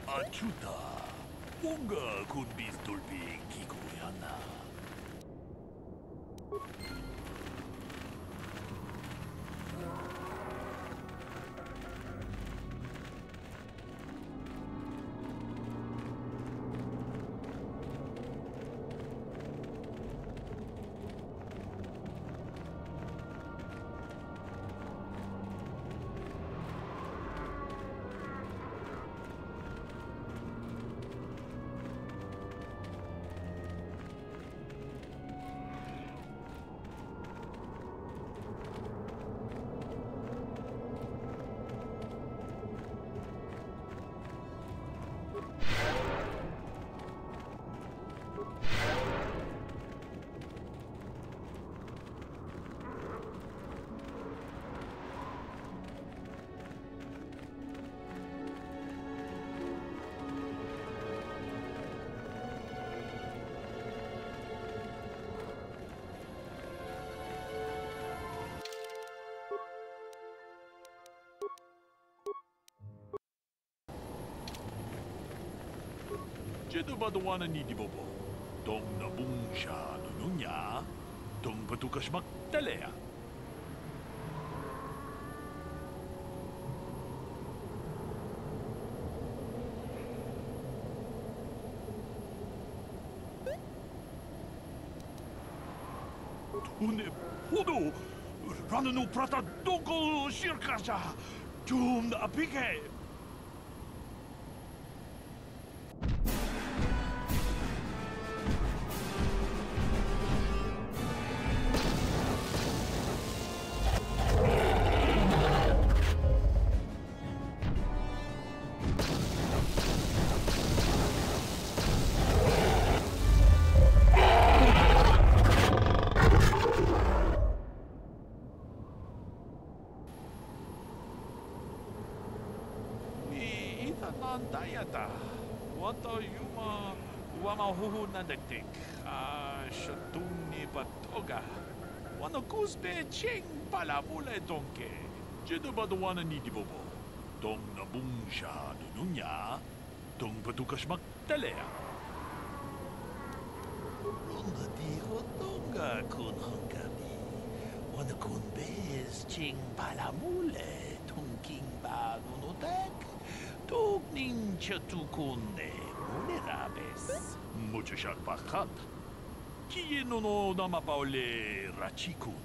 Achuta, 뭔가 군비스돌비 기구였나? Jedu baduana ni di bobo. Dong na bungsha nununya. Dong batukas magtalea. Tune podo. Rananu prata doko sirkaja. Tum na apike. Nandayata. Wata yuma wamahuhu nandagtik. Shatuni patoga. Wano kusbe ching palamule donke. Jedu baduana ni di bobo. Dong na bungsha nununya. Dong batukas magtalea. Ronda di hotonga kun hanggabi. Wano kun bez ching palamule. Tungking ba nunotek. Tugning chatukunde munerabes. Mucho shakpakat. Kieno no namapaule rachikun.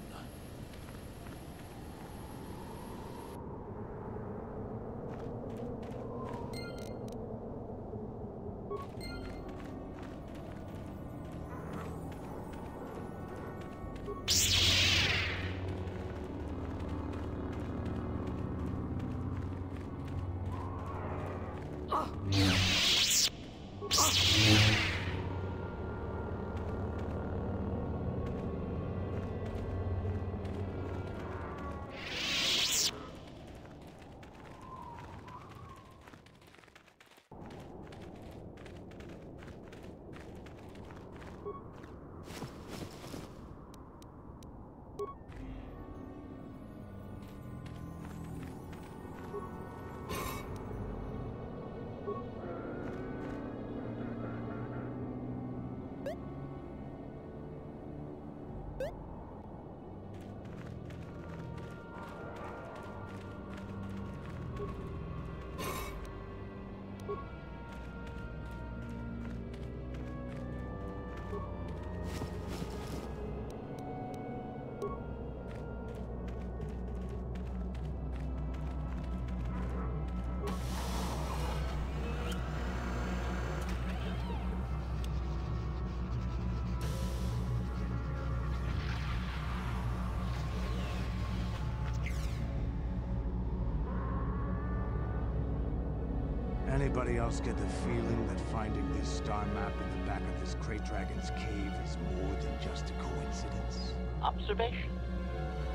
Anybody else get the feeling that finding this star map in the back of this Krayt Dragon's cave is more than just a coincidence? Observation.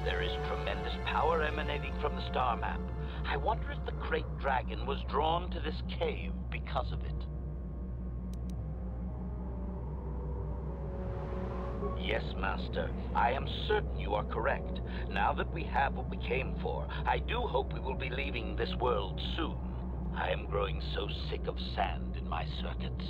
There is tremendous power emanating from the star map. I wonder if the Krayt Dragon was drawn to this cave because of it. Yes, Master. I am certain you are correct. Now that we have what we came for, I do hope we will be leaving this world soon. I am growing so sick of sand in my circuits.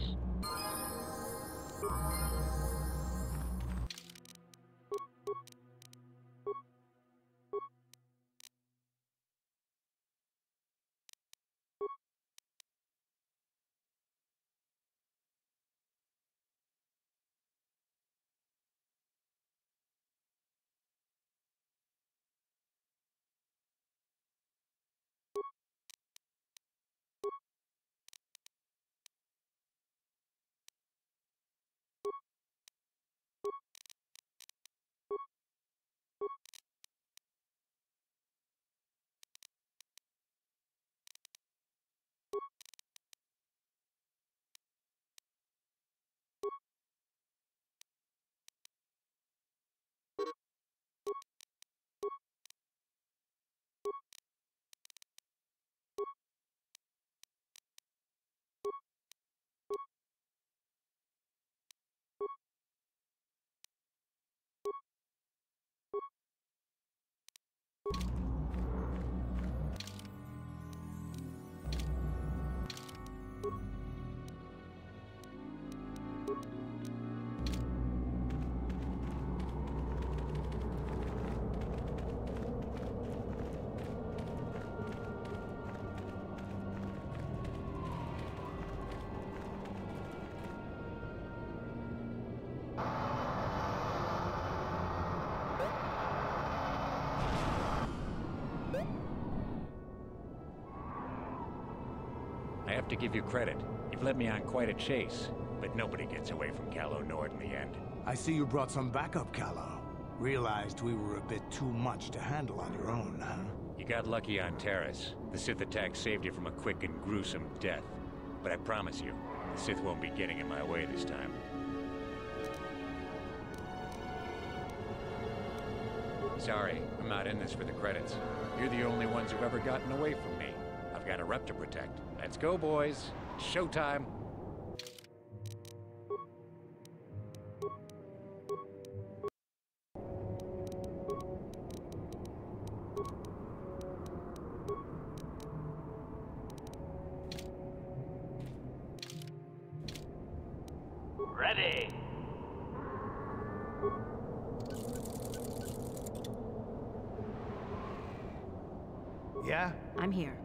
I have to give you credit. You've led me on quite a chase, but nobody gets away from Callow Nord in the end. I see you brought some backup, Callow. Realized we were a bit too much to handle on your own, huh? You got lucky on Terrace. The Sith attack saved you from a quick and gruesome death. But I promise you, the Sith won't be getting in my way this time. Sorry, I'm not in this for the credits. You're the only ones who've ever gotten away from me. I've got a rep to protect. Let's go, boys. Showtime. Ready. Yeah? I'm here.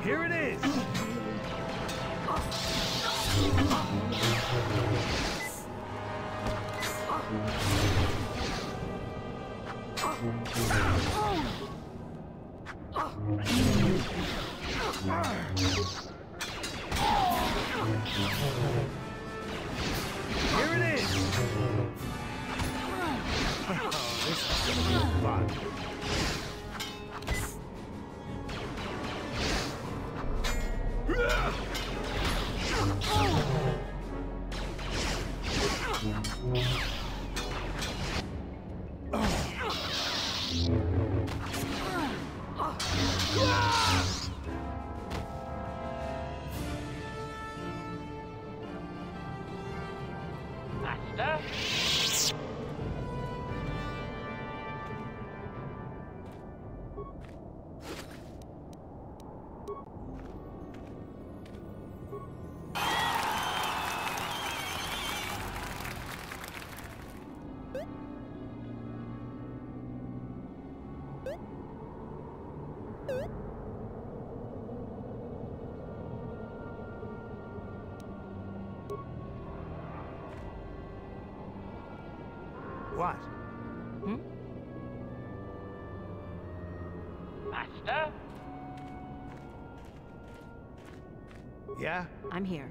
Here it is! Here it is! Oh, this is gonna be fun. Master? What? Master? Yeah? I'm here.